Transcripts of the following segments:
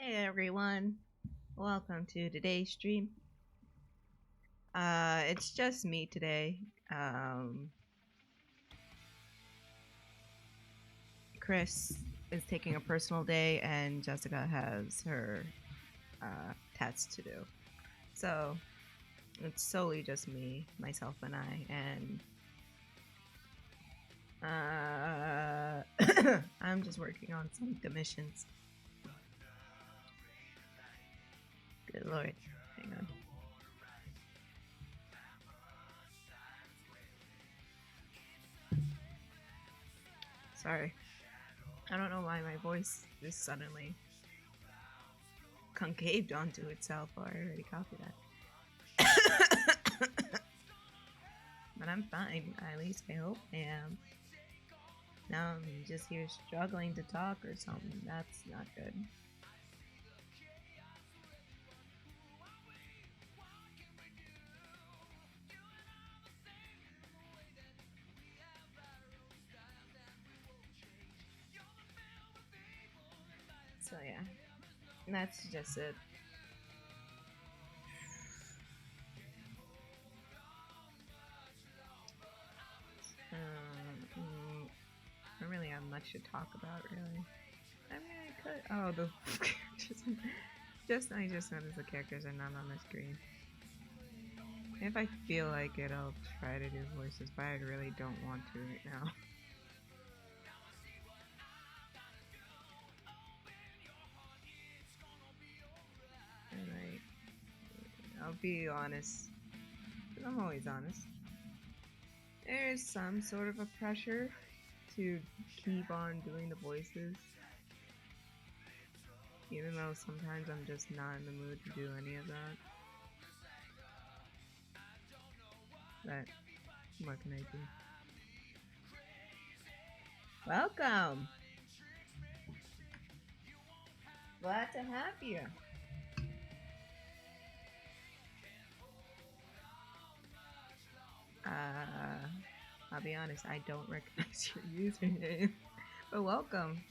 Hey everyone, welcome to today's stream. It's just me today. Kris is taking a personal day, and Jessica has her tests to do. So it's solely just me, myself, and I. And I'm just working on some commissions. Good lord, hang on. Sorry. I don't know why my voice just suddenly concaved onto itself. Oh, I already copied that. But I'm fine. At least I hope I am. Now I'm just here struggling to talk or something. That's not good. So yeah, that's just it. I don't really have much to talk about, really. I mean, I could. Oh, the I just noticed the characters are not on the screen. If I feel like it, I'll try to do voices, but I really don't want to right now. And I'll be honest. I'm always honest. There's some sort of a pressure to keep on doing the voices, even though sometimes I'm just not in the mood to do any of that. But what can I do? Welcome! Glad to have you. I'll be honest, I don't recognize your username, but welcome.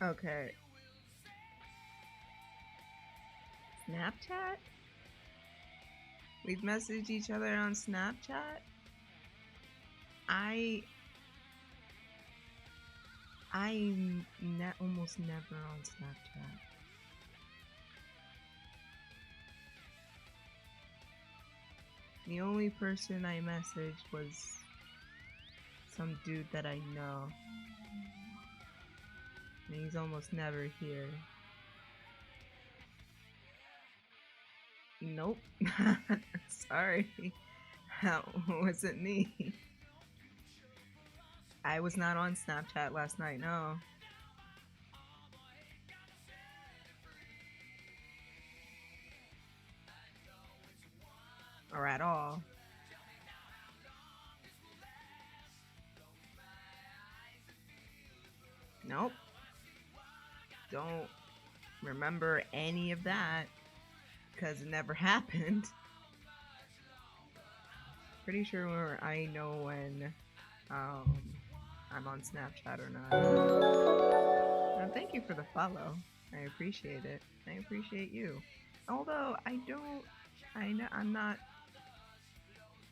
Okay. Snapchat? We've messaged each other on Snapchat? I'm almost never on Snapchat. The only person I messaged was some dude that I know. And he's almost never here. Nope. Sorry. That wasn't me. I was not on Snapchat last night, no. Or at all. Nope. Don't remember any of that because it never happened. Pretty sure I know when I'm on Snapchat or not. And thank you for the follow. I appreciate it. I appreciate you. Although I'm not.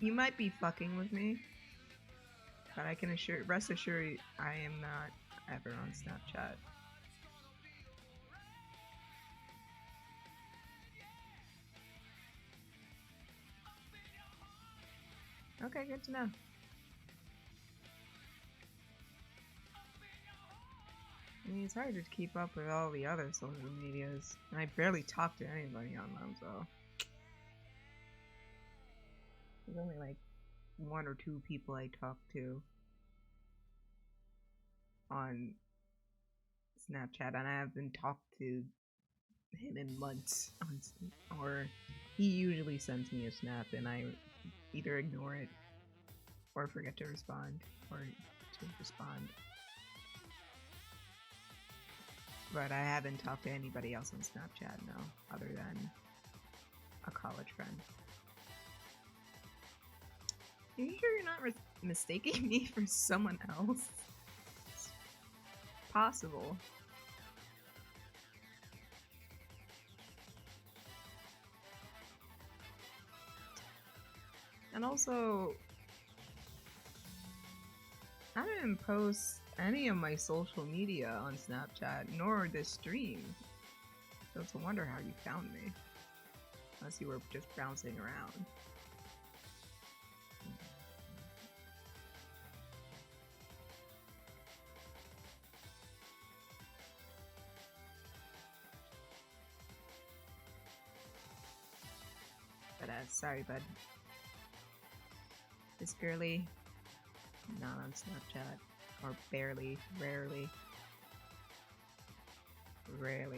You might be fucking with me, but I can rest assured I am not ever on Snapchat. Okay, good to know. I mean, it's hard to keep up with all the other social medias, and I barely talk to anybody on them, so. There's only like 1 or 2 people I talk to on Snapchat, and I haven't talked to him in months. Or he usually sends me a snap, and I either ignore it or forget to respond, or to respond. But I haven't talked to anybody else on Snapchat, no, other than a college friend. Are you sure you're not mistaking me for someone else? It's possible. And also, I didn't post any of my social media on Snapchat, nor this stream. So it's a wonder how you found me. Unless you were just bouncing around. But sorry, bud. This girly, not on Snapchat. Or barely, rarely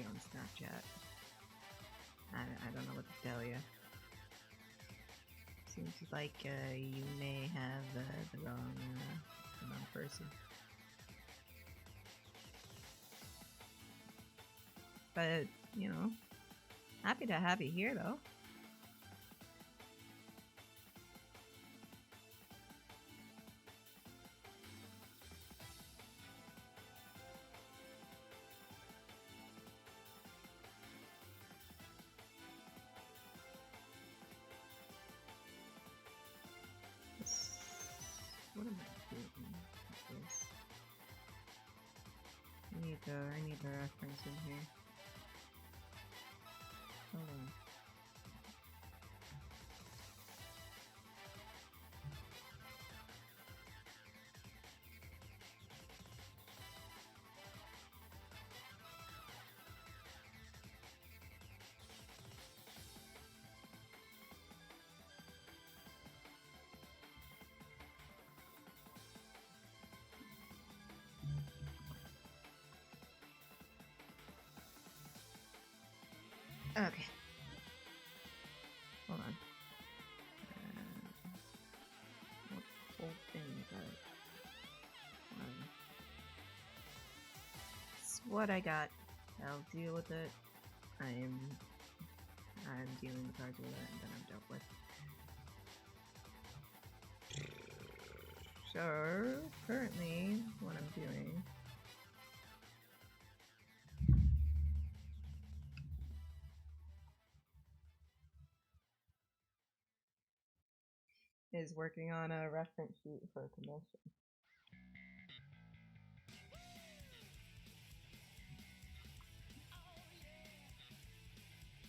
on Snapchat. I don't know what to tell you. Seems like you may have the wrong person. But, you know, happy to have you here, though. What am I doing with this? I need the reference in here. Hold on. Okay. Hold on. Open it's what I got. I'll deal with it. I'm dealing the cards with it, and then I'm dealt with. So currently, what I'm doing is working on a reference sheet for a commission.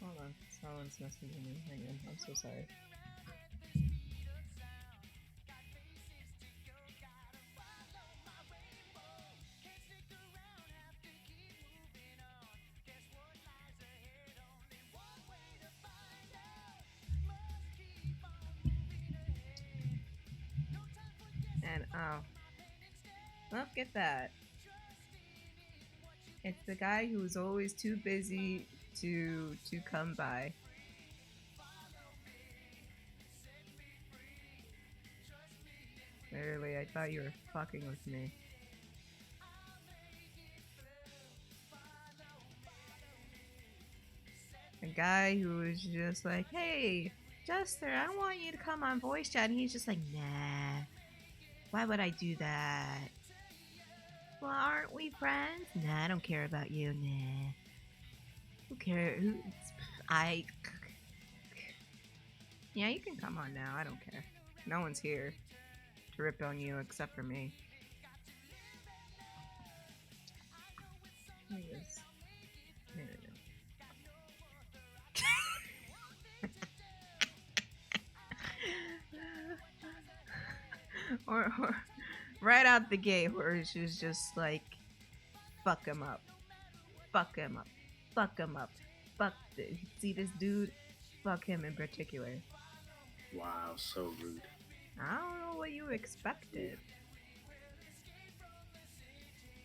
Hold on, someone's messaging me. Hang on, I'm so sorry. And look at that. It's the guy who's always too busy to come by. Literally, I thought you were fucking with me. A guy who was just like, hey, Jester, I want you to come on voice chat. And he's just like, nah. Why would I do that? Well, aren't we friends? Nah, I don't care about you. Nah. Who cares? Yeah, you can come on now. I don't care. No one's here to rip on you except for me. There it is. There it is. or right out the gate, where she's just like, fuck him up, fuck him up, fuck him up, fuck this. See this dude? Fuck him in particular. Wow, so rude. I don't know what you expected.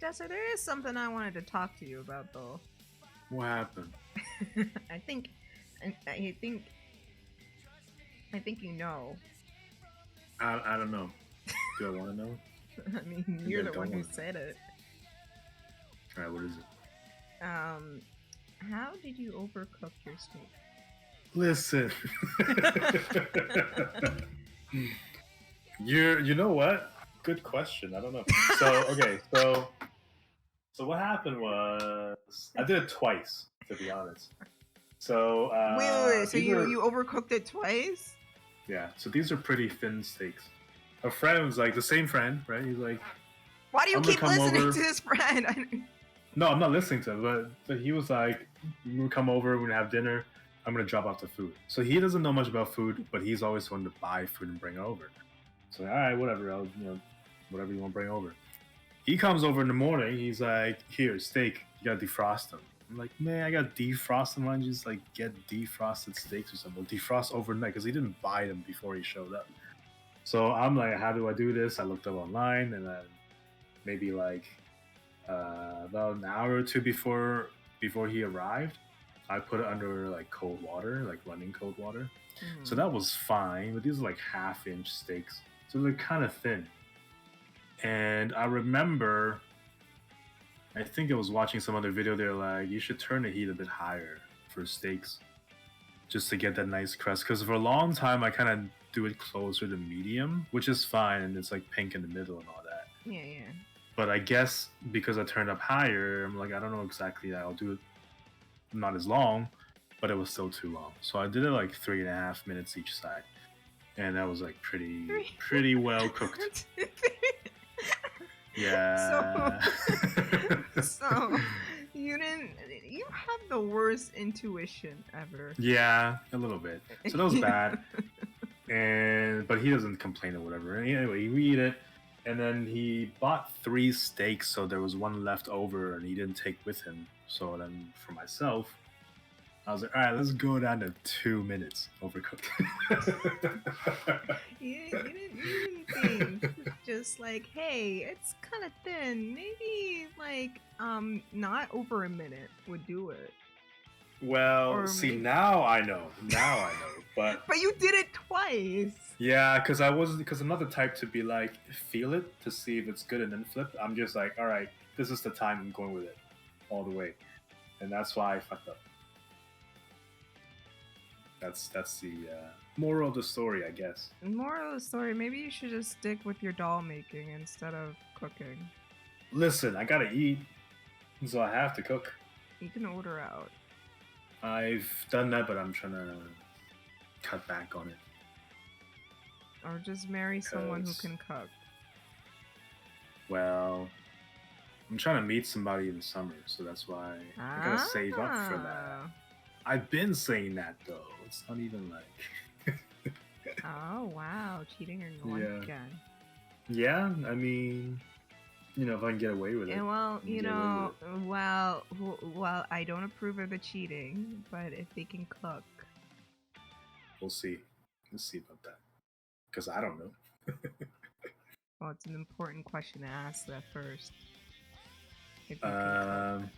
Jester, there is something I wanted to talk to you about, though. What happened? I think you know. I don't know. Do I want to know? I mean, you're the one who said it. Alright, what is it? Um, how did you overcook your steak? Listen. You know what? Good question. I don't know. So okay, so what happened was I did it twice, to be honest. So Wait. So these you are you overcooked it twice? yeah. So these are pretty thin steaks. A friend was like the same friend, right? He's like, Why do you I'm gonna keep come listening over. to this friend? No, I'm not listening to him, but he was like, we'll come over, we're gonna have dinner. I'm gonna drop off the food. So he doesn't know much about food, but he's always wanted to buy food and bring it over. So all right, whatever, whatever you want to bring over. He comes over in the morning. He's like, here, steak. You gotta defrost them. I'm like, man, I got defrost them. Why don't you just like get defrosted steaks or something? We'll defrost overnight because he didn't buy them before he showed up. So I'm like, how do I do this? I looked up online, and then maybe like about an hour or two before he arrived, I put it under like cold water, like running cold water. So that was fine. But these are like half-inch steaks, so they're kind of thin. And I remember, I think I was watching some other video. They're like, you should turn the heat a bit higher for steaks, just to get that nice crust. Because for a long time, I kind of do it closer to medium, which is fine, and it's like pink in the middle and all that. Yeah. But I guess because I turned up higher, I'm like, I don't know exactly. I'll do it not as long, but it was still too long. So I did it like 3.5 minutes each side, and that was like pretty well cooked. Yeah. So you have the worst intuition ever. Yeah, a little bit. So that was bad. But he doesn't complain or whatever. Anyway, we eat it, and then he bought 3 steaks, so there was one left over, and he didn't take with him. So then for myself, I was like, all right, let's go down to 2 minutes overcooked. You didn't think, just like, hey, it's kind of thin. Maybe like not over a minute would do it. Well, Or see, maybe- now I know, but But you did it twice. yeah, because I'm not the type to be like feel it to see if it's good and then flip. I'm just like, all right, this is the time I'm going with it all the way, and that's why I fucked up. That's the moral of the story, I guess. Moral of the story: maybe you should just stick with your doll making instead of cooking. Listen, I gotta eat, so I have to cook. You can order out. I've done that, but I'm trying to cut back on it. Or just marry someone who 'Cause- can cook. Well, I'm trying to meet somebody in the summer, so that's why I gotta save up for that. Ah. I've been saying that though. It's not even like. Oh wow, cheating or Yeah. again. Yeah, I mean, if I can get away with it. And well, You get away with well, I don't approve of the cheating, but if they can cook, We'll see. Let's see about that. Because I don't know. well, it's an important question to ask that first. If you can cook.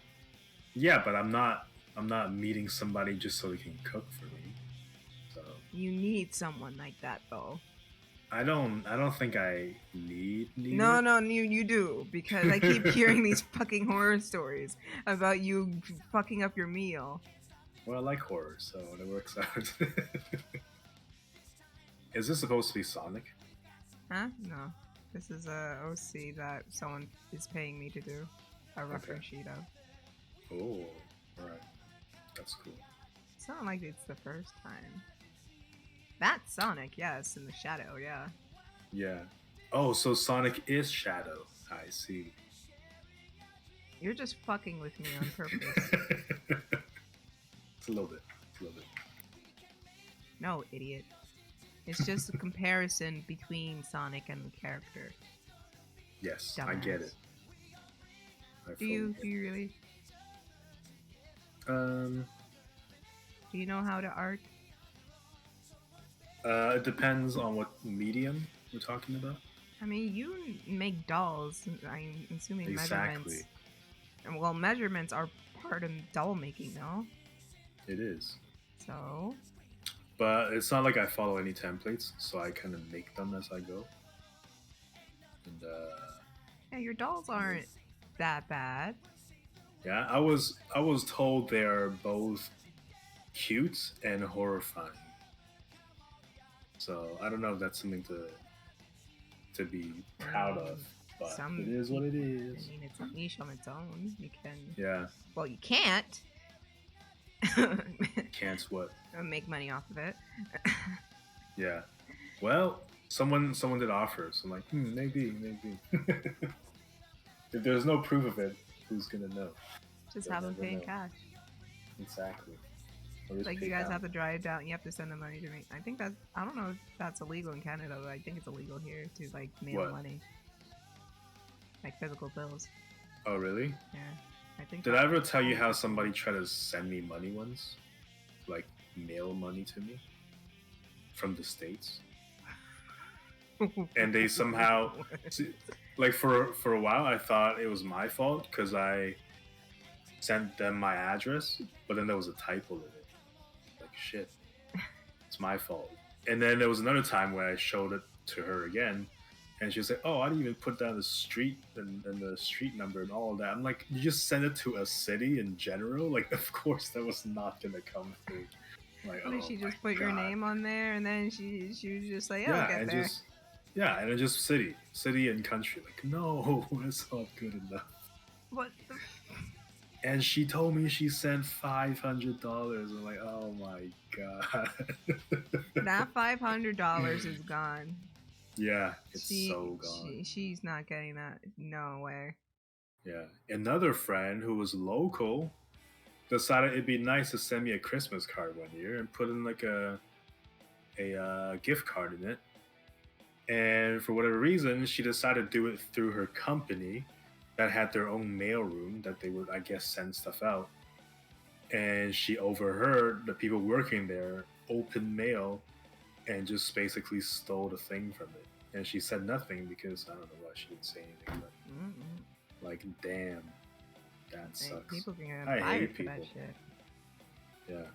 Yeah, but I'm not meeting somebody just so they can cook for me. So You need someone like that, though. I don't think I need No, it. you do, because I keep hearing these fucking horror stories about you fucking up your meal. Well, I like horror, so it works out. Is this supposed to be Sonic? Huh? No. This is a OC that someone is paying me to do a reference sheet of. Oh, alright. That's cool. It's not like it's the first time. That's Sonic, yes, in the shadow, yeah. Yeah. Oh, so Sonic is Shadow. I see. You're just fucking with me on purpose. It's a little bit. No, idiot. It's just a comparison between Sonic and the character. Yes, Dumbass. I get it. Do you really? Um, Do you know how to art? it depends on what medium we're talking about. I mean, you make dolls. I'm assuming Exactly. measurements. Well, measurements are part of doll making, no? It is. So, But it's not like I follow any templates, so I kind of make them as I go. And yeah, your dolls aren't that bad. Yeah, I was told they are both cute and horrifying. So I don't know if that's something to be proud of, but it is what it is. I mean, it's a niche on its own. You can. Yeah. Well, you can't. Can't what? Make money off of it. Yeah. Well, someone did offer, so I'm like, maybe. If there's no proof of it, who's gonna know? Just have them pay in cash. Exactly. Like you guys have to drive down. You have to send the money to me. I think that's. I don't know if that's illegal in Canada, but I think it's illegal here to like mail money, like physical bills. Oh really? Yeah, I think. Did I ever tell you how somebody tried to send me money once, like mail money to me from the States, and they somehow, like for a while, I thought it was my fault because I sent them my address, but then there was a typo in it. Like shit, it's my fault. And then there was another time where I showed it to her again, and she was like, "Oh, I didn't even put down the street and the street number and all of that." I'm like, "You just send it to a city in general? Like, of course that was not gonna come through." Like, what did she just put your name on there, and then she was just like, "Oh, yeah, get and there." and then just city and country. Like, no, that's not good enough. What? And she told me she sent $500. I'm like, oh my god. That $500 is gone. Yeah, it's so gone. She's not getting that. No way. Yeah. Another friend who was local decided it'd be nice to send me a Christmas card one year and put in like a gift card in it. And for whatever reason, she decided to do it through her company that had their own mailroom that they would, I guess, send stuff out. And she overheard the people working there open mail and just basically stole the thing from it. And she said nothing because I don't know why she didn't say anything. But like, damn, that sucks. People can get fired for that shit. Yeah.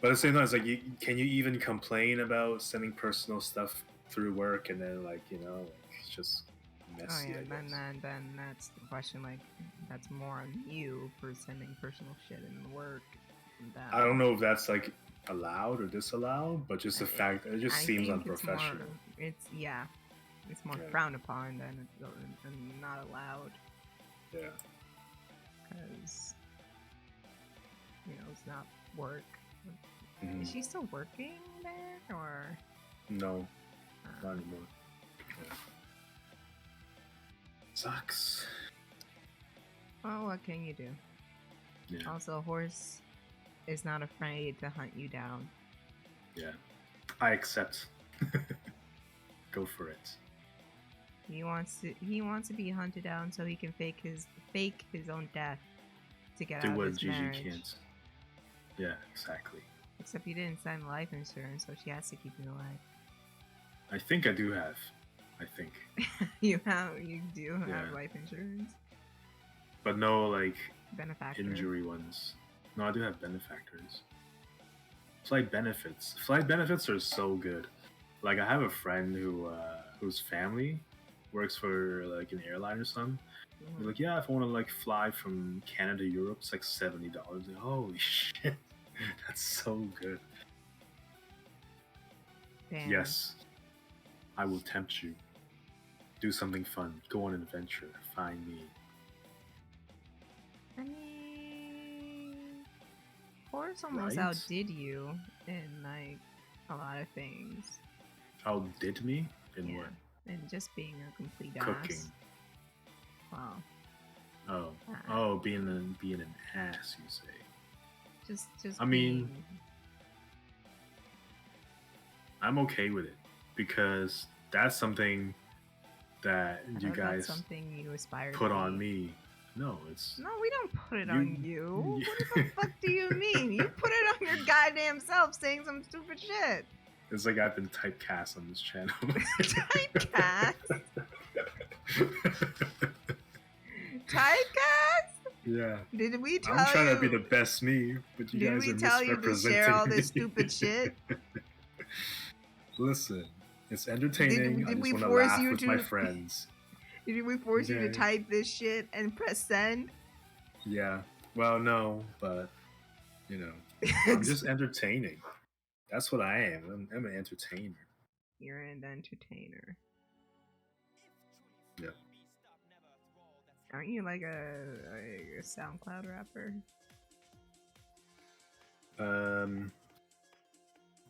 But at the same time, it's like, can you even complain about sending personal stuff through work and then like, it's just messy? Oh yeah, then that's the question. Like, that's more on you for sending personal shit in work. I don't know if that's like allowed or disallowed, but just the fact that it just seems unprofessional. It's more frowned upon than not allowed. Yeah. Because it's not work. Mm-hmm. Is she still working there or? No, not anymore. Yeah. Sucks. Well, what can you do? Yeah. Also, a horse is not afraid to hunt you down. Yeah, I accept. Go for it. He wants to be hunted down so he can fake his own death to get out of his marriage. Gigi can't. Yeah, exactly. Except you didn't sign life insurance, so she has to keep you alive. I think I do have. I think. You do have life insurance. But no, like, benefactor injury ones. No, I do have benefactors. Flight benefits. Flight benefits are so good. Like, I have a friend whose family works for like an airline or something. He's like, yeah, if I want to like fly from Canada to Europe, it's like $70. Like, holy shit, that's so good. Damn. Yes, I will tempt you. Do something fun. Go on an adventure. Find me. I mean, horse almost outdid you in like a lot of things. Outdid me in what? And just being a complete cooking. Wow. Being an ass, you say. Just. I mean, I'm okay with it because that's something that you guys something you aspire put to on me. No, it's no, we don't put it on you. What the fuck do you mean? You put it on your goddamn self saying some stupid shit. It's like I've been typecast on this channel. Typecast? Typecast? Yeah. Did we tell you? I'm trying to be the best me, but you guys are misrepresenting me. Did we tell you to share all this stupid shit? Listen, it's entertaining. I just want to laugh with my friends. Did we force you to Okay. type this shit and press send? Yeah. Well, no, but you know, I'm just entertaining. That's what I am. I'm an entertainer. You're an entertainer. Yeah. Aren't you like a SoundCloud rapper?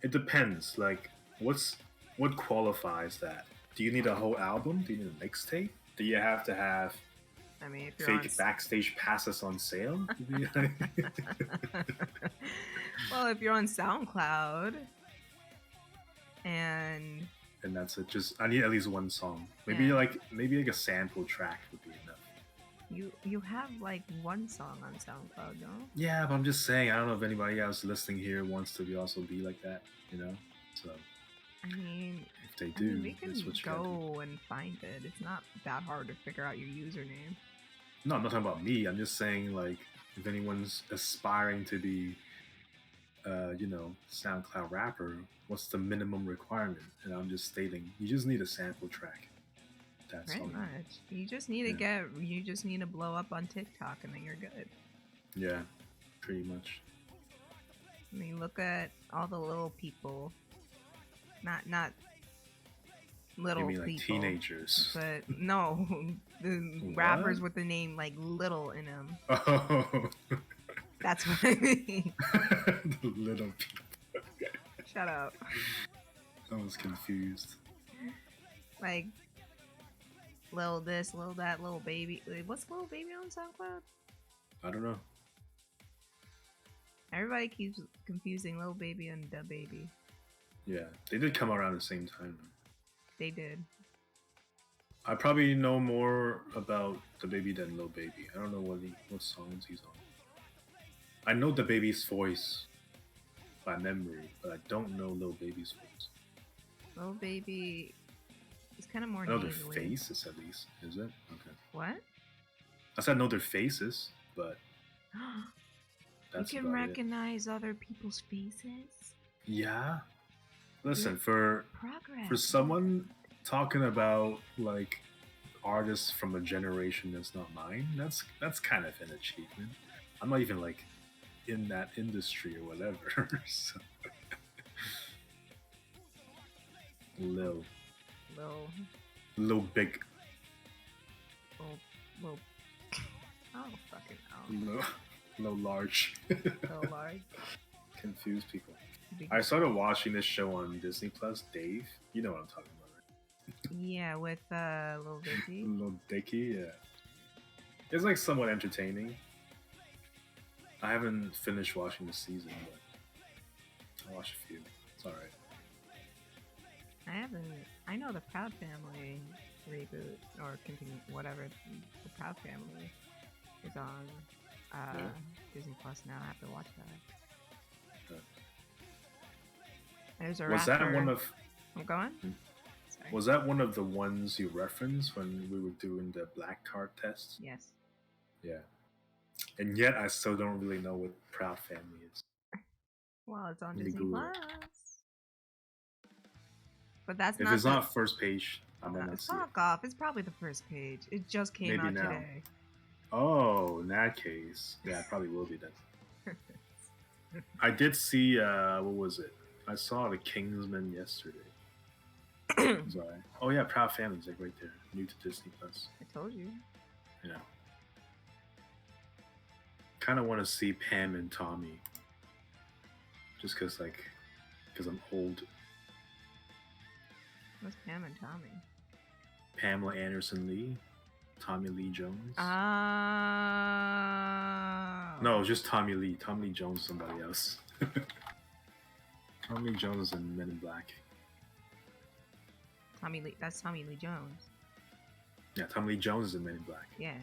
It depends. Like, what qualifies that? Do you need a whole album? Do you need a mixtape? Do you have to have I mean, if you're on fake backstage passes on sale? well, if you're on SoundCloud and that's it. Just I need at least one song. Maybe Yeah. like a sample track would be enough. you have like one song on SoundCloud, no? Yeah, but I'm just saying. I don't know if anybody else listening here wants to also be like that. You know, so I mean, if they do, we can that's what you gotta do. go and find it. It's not that hard to figure out your username. No, I'm not talking about me. I'm just saying, like, if anyone's aspiring to be, SoundCloud rapper, what's the minimum requirement? And I'm just stating, you just need a sample track. That's Pretty all. much. You just need to you just need to blow up on TikTok and then you're good. Yeah, pretty much. I mean, look at all the little people. Not little You mean like people, teenagers? but no, the rappers with the name like little in them. Oh, That's what I mean. the little people. Shut up. I was confused. Like little this, little that, little baby. Wait, what's little baby on SoundCloud? I don't know. Everybody keeps confusing little baby and da baby. Yeah, they did come around at the same time. They did. I probably know more about the baby than Lil Baby. I don't know what songs he's on. I know the baby's voice by memory, but I don't know Lil Baby's voice. Little baby is kind of more I know their nasally. faces at least. Is it? Okay. What? I said I know their faces, but that's you can about recognize other people's faces. it. Yeah. Listen, Good for progress. someone talking about like artists from a generation that's not mine, that's kind of an achievement. I'm not even like in that industry or whatever. So. Lil Big. Little. Oh, fucking hell. Low Large. Little large. Confuse people. Big. I started watching this show on Disney Plus. Dave, you know what I'm talking about, right? Yeah, with Lil Dicky. Lil Dicky, yeah. It's like somewhat entertaining. I haven't finished watching the season, but I watched a few. It's alright. I haven't. I know the Proud Family reboot or continue whatever. The Proud Family is on Disney Plus now. I have to watch that. There's a Was rapper. that one of? I'm going. Sorry. Was that one of the ones you referenced when we were doing the black card test? Yes. Yeah. And yet, I still don't really know what Proud Family is. Well, it's on Let me Disney Google Plus. it. But that's If not. it's not first page, I might not see it. Fuck off! It's probably the first page. It just came Maybe out now. today. Oh, in that case, yeah, it probably will be then. I did see. What was it? I saw The Kingsman yesterday. Sorry. Oh yeah, Proud Family's like right there, new to Disney Plus. I told you. Yeah. Kind of want to see Pam and Tommy. Just cause I'm old. What's Pam and Tommy? Pamela Anderson Lee, Tommy Lee Jones. No, just Tommy Lee. Tommy Lee Jones, is somebody else. Tommy Lee Jones is in Men in Black. Tommy Lee. That's Tommy Lee Jones. Yeah, Tommy Lee Jones is in Men in Black. Yeah.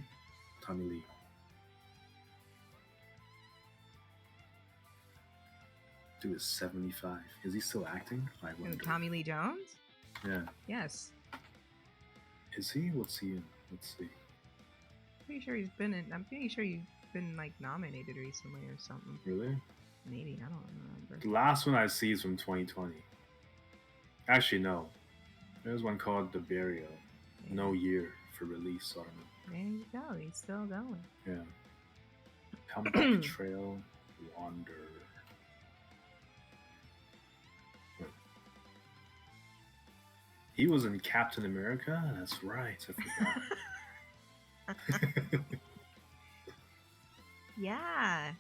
Tommy Lee. Dude is 75. Is he still acting? I wonder. Tommy Lee Jones? Yeah. Yes. Is he? What's he in? Let's see. Pretty sure he's been in. I'm pretty sure he's been like nominated recently or something. Really? Maybe, I don't remember. The last one I see is from 2020. Actually, no. There's one called The Burial. No Year for release. So I don't know. There you go. He's still going. Yeah. Comeback Trail Wander. He was in Captain America. That's right. I forgot. Yeah,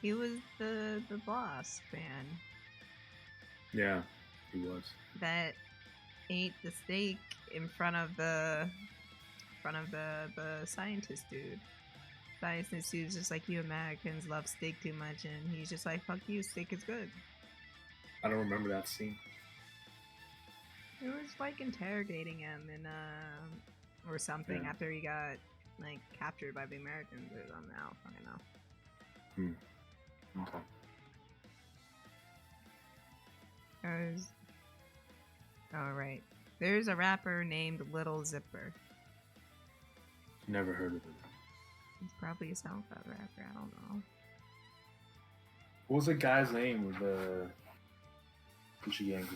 he was the boss man Yeah, he was. that ate the steak in front of the scientist dude. Scientist dude's just like, you Americans love steak too much, and he's just like, fuck you, steak is good. I don't remember that scene. It was like interrogating him and or something after he got like captured by the Americans or something. I don't fucking know. Okay. Right. There's a rapper named Little Zipper. Never heard of him. He's probably a SoundCloud rapper. I don't know. What was the guy's name with the Gucci Gang?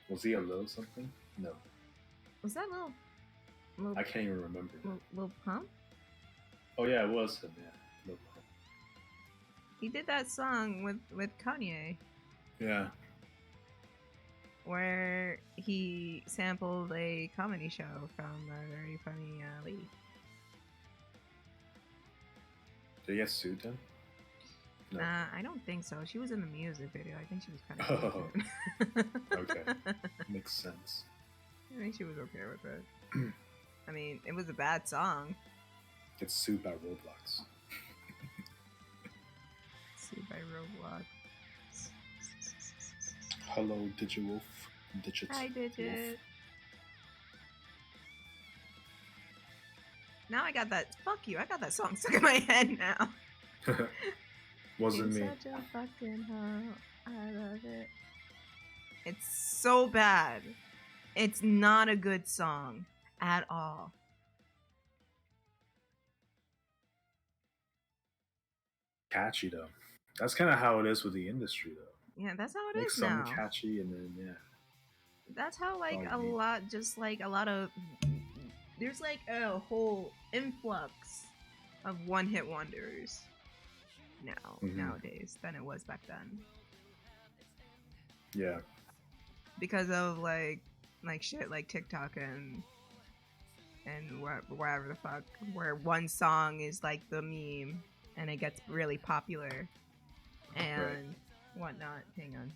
Was he a Lil something? No. Was that Lil I can't even remember. Lil Pump? Oh yeah, it was him. Yeah, Lil Pump. He did that song with Kanye. Yeah. Where he sampled a comedy show from a very funny lady. Did he get sued then? No. I don't think so. She was in the music video. I think she was kind of Okay. Makes sense. I think she was okay with it. I mean, it was a bad song. Gets sued by Roblox. Sued by Roblox. Hello, Digitwolf. Hi, Digit. Now I got that. Fuck you. I got that song stuck in my head now. Wasn't me. Such a fucking hoe. I love it. It's so bad. It's not a good song at all. Catchy though. That's kind of how it is with the industry though. Yeah, that's how it Make is now. something catchy and then That's how like a lot of there's like a whole influx of one-hit wonders nowadays than it was back then. Yeah. Because of like shit like TikTok and wherever the fuck, where one song is like the meme and it gets really popular and whatnot. Hang on.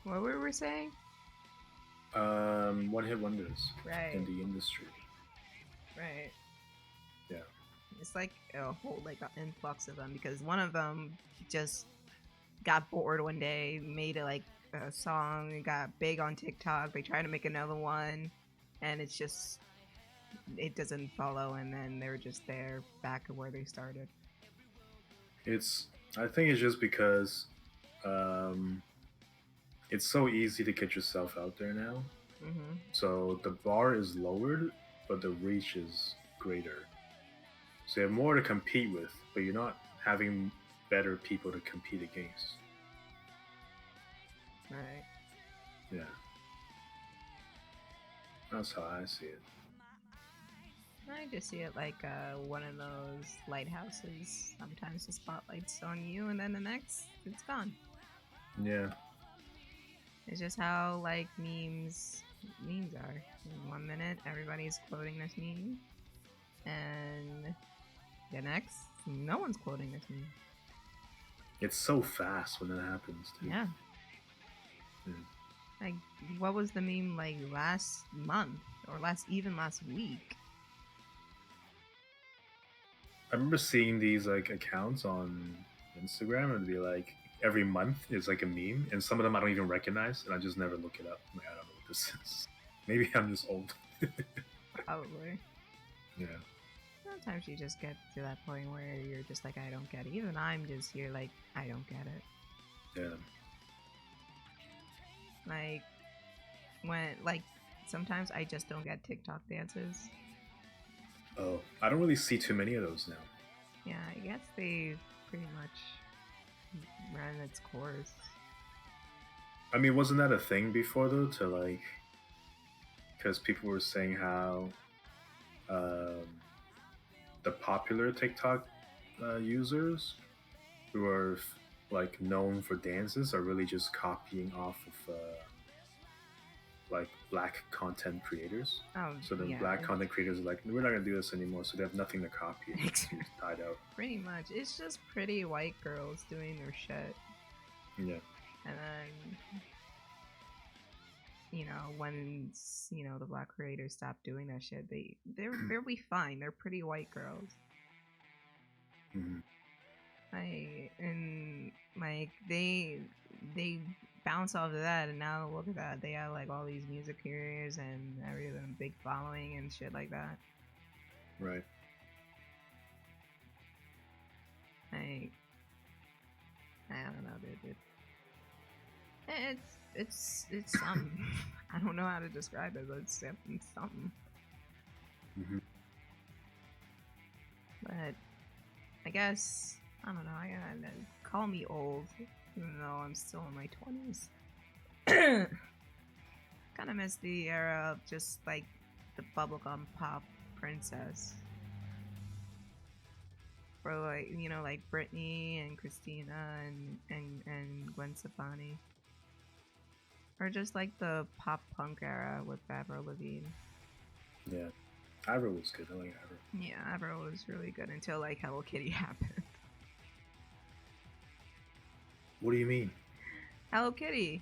What were we saying? One-hit wonders. Right. In the industry. Right. Yeah. It's like a whole like influx of them because one of them just got bored one day, made a song, it got big on TikTok. They tried to make another one, and it doesn't follow, and then they're just back at where they started. I think it's just because it's so easy to get yourself out there now. Mm-hmm. So the bar is lowered, but the reach is greater. So you have more to compete with, but you're not having better people to compete against. Right. Yeah. That's how I see it. I just see it like one of those lighthouses. Sometimes the spotlight's on you, and then the next, it's gone. Yeah. It's just how like memes are. In 1 minute, everybody's quoting this meme, and the next, no one's quoting this meme. It's so fast when it happens, too. Yeah. Like, what was the meme like last month or last week? I remember seeing these like accounts on Instagram, and it'd be like every month is like a meme, and some of them I don't even recognize, and I just never look it up. I'm like, I don't know what this is. Maybe I'm just old. Probably. Yeah. Sometimes you just get to that point where you're just like, I don't get it. Even I'm just here like, I don't get it. Yeah. Like, when, like, sometimes I just don't get TikTok dances. Oh, I don't really see too many of those now. Yeah, I guess they pretty much ran its course. I mean, wasn't that a thing before though? To like, because people were saying how the popular TikTok users who are like known for dances are really just copying off of like black content creators. Oh, So the yeah. black content creators are like, we're not gonna do this anymore, so they have nothing to copy. It's tied out. Pretty much, it's just pretty white girls doing their shit. Yeah. And then, you know, once, you know, the black creators stop doing that shit, they'll be fine. They're pretty white girls. Mm-hmm. Like they bounce off of that, and now look at that. They have like all these music careers and everything, big following and shit like that. Right. Like, I don't know, dude. It's something. I don't know how to describe it, but it's something. Mm-hmm. But I guess I don't know. I gotta call me old, even though I'm still in my 20s. Kind of miss the era of just like the bubblegum pop princess, or like, you know, like Britney and Christina and Gwen Stefani, or just like the pop punk era with Avril Lavigne. Yeah, Avril was good. I like Avril. Yeah, Avril was really good until like Hello Kitty happened. What do you mean? Hello Kitty.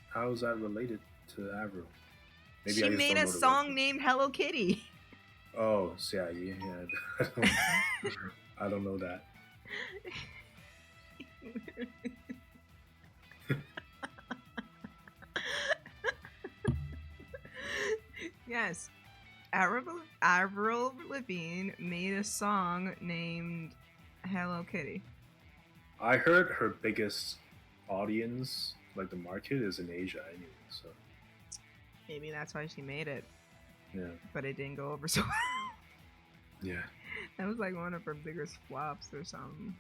How is that related to Avril? Maybe she made a song named Hello Kitty. Oh, so yeah. I don't know that. Yes, Avril Lavigne made a song named Hello Kitty. I heard her biggest audience, like the market, is in Asia anyway, so maybe that's why she made it. Yeah. But it didn't go over so well. Yeah. That was like one of her biggest flops or something.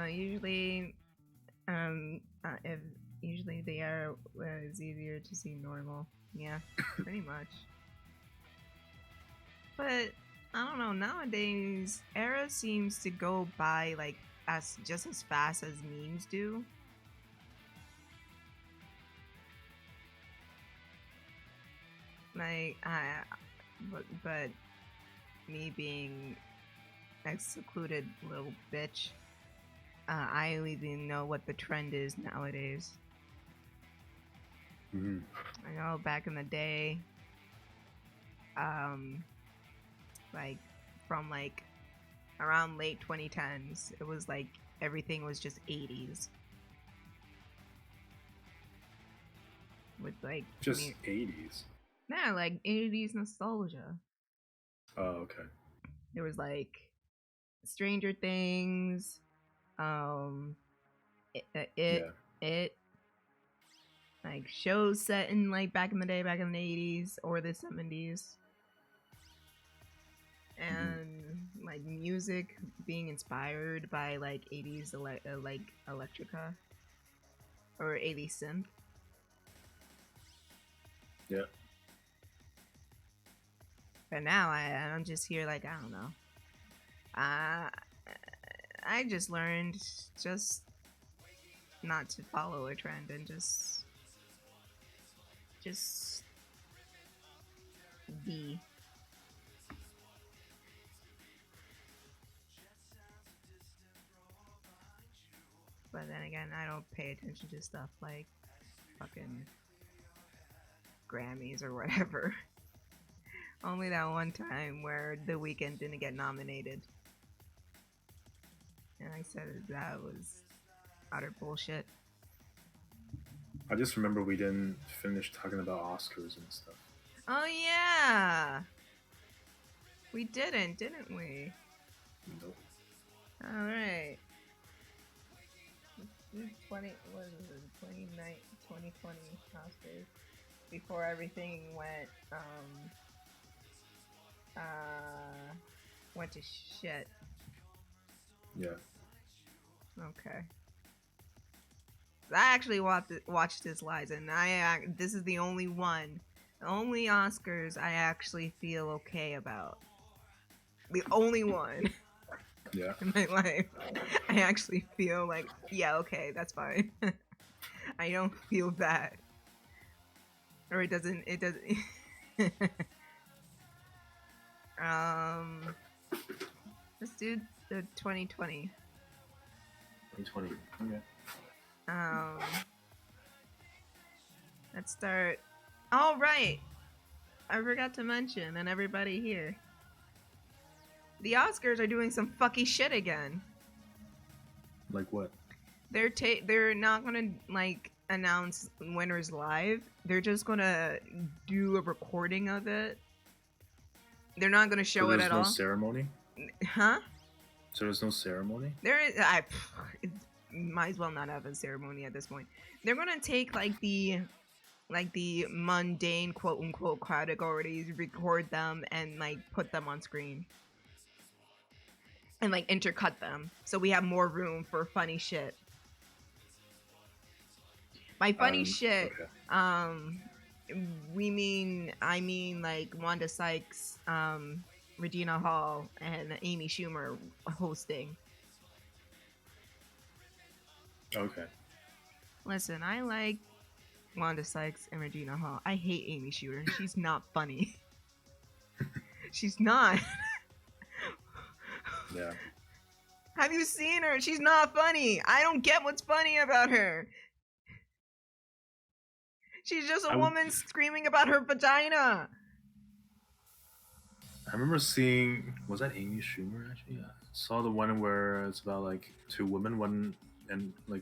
Usually the era is easier to see normal. Yeah, pretty much. But I don't know, nowadays era seems to go by like just as fast as memes do. Like but me being a secluded little bitch, I only didn't know what the trend is nowadays. Mm-hmm. I know back in the day, like from like around late 2010s, it was like everything was just 80s. With like just 80s. Yeah, like 80s nostalgia. Oh, okay. There was like Stranger Things, it like shows set in like back in the day, back in the 80s or the 70s, and like music being inspired by like 80s like electrica or 80s synth. Yeah. But now I'm just here like, I don't know. I just learned just not to follow a trend and just be. But then again, I don't pay attention to stuff like fucking Grammys or whatever. Only that one time where The Weeknd didn't get nominated. And I said that was utter bullshit. I just remember we didn't finish talking about Oscars and stuff. Oh yeah! We didn't we? Nope. Alright. 2020 Oscars. Before everything went to shit. Yeah. Okay. I actually watched this live, and this is the only Oscars I actually feel okay about. The only one. Yeah. In my life, I actually feel like, yeah, okay, that's fine. I don't feel bad, or it doesn't. Let's do the 2020. 2020. Okay. Let's start. All right. I forgot to mention, and everybody here, the Oscars are doing some fucky shit again. Like what? They're not gonna like announce winners live. They're just gonna do a recording of it. They're not gonna show it at all. There's no ceremony? Huh? So there's no ceremony? There is. It might as well not have a ceremony at this point. They're gonna take like the mundane quote unquote categories, record them, and like put them on screen. And like intercut them, so we have more room for funny shit. By funny shit, okay. I mean like Wanda Sykes, Regina Hall, and Amy Schumer hosting. Okay. Listen, I like Wanda Sykes and Regina Hall. I hate Amy Schumer. She's not funny. She's not. Yeah. Have you seen her? She's not funny. I don't get what's funny about her. She's just a woman screaming about her vagina. I remember seeing, was that Amy Schumer actually? Yeah. I saw the one where it's about like two women, one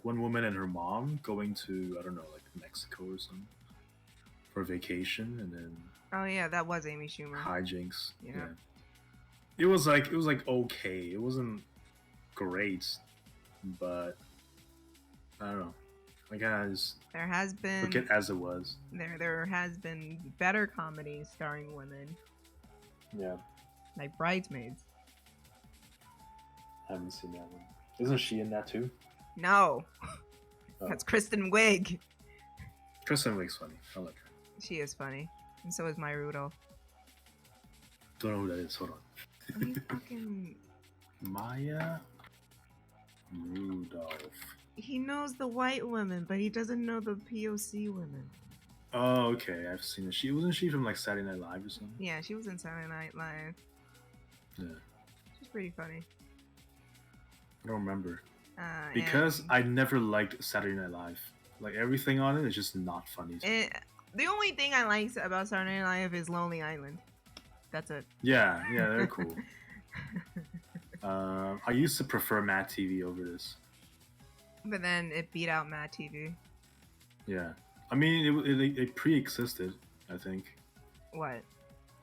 woman and her mom going to, I don't know, like Mexico or something for vacation, and then oh yeah, that was Amy Schumer. Hijinks. Yeah. It was like okay. It wasn't great, but I don't know. Like there has been look it as it was. There has been better comedies starring women. Yeah. Like Bridesmaids. I haven't seen that one. Isn't she in that too? No. Oh. That's Kristen Wiig. Kristen Wiig's funny. I like her. She is funny. And so is Maya Rudolph. Don't know who that is. Hold on. Are you fucking... Maya Rudolph. He knows the white women, but he doesn't know the POC women. Oh, okay. I've seen her. Wasn't she from like Saturday Night Live or something? Yeah, she was in Saturday Night Live. Yeah. She's pretty funny. I don't remember. Because I never liked Saturday Night Live. Like everything on it is just not funny. The only thing I like about Saturday Night Live is Lonely Island. That's it. Yeah, they're cool. I used to prefer Mad TV over this. But then it beat out Mad TV. Yeah. I mean, it pre-existed, I think. What?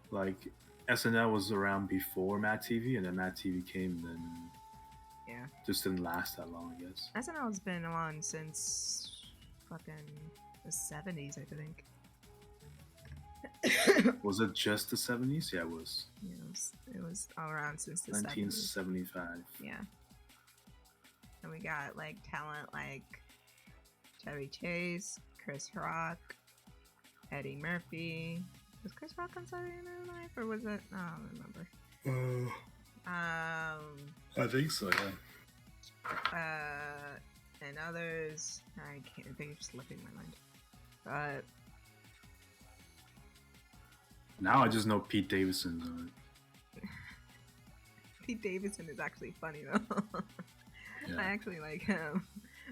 Like, SNL was around before Mad TV, and then Mad TV came, and then... Yeah. Just didn't last that long, I guess. SNL's been on since fucking the 70s, I think. Was it just the 70s? Yeah, it was. Yeah, it was all around since the 1975. 70s. Yeah. And we got like talent like Chevy Chase, Chris Rock, Eddie Murphy. Was Chris Rock on Saturday Night Live, or was it? I don't remember. I think so, yeah. And others, I can't. They're slipping my mind. But now I just know Pete Davidson's on it. Pete Davidson is actually funny though. Yeah. I actually like him.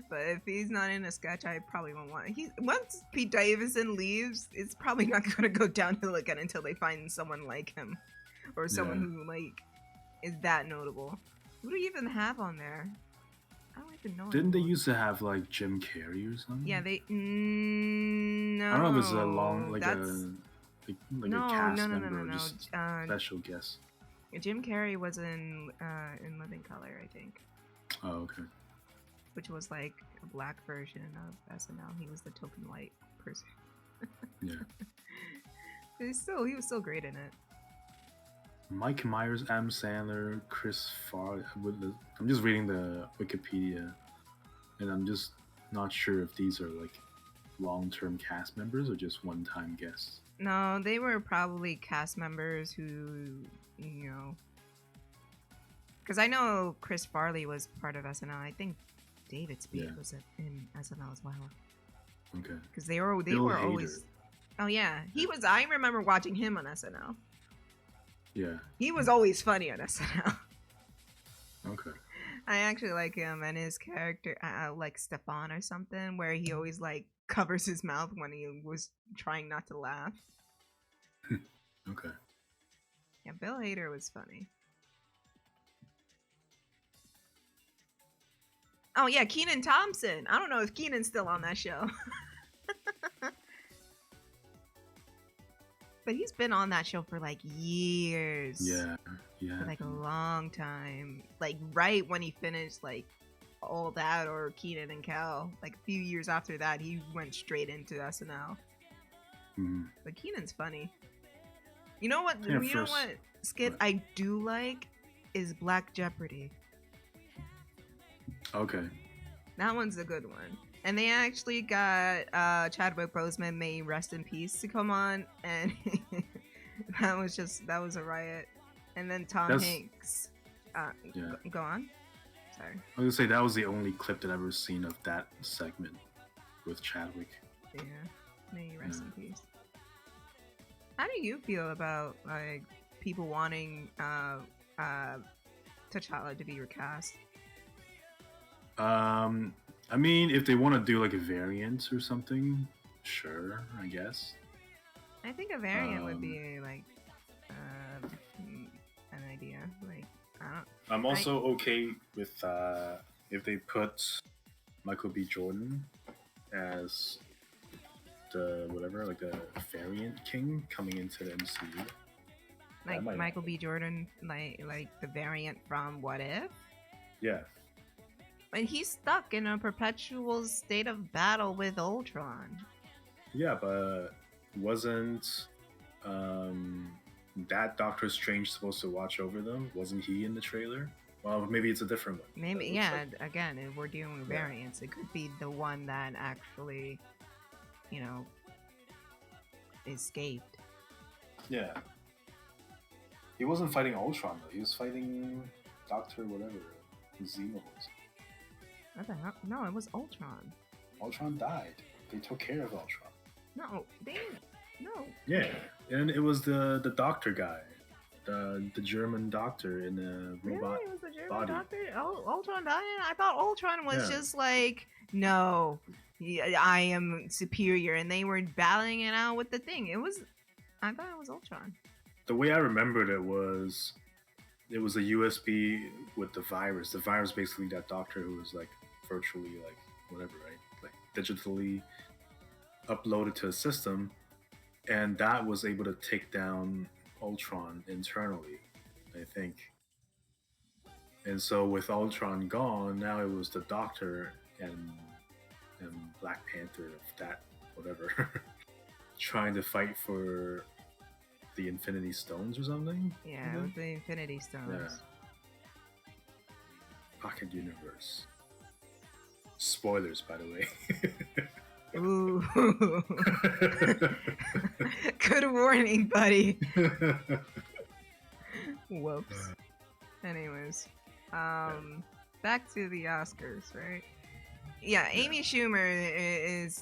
But if he's not in a sketch, I probably won't want. Once Pete Davidson leaves, it's probably not gonna go downhill again until they find someone like him, or someone who like is that notable. Who do you even have on there? I don't even know. Didn't they used to have like Jim Carrey or something? Yeah, they. No. I don't know if it's a long like a cast member or just special guest. Jim Carrey was in Living Color, I think. Oh, okay. Which was like a black version of SNL. He was the token white person. Yeah. He was still great in it. Mike Myers, Adam Sandler, Chris Farley. I'm just reading the Wikipedia, and I'm just not sure if these are like long-term cast members or just one-time guests. No, they were probably cast members who, you know, because I know Chris Farley was part of SNL. I think David Spade was in SNL as well. Okay. Because they were always. Oh yeah, he was. I remember watching him on SNL. Yeah. He was always funny on SNL. Okay. I actually like him and his character, like Stefan or something, where he always like covers his mouth when he was trying not to laugh. Okay. Yeah, Bill Hader was funny. Oh yeah, Kenan Thompson. I don't know if Kenan's still on that show. But he's been on that show for like years. Yeah. For like a long time. Like right when he finished like All That or Kenan and Kel. Like a few years after that, he went straight into SNL. Mm. But Kenan's funny. You know what? Yeah, you know what skit I do like is Black Jeopardy. Okay. That one's a good one. And they actually got Chadwick Boseman, may rest in peace, to come on, and that was a riot. And then Tom Hanks. Go on. Sorry. I was gonna say that was the only clip that I've ever seen of that segment with Chadwick. Yeah. May he rest in peace. How do you feel about like people wanting T'Challa to be recast? I mean, if they want to do like a variant or something, sure, I guess. I think a variant would be like an idea. Like, I'm also okay with if they put Michael B. Jordan as the whatever, like the variant king coming into the MCU. Like Michael B. Jordan, like the variant from What If? Yeah. And he's stuck in a perpetual state of battle with Ultron. Yeah, but wasn't that Doctor Strange supposed to watch over them? Wasn't he in the trailer? Well, maybe it's a different one. Maybe, yeah. Like... Again, if we're dealing with variants, it could be the one that actually, you know, escaped. Yeah. He wasn't fighting Ultron though. He was fighting Doctor whatever, Zemo. What the hell? No, it was Ultron. Ultron died. They took care of Ultron. No, they didn't. No. Yeah, and it was the doctor guy, the German doctor in the robot Really? It was the German body. doctor? Oh, Ultron died? I thought Ultron was just like, no, I am superior, and they were battling it out with the thing. I thought it was Ultron. The way I remembered it was a USB with the virus. The virus basically that doctor who was like virtually like whatever, right? Like digitally uploaded to a system, and that was able to take down Ultron internally, I think. And so with Ultron gone, now it was the Doctor and Black Panther, that whatever, trying to fight for the Infinity Stones or something. Yeah, with the Infinity Stones. Yeah. Pocket Universe. Spoilers, by the way. Ooh. Good warning, buddy. Whoops. Anyways, back to the Oscars, right? Yeah, Amy Schumer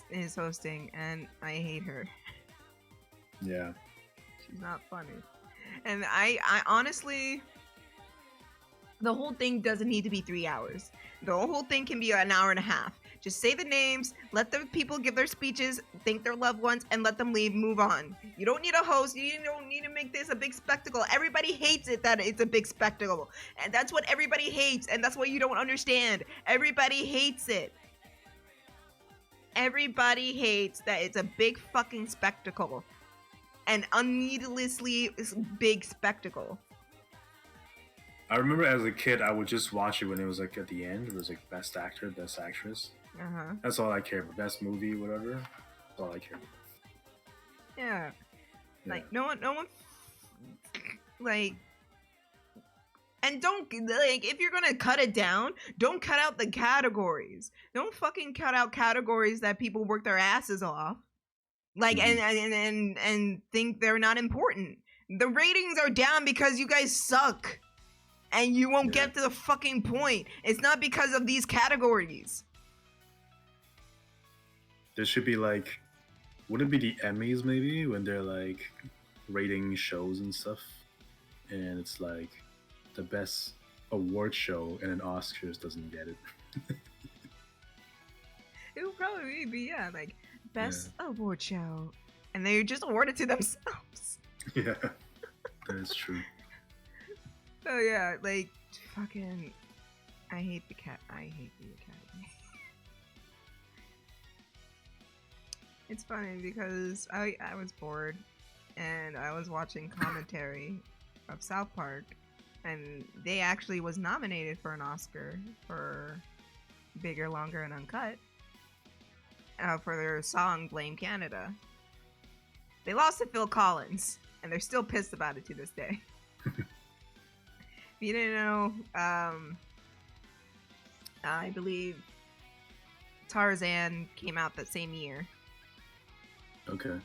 is hosting, and I hate her. Yeah. She's not funny. And I honestly, the whole thing doesn't need to be 3 hours. The whole thing can be an hour and a half. Just say the names, let the people give their speeches, thank their loved ones, and let them leave, move on. You don't need a host. You don't need to make this a big spectacle. Everybody hates it that it's a big spectacle. And that's what everybody hates, and that's what you don't understand. Everybody hates it. Everybody hates that it's a big fucking spectacle. An unneedlessly big spectacle. I remember as a kid, I would just watch it when it was like at the end. It was like best actor, best actress. That's all I care about. Best movie, whatever. That's all I care about. Yeah. Like no one, like. And don't, like, if you're gonna cut it down, don't cut out the categories. Don't fucking cut out categories that people work their asses off. Like, and think they're not important. The ratings are down because you guys suck. And you won't get to the fucking point. It's not because of these categories. There should be like, would it be the Emmys maybe when they're like rating shows and stuff, and it's like the best award show and an Oscars doesn't get it. It would probably be like best award show, and they just award it to themselves. Yeah, that is true. So yeah, like fucking, I hate the Academy. It's funny because I was bored and I was watching commentary of South Park, and they actually was nominated for an Oscar for Bigger, Longer, and Uncut for their song Blame Canada. They lost to Phil Collins, and they're still pissed about it to this day. If you didn't know, I believe Tarzan came out that same year. Okay.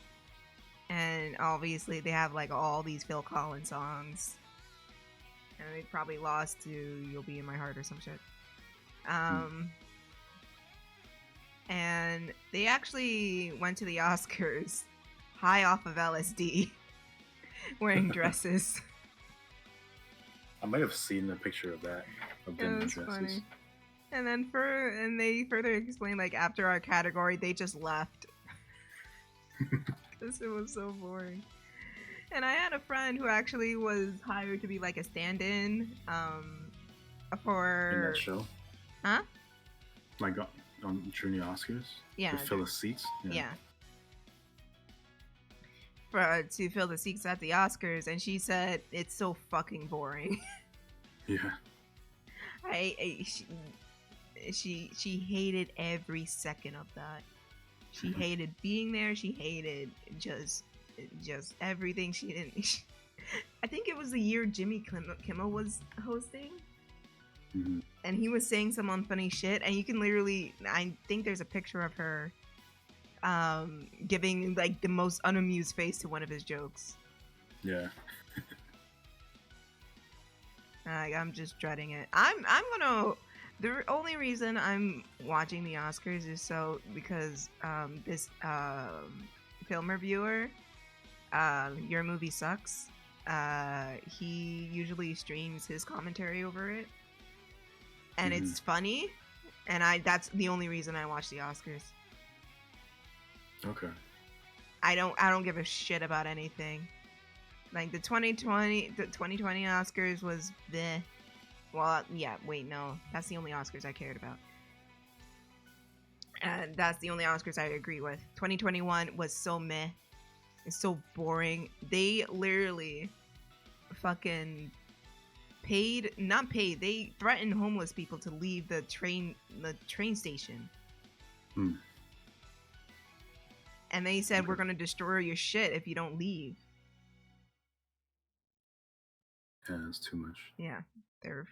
And obviously they have like all these Phil Collins songs. And they probably lost to You'll Be in My Heart or some shit. And they actually went to the Oscars high off of LSD, wearing dresses. I might have seen a picture of that, of them in dresses. Funny. And then they further explained, like, after our category, they just left. Because it was so boring. And I had a friend who actually was hired to be like a stand-in for... In that show? Huh? Like on Junior Oscars? Yeah. To fill the seats? Yeah. To fill the seats at the Oscars, and she said it's so fucking boring. Yeah. She hated every second of that. She hated being there. She hated just everything. She didn't. I think it was the year Jimmy Kimmel was hosting, and he was saying some unfunny shit. And you can literally, I think there's a picture of her, giving like the most unamused face to one of his jokes. Yeah. I'm just dreading it. The only reason I'm watching the Oscars is because this film reviewer, Your Movie Sucks, he usually streams his commentary over it, and it's funny, and that's the only reason I watch the Oscars. Okay. I don't give a shit about anything. Like the 2020 Oscars was the... Well, yeah, wait, no. That's the only Oscars I cared about. And that's the only Oscars I agree with. 2021 was so meh. It's so boring. They literally fucking they threatened homeless people to leave the train station. And they said, we're going to destroy your shit if you don't leave. Yeah, that's too much. Yeah. They're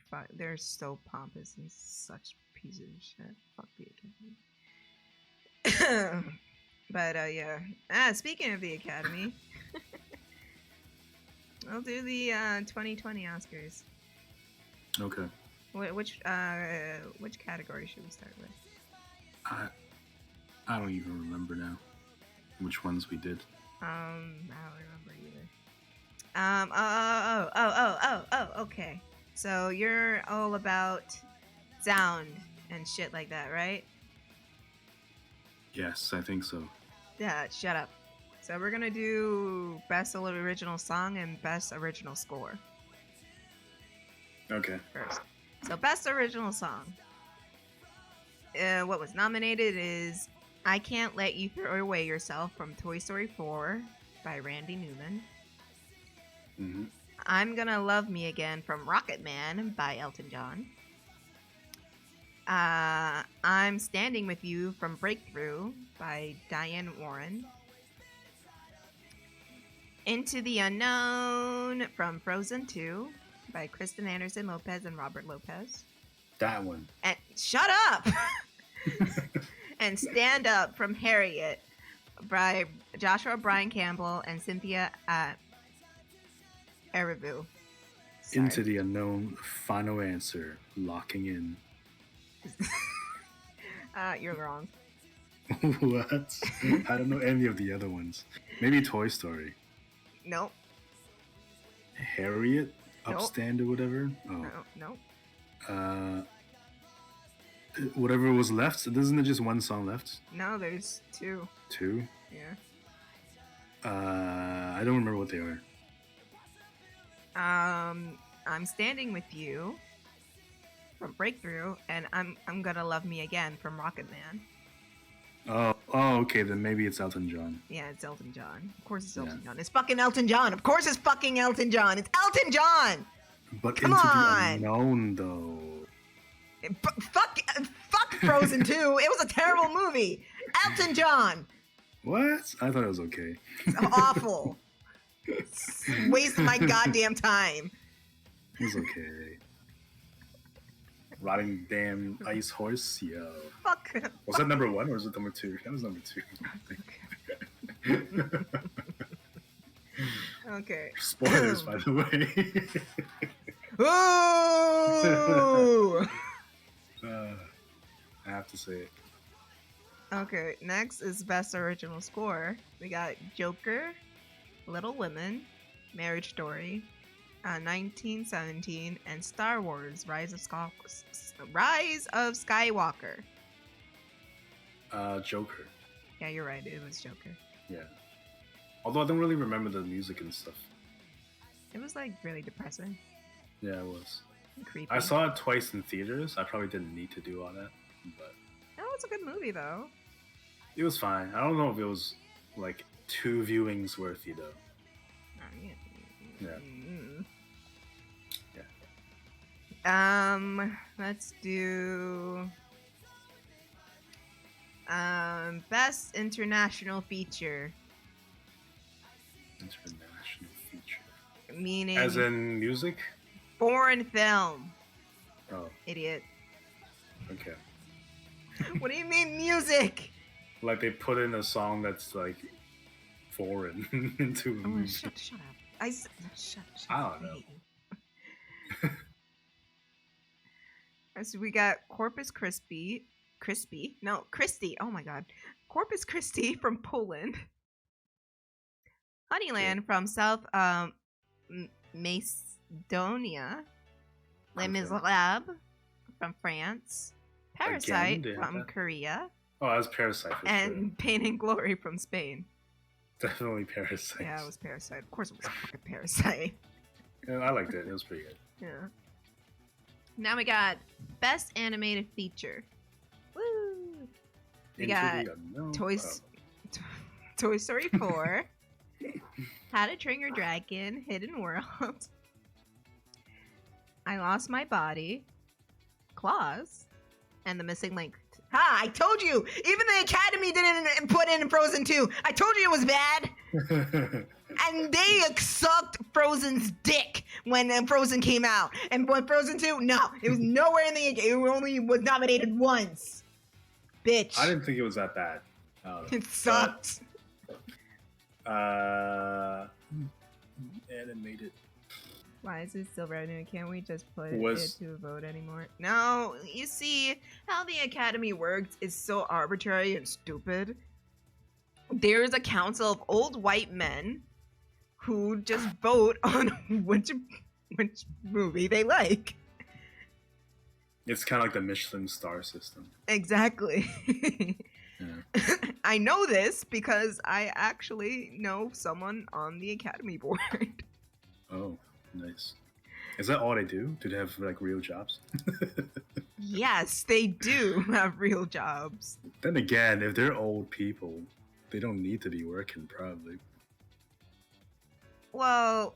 so pompous and such pieces of shit. Fuck the Academy. But yeah. Speaking of the Academy, I'll do the 2020 Oscars. Okay. Which category should we start with? I don't even remember now which ones we did. I don't remember either. Okay. So you're all about sound and shit like that, right? Yes, I think so. Yeah, shut up. So we're gonna do best original song and best original score Okay. first. So best original song. What was nominated is "I Can't Let You Throw Away Yourself" from Toy Story 4 by Randy Newman. Mm-hmm. "I'm Gonna Love Me Again" from Rocket Man by Elton John. "I'm Standing With You" from Breakthrough by Diane Warren. "Into the Unknown" from Frozen 2 by Kristen Anderson Lopez and Robert Lopez. That one. And shut up! And "Stand Up" from Harriet by Joshua Bryan Campbell and Cynthia Erivo. Into the Unknown, final answer, locking in. You're wrong. What? I don't know any of the other ones. Maybe Toy Story. Nope. Harriet? Nope. Upstand or whatever? Oh. No. Whatever was left. Isn't there just one song left? No, there's two. Two? Yeah. I don't remember what they are. "I'm Standing With You" from Breakthrough, and I'm Gonna Love Me Again" from Rocket Man. Oh, okay, then maybe it's Elton John. Yeah, it's Elton John. Of course it's Elton John. It's fucking Elton John. Of course it's fucking Elton John. It's Elton John! But Come Into on! the Unknown, though. Fuck Frozen 2. It was a terrible movie. Elton John. What? I thought it was okay. It's awful. Wasting my goddamn time. It was okay. Riding damn ice horse, yo. Fuck. Was that number one or was it number two? That was number two. Okay. Spoilers, by the way. Ooh! I have to say it. Okay, next is best original score. We got Joker, Little Women, Marriage Story, 1917, and Star Wars: Rise of Skywalker. Joker. Yeah, you're right. It was Joker. Yeah. Although I don't really remember the music and stuff. It was like really depressing. Yeah, it was. And creepy. I saw it twice in theaters. I probably didn't need to do all that, but That was a good movie though. it was fine. I don't know if it was like 2 viewings worthy though. Yeah. Let's do best international feature. International feature. Meaning As in music? foreign film. Oh, Idiot. okay. What do you mean music? Like they put in a song that's like foreign into a Oh, movie. shut up. Shut I don't know. hate you. So we got Corpus Christi. Oh my god. Corpus Christi from Poland. Honeyland from South Macedonia. Les Miserables from France. Parasite Again, from Korea. Oh, that was Parasite for And sure. Pain and Glory from Spain. Definitely Parasite. Yeah, it was Parasite. Of course it was fucking Parasite. Yeah, I liked it. It was pretty good. Yeah. Now we got Best Animated Feature. Woo! We Into got the Unknown. Toy Story 4, How to Train Your Dragon, Hidden World, I Lost My Body, Claws, and The Missing Link. Ha! I told you! Even the Academy didn't put in Frozen 2. I told you it was bad! And they sucked Frozen's dick when Frozen came out. And when Frozen 2, no. It was nowhere in the... It only was nominated once. Bitch. I didn't think it was that bad. It sucked. Animated. Why is it still running? Can't we just put it Was- to a vote anymore? No, you see, how the Academy works is so arbitrary and stupid. There's a council of old white men who just vote on which movie they like. It's kind of like the Michelin star system. Exactly. Yeah. I know this because I actually know someone on the academy board. Oh, nice. Is that all they do? Do they have like real jobs? Yes, they do have real jobs. Then again, if they're old people, they don't need to be working, probably. Well,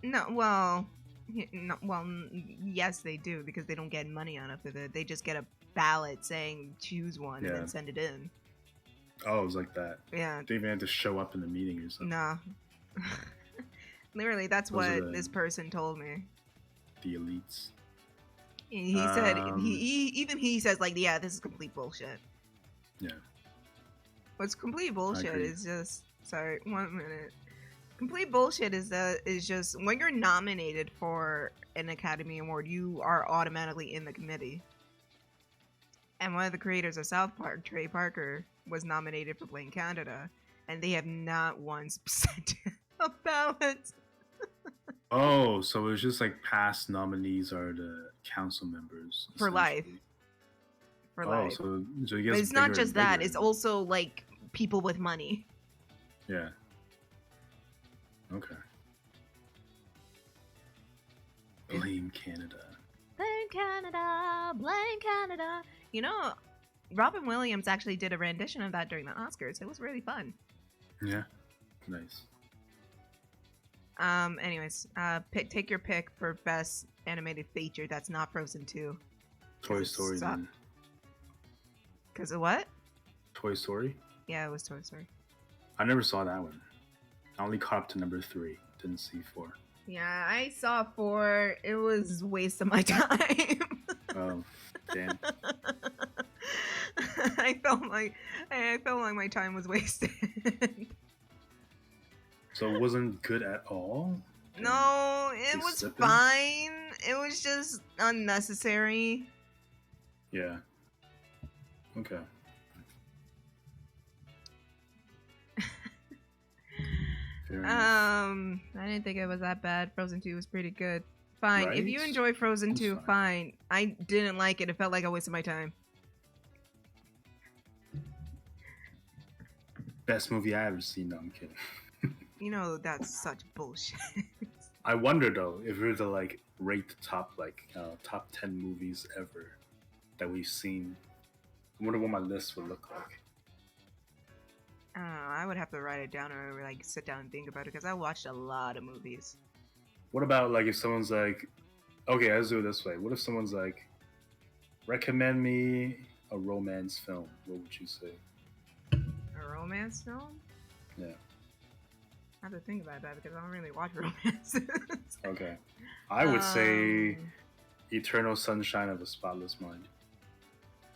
no, well, yes, they do because they don't get money out of it. They just get a ballot saying choose one and Yeah. then send it in. Oh, it was like that. Yeah. They even had to show up in the meeting or something. Nah. Literally, that's Those are what this person told me. The elites. He said he says like, yeah, this is complete bullshit. Yeah. What's complete bullshit agree. is just, sorry, 1 minute. Complete bullshit is just when you're nominated for an Academy Award, you are automatically in the committee. And one of the creators of South Park, Trey Parker, was nominated for playing Canada, and they have not once sent a ballot. Oh, so it's just like past nominees are the council members For life. essentially. For Oh, life. so it But gets it's not bigger just and that, bigger. it's also like people with money. Yeah. Okay. Blame Canada. Blame Canada, blame Canada. You know, Robin Williams actually did a rendition of that during the Oscars. It was really fun. Yeah. Nice. Anyways, take your pick for best animated feature that's not Frozen 2. Toy Story Stop. then. Cause of what? Toy Story? Yeah, it was Toy Story. I never saw that one. I only caught up to number 3. Didn't see 4. Yeah, I saw 4. It was a waste of my time. Oh, damn. I felt like my time was wasted. So it wasn't good at all? No, it They was slipping? fine. It was just unnecessary. Yeah. Okay. Fair enough. I didn't think it was that bad. Frozen 2 was pretty good. Fine. If you Right? enjoy Frozen It's 2, fine. fine. I didn't like it. It felt like a waste of my time. Best movie I ever seen. No, I'm kidding. You know, that's such bullshit. I wonder though if we were to like rate the top 10 movies ever that we've seen. I wonder what my list would look like. I don't know. I would have to write it down or like sit down and think about it because I watched a lot of movies. What about like if someone's like, okay, let's do it this way. What if someone's like, recommend me a romance film? What would you say? A romance film? Yeah. I have to think about that because I don't really watch romances. Okay. I would say Um, Eternal Sunshine of a Spotless Mind.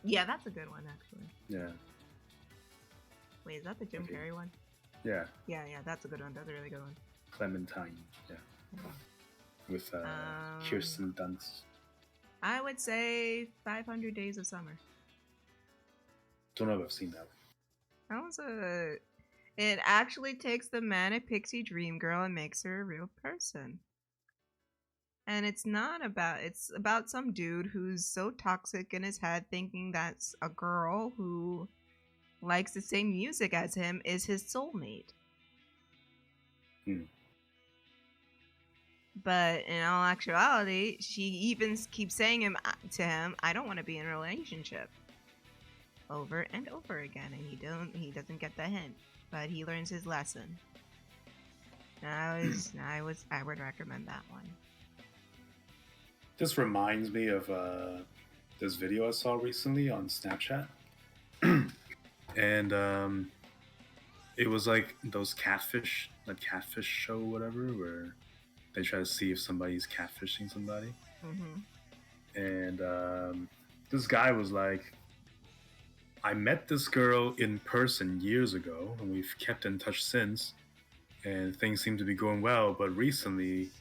Yeah, that's a good one actually. Yeah. Wait, is that the Jim Okay. Carrey one? Yeah. Yeah, that's a good one. That's a really good one. Clementine. Yeah. With Kirsten Dunst. I would say 500 Days of Summer. Don't know if I've seen that one. That was a. It actually takes the manic pixie dream girl and makes her a real person. And it's not about. It's about some dude who's so toxic in his head, thinking that's a girl who likes the same music as him is his soulmate. Hmm. But in all actuality, she even keeps saying to him, "I don't want to be in a relationship." Over and over again, and he doesn't get the hint, but he learns his lesson. I would recommend that one. This reminds me of this video I saw recently on Snapchat. And it was like those catfish show, whatever, where they try to see if somebody's catfishing somebody. Mm-hmm. And this guy was like, I met this girl in person years ago, and we've kept in touch since, and things seem to be going well, but recently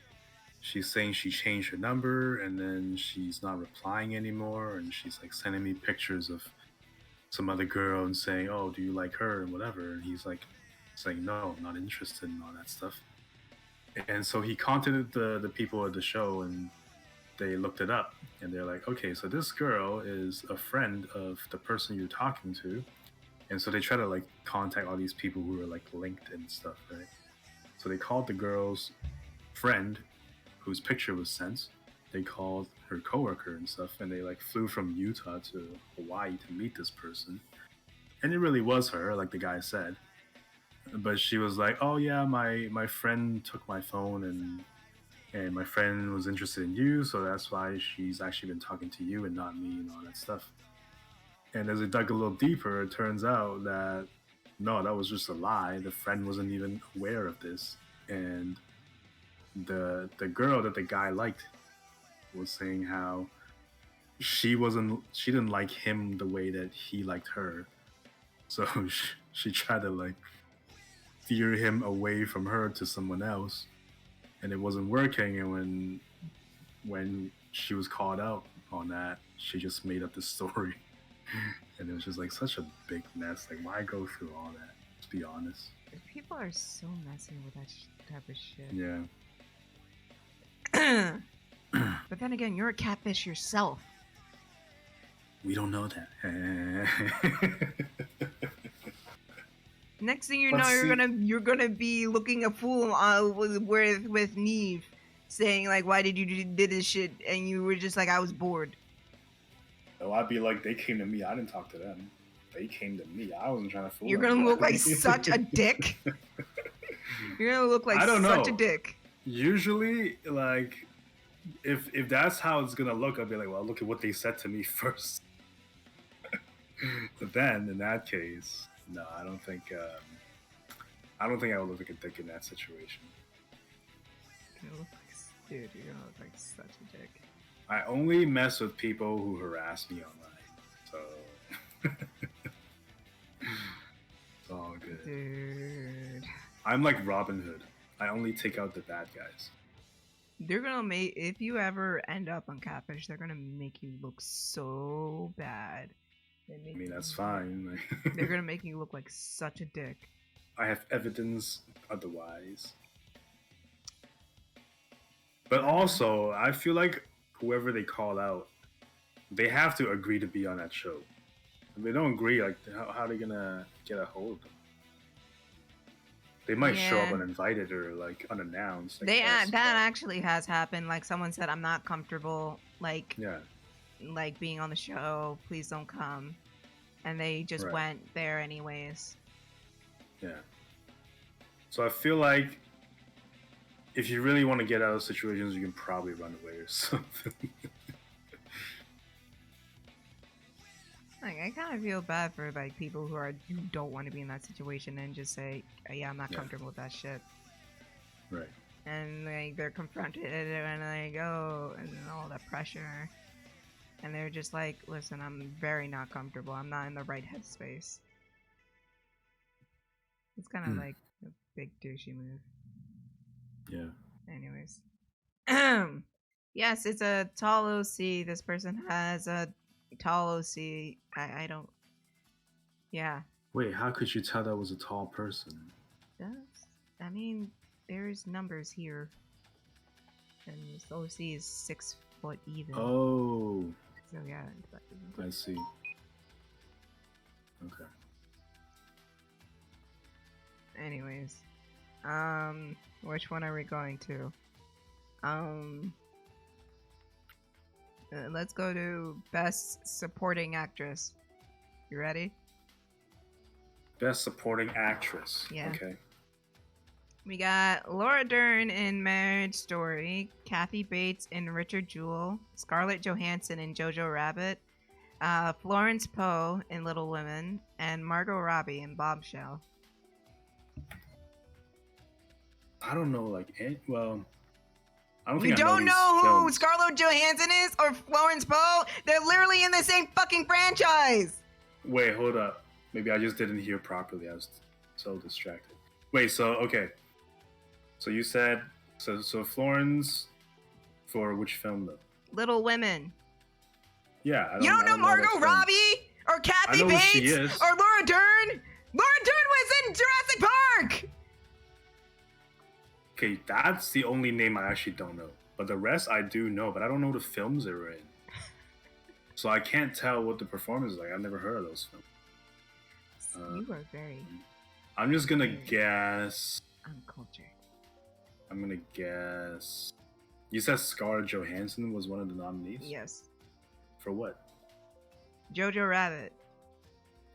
she's saying she changed her number, and then she's not replying anymore, and she's like sending me pictures of some other girl and saying, oh, do you like her, and whatever, and he's like saying, no, I'm not interested in all that stuff. And so he contacted the people at the show, and they looked it up, and they're like, okay, so this girl is a friend of the person you're talking to, And so they try to like contact all these people who are like linked and stuff, right? So they called the girl's friend, whose picture was sent. They called her coworker and stuff, and they like flew from Utah to Hawaii to meet this person. And it really was her, like the guy said. But she was like, "Oh yeah, my friend took my phone and my friend was interested in you, so that's why she's actually been talking to you and not me and all that stuff." And as it dug a little deeper, it turns out that no, that was just a lie. The friend wasn't even aware of this, and the girl that the guy liked was saying how she didn't like him the way that he liked her, so she tried to like steer him away from her to someone else, and it wasn't working. And when she was called out on that, she just made up this story. And it was just like such a big mess. Like, why go through all that? Let's be honest. People are so messy with that type of shit. Yeah. But then again, you're a catfish yourself. We don't know that. Next thing you Let's know, see. you're gonna be looking a fool with Neve, saying like, "Why did you did this shit?" And you were just like, "I was bored." Oh, I'd be like, they came to me. I didn't talk to them. They came to me. I wasn't trying to fool You're them. gonna look like such a dick. You're gonna look like I don't such know. a dick. Usually, like, if that's how it's gonna look, I'll be like, well, look at what they said to me first. But then, in that case, no, I don't think I would look like a dick in that situation. You're gonna look like, dude, you're gonna look like such a dick. I only mess with people who harass me online, so it's all good. Dude, I'm like Robin Hood. I only take out the bad guys. they're gonna make, if you ever end up on Catfish, they're gonna make you look so bad. I mean, that's fine. They're gonna make you look like such a dick. I have evidence otherwise. But also, I feel like whoever they call out, they have to agree to be on that show. If they don't agree, like, how are they gonna get a hold of them? They might show up Yeah. uninvited or like unannounced. I They guess, that actually has happened. Like someone said, "I'm not comfortable, like being on the show. Please don't come," and they just Right. went there anyways. Yeah. So I feel like if you really want to get out of situations, you can probably run away or something. Like, I kind of feel bad for like people who don't want to be in that situation and just say, "Yeah, I'm not comfortable with that shit." Right. And like they're confronted and like, oh, and all that pressure, and they're just like, "Listen, I'm very not comfortable. I'm not in the right headspace." It's kind of like a big douchey move. Yeah. Anyways. Yes, it's a tall OC. This person has a tall OC. I don't. Yeah. Wait, how could you tell that was a tall person? I mean, there's numbers here. And this OC is 6 foot even. Oh. So yeah. I see. Okay. Anyways. Which one are we going to? Let's go to Best Supporting Actress. You ready? Best Supporting Actress. Yeah. Okay. We got Laura Dern in Marriage Story, Kathy Bates in Richard Jewell, Scarlett Johansson in Jojo Rabbit, Florence Poe in Little Women, and Margot Robbie in Bombshell. I don't know, like, well, I don't You think I know don't these know who films. Scarlett Johansson is or Florence Poe? They're literally in the same fucking franchise. Wait, hold up. Maybe I just didn't hear properly. I was so distracted. Wait, so okay. So you said so Florence for which film though? Little Women. Yeah, You don't know Margot that film. Robbie or Kathy I know who Bates she is. or Laura Dern? Laura Dern was in Jurassic Park. Okay, that's the only name I actually don't know. But the rest I do know, but I don't know the films they were in. So I can't tell what the performance is like. I've never heard of those films. You are very I'm just gonna guess. uncultured. I'm gonna guess. You said Scarlett Johansson was one of the nominees? Yes. For what? Jojo Rabbit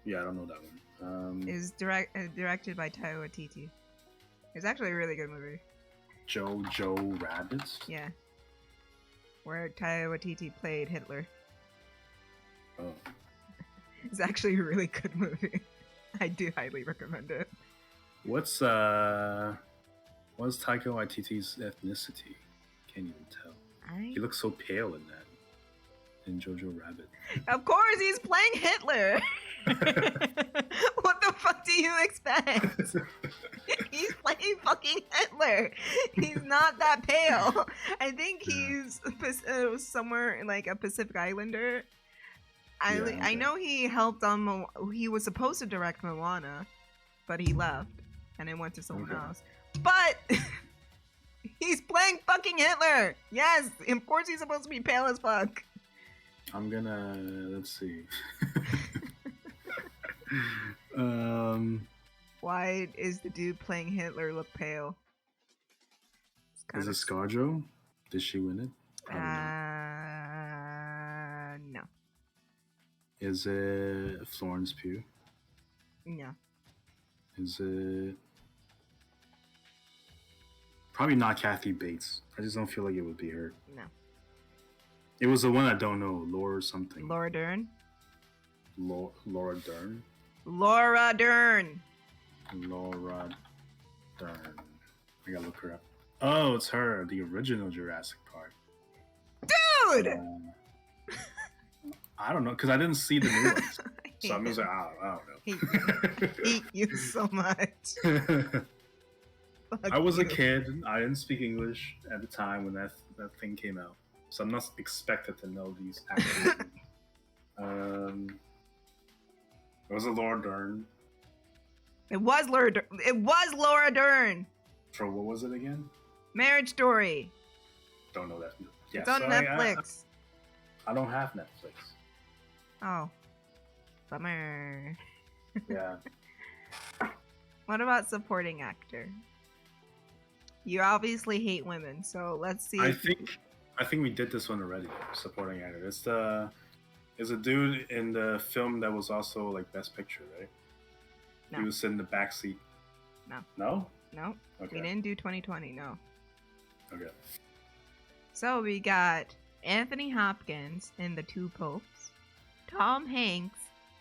Yeah, I don't know that one. is directed by Taika Waititi. It's actually a really good movie. Jojo Rabbit? Yeah. Where Taika Waititi played Hitler. Oh. It's actually a really good movie. I do highly recommend it. What's Taika Waititi's ethnicity? Can't even tell. He looks so pale in that. In Jojo Rabbit. Of course, he's playing Hitler. What the fuck do you expect? He's playing fucking Hitler. He's not that pale. I think he's somewhere like a Pacific Islander. I know he helped on. He was supposed to direct Moana, but he left and it went to someone else. But he's playing fucking Hitler. Yes, of course he's supposed to be pale as fuck. I'm gonna let's see. Why is the dude playing Hitler look pale? Is it ScarJo? Did she win it? No. Is it Florence Pugh? No. Is it probably not Kathy Bates? I just don't feel like it would be her. No. It was the one I don't know, Laura something. Laura Dern. Laura Dern. Laura Dern. Laura Dern. I gotta look her up. Oh, it's her, the original Jurassic Park. Dude. I don't know, because I didn't see the new ones, so I'm just like, I don't know. Hate you so much. I was a kid. I didn't speak English at the time when that thing came out, so I'm not expected to know these actors. Was it Laura Dern? It was Laura Dern. It was Laura Dern. For what was it again? Marriage Story. Don't know that. Yeah, it's on Netflix. I don't have Netflix. Oh, bummer. Yeah. What about supporting actor? You obviously hate women, so let's see. I think we did this one already. Supporting actor. It's a dude in the film that was also like Best Picture, right? No. He was in the back seat. No. No? No. Okay. We didn't do 2020. No. Okay. So we got Anthony Hopkins in The Two Popes, Tom Hanks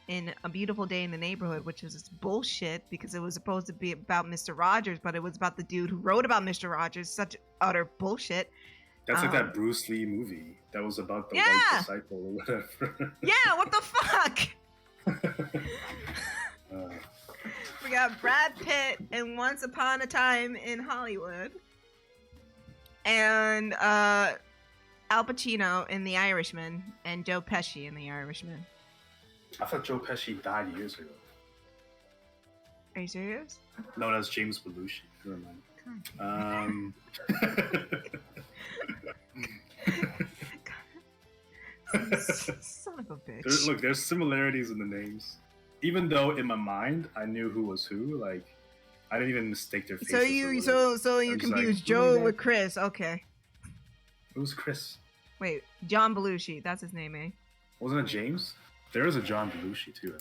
in A Beautiful Day in the Neighborhood, which is bullshit because it was supposed to be about Mr. Rogers, but it was about the dude who wrote about Mr. Rogers. Such utter bullshit. That's like that Bruce Lee movie that was about the white disciple or whatever. Yeah, what the fuck? We got Brad Pitt in Once Upon a Time in Hollywood. And Al Pacino in The Irishman and Joe Pesci in The Irishman. I thought Joe Pesci died years ago. Are you serious? No, that's James Belushi. Never mind. Son of a bitch. There's similarities in the names. Even though in my mind I knew who was who, like I didn't even mistake their faces. So you confused like, Joe with Chris. Okay. Who's Chris? Wait, John Belushi. That's his name, eh? Wasn't it James? There is a John Belushi too.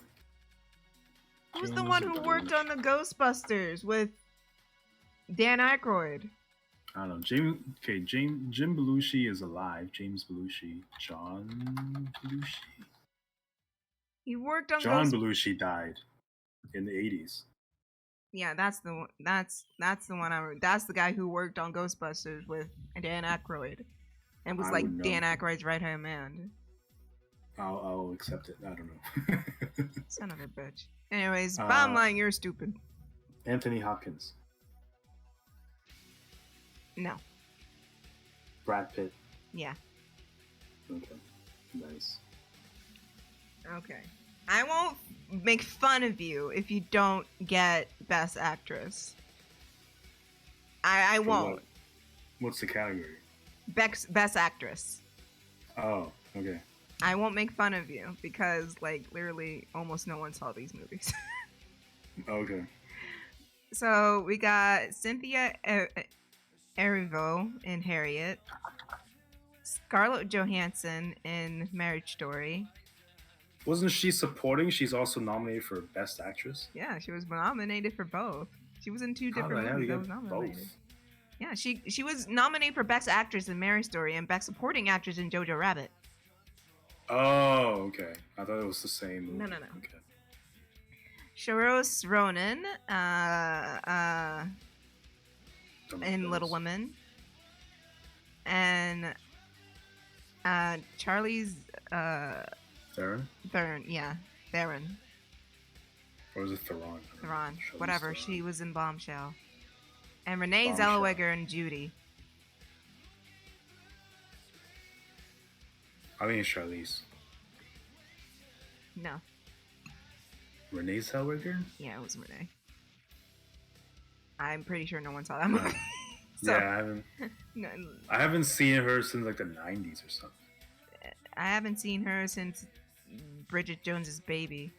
Who's the one who worked on the Ghostbusters with Dan Aykroyd? I don't know. Jim Belushi is alive. James Belushi. John Belushi. He worked on John Belushi died in the 80s. Yeah, that's the one. That's the one. That's the guy who worked on Ghostbusters with Dan Aykroyd, and was like Dan Aykroyd's right hand man. I'll accept it. I don't know. Son of a bitch. Anyways, bottom line, you're stupid. Anthony Hopkins. No. Brad Pitt. Yeah. Okay. Nice. Okay. I won't make fun of you if you don't get Best Actress. I won't. What's the category? Best Actress. Oh, okay. I won't make fun of you because, like, literally almost no one saw these movies. Okay. So we got Cynthia Erivo in Harriet, Scarlett Johansson in Marriage Story. Wasn't she supporting? She's also nominated for Best Actress. Yeah, she was nominated for both. She was in 2 How different the hell movies you that was get nominated. both? Yeah, she was nominated for Best Actress in Marriage Story and Best Supporting Actress in Jojo Rabbit. Oh, okay. I thought it was the same movie. No. Okay. Sharos Ronan Don't know in who that Little is. Women. And Charlie's Theron? Theron, yeah. Theron. Or was it Theron? Theron. Charlize Whatever. Theron. She was in Bombshell. And Renee Bombshell. Zellweger and Judy. I think it's Charlize. No. Renee Zellweger? Yeah, it was Renee. I'm pretty sure no one saw that movie. So, Yeah, no, I haven't seen her since like the 90s or something. I haven't seen her since Bridget Jones's Baby.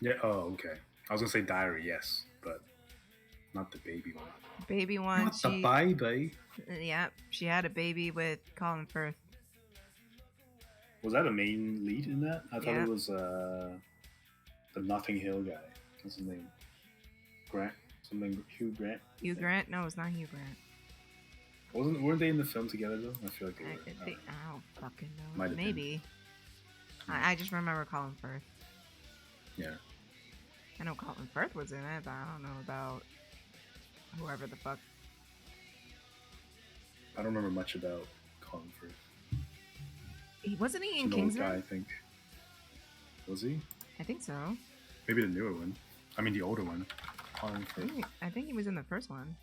Yeah. Oh, okay. I was gonna say Diary, yes, but not the baby one. Baby one, Not the baby. yeah, she had a baby with Colin Firth. Was that a main lead in that? I thought Yeah. it was the Notting Hill guy. What's his name? Grant? Something Hugh Grant? Hugh Grant? No, it's not Hugh Grant. Weren't they in the film together though? I feel like they I were. don't fucking know. Might have been. Maybe. I just remember Colin Firth. Yeah. I know Colin Firth was in it, but I don't know about whoever the fuck. I don't remember much about Colin Firth. Wasn't he in An old Kingsman? guy, I think. Was he? I think so. Maybe the newer one. I mean the older one. Colin Firth. I think he was in the first one.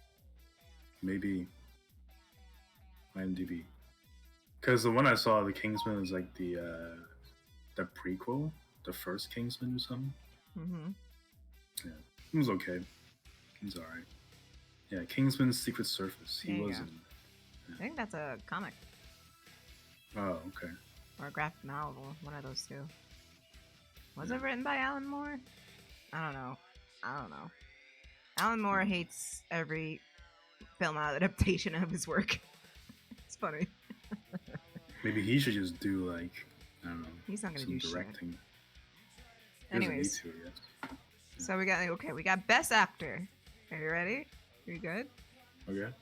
Maybe. IMDb. Because the one I saw, the Kingsman, is like the prequel, the first Kingsman or something. Mm-hmm. Yeah, it was okay. It was alright. Yeah, Kingsman's Secret Surface. He There you was go. in. I think that's a comic Oh, okay. or a graphic novel, one of those two. Was it written by Alan Moore? I don't know. Alan Moore hates every film adaptation of his work. It's funny. Maybe he should just do like I don't know. He's not gonna some do shit. directing. He doesn't Anyways, need to, yes. so we got Best Actor. Are you ready? Are you good? Okay.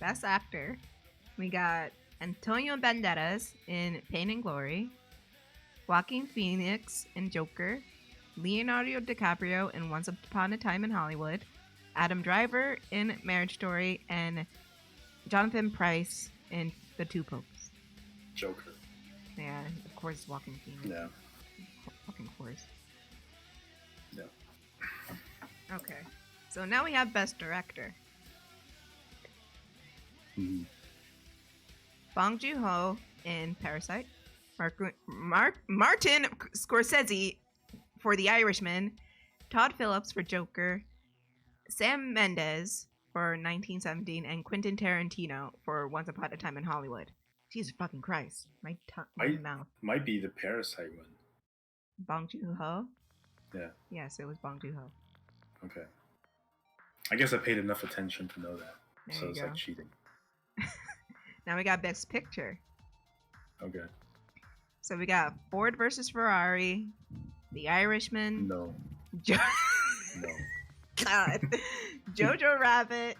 Best Actor. We got Antonio Banderas in Pain and Glory, Joaquin Phoenix in Joker, Leonardo DiCaprio in Once Upon a Time in Hollywood, Adam Driver in Marriage Story, and Jonathan Pryce in The Two Popes. Joker. Yeah, of course, Joaquin Phoenix. Yeah. Fucking course. Yeah. Okay, so now we have Best Director. Mhm. Bong Joon-ho in Parasite, Martin Scorsese for The Irishman, Todd Phillips for Joker, Sam Mendes for 1917, and Quentin Tarantino for Once Upon a Time in Hollywood. Jesus fucking Christ. My mouth. Might be the Parasite one. Bong Joon-ho? Yeah. Yes, it was Bong Joon-ho. Okay. I guess I paid enough attention to know that. There So you it's go. like cheating. Now we got Best Picture. Okay. So we got Ford versus Ferrari, The Irishman, No. Jo- No. God, Jojo Rabbit,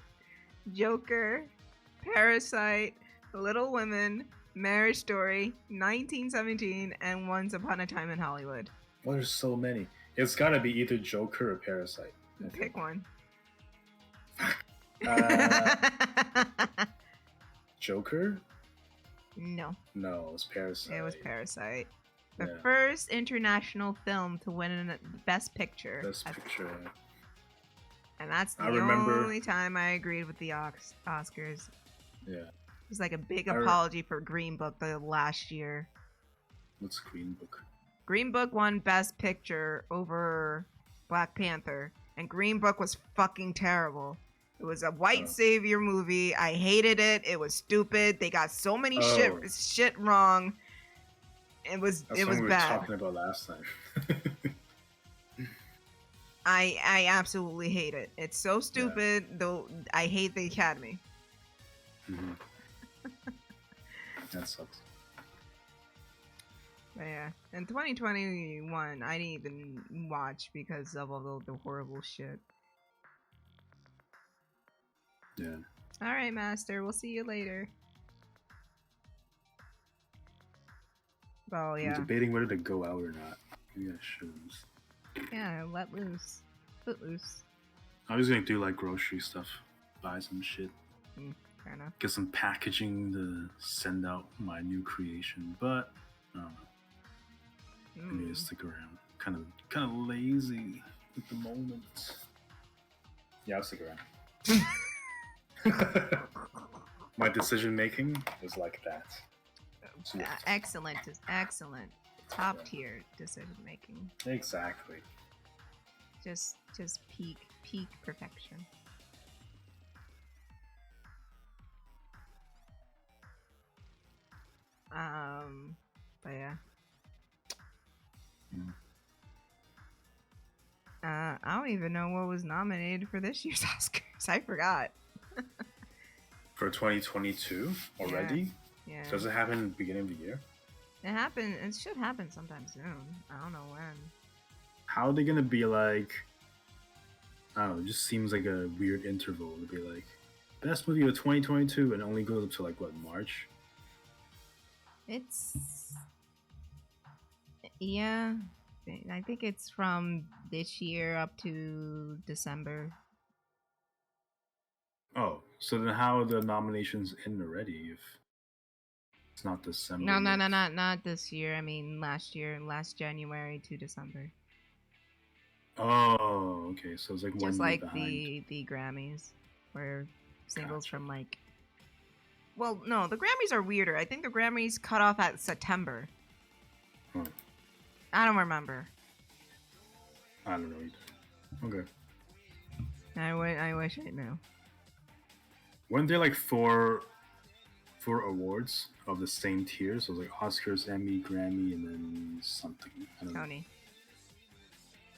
Joker, Parasite, Little Women, Marriage Story, 1917, and Once Upon a Time in Hollywood. Well, there's so many. It's gotta be either Joker or Parasite. I think. Pick one. Joker? No, No, it's Parasite. it was Parasite. The Yeah. first international film to win a Best Picture. Best Picture. And that's the I remember- only time I agreed with the Oscars. Yeah. It was like a big I re- apology for Green Book the last year. What's Green Book? Green Book won Best Picture over Black Panther, and Green Book was fucking terrible. It was a white Oh. savior movie. I hated it. It was stupid. They got so many Oh. shit wrong. It was That's it what was we were bad. talking about last time. I absolutely hate it. It's so stupid. Though I hate the Academy. Mm-hmm. That sucks. But yeah, in 2021, I didn't even watch because of all the horrible shit. Yeah. All right, Master. We'll see you later. Oh yeah. I'm debating whether to go out or not. Maybe I should. Yeah, let loose. Foot loose. I was gonna do like grocery stuff, buy some shit, Fair enough. get some packaging to send out my new creation, but I don't know. Maybe I'll stick around. Kind of lazy at the moment. Yeah, I'll stick around. My decision making is like that. Excellent. Top tier decision making. Exactly. Just peak perfection. But yeah. I don't even know what was nominated for this year's Oscars. I forgot. For 2022 already? Yeah. So does it happen in the beginning of the year? It happened. It should happen sometime soon. I don't know when. How are they gonna be like? I don't know. It just seems like a weird interval to be like best movie of 2022 and it only goes up to like what, March? Yeah. I think it's from this year up to December. Oh, so then how are the nominations in already if it's not December? No, not this year. I mean last year, last January to December. Oh, okay. So it's like just one like year behind. the Grammys, where singles from like. Well, no, the Grammys are weirder. I think the Grammys cut off at September. I don't remember. I don't know either. Okay. I wish I knew. Weren't there like four awards of the same tier? So it was like Oscars, Emmy, Grammy, and then something. I don't Tony.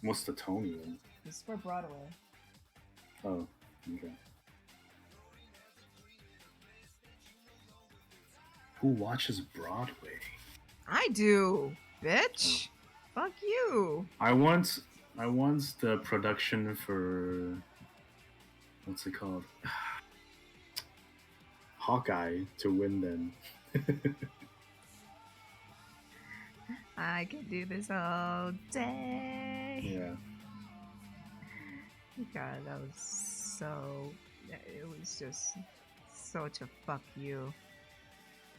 know. What's the Tony one? It's for Broadway. Oh, okay. Who watches Broadway? I do, bitch. Oh. Fuck you. I want the production for what's it called? Hawkeye to win then. I could do this all day. Yeah. God, that was so. It was just such a fuck you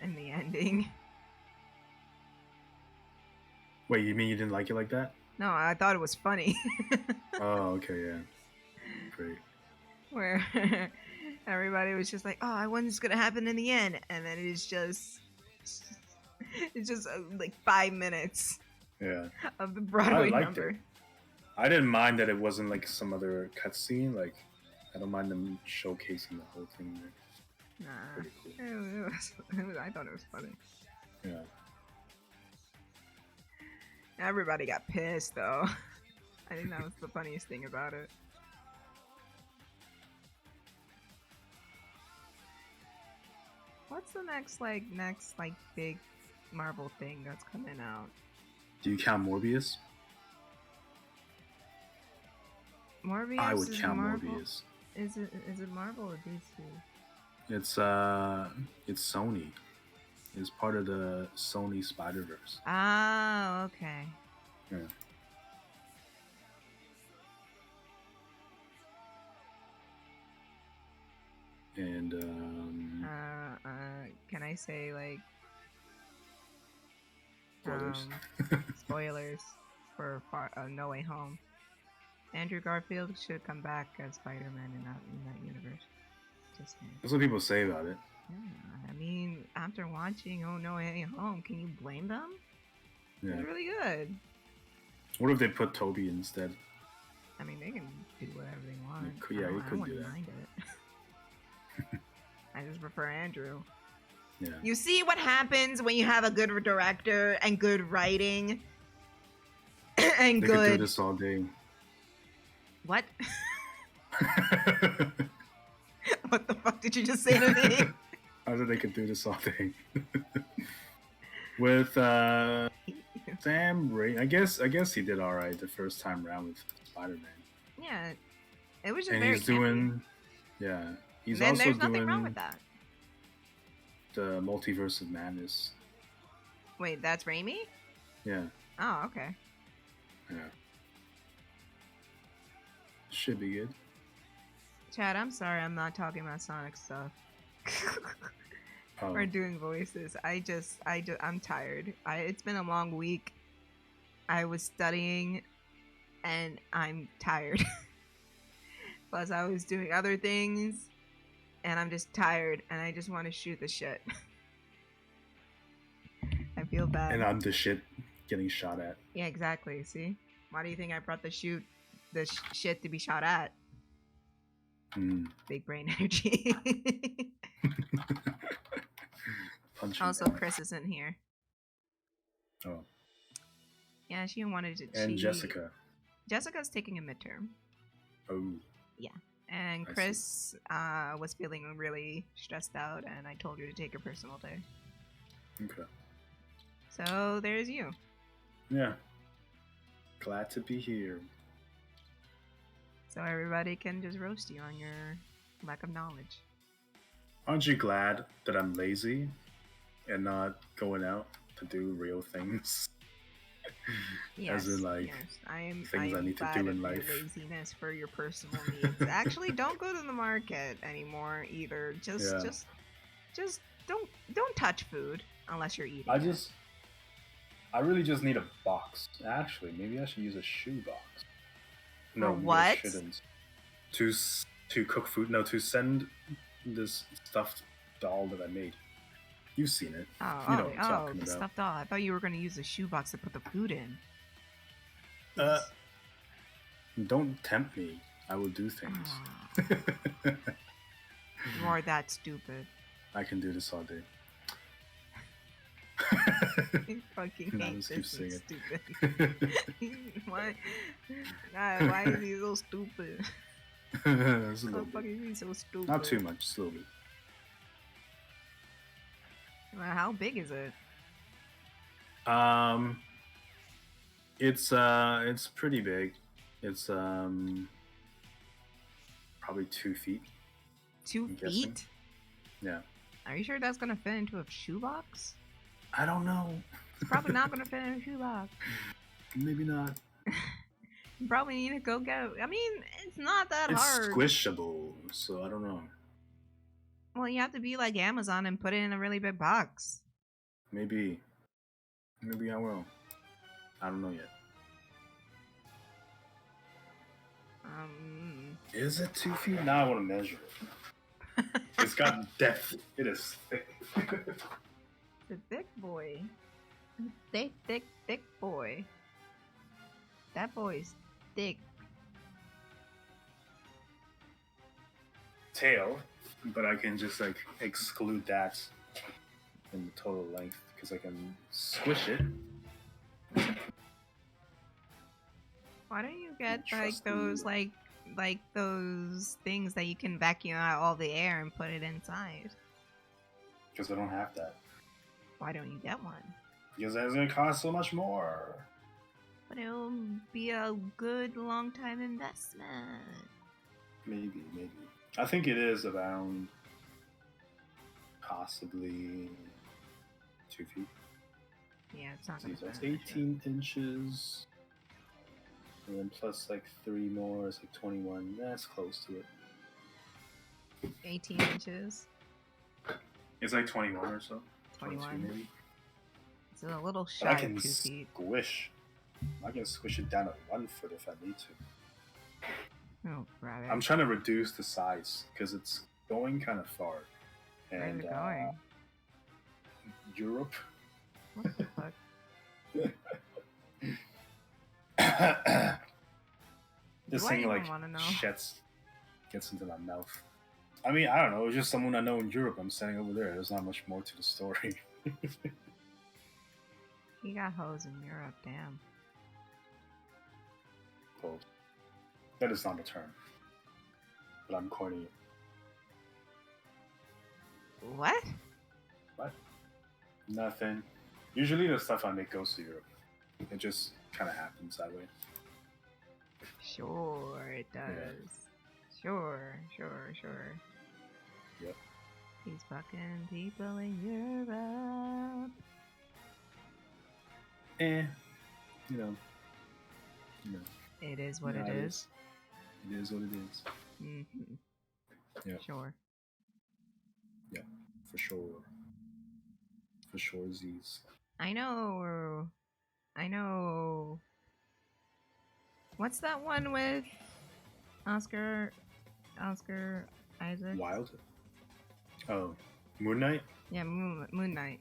in the ending. Wait, you mean you didn't like it like that? No, I thought it was funny. Oh, okay, yeah. Great. Where everybody was just like, "Oh, I wonder what's gonna happen in the end," and then it's just like 5 minutes. Yeah. Of the Broadway number. It. I didn't mind that it wasn't like some other cutscene. Like, I don't mind them showcasing the whole thing there. Nah. Pretty cool. I thought it was funny. Yeah. Everybody got pissed though. I think that was the funniest thing about it. What's the next big Marvel thing that's coming out? Do you count Morbius? Morbius? I would count Marvel? Morbius. Is it Marvel or DC? It's Sony. It's part of the Sony Spider-Verse. Ah, okay. Yeah. And can I say like spoilers? Spoilers for No Way Home. Andrew Garfield should come back as Spider-Man in that universe. Just saying. That's what people say about it. Yeah, I mean, after watching Oh No Way Home, can you blame them? Yeah. It's really good. What if they put Toby instead? I mean, they can do whatever they want. You could do that. Mind it. I just prefer Andrew. Yeah. You see what happens when you have a good director and good writing and they good. could do this all day. What? What the fuck did you just say to me? I thought they could do this all day. With Sam Raimi, I guess he did all right the first time around with Spider-Man. Yeah, it was just And very he's campy. doing, yeah, he's Then also there's nothing doing wrong with that. the Multiverse of Madness. Wait, that's Raimi? Yeah, Oh, okay. yeah, should be good. Chad, I'm sorry I'm not talking about Sonic stuff. Oh, We're doing voices. I'm tired. It's been a long week. I was studying and I'm tired. Plus I was doing other things and I'm just tired and I just want to shoot the shit. I feel bad. and I'm the shit getting shot at. Yeah, exactly. See? Why do you think I brought the shit to be shot at? Big brain energy. Also, Kris isn't here. Oh. Yeah, she wanted to. And Jessica. Jessica's taking a midterm. Oh. Yeah. And Kris was feeling really stressed out, and I told her to take a personal day. Okay. So there's you. Yeah. Glad to be here. So everybody can just roast you on your lack of knowledge. Aren't you glad that I'm lazy and not going out to do real things? Yes, as in, like, yes. I'm need to glad do of in your life. laziness for your personal needs. Actually, don't go to the market anymore either. Just don't touch food unless you're eating. I really just need a box. Actually, maybe I should use a shoe box. No, what? I shouldn't. To cook food? No, to send this stuffed doll that I made. You've seen it. You know what I'm talking about. Stuffed doll. I thought you were going to use a shoebox to put the food in. Don't tempt me. I will do things. You are that stupid. I can do this all day. I fucking hate this. Keep stupid. Why? God, why is he so stupid? How fucking is he so stupid? Not too much, slowly. Well, how big is it? It's pretty big. It's probably 2 feet. 2 feet? Yeah. Are you sure that's gonna fit into a shoebox? I don't know. It's probably not gonna fit in a shoebox. Maybe not. You probably need to go get. I mean, it's not that hard. It's squishable, so I don't know. Well, you have to be like Amazon and put it in a really big box. Maybe I will. I don't know yet. Is it 2 feet? Now I want to measure it. It's got depth. It is thick. The thick boy. Thick boy. That boy's thick. Tail, but I can just like exclude that in the total length because I can squish it. Why don't you get like those like those things that you can vacuum out all the air and put it inside? Because I don't have that. Why don't you get one? Because it's gonna cost so much more. But it'll be a good long time investment. Maybe. I think it is around possibly 2 feet. Yeah, it's not. So that's 18 inches. And then plus like 3 more is like 21. That's close to it. 18 inches. It's like 21 or so. 21 maybe. It's a little shy of 2 feet. I can squish it down to 1 foot if I need to. Oh, rather. I'm trying to reduce the size because it's going kind of far. And where's it going? Europe. What the fuck? This Do thing I like even know? gets into my mouth. I mean, I don't know. It's just someone I know in Europe. I'm sending over there. There's not much more to the story. You got hoes in Europe, damn. Well, That is not a term, but I'm coining it. What? What? Nothing. Usually the stuff I make goes to Europe. It just kind of happens that way. Sure, it does. Yeah. Sure. Yep. These fucking people in Europe. You know. It is what Yeah, it is. It is what it is. Mm-hmm. Yeah. Sure. Yeah, for sure. For sure, Z's. I know. What's that one with Oscar Isaac? Wild? Oh, Moon Knight? Yeah, Moon Knight.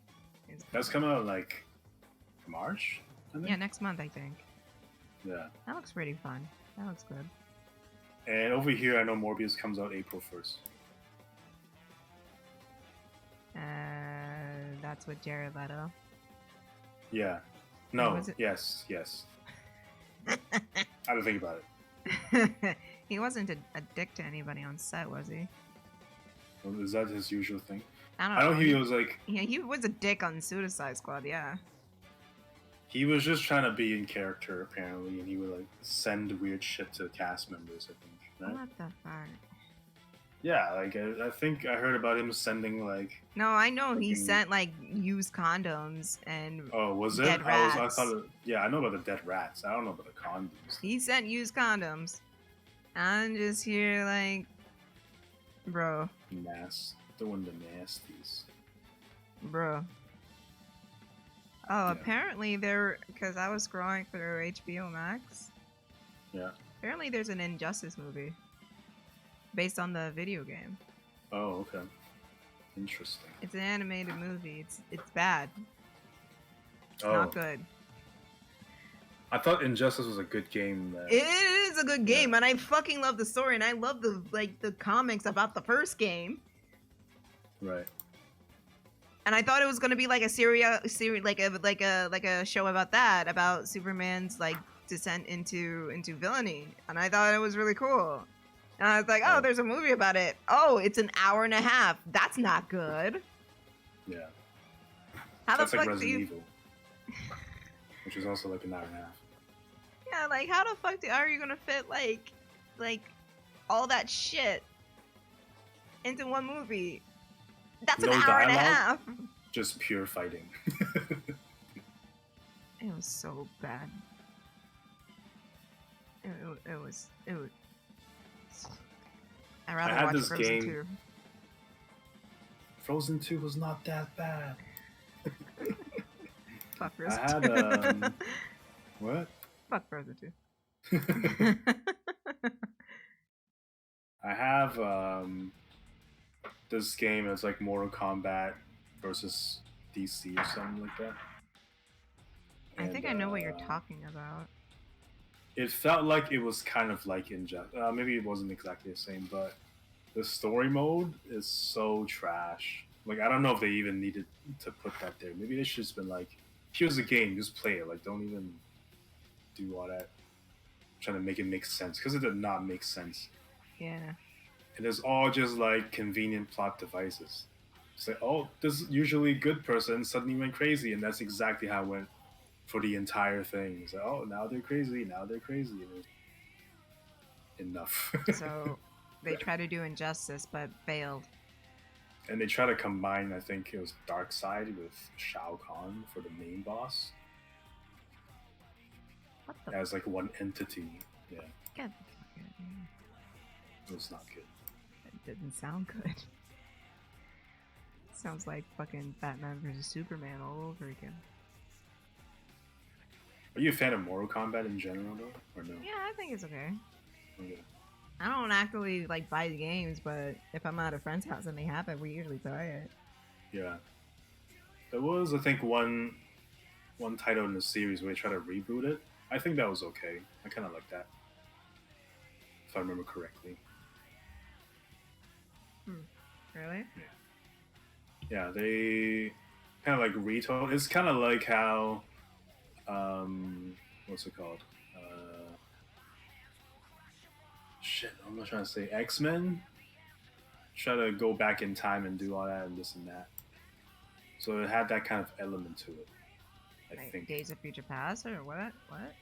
That's coming out like March, I think? Yeah, next month, I think. Yeah. That looks pretty fun. That looks good. And over here, I know Morbius comes out April 1st. That's with Jared Leto. Yeah. No, Was it- yes. I had to think about it. He wasn't a dick to anybody on set, was he? Well, is that his usual thing? I don't I know. know he was like... Yeah, he was a dick on Suicide Squad, yeah. He was just trying to be in character, apparently, and he would like send weird shit to cast members, I think. Right? What the fuck? Yeah, like I think I heard about him sending like... No, I know he fucking- sent like used condoms and Oh, was it? dead I rats. thought yeah, I know about the dead rats. I don't know about the condoms. He sent used condoms. I'm just here like, bro, Doing the nasties. bro. Oh, Yeah. apparently because I was scrolling through HBO Max. Yeah. Apparently there's an Injustice movie based on the video game. Oh, okay. Interesting. It's an animated movie. It's bad. It's Oh. not good. I thought Injustice was a good game. It is a good game, and I fucking love the story, and I love the comics about the first game. Right. And I thought it was gonna be like a series, like a show about that, about Superman's like descent into villainy, and I thought it was really cool. And I was like, oh, there's a movie about it. Oh, it's an hour and a half. That's not good. Yeah. How That's the like fuck do Resident you? Evil, which is also like an hour and a half. Yeah, like how the fuck are you gonna fit like all that shit into one movie? That's No an hour and a dialogue? half. Just pure fighting. It was so bad. It was. I'd rather had watch this Frozen game- 2. Frozen 2 was not that bad. Fuck I Frozen had 2. what? Fuck Frozen 2. I have this game. It's like Mortal Kombat versus DC or something like that. I think I know what you're And, talking about. It felt like it was kind of like Injustice. Maybe it wasn't exactly the same, but the story mode is so trash. Like, I don't know if they even needed to put that there. Maybe they should have been like, here's a game, just play it. Like, don't even do all that. Trying to make it make sense. Because it did not make sense. Yeah. And it's all just like convenient plot devices. It's like, oh, this usually good person suddenly went crazy, and that's exactly how it went for the entire thing. It's like, oh, now they're crazy, and enough. So they tried to do Injustice, but failed. And they try to combine, I think it was Darkseid with Shao Kahn for the main boss What the as like one entity. Yeah, fuck? it was not good. That didn't sound good. Sounds like fucking Batman versus Superman all over again. Are you a fan of Mortal Kombat in general, though, or no? Yeah, I think it's okay. Okay. I don't actively like buy the games, but if I'm at a friend's house and they have it, we usually play it. Yeah. There was, I think, one title in the series where they tried to reboot it. I think that was okay. I kind of like that, if I remember correctly. Really? Yeah, they kind of like retold. It's kind of like how, what's it called? shit, I'm not trying to say X-Men. Try to go back in time and do all that and this and that. So it had that kind of element to it. I Like think. Days of Future Past or what? What?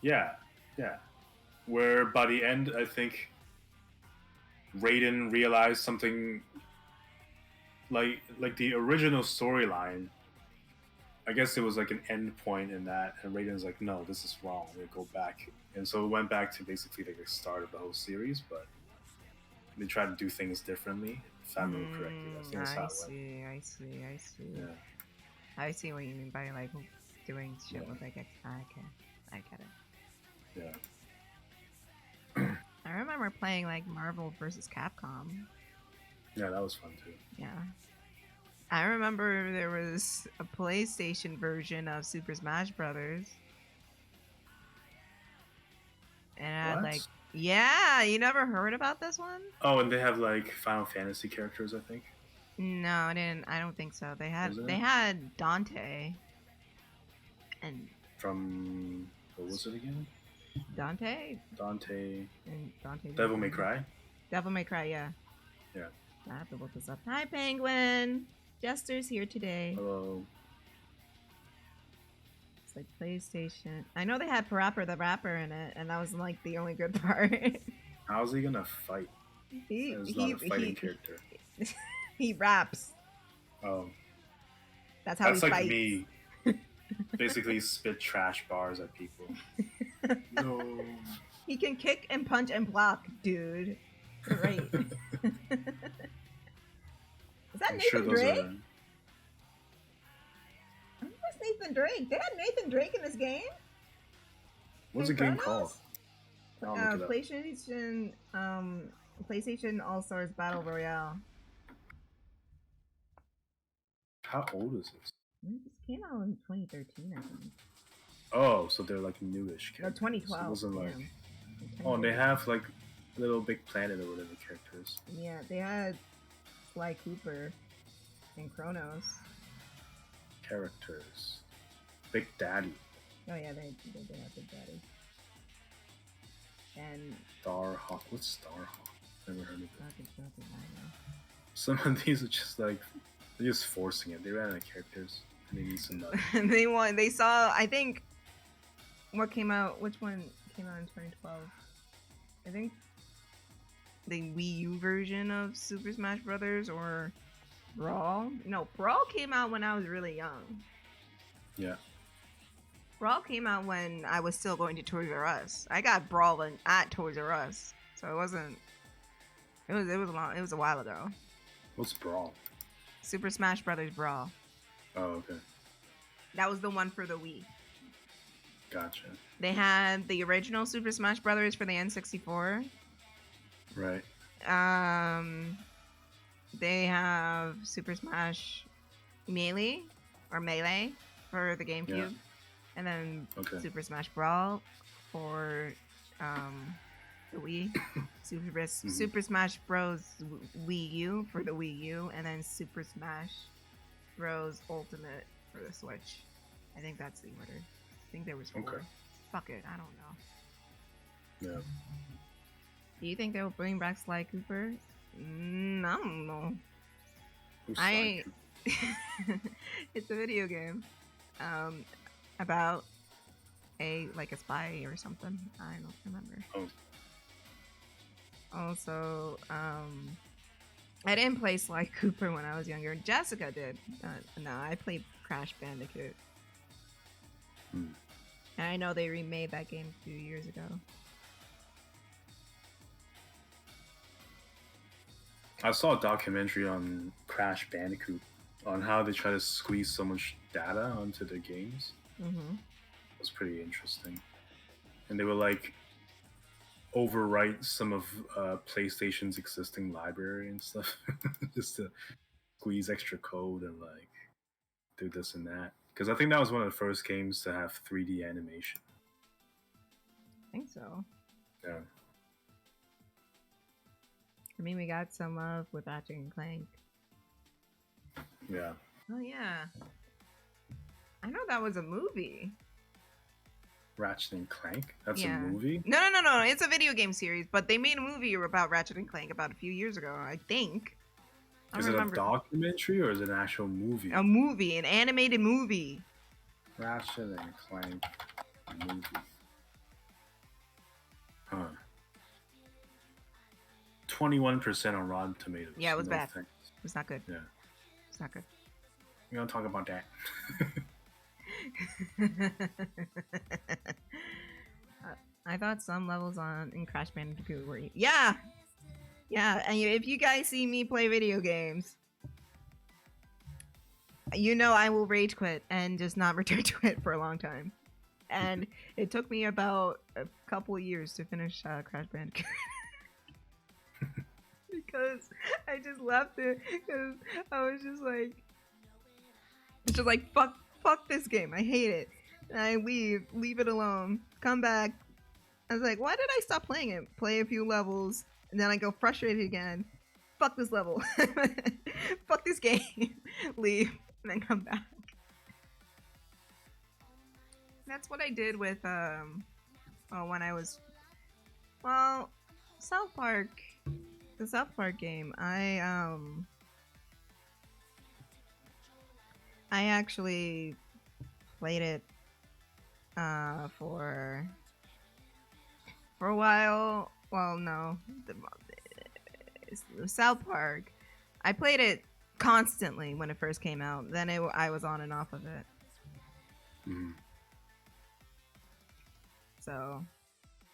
Yeah, yeah. Where by the end, I think Raiden realized something like the original storyline. I guess it was like an end point in that, and Raiden's like, "No, this is wrong. We go back." And so it went back to basically like the start of the whole series, but they tried to do things differently. If I remember correctly, I think that's how I it went. see. I see. I see. Yeah. I see what you mean by like doing shit Yeah. with like I get it. Yeah. I remember playing like Marvel vs. Capcom. Yeah, that was fun too. Yeah. I remember there was a PlayStation version of Super Smash Brothers. And it had What? like, yeah, you never heard about this one? Oh, and they have like Final Fantasy characters, I think. No, I didn't. I don't think so. Was it? They had Dante. And From what was it again? Dante Dante. and Dante. Devil May Cry. Devil May Cry, yeah. Yeah. I have to look this up. Hi, Penguin. Jester's here today. Hello. It's like PlayStation. I know they had Parappa the Rapper in it, and that was like the only good part. How's he gonna fight? He's not a fighting character. He raps. Oh. That's how That's he like fights. me. Basically spit trash bars at people. No. He can kick and punch and block, dude. Great. Is that I'm Nathan sure those Drake? are. I think that's Nathan Drake. They had Nathan Drake in this game. What's the game called? I'll look it up. PlayStation All Stars Battle Royale. How old is this? This came out in 2013, I think. Oh, so they're like newish No, characters. 2012. It wasn't like. Yeah. Oh, and they have like Little Big Planet or whatever characters. Yeah, they had Sly Cooper and Kronos. Characters. Big Daddy. Oh yeah, they have Big Daddy. And Starhawk. What's Starhawk? Never heard of it. nothing, I know. Some of these are just like they're just forcing it. They ran out of characters and they need some money. They saw, I think, what came out, which one came out in 2012? I think the Wii U version of Super Smash Brothers or Brawl. No, Brawl came out when I was really young. Yeah. Brawl came out when I was still going to Toys R Us. I got Brawl at Toys R Us, so it wasn't. It was long. It was a while ago. What's Brawl? Super Smash Brothers Brawl. Oh, okay. That was the one for the Wii. Gotcha. They had the original Super Smash Brothers for the N64. Right. They have Super Smash Melee for the GameCube, Yeah. and then Okay. Super Smash Brawl for the Wii. Super Smash Bros. Wii U for the Wii U, and then Super Smash Bros. Ultimate for the Switch. I think that's the order. I think there was 4. Okay. Fuck it, I don't know. Yeah. Do you think they will bring back Sly Cooper? I don't know. Who's Sly It's a video game about a spy or something. I don't remember. Oh. Also, I didn't play Sly Cooper when I was younger. Jessica did. No, I played Crash Bandicoot. Hmm. And I know they remade that game a few years ago. I saw a documentary on Crash Bandicoot on how they try to squeeze so much data onto their games. Mm-hmm. It was pretty interesting. And they would like overwrite some of PlayStation's existing library and stuff just to squeeze extra code and like do this and that. Because I think that was one of the first games to have 3D animation. I think so. Yeah. I mean, we got some with Ratchet and Clank. Yeah. Oh yeah. I know that was a movie. Ratchet and Clank? That's Yeah. a movie? No. It's a video game series, but they made a movie about Ratchet and Clank about a few years ago, I think. I Is don't it remember. a documentary or is it an actual movie? A movie, an animated movie. Ratchet and Clank movie. Huh. 21% on Rotten Tomatoes. Yeah, it was bad. Thanks. It's not good. Yeah. It's not good. We don't talk about that. I thought some levels in Crash Bandicoot were... Yeah! And if you guys see me play video games, you know I will rage quit and just not return to it for a long time. And it took me about a couple of years to finish Crash Bandicoot. Because I just left it because I was just like, fuck this game. I hate it. And I leave it alone, come back. I was like, why did I stop playing it? Play a few levels, and then I go frustrated again. Fuck this level. Fuck this game. Leave, and then come back. That's what I did with when I was South Park. The South Park game. I actually played it for a while. Well, no, the South Park. I played it constantly when it first came out. Then I was on and off of it. Mm-hmm. So.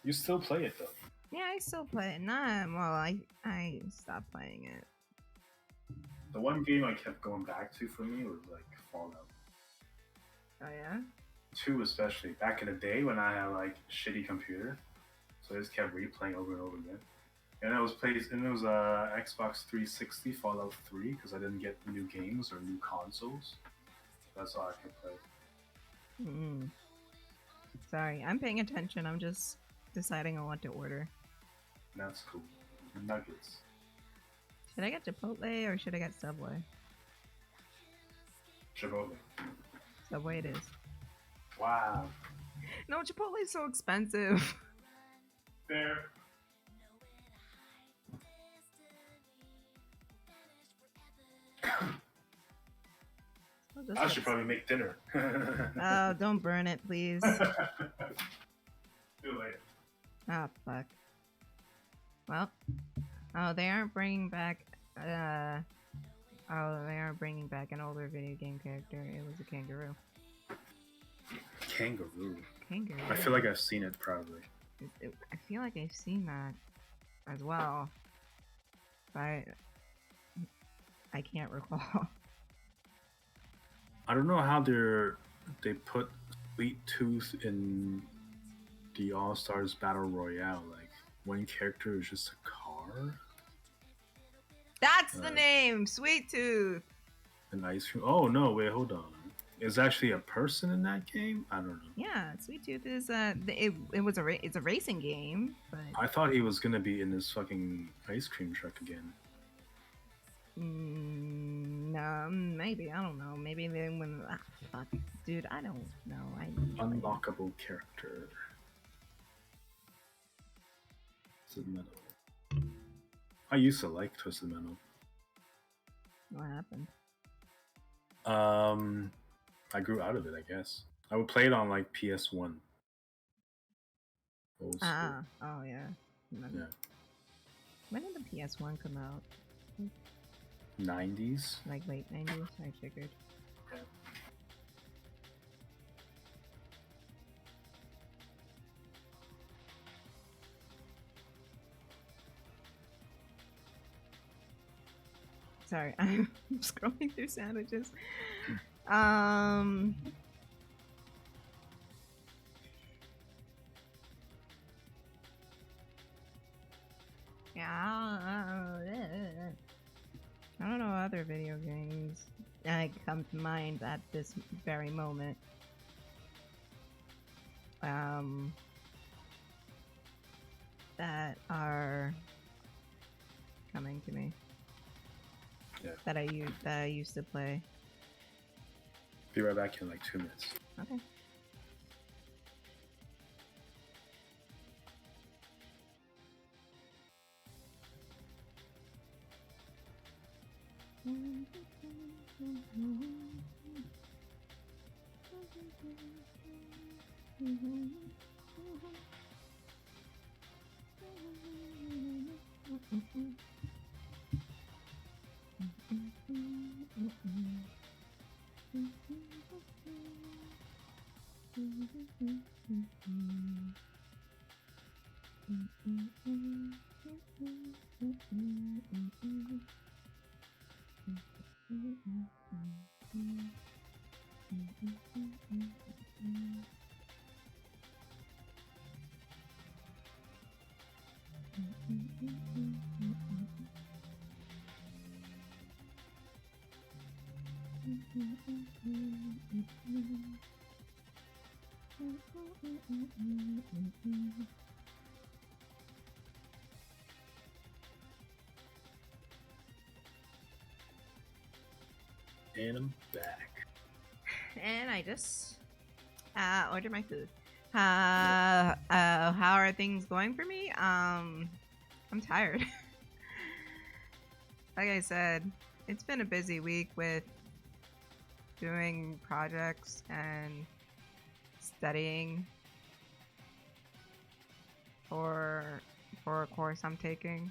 You still play it though. Yeah, I still play it. I stopped playing it. The one game I kept going back to for me was like Fallout. Oh yeah? 2 especially. Back in the day when I had like a shitty computer. So I just kept replaying over and over again. And it was Xbox 360 Fallout 3 because I didn't get new games or new consoles. That's all I could play. Sorry, I'm paying attention. I'm just deciding on what to order. That's cool. Nuggets. Should I get Chipotle or should I get Subway? Chipotle. Subway it is. Wow. No, Chipotle is so expensive. Fair. I should probably make dinner. Oh, don't burn it, please. Too late. Oh, fuck. Well, they aren't bringing back, an older video game character. It was a kangaroo. Kangaroo? Kangaroo. I feel like I've seen it, probably. I feel like I've seen that as well. But I can't recall. I don't know how they put Sweet Tooth in the All-Stars Battle Royale. Like, one character is just a car? That's the name! Sweet Tooth! An ice cream? Oh, no, wait, hold on. Is actually a person in that game? I don't know. Yeah, Sweet Tooth is it's a racing game, but I thought he was gonna be in this fucking ice cream truck again. No, maybe, I don't know. Maybe when fuck, dude, I don't know. Unlockable character. Twisted Metal. I used to like Twisted Metal. What happened? I grew out of it, I guess. I would play it on like PS1. Oh yeah. Yeah. When did the PS1 come out? 90s? Like late 90s, I figured. Yeah. Sorry, I'm scrolling through sandwiches. Yeah, I don't know other video games that come to mind at this very moment. That are coming to me. Yeah. That I used to play. Be right back in like 2 minutes. Okay. And I'm back. And I just ordered my food. How are things going for me? I'm tired. Like I said, it's been a busy week with doing projects and studying for a course I'm taking.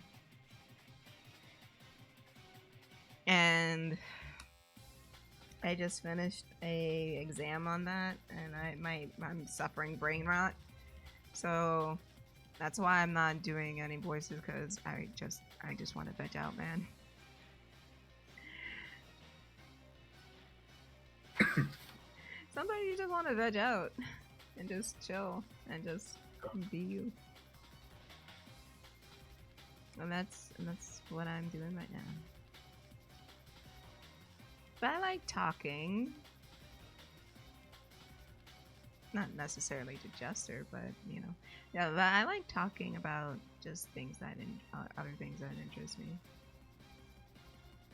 And I just finished a exam on that, and I'm suffering brain rot. So that's why I'm not doing any voices, because I just want to veg out, man. Sometimes you just want to veg out and just chill and just be you. And that's what I'm doing right now. But I like talking. Not necessarily to Jester, but you know, yeah. But I like talking about just things that other things that interest me.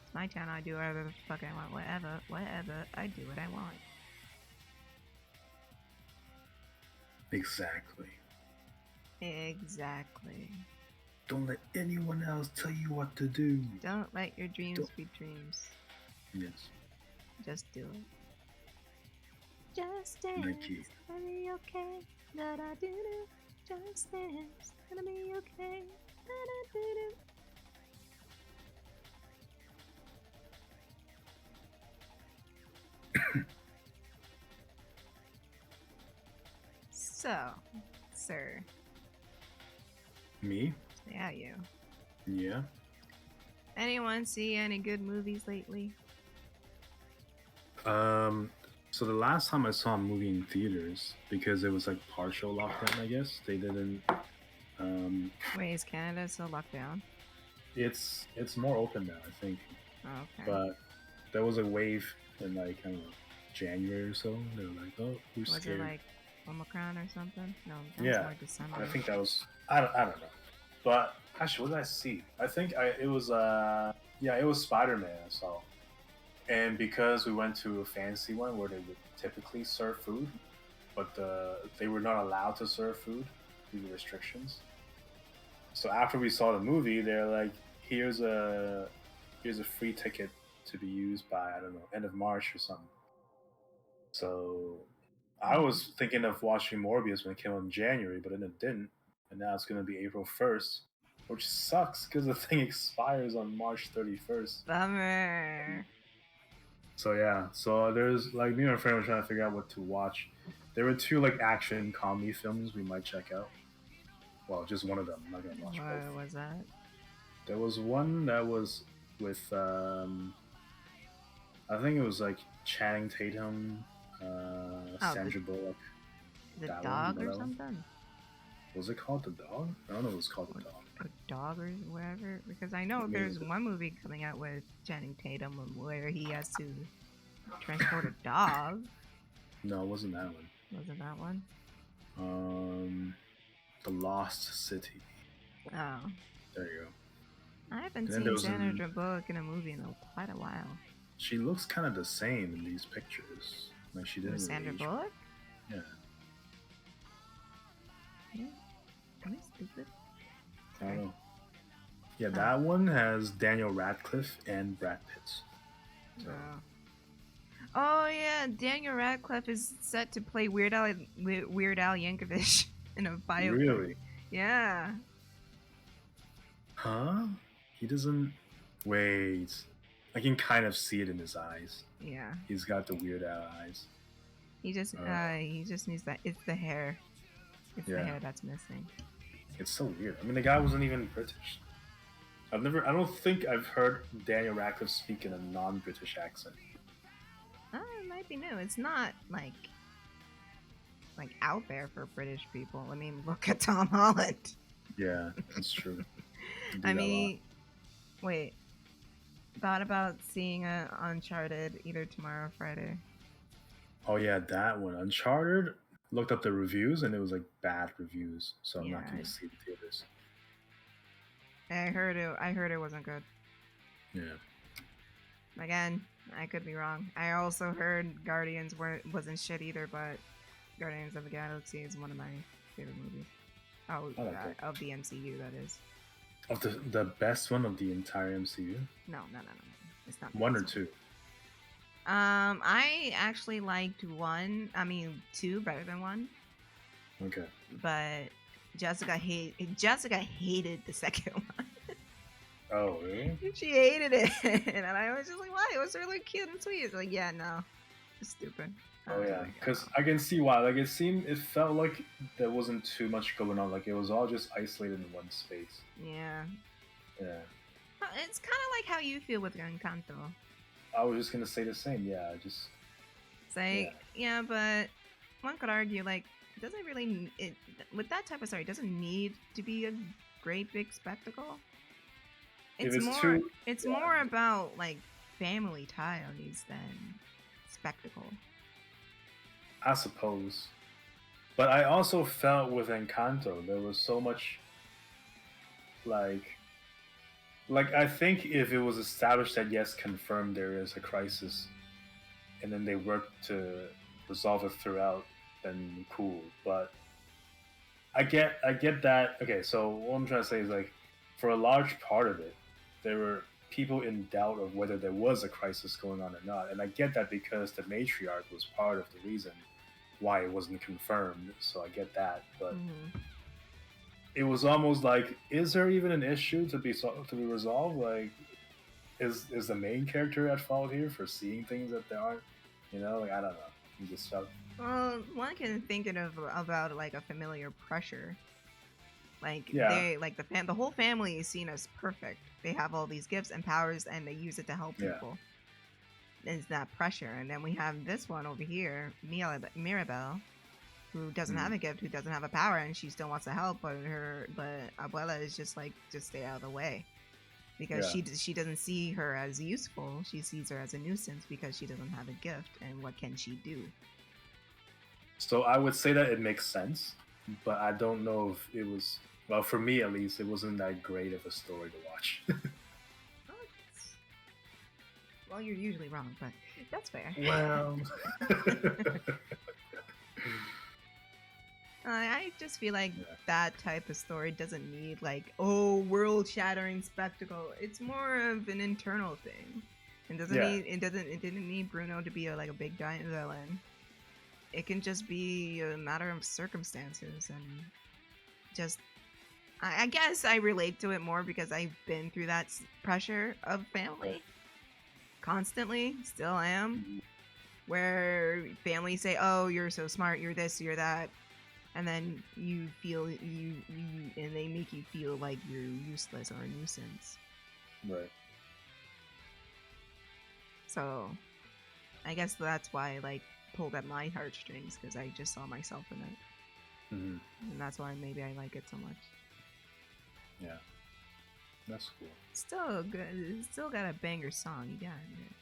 It's my channel. I do whatever the fuck I want. Whatever. I do what I want. Exactly. Exactly. Don't let anyone else tell you what to do. Don't let your dreams be dreams. Yes. Just do it. Just dance. It's gonna be okay. Da da do do. Just dance. It's gonna be okay. Da da do do. So, sir. Me? Yeah, you. Yeah. Anyone see any good movies lately? So the last time I saw a movie in theaters, because it was like partial lockdown, I guess they didn't. Wait, is Canada still locked down? It's more open now, I think. Oh, okay. But there was a wave in like I don't know January or so. They were like, "Oh, we're was scared." it like Omicron or something? No, that Yeah, was more December. I think that was. I don't know. But actually, what did I see? I think it was it was Spider-Man I saw. And because we went to a fancy one where they would typically serve food, but they were not allowed to serve food due to restrictions. So after we saw the movie, they're like, "Here's a free ticket to be used by I don't know end of March or something." So I was thinking of watching Morbius when it came out in January, but then it didn't, and now it's going to be April 1st, which sucks because the thing expires on March 31st. Bummer. So yeah, so there's like me and my friend were trying to figure out what to watch. There were two like action comedy films we might check out. Well, just one of them. I'm not gonna watch both. What was that? There was one that was with I think it was like Channing Tatum, Sandra Bullock. The That dog one, or something? Was it called The Dog? I don't know if it was called The Dog. A dog or whatever? Because I know there's one movie coming out with Channing Tatum where he has to transport a dog. No, it wasn't that one. Wasn't that one? The Lost City. Oh. There you go. I haven't seen Sandra Bullock in a movie in quite a while. She looks kind of the same in these pictures. Like she didn't. Sandra Bullock? Yeah. Yeah. Am I stupid? I don't know. Yeah, that one has Daniel Radcliffe and Brad Pitt. So Oh yeah, Daniel Radcliffe is set to play Weird Al Yankovic in a biopic. really, Yeah. huh? He doesn't. Wait, I can kind of see it in his eyes. Yeah. He's got the Weird Al eyes. He just needs that. It's the hair. It's the Yeah. hair that's missing. It's so weird. I mean, the guy wasn't even British. I don't think I've heard Daniel Radcliffe speak in a non-British accent. It might be new. It's not like out there for British people. I mean, look at Tom Holland. Yeah, that's true. I mean, wait. Thought about seeing Uncharted either tomorrow or Friday. Oh yeah, that one. Uncharted. Looked up the reviews and it was like bad reviews, so I'm not going to see the theaters. I heard it wasn't good. Yeah. Again, I could be wrong. I also heard Guardians wasn't shit either, but Guardians of the Galaxy is one of my favorite movies. Oh, of the MCU, that is. Of the best one of the entire MCU? No. It's not one or two. I actually liked one. I mean, two better than one. Okay. But Jessica hated the second one. Oh, really? She hated it, and I was just like, "Why? It was really cute and sweet." It's like, yeah, no, it's stupid. Oh yeah, because I can see why. Like it felt like there wasn't too much going on. Like it was all just isolated in one space. Yeah. Yeah. It's kind of like how you feel with Encanto. I was just gonna say the same. Yeah, it's like, yeah, but one could argue like it doesn't really with that type of story. It doesn't need to be a great big spectacle. It's more about like family ties than spectacle. I suppose. But I also felt with Encanto there was so much like I think if it was established that yes, confirmed there is a crisis and then they work to resolve it throughout, then cool. But I get that. Okay, so what I'm trying to say is like for a large part of it, there were people in doubt of whether there was a crisis going on or not. And I get that because the matriarch was part of the reason why it wasn't confirmed. So I get that. But it was almost like, is there even an issue to be resolved? Like, is the main character at fault here for seeing things that there aren't? You know, like I don't know. You just felt. Well, one can think about like a familiar pressure. Like they the whole family is seen as perfect. They have all these gifts and powers, and they use it to help people. It's that pressure, and then we have this one over here, Mirabelle, who doesn't have a gift, who doesn't have a power, and she still wants to help, but Abuela is just like, just stay out of the way, because she doesn't see her as useful. She sees her as a nuisance because she doesn't have a gift, and what can she do? So I would say that it makes sense, but I don't know if it was, well, for me at least, it wasn't that great of a story to watch. Well, you're usually wrong, but that's fair. Well, I just feel like that type of story doesn't need like, oh, world-shattering spectacle. It's more of an internal thing. It didn't need Bruno to be like a big giant villain. It can just be a matter of circumstances, and just I guess I relate to it more because I've been through that pressure of family constantly, still am, where families say, oh, you're so smart, you're this, you're that, and then you feel and they make you feel like you're useless or a nuisance. Right. So I guess that's why I like pulled at my heartstrings, because I just saw myself in it. And that's why maybe I like it so much. Yeah, that's cool. Still good. It's still got a banger song. You got it.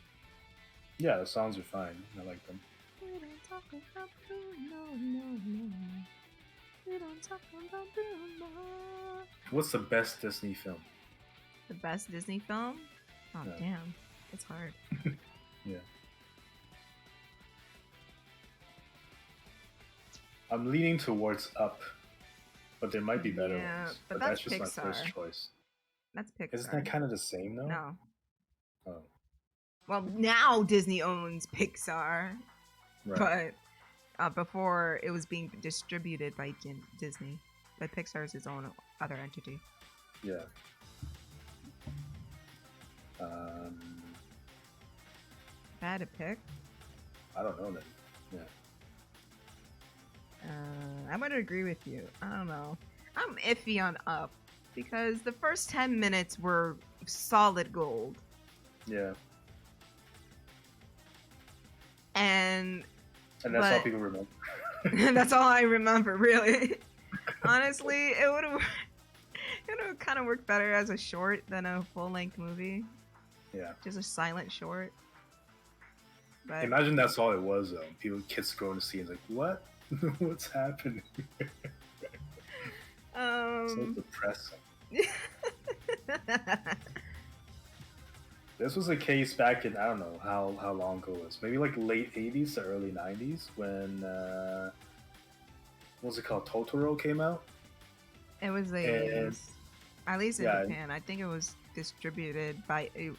Yeah, the songs are fine. I like them. We don't talk about Bruno. We don't talk about Bruno. What's the best Disney film? The best Disney film? Oh, damn. It's hard. Yeah. I'm leaning towards Up, but there might be better ones. But that's just Pixar. my first choice. That's Pixar. Isn't that kind of the same though? No. Oh. Well, now Disney owns Pixar, Right. but before it was being distributed by Disney. But Pixar is its own other entity. Yeah. If I had to pick, I don't know then. Yeah. I'm gonna agree with you. I don't know. I'm iffy on Up because the first 10 minutes were solid gold. Yeah. And that's all people remember. That's all I remember, really. Honestly, it would have kind of worked better as a short than a full-length movie. Yeah. Just a silent short. But imagine that's all it was, though. Kids going to see and like, what? What's happening? So depressing. This was a case back in, I don't know how long ago it was. Maybe like late 80s to early 90s when, what was it called? Totoro came out? It was at least in Japan. I think it was distributed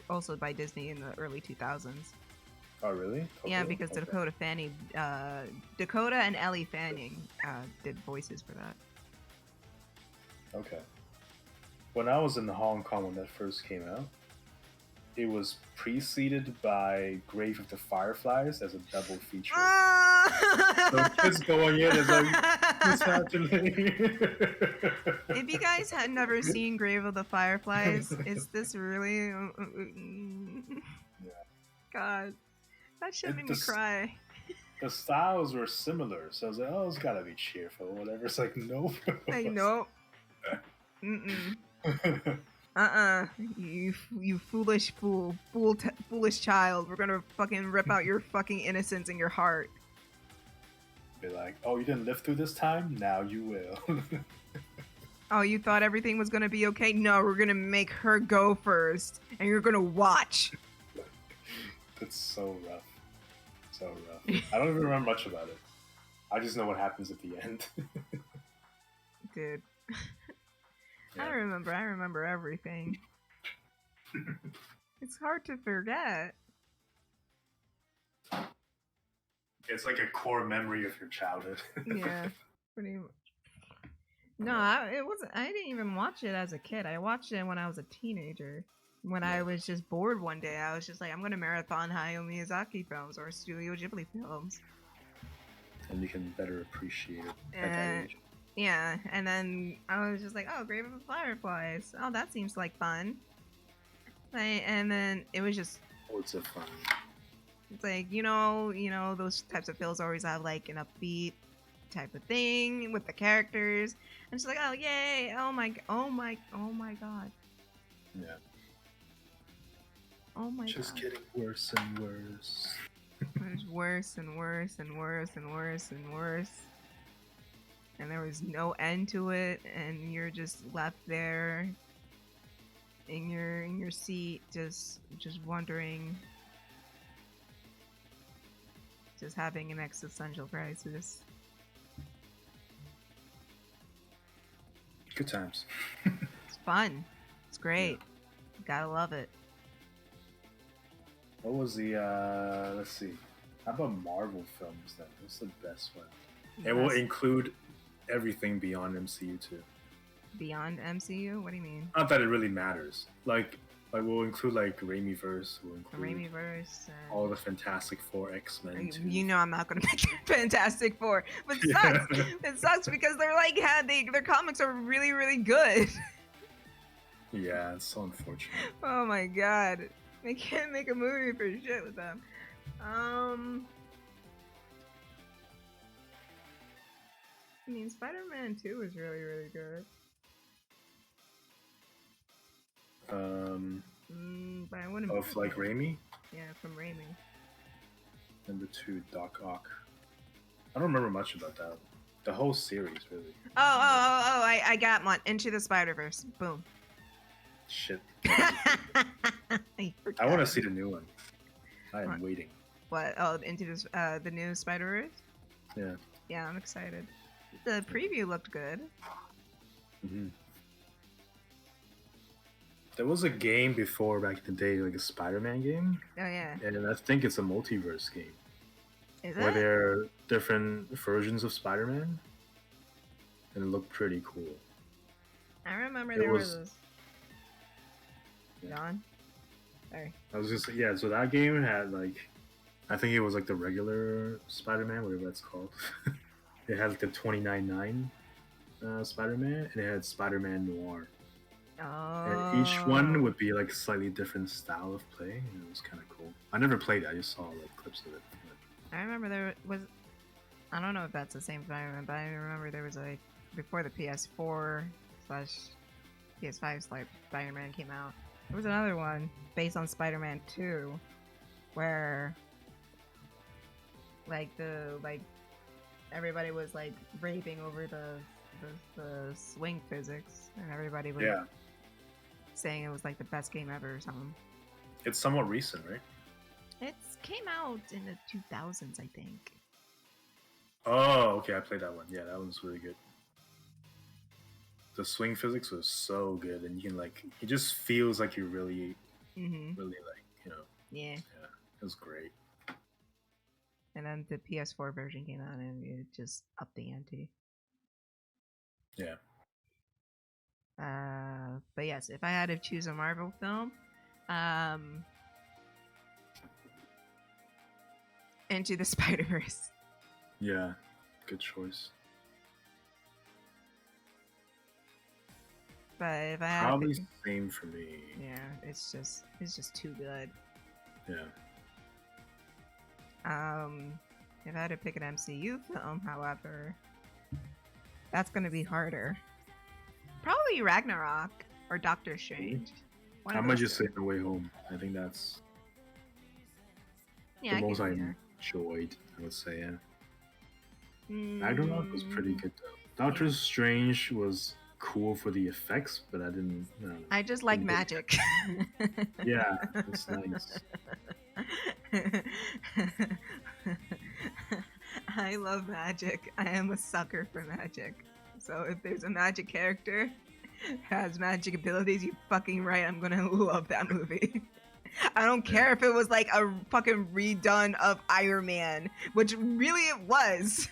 also by Disney in the early 2000s. Oh, really? Totoro? Yeah, because Dakota and Ellie Fanning did voices for that. Okay. When I was in Hong Kong when that first came out, it was preceded by Grave of the Fireflies as a double feature. So kids going in is like, what's happening? If you guys had never seen Grave of the Fireflies, is this really? Yeah. God, that shit made me cry. The styles were similar, so I was like, oh, it's gotta be cheerful, whatever. It's like, nope. Like, nope. You foolish foolish child. We're gonna fucking rip out your fucking innocence in your heart. Be like, oh, you didn't live through this time? Now you will. Oh, you thought everything was gonna be okay? No, we're gonna make her go first, and you're gonna watch. That's so rough. So rough. I don't even remember much about it. I just know what happens at the end. Dude. Yeah. I remember everything. It's hard to forget. It's like a core memory of your childhood. Yeah, pretty much. No, it wasn't. I didn't even watch it as a kid. I watched it when I was a teenager. When I was just bored one day, I was just like, I'm gonna marathon Hayao Miyazaki films or Studio Ghibli films. And you can better appreciate it at that age. Yeah, and then I was just like, oh, Grave of the Fireflies. Oh, that seems like fun. And then it was just... What's it fun? It's like, you know, those types of films always have like an upbeat type of thing with the characters. And it's like, oh, yay! Oh my god. Yeah. Oh my god. Just getting worse and worse. It was worse and worse and worse and worse and worse. And there was no end to it, and you're just left there in your seat, just wondering, just having an existential crisis. Good times. It's fun. It's great. Yeah. Gotta love it. What was the let's see. How about Marvel films then? What's the best one? It will include everything beyond MCU too. Beyond MCU? What do you mean? Not that it really matters. Like we'll include like Raimi-verse. We'll include Raimi-verse. all the Fantastic Four, X-Men. You know I'm not gonna pick Fantastic Four, but it sucks. It sucks because they're like their comics are really really good. Yeah, it's so unfortunate. Oh my god, they can't make a movie for shit with them. I mean, Spider-Man 2 is really, really good. But I wouldn't. Of like Raimi? Yeah, from Raimi. Number 2, Doc Ock. I don't remember much about that. The whole series, really. I got one. Into the Spider-Verse. Boom. Shit. I want to see the new one. I am waiting. What? Oh, Into the new Spider-Verse? Yeah. Yeah, I'm excited. The preview looked good. Mm-hmm. There was a game before back in the day, like a Spider-Man game, Oh yeah. and I think it's a multiverse game Is where it? there are different versions of Spider-Man, and it looked pretty cool. I remember It there was. was Gone. Sorry. I was just yeah. So that game had like, I think it was like the regular Spider-Man, whatever that's called. It had like the 2099 Spider-Man, and it had Spider-Man Noir. And each one Oh. would be like a slightly different style of play, and it was kind of cool. I never played it; I just saw like clips of it. I remember there was. I don't know if that's the same Spider-Man, but I remember there was like before the PS4 slash PS5 Spider-Man came out. There was another one based on Spider-Man 2, where like everybody was like raving over the swing physics, and everybody was Yeah, saying it was like the best game ever or something. it's somewhat recent, right? It came out in the 2000s, I think. Oh, okay, I played that one. Yeah, that was really good. The swing physics was so good, and you can like, it just feels like you really, Mm-hmm. really like, Yeah. yeah, it was great. And then the PS4 version came out, and it just upped the ante. Yeah. But yes, if I had to choose a Marvel film, Into the Spider-Verse. Yeah, good choice. But if I had Probably to, same for me. yeah, it's just too good. Yeah. If I had to pick an MCU film, however, that's gonna be harder. Probably Ragnarok or Doctor Strange. I might just say No Way Home. I think that's Yeah, the most I see her. enjoyed, I would say, yeah. Mm, Ragnarok was pretty good though. Doctor Strange was cool for the effects, but I didn't. I just like didn't magic. Yeah, it's nice. I love magic. I am a sucker for magic. So if there's a magic character has magic abilities, you fucking right, I'm gonna love that movie. I don't care if it was like a fucking redone of Iron Man, which really it was.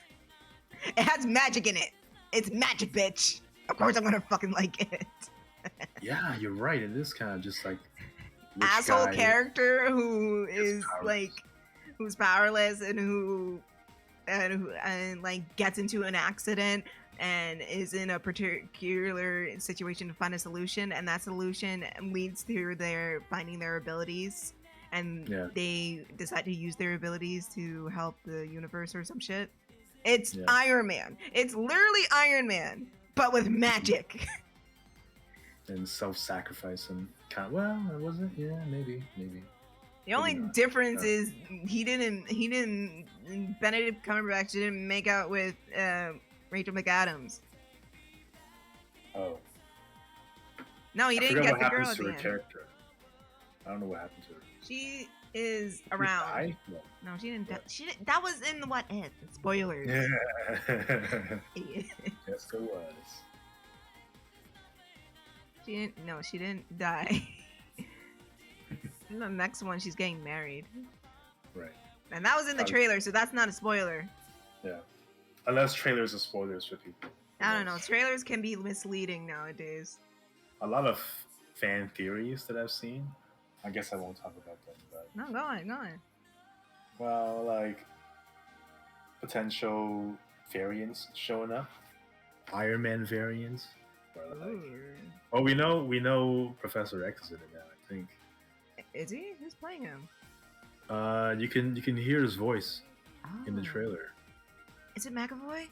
It has magic in it. It's magic, bitch. Of course I'm gonna fucking like it. Yeah, you're right. It is kind of just like Asshole guy character who is powerless. like who's powerless and like gets into an accident and is in a particular situation to find a solution, and that solution leads to their finding their abilities, and they decide to use their abilities to help the universe or some shit. It's Iron Man. It's literally Iron Man, but with magic. And self-sacrifice and kind of, well, was it? Yeah, maybe. The only difference is he didn't Benedict Cumberbatch didn't make out with Rachel McAdams. Oh. No, he didn't get the girl at to the her end. Character. I don't know what happened to her. She is around. No, she didn't. She didn't. That was in the What If. Spoilers. Yeah. Yes, there was. She didn't. No, she didn't die. In the next one, she's getting married. Right. And that was in the trailer, so that's not a spoiler. Yeah. Unless trailers are spoilers for people. I don't know. Trailers can be misleading nowadays. A lot of fan theories that I've seen. I guess I won't talk about them, but no, go on. Well, like potential variants showing up, Iron Man variants. Or like, oh, we know Professor X is in it now. I think. Is he? Who's playing him? You can hear his voice in the trailer. Is it McAvoy?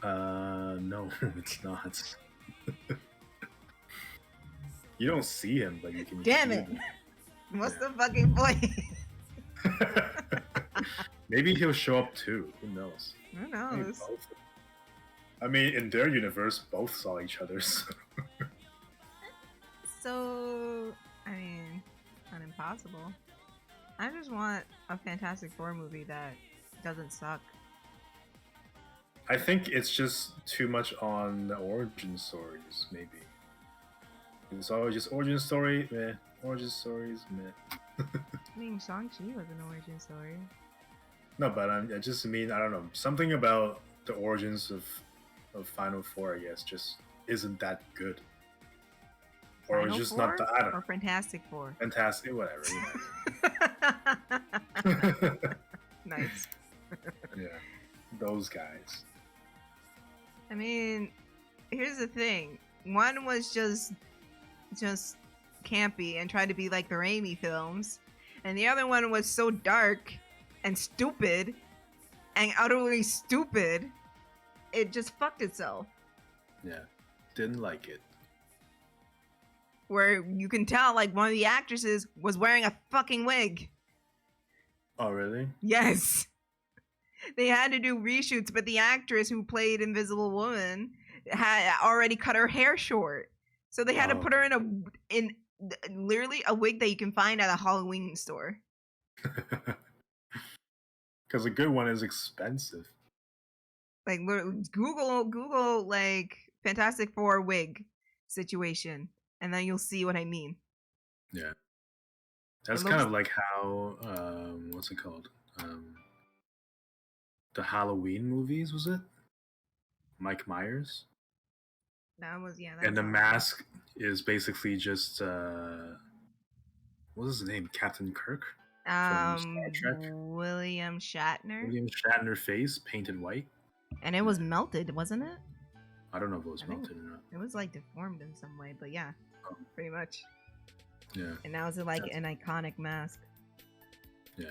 No, it's not. You don't see him, but you can. Damn it! What's the fucking point? Maybe he'll show up too. Who knows? Who knows? I mean, in their universe, both saw each other. So, I mean, not impossible. I just want a Fantastic Four movie that doesn't suck. I think it's just too much on the origin stories, maybe. It's always just origin story, meh. Origin stories, meh. I mean, Shang-Chi was an origin story. No, but I just mean, I don't know, something about the origins of Final Four, I guess, just isn't that good. Or Final it's just Four not the, I don't or know. Fantastic Four? Fantastic, whatever. Nice. Yeah, those guys. I mean, here's the thing. One was just campy and tried to be like the Raimi films, and the other one was so dark and stupid and utterly stupid, it just fucked itself. Yeah, didn't like it. Where you can tell, like, one of the actresses was wearing a fucking wig. Oh, really? Yes. They had to do reshoots, but the actress who played Invisible Woman had already cut her hair short. So they had to put her in literally a wig that you can find at a Halloween store. Because a good one is expensive. Like, Google like Fantastic Four wig situation, and then you'll see what I mean. Yeah. That's kind of like how what's it called? The Halloween movies, was it? Mike Myers? That was, yeah. And the mask is basically just what was his name? Captain Kirk? From Star Trek? William Shatner. William Shatner face painted white. And it was melted, wasn't it? I don't know if it was melted or not. It was like deformed in some way, but yeah, pretty much. Yeah. And now it's like an iconic mask. Yeah.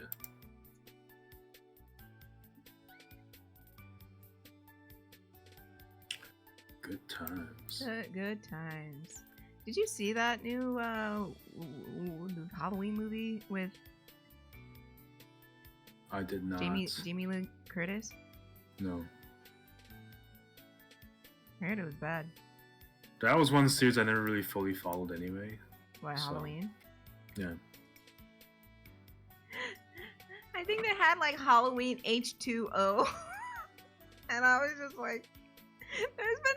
Good times. Good times. Did you see that new Halloween movie with I did not. Jamie Lee Curtis? No. I heard it was bad. That was one series I never really fully followed anyway. What, Halloween? Yeah. I think they had like Halloween H2O. And I was just like, there's been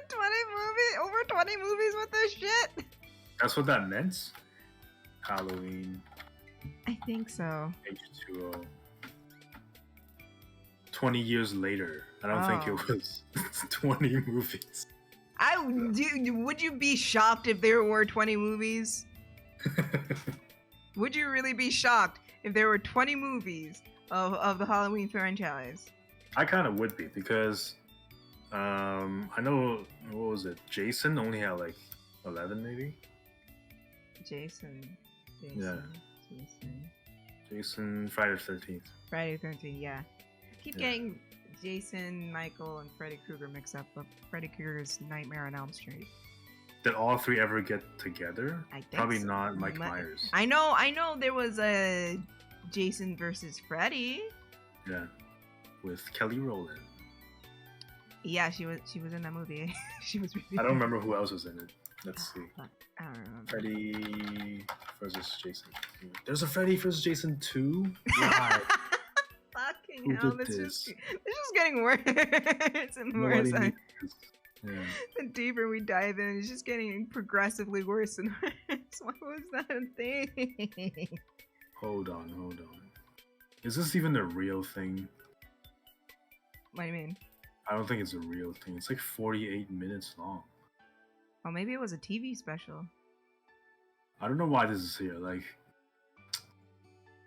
over 20 movies with this shit. That's what that meant? Halloween. I think so. H2O. 20 years later. I don't think it was 20 movies. Would you be shocked if there were 20 movies? Would you really be shocked if there were 20 movies of the Halloween franchise? I kind of would be, because I know, what was it? Jason only had like 11 maybe? Jason, Friday the 13th. Friday the 13th, yeah. I keep getting Jason, Michael, and Freddy Krueger mixed up, but Freddy Krueger's Nightmare on Elm Street. Did all three ever get together? I think Probably so. not Mike Myers. I know there was a Jason versus Freddy. Yeah. With Kelly Rowland. Yeah, she was in that movie. She was really I don't remember who else was in it. Let's see. I don't remember. Freddy versus Jason. There's a Freddy versus Jason 2? Why? Fucking hell, this is getting worse and worse. Yeah. The deeper we dive in, it's just getting progressively worse and worse. Why was that a thing? Hold on. Is this even a real thing? What do you mean? I don't think it's a real thing. It's like 48 minutes long. Oh, maybe it was a TV special. I don't know why this is here. Like,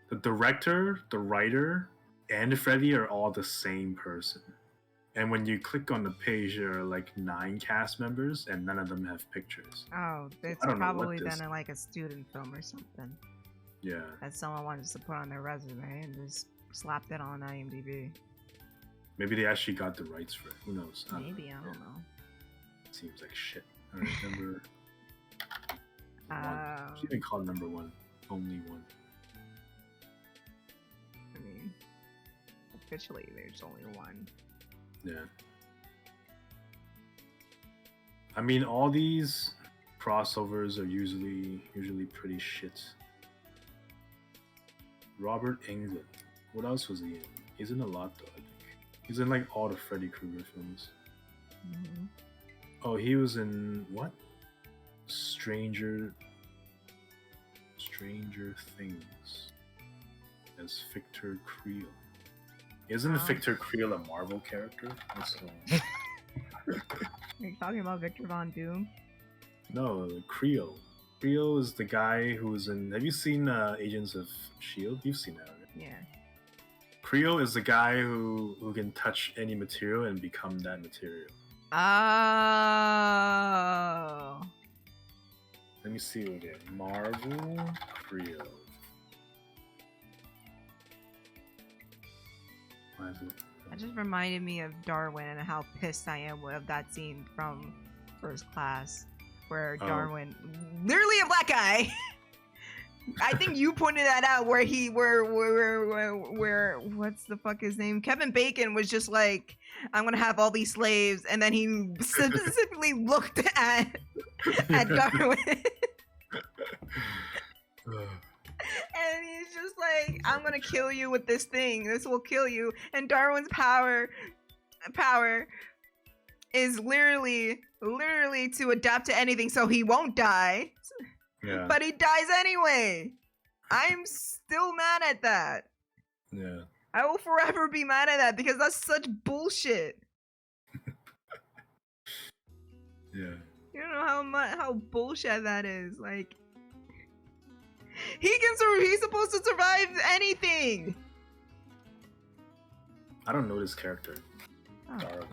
the director, the writer, and Freddy are all the same person. And when you click on the page, there are like 9 cast members, and none of them have pictures. Oh, it's probably then like a student film or something. Yeah. That someone wanted to put on their resume and just slapped it on IMDb. Maybe they actually got the rights for it. Who knows? I don't know. Seems like shit. I remember. She even called number 1. Only 1. I mean, officially, there's only 1. Yeah. I mean, all these crossovers are usually pretty shit. Robert Englund. What else was he in? He's in a lot though, I think. He's in like all the Freddy Krueger films. Mm-hmm. Oh, he was in what? Stranger Things as Victor Creel. Isn't Victor Creel a Marvel character? Are you talking about Victor Von Doom? No, Creel. Creel is the guy who's in. Have you seen Agents of S.H.I.E.L.D.? You've seen that, right? Yeah. Creel is the guy who can touch any material and become that material. Oh. Let me see again. Marvel Creel. That just reminded me of Darwin and how pissed I am with that scene from First Class, where Darwin, literally a black guy. I think you pointed that out where what's the fuck his name? Kevin Bacon was just like, I'm gonna have all these slaves, and then he specifically looked at Darwin. And he's just like, I'm gonna kill you with this thing. This will kill you. And Darwin's power is literally to adapt to anything so he won't die. Yeah. But he dies anyway. I'm still mad at that. Yeah. I will forever be mad at that because that's such bullshit. Yeah. You don't know how bullshit that is. Like, he's supposed to survive anything. I don't know this character. Oh, Darwin.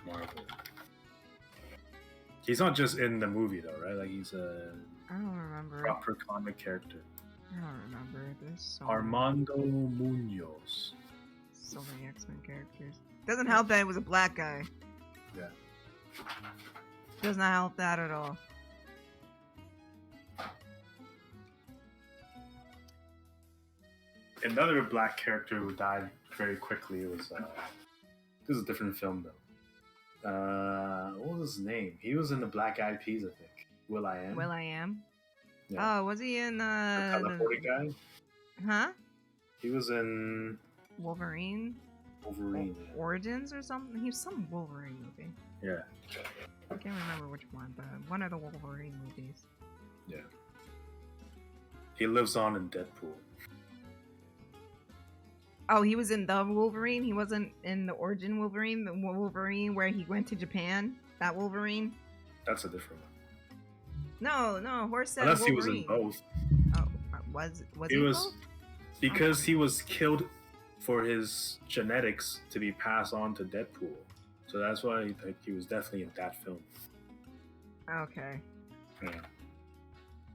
no. Marvel. He's not just in the movie though, right? Like he's a I don't remember. proper comic character. I don't remember. There's so Armando Munoz. So many X-Men characters. Doesn't help that it was a black guy. Yeah. Does not help that at all. Another black character who died very quickly was this is a different film though. What was his name? He was in the Black Eyed Peas, I think. Will.i.am. Will.i.am? Yeah. Oh, was he in the teleporting guy? Huh? He was in Wolverine? Yeah. Origins or something? He was some Wolverine movie. Yeah. I can't remember which one, but one of the Wolverine movies. Yeah. He lives on in Deadpool. Oh, he was in the Wolverine? He wasn't in the origin Wolverine? The Wolverine where he went to Japan? That Wolverine? That's a different one. No, Horse said Unless Wolverine. he was in both. Oh, was he was both? because he was killed for his genetics to be passed on to Deadpool. So that's why he was definitely in that film. Okay. Yeah.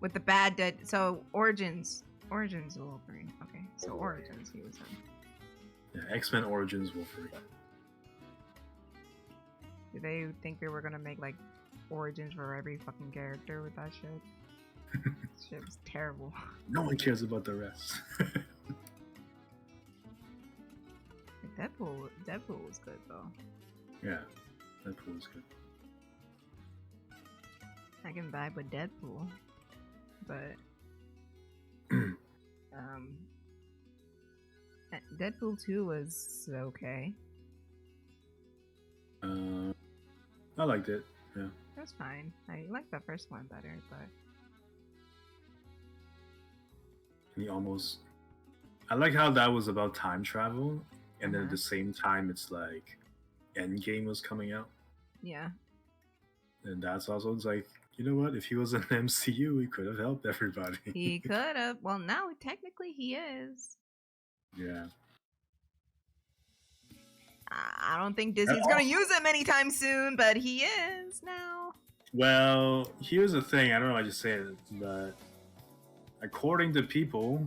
With the bad dead. So Origins of Wolverine. Okay. So Origins he was in. Yeah, X-Men Origins Wolverine. Did they think they were gonna make like origins for every fucking character with that shit? Shit was terrible. No one cares about the rest. Deadpool was good though. Yeah, Deadpool was good. I can vibe with Deadpool, but Deadpool 2 was okay. I liked it. Yeah, it was fine. I liked the first one better, but I like how that was about time travel, and then at the same time, it's like Endgame was coming out. Yeah. And that's also, it's like, you know what? If he was in MCU, he could have helped everybody. He could have. Well, now technically he is. Yeah. I don't think Disney's going to use him anytime soon, but he is now. Well, here's the thing. I don't know why I just say it, but according to people,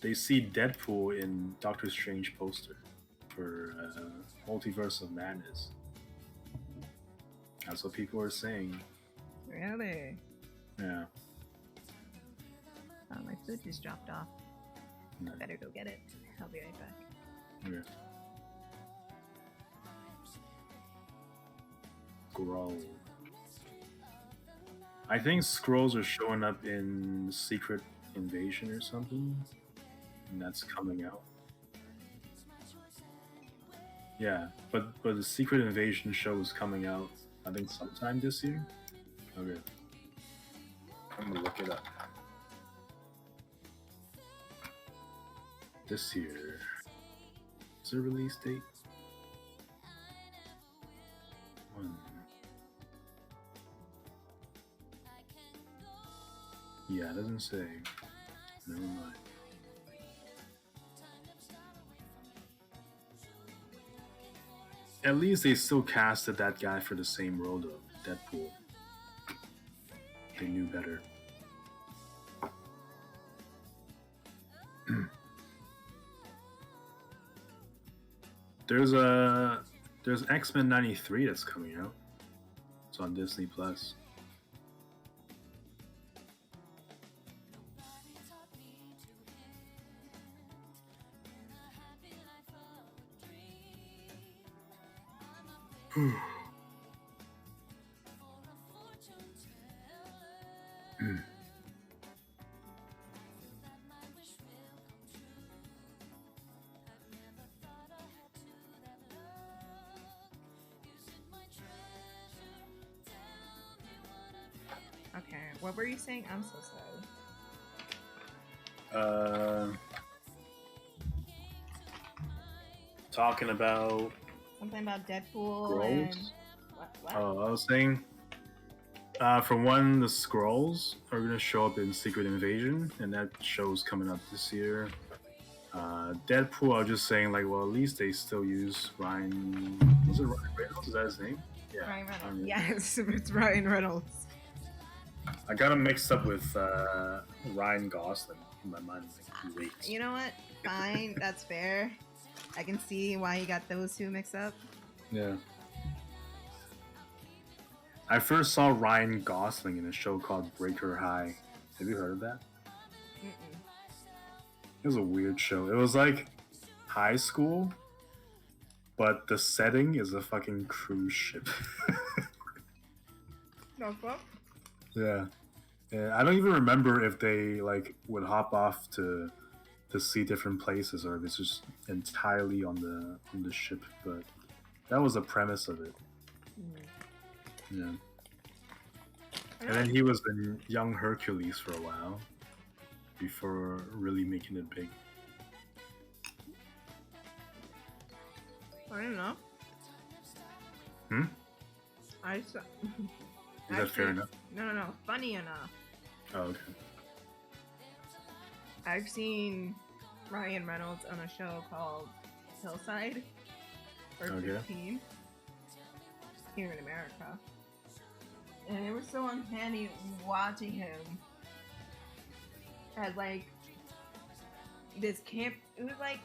they see Deadpool in Doctor Strange poster for Multiverse of Madness. That's what people are saying. Really? Yeah. Oh, my food just dropped off. I better go get it. I'll be right back. Okay. Scroll. I think scrolls are showing up in Secret Invasion or something, and that's coming out. Yeah, but the Secret Invasion show is coming out, I think, sometime this year. Okay. I'm gonna look it up. This year. Is there a release date? One. Yeah, it doesn't say. Never mind. At least they still casted that guy for the same role though, Deadpool. They knew better. There's X-Men 93 that's coming out. It's on Disney Plus. Okay, what were you saying? I'm so sorry. Talking about Something about Deadpool Scrolls? and what? Oh, I was saying, for one, the Scrolls are gonna show up in Secret Invasion, and that show's coming up this year. Deadpool, I was just saying, like, well, at least they still use Ryan. Was it Ryan Reynolds? Is that his name? Yeah. Ryan Reynolds. Yes, it's Ryan Reynolds. I got him mixed up with Ryan Gosling in my mind. Like, wait. You know what? Fine, that's fair. I can see why you got those two mixed up. Yeah. I first saw Ryan Gosling in a show called Breaker High. Have you heard of that? Mm-mm. It was a weird show. It was like high school, but the setting is a fucking cruise ship. No fuck. Yeah. I don't even remember if they like would hop off to see different places or if it's just entirely on the ship, but that was the premise of it. Yeah. And then he was in Young Hercules for a while before really making it big. I don't know. Hmm? I saw. Is that fair enough? No. Funny enough. Oh, okay. I've seen Ryan Reynolds on a show called Hillside or Okay. 15 here in America. And it was so uncanny watching him at like this camp. It was like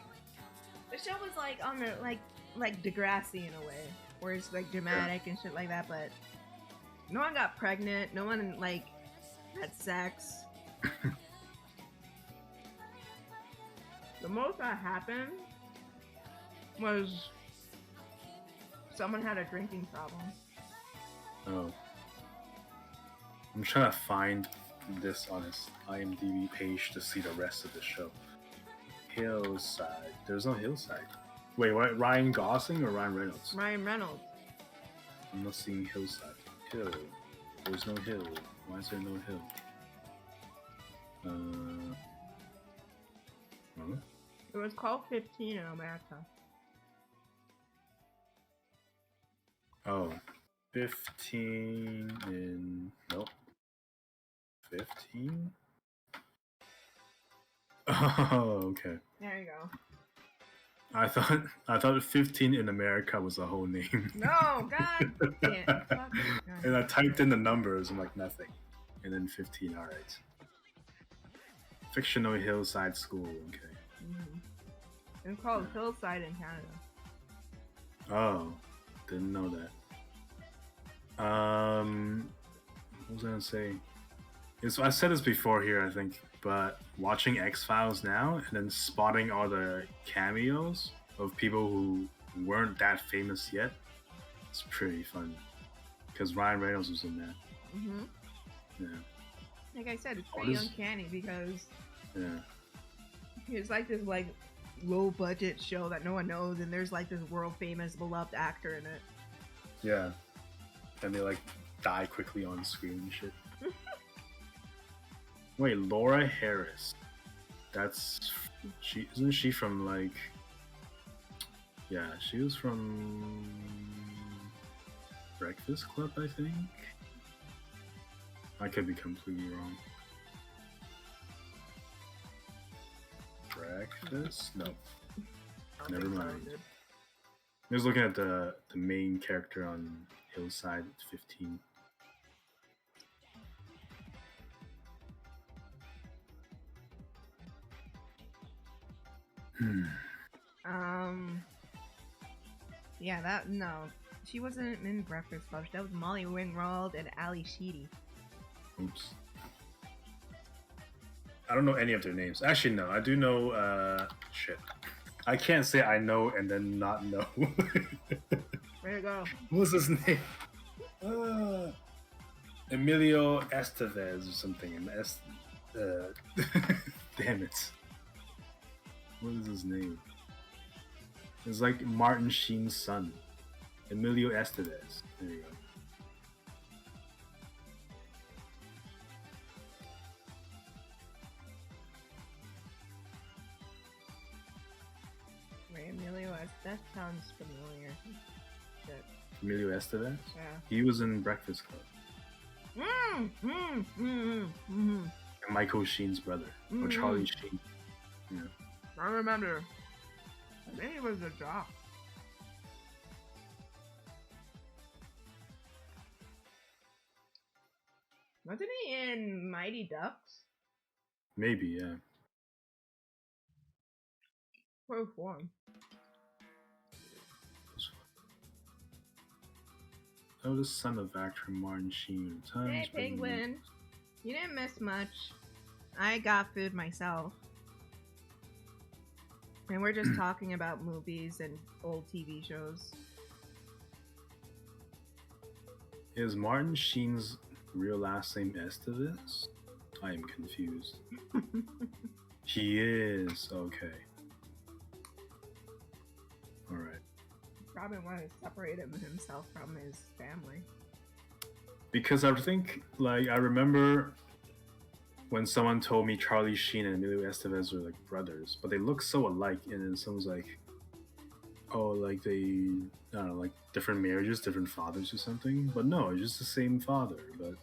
the show was like on the like Degrassi in a way, where it's like dramatic and shit like that. But no one got pregnant. No one like had sex. The most that happened was someone had a drinking problem. Oh. I'm trying to find this on his IMDb page to see the rest of the show. Hillside. There's no Hillside. Wait, what? Ryan Gosling or Ryan Reynolds? Ryan Reynolds. I'm not seeing Hillside. Hill. There's no hill. Why is there no hill? Huh? It was called 15 in America. Oh. 15 in... Nope. 15? Oh, okay. There you go. I thought 15 in America was a whole name. No, god damn. And I typed in the numbers and like nothing. And then 15, alright. Fictional Hillside School, okay. Mm-hmm. It's called Hillside in Canada. Oh, didn't know that. What was I gonna say? I said this before here, I think, but watching X-Files now and then spotting all the cameos of people who weren't that famous yet, it's pretty fun. Because Ryan Reynolds was in that. Mm-hmm. Yeah. Like I said, it's pretty uncanny because it's like this like low budget show that no one knows, and there's like this world famous beloved actor in it. Yeah. And they like die quickly on screen and shit. Wait, Laura Harris. Isn't she from like? Yeah, she was from Breakfast Club, I think. I could be completely wrong. Breakfast? No. Never mind. I was looking at the main character on Hillside. It's 15. Yeah, no. She wasn't in Breakfast Club. That was Molly Ringwald and Ali Sheedy. Oops. I don't know any of their names. Actually, no. I do know, shit. I can't say I know and then not know. Where'd it go? What's his name? Emilio Estevez or something. Damn it. What is his name? It's like Martin Sheen's son. Emilio Estevez. There you go. Wait, Emilio that sounds familiar. Shit. Emilio Estevez? Yeah. He was in Breakfast Club. And Michael Sheen's brother. Or Charlie Sheen. Yeah. I remember. I think it was a jock. Wasn't he in Mighty Ducks? Maybe, yeah. Which one? Oh, the son of actor Martin Sheen. Hey, Penguin. You didn't miss much. I got food myself. And we're just talking about movies and old TV shows. Is Martin Sheen's real last name Estevez? I am confused. He is. Okay. Alright. Probably wanted to separate himself from his family. Because I think, like, I remember when someone told me Charlie Sheen and Emilio Estevez were like brothers, but they look so alike, and then someone's like, oh, like they, I don't know, like different marriages, different fathers or something. But no, it's just the same father, but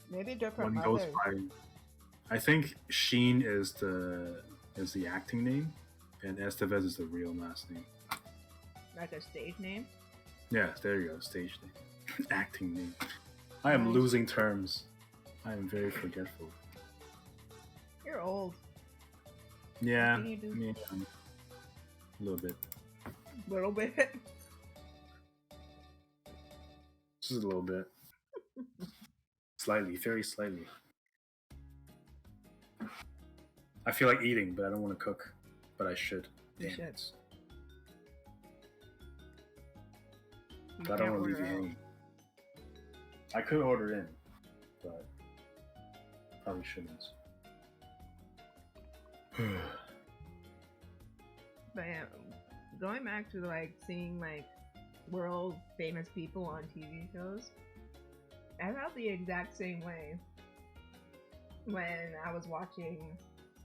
Maybe different one mothers. goes by. I think Sheen is the acting name, and Estevez is the real last name. Like a stage name? Yeah, there you go, stage name. Acting name. I am losing terms. I am very forgetful. You're old. Yeah, What can you do? yeah, a little bit. Little bit. Just a little bit. Slightly, very slightly. I feel like eating, but I don't want to cook. But I should. You Damn should. it. But I don't want to leave you hanging. I could order in, but probably shouldn't. But yeah, going back to like seeing like world famous people on TV shows, I felt the exact same way when I was watching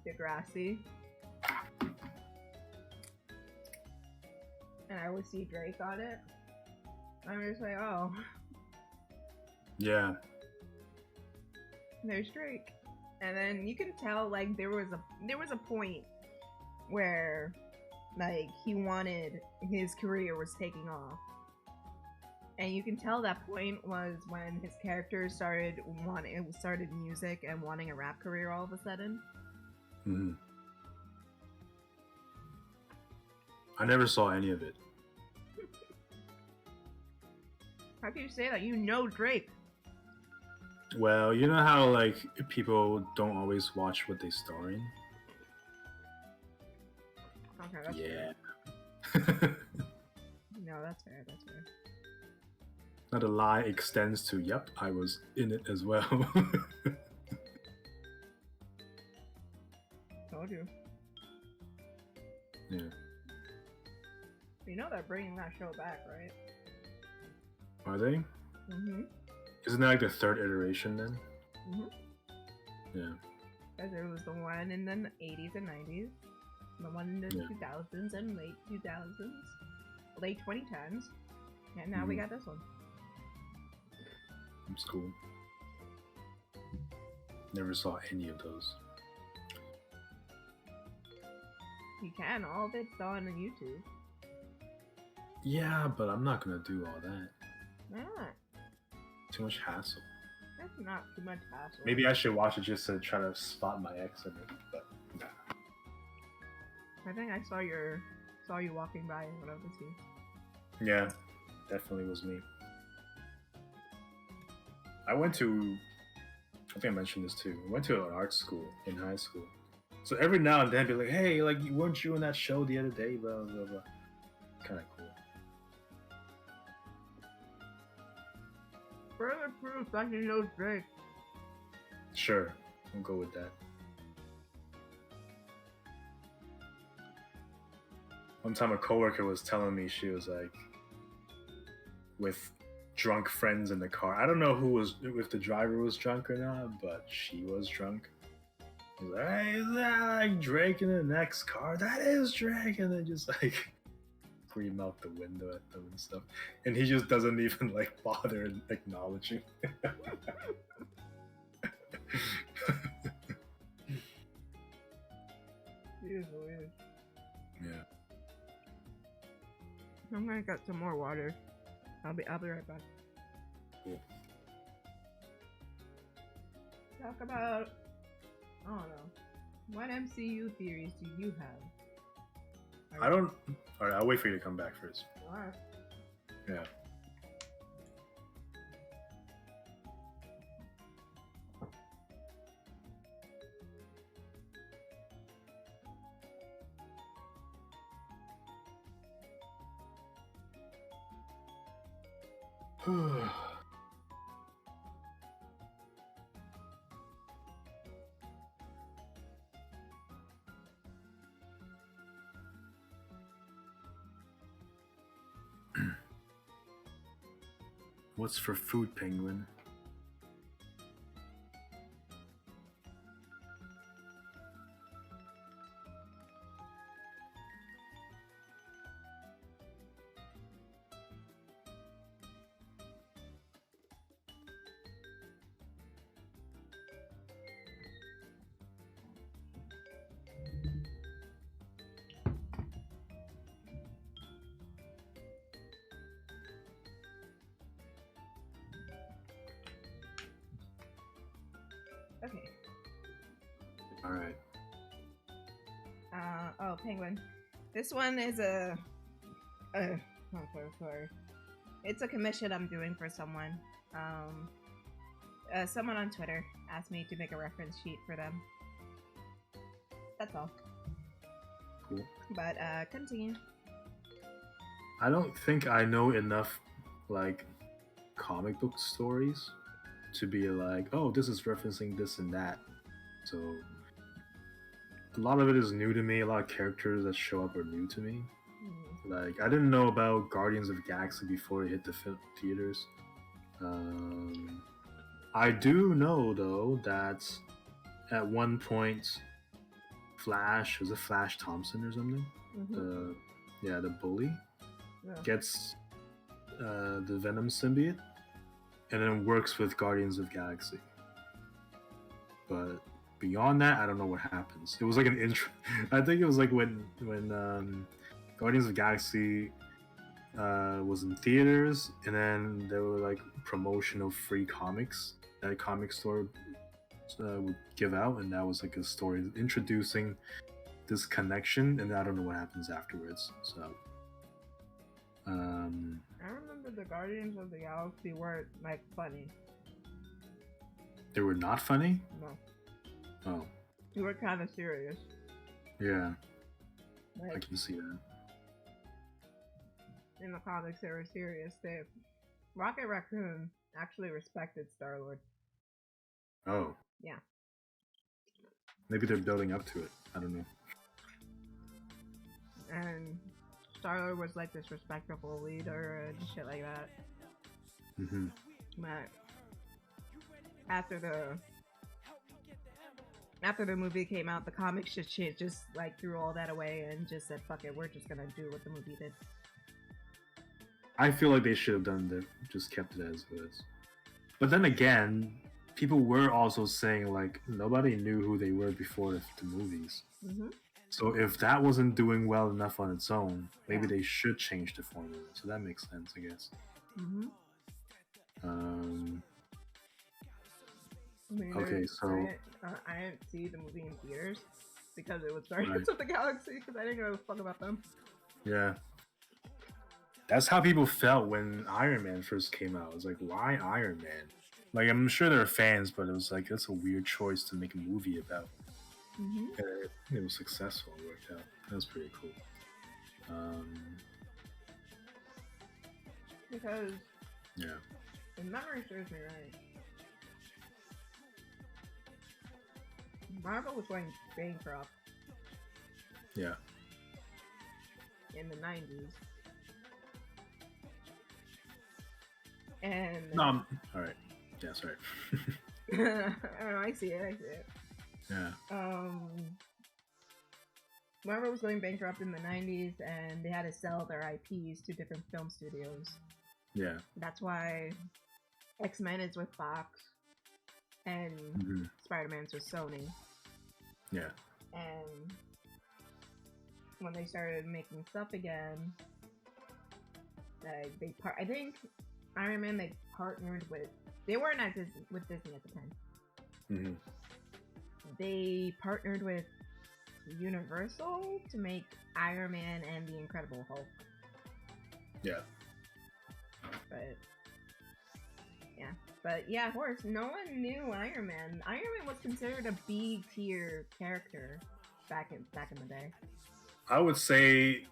Degrassi. And I would see Drake on it. I'm just like, oh, Yeah. there's Drake. And then you can tell like there was a point where like he wanted his career was taking off. And you can tell that point was when his character started music and wanting a rap career all of a sudden. Mm-hmm. I never saw any of it. How can you say that? You know Drake. Well, you know how like people don't always watch what they star in? Okay, that's Yeah. fair. No, that's fair, that's fair. Now the lie extends to, yep, I was in it as well. Told you. Yeah. You know they're bringing that show back, right? Are they? Mm-hmm. Isn't that like the third iteration then? Mm-hmm. Yeah. Because there was the one in the 80s and 90s, the one in the 2000s and late 2000s, late 2010s, and now we got this one. It's cool. Never saw any of those. You can. All of it's on YouTube. Yeah, but I'm not gonna do all that. Ah, Too much hassle. that's not too much hassle. Maybe I should watch it just to try to spot my ex in it, but nah. I think I saw you walking by in one of the scenes. Yeah, definitely was me. I think I mentioned this too. I went to an art school in high school. So every now and then, be like, hey, like, weren't you in that show the other day? Blah, blah, blah. Kind of cool. Further proof that you know Drake. Sure, I'll go with that. One time a coworker was telling me she was like with drunk friends in the car. I don't know if the driver was drunk or not, but she was drunk. He's like, hey, is that like Drake in the next car? That is Drake, and then just like scream out the window at them and stuff. And he just doesn't even like bother acknowledging. Weird. Yeah. I'm gonna get some more water. I'll be right back. Cool. Talk about, I don't know, what MCU theories do you have? Alright, I'll wait for you to come back first. Alright. Yeah. What's for food, Penguin? Okay. Alright. Oh, Penguin. This one is sorry. It's a commission I'm doing for someone. Someone on Twitter asked me to make a reference sheet for them. That's all. Cool. But, continue. I don't think I know enough, like, comic book stories to be like, oh, this is referencing this and that. So a lot of it is new to me. A lot of characters that show up are new to me. Like, I didn't know about Guardians of the Galaxy before it hit the theaters. I do know though that at one point Flash, was it Flash Thompson or something? The bully gets the Venom symbiote and then works with Guardians of the Galaxy. But beyond that, I don't know what happens. It was like an intro. I think it was like when Guardians of the Galaxy was in theaters, and then there were like promotion of free comics that a comic store would give out, and that was like a story introducing this connection, and I don't know what happens afterwards. So I remember the Guardians of the Galaxy weren't like funny. They were not funny? No. Oh. They were kind of serious. Yeah. Like, I can see that. In the comics, they were serious. Rocket Raccoon actually respected Star-Lord. Oh. Yeah. Maybe they're building up to it. I don't know. And Star-Lord was like this respectable leader and shit like that. Mm-hmm. But after the movie came out, the comics just like threw all that away and just said, "Fuck it, we're just gonna do what the movie did." I feel like they should have done that, just kept it as is. But then again, people were also saying like nobody knew who they were before the movies. Mm-hmm. So if that wasn't doing well enough on its own, maybe Yeah. they should change the formula. So that makes sense, I guess. Mm-hmm. I mean, Okay, so I didn't see the movie in theaters because it was Guardians right. of the Galaxy because I didn't give a fuck about them. Yeah. That's how people felt when Iron Man first came out. It was like, why Iron Man? Like, I'm sure there are fans, but it was like, that's a weird choice to make a movie about. Mm-hmm. And it was successful. It worked out. That was pretty cool. Because Yeah. if memory serves me right, Marvel was going bankrupt Yeah. in the 90s. And No, all right. Yeah, sorry. I see it. Yeah. Marvel was going bankrupt in the 90s and they had to sell their IPs to different film studios. Yeah. That's why X-Men is with Fox and Spider-Man's with Sony. Yeah. And when they started making stuff again, I think Iron Man, they partnered with, they weren't at Disney, with Disney at the time. They partnered with Universal to make Iron Man and the Incredible Hulk. Yeah. But yeah, of course, no one knew Iron Man. Iron Man was considered a B tier character back in the day. I would say,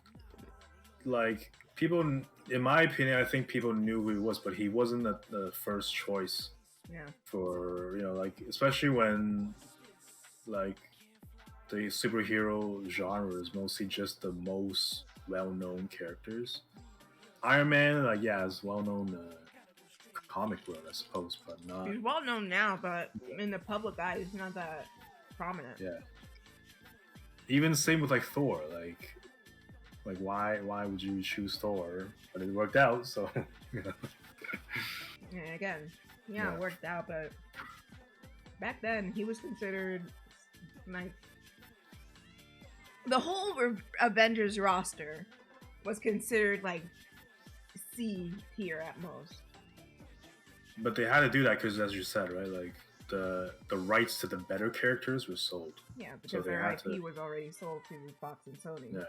like, people, in my opinion, I think people knew who he was, but he wasn't the first choice. Yeah. For, like, especially when, like, the superhero genre is mostly just the most well-known characters. Iron Man, like, yeah, is well-known comic world, I suppose, but not. He's well known now, but in the public eye, he's not that prominent. Yeah. Even same with like Thor, like why would you choose Thor? But it worked out, so you know. And again, it worked out, but back then he was considered like the whole Avengers roster was considered like C tier at most. But they had to do that because, as you said, right, like the rights to the better characters were sold. Yeah, because their IP was already sold to Fox and Sony. Yeah.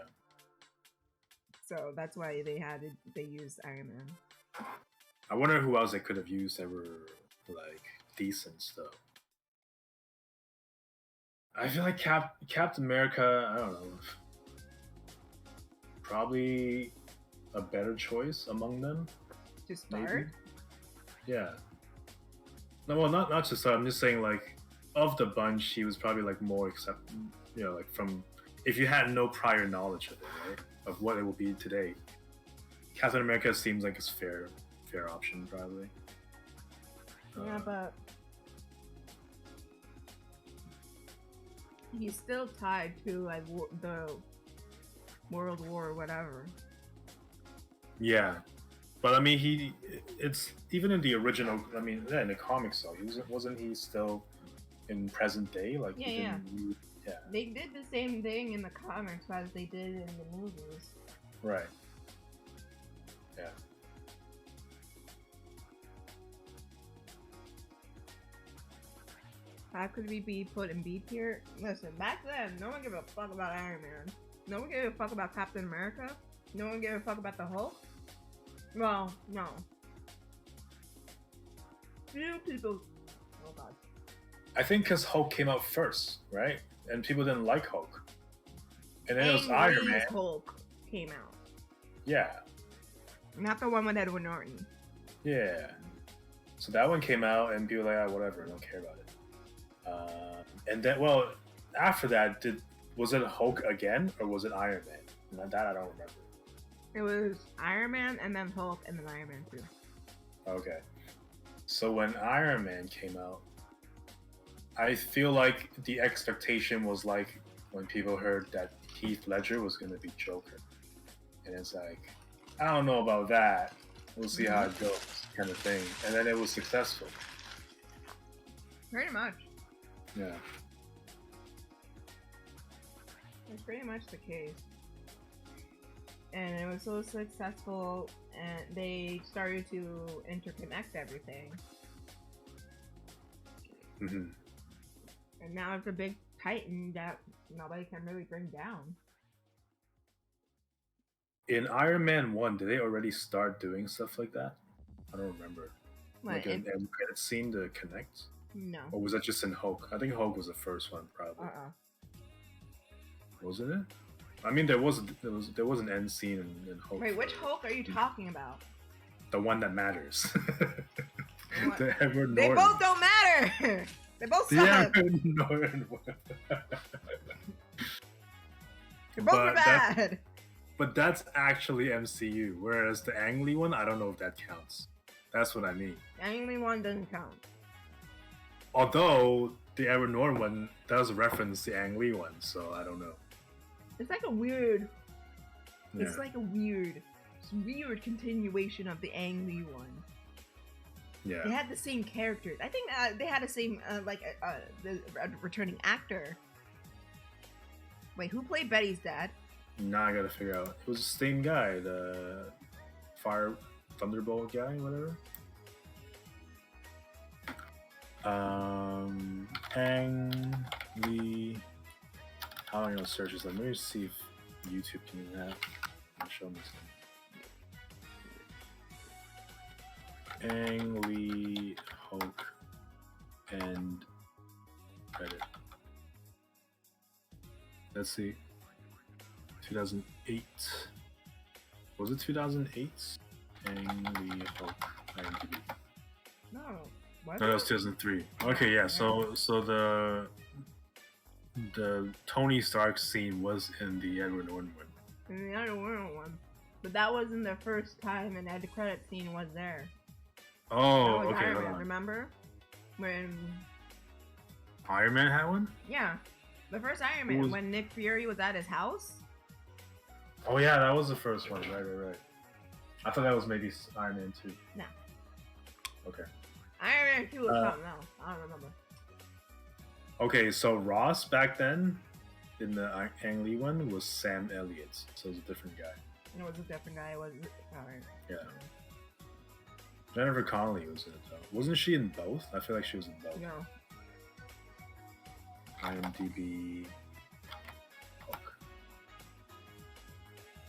So that's why they used Iron Man. I wonder who else they could have used that were like decent stuff. I feel like Captain America, I don't know, probably a better choice among them. To start? Maybe? Yeah. No, well, not to start. I'm just saying, like, of the bunch, he was probably like more accepted. Like from if you had no prior knowledge of it, right, of what it will be today. Captain America seems like it's fair option, probably. Yeah, but he's still tied to like the World War or whatever. Yeah. But I mean, it's even in the original. I mean, in the comics, though, wasn't he still in present day? Like, yeah. They did the same thing in the comics as they did in the movies. Right. Yeah. How could we be put in B tier? Listen, back then, no one gave a fuck about Iron Man. No one gave a fuck about Captain America. No one gave a fuck about the Hulk. Well, no. Few people. Oh god. I think because Hulk came out first, right? And people didn't like Hulk. And then it was Iron Man. Hulk came out. Yeah. Not the one with Edward Norton. Yeah. So that one came out, and people were like, whatever, I don't care about it. And then, well, after that, was it Hulk again, or was it Iron Man? That I don't remember. It was Iron Man, and then Hulk, and then Iron Man 2. Okay. So when Iron Man came out, I feel like the expectation was like when people heard that Heath Ledger was gonna be Joker, and it's like, I don't know about that. We'll see how it goes, kind of thing. And then it was successful. Pretty much. Yeah. It's pretty much the case. And it was so successful, and they started to interconnect everything. Mm-hmm. And now it's a big titan that nobody can really bring down. In Iron Man 1, did they already start doing stuff like that? I don't remember. Like an end credit scene to connect? No. Or was that just in Hulk? I think Hulk was the first one, probably. Wasn't it? I mean, there was an end scene in Hulk. Wait, which Hulk are you talking about? The one that matters. The Edward Norton. They both don't matter! They both suck! The Edward Norton one. They both are bad! But that's actually MCU, whereas the Ang Lee one, I don't know if that counts. That's what I mean. The Ang Lee one doesn't count. Although, the Edward Norton one does reference the Ang Lee one, so I don't know. It's like a weird... Yeah. It's like a weird continuation of the Ang Lee one. Yeah. They had the same characters. I think they had the same, the returning actor. Wait, who played Betty's dad? Now I gotta figure out. It was the same guy, the Fire Thunderbolt guy, whatever. Ang Lee. How am I gonna search this? Let me see if YouTube can show me something. Ang Lee Hulk and credit. Let's see. 2008. Was it 2008? Ang Lee Hulk IMDb. No. No, that was 2003. Okay, yeah. So the Tony Stark scene was in the Edward Norton one. In the Edward Norton one, but that wasn't the first time an end credit scene was there. Oh, that was okay. Iron Man, remember? When Iron Man had one? Yeah, the first Iron Man when Nick Fury was at his house. Oh yeah, that was the first one. Right. I thought that was maybe Iron Man 2. No. Okay. Iron Man 2 was something else. I don't remember. Okay, so Ross back then in the Ang Lee one was Sam Elliott, so it was a different guy. It was a different guy. It was alright. Yeah. Jennifer Connelly was in it though. Wasn't she in both? I feel like she was in both. No. IMDb Hulk.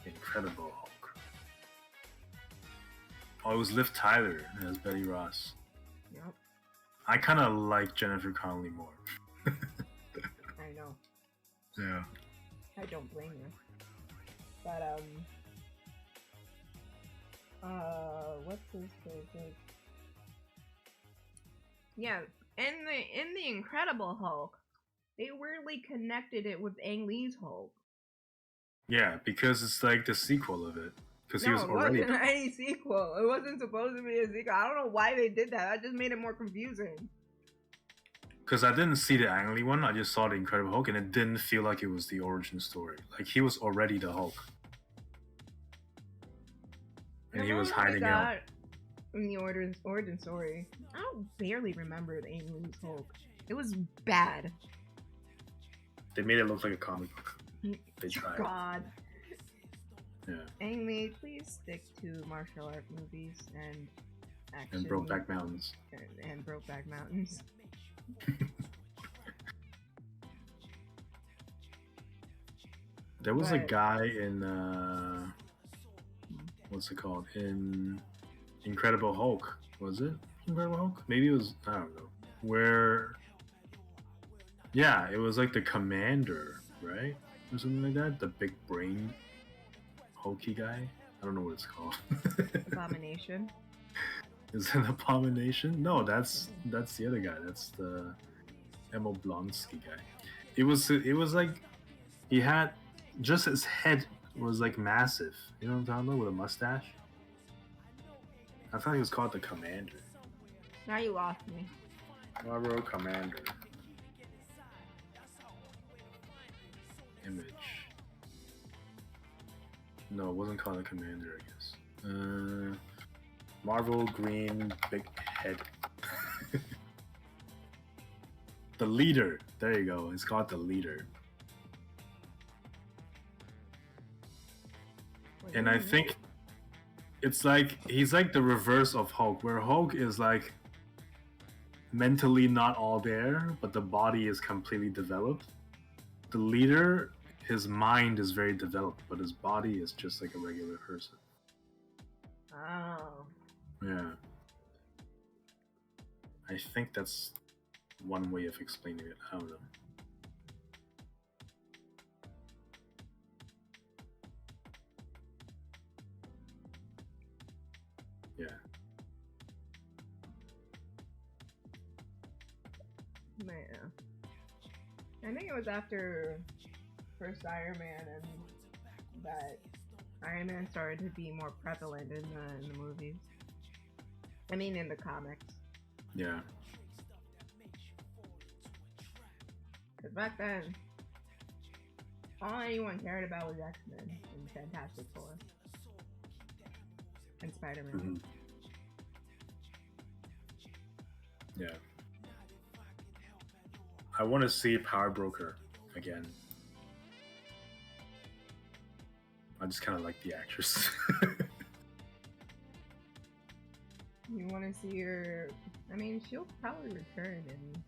Incredible Hulk. Oh, it was Liv Tyler as Betty Ross. Yep. I kind of like Jennifer Connelly more. I know. Yeah. I don't blame you. But what's his face? Yeah, in the Incredible Hulk, they weirdly connected it with Ang Lee's Hulk. Yeah, because it's like the sequel of it. Because he was already. It wasn't any sequel. It wasn't supposed to be a sequel. I don't know why they did that. That just made it more confusing. Because I didn't see the Ang Lee one, I just saw the Incredible Hulk, and it didn't feel like it was the origin story. Like he was already the Hulk, and he was hiding out. In the origin story, I don't barely remember the Ang Lee's Hulk. It was bad. They made it look like a comic book. They tried. God. Yeah. Ang Lee, please stick to martial art movies and action. And Brokeback Mountains. And Brokeback Mountains. There was a guy in what's it called? In Incredible Hulk. Was it Incredible Hulk? Maybe it was, I don't know. Where yeah, it was like the commander, right? Or something like that. The big brain hulky guy. I don't know what it's called. Abomination. Is it Abomination? No, that's the other guy. That's the Emil Blonsky guy. It was like he had just his head was like massive. You know what I'm talking about, with a mustache? I thought he was called the Commander. Now you lost me. I wrote Commander. Image. No, it wasn't called a commander, I guess. Marvel Green Big Head. The Leader. There you go. It's called The Leader. And I think it's like he's like the reverse of Hulk, where Hulk is like mentally not all there, but the body is completely developed. The Leader, his mind is very developed, but his body is just like a regular person. Oh. Yeah. I think that's one way of explaining it. I don't know. Yeah. Man. I think it was after first Iron Man and that Iron Man started to be more prevalent in the movies. I mean, in the comics. Yeah. Because back then, all anyone cared about was X-Men and Fantastic Four. And Spider-Man. Mm-hmm. Yeah. I want to see Power Broker again. I just kind of like the actress. You want to see her? I mean, she'll probably return, and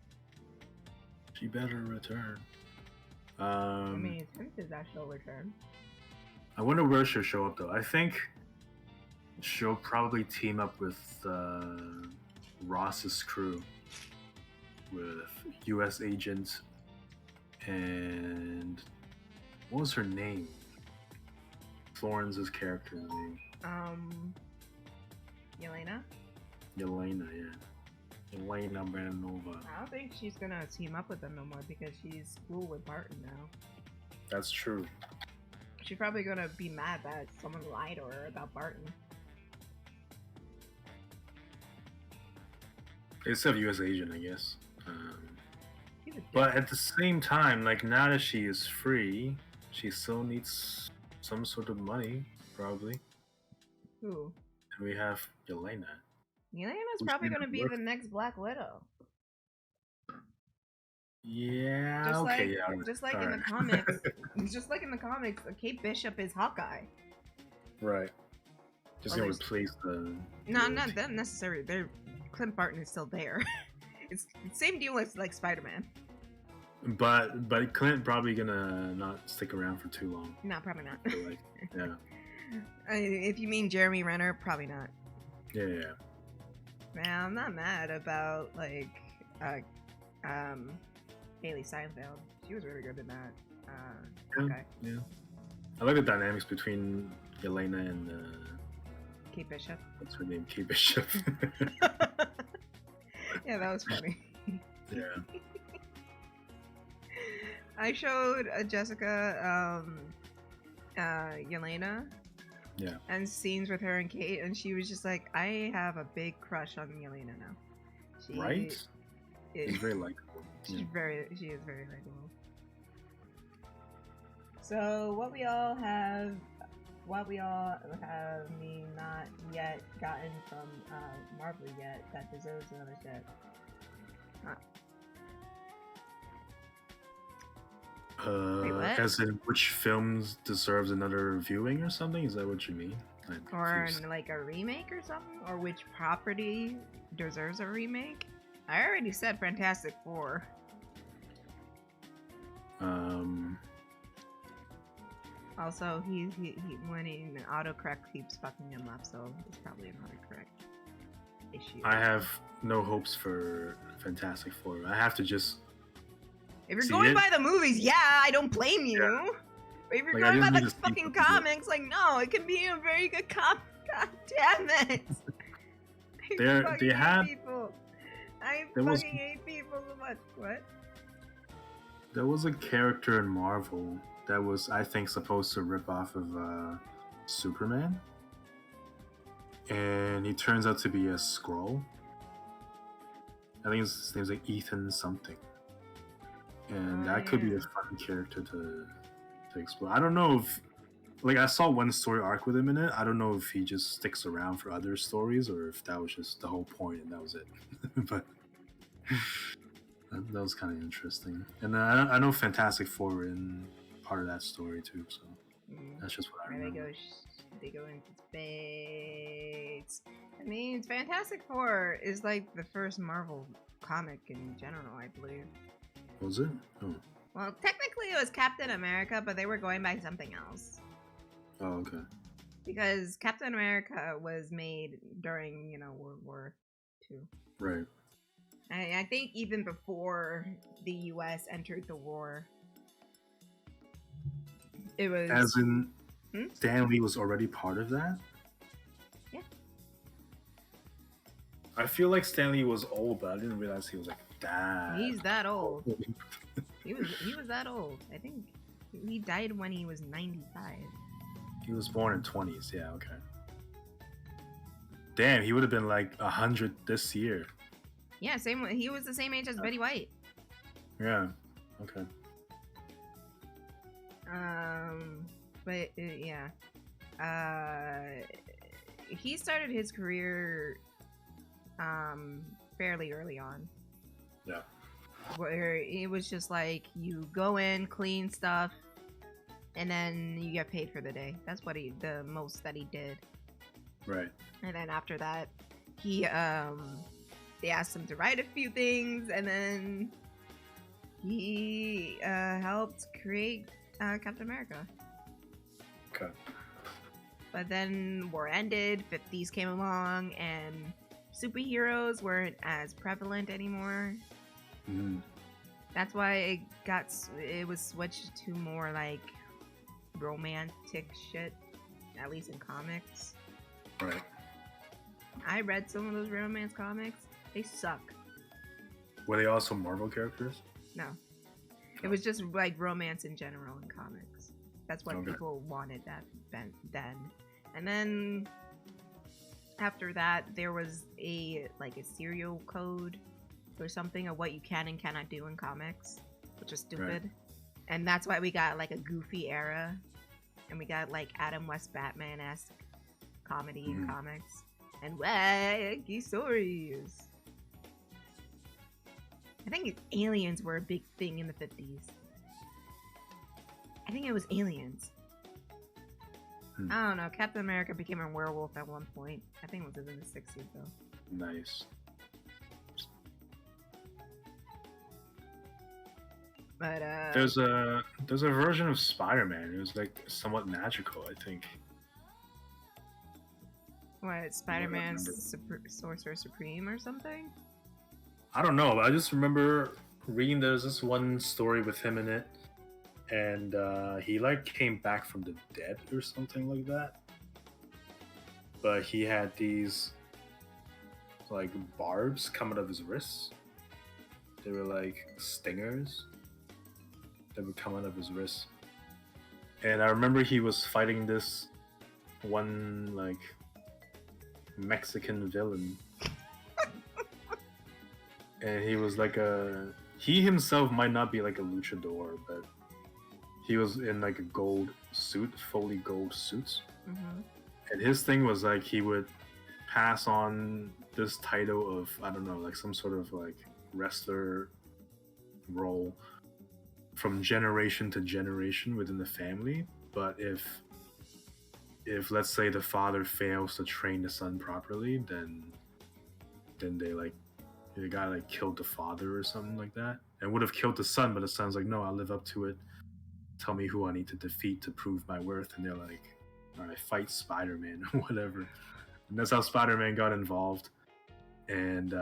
She better return. I mean, it's hinted that she'll return. I wonder where she'll show up though. I think she'll probably team up with Ross's crew, with U.S. Agent and what was her name? Florence's character's name. Yelena? Yelena, yeah. Yelena Beranova. I don't think she's gonna team up with them no more because she's cool with Barton now. That's true. She's probably gonna be mad that someone lied to her about Barton. They still have U.S. Agent, I guess. He's a But at the same time, like now that she is free, she still needs some sort of money, probably. Who? And we have Yelena. Yelena's Who's probably gonna gonna be work? the next Black Widow. Yeah, Just okay, like, yeah. just like in alright. the comics, just like in the comics, Kate Bishop is Hawkeye. Right. Just Or gonna there's- replace the. No, the not that necessarily. Clint Barton is still there. It's the same deal as like Spider-Man. But Clint probably gonna not stick around for too long. No, probably not. So, like, yeah, If you mean Jeremy Renner, probably not. yeah. Man, I'm not mad about like Haley Steinfeld. She was really good in that. Okay. Yeah. I like the dynamics between Yelena and Kate Bishop. what's her name? Kate Bishop. Yeah, that was funny. Yeah. I showed Jessica Yelena. Yeah. And scenes with her and Kate, and she was just like, I have a big crush on Yelena now. She Right? is- She's very likable. She Yeah. is very likable. So what we all have me not yet gotten from Marvel yet that deserves another set. Wait, what? As in which films deserves another viewing or something? Is that what you mean? I'm Or confused. like a remake or something? Or which property deserves a remake? I already said Fantastic Four. Also, he when an autocorrect keeps fucking him up, so it's probably an autocorrect issue. I have no hopes for Fantastic Four. I have to just If you're See going it? by the movies, yeah, I don't blame you. Yeah. But if you're Like, I going by just need the to see fucking what they do. comics, like no, it can be a very good comic. God damn it! I There- fucking they hate had- people. I there was- fucking hate people so much. What? There was a character in Marvel that was, I think, supposed to rip off of Superman, and he turns out to be a Skrull. I think his name's like Ethan something, and that could be yeah. a fun character to to explore. I don't know if like I saw one story arc with him in it. I don't know if he just sticks around for other stories or if that was just the whole point and that was it. But that was kind of interesting. And I know Fantastic Four were in part of that story too. So that's just what I remember. They go into space. I mean, Fantastic Four is like the first Marvel comic in general, I believe. Was it? Oh. Well, technically it was Captain America, but they were going by something else. Oh, okay. Because Captain America was made during, World War II. Right. I think even before the U.S. entered the war, it was... As in, Stan Lee was already part of that? Yeah. I feel like Stan Lee was old, but I didn't realize he was like that. He's that old. He was that old. I think he died when he was 95. He was born in 20s. Yeah, okay. Damn, he would have been like 100 this year. Yeah, same. He was the same age as Betty White. Yeah. Okay. But yeah. He started his career fairly early on. Yeah. Where it was just like you go in, clean stuff, and then you get paid for the day. That's what the most that he did. Right. And then after that, they asked him to write a few things, and then he helped create Captain America. Okay. But then war ended, 50s came along, and superheroes weren't as prevalent anymore. Mm-hmm. That's why it was switched to more like romantic shit, at least in comics. Right. I read some of those romance comics. They suck. Were they also Marvel characters? No. It was just like romance in general in comics. That's what people wanted then. And then after that, there was a serial code or something of what you can and cannot do in comics, which is stupid. Right. And that's why we got like a goofy era, and we got like Adam West Batman-esque comedy in comics and wacky stories. I think aliens were a big thing in the 50s. I think it was aliens. I don't know. Captain America became a werewolf at one point. I think it was in the 60s though. Nice. But there's a version of Spider-Man. It was like somewhat magical, I think. What, Spider-Man's Sorcerer Supreme or something? I don't know. I just remember reading there's this one story with him in it, and he like came back from the dead or something like that. But he had these like barbs coming out of his wrists. They were like stingers that would come out of his wrists. And I remember he was fighting this one like Mexican villain. And he was like he himself might not be like a luchador, but he was in like a gold suit, fully gold suits. Mm-hmm. And his thing was like he would pass on this title of, I don't know, like some sort of like wrestler role from generation to generation within the family. But if let's say the father fails to train the son properly, then the guy like killed the father or something like that, and would have killed the son, but the son's like, no, I'll live up to it. Tell me who I need to defeat to prove my worth. And they're like, all right, fight Spider-Man or whatever. And that's how Spider-Man got involved. And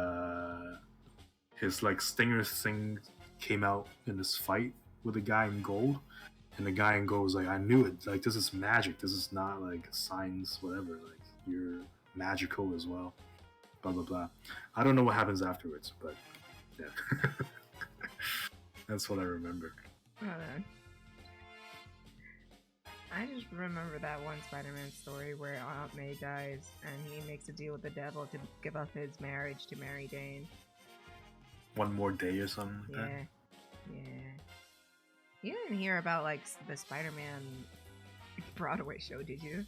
his like stinger thing came out in this fight with a guy in gold. And the guy in gold was like, I knew it. Like, this is magic. This is not like science, whatever. Like, you're magical as well. Blah, blah, blah. I don't know what happens afterwards, but yeah. That's what I remember. I just remember that one Spider-Man story where Aunt May dies and he makes a deal with the devil to give up his marriage to Mary Jane. One more day or something like that? Yeah. You didn't hear about like the Spider-Man Broadway show, did you?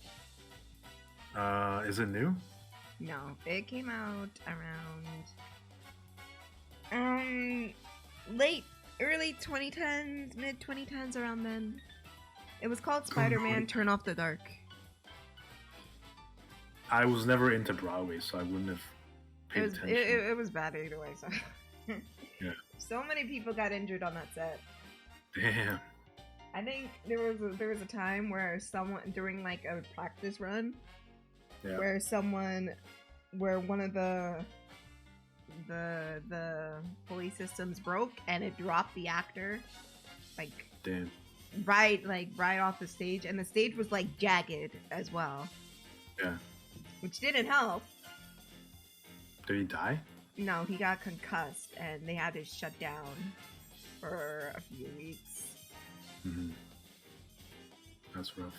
Is it new? No, it came out around early 2010s, mid 2010s, around then. It was called Spider-Man Turn Off the Dark. I was never into Broadway, so I wouldn't have paid attention. It was bad either way. So yeah. So many people got injured on that set. Damn. I think there was a time where someone during like a practice run, where one of the pulley systems broke and it dropped the actor, like damn, right off the stage, and the stage was like jagged as well. Yeah. Which didn't help. Did he die? No, he got concussed, and they had to shut down for a few weeks. Mm-hmm. That's rough.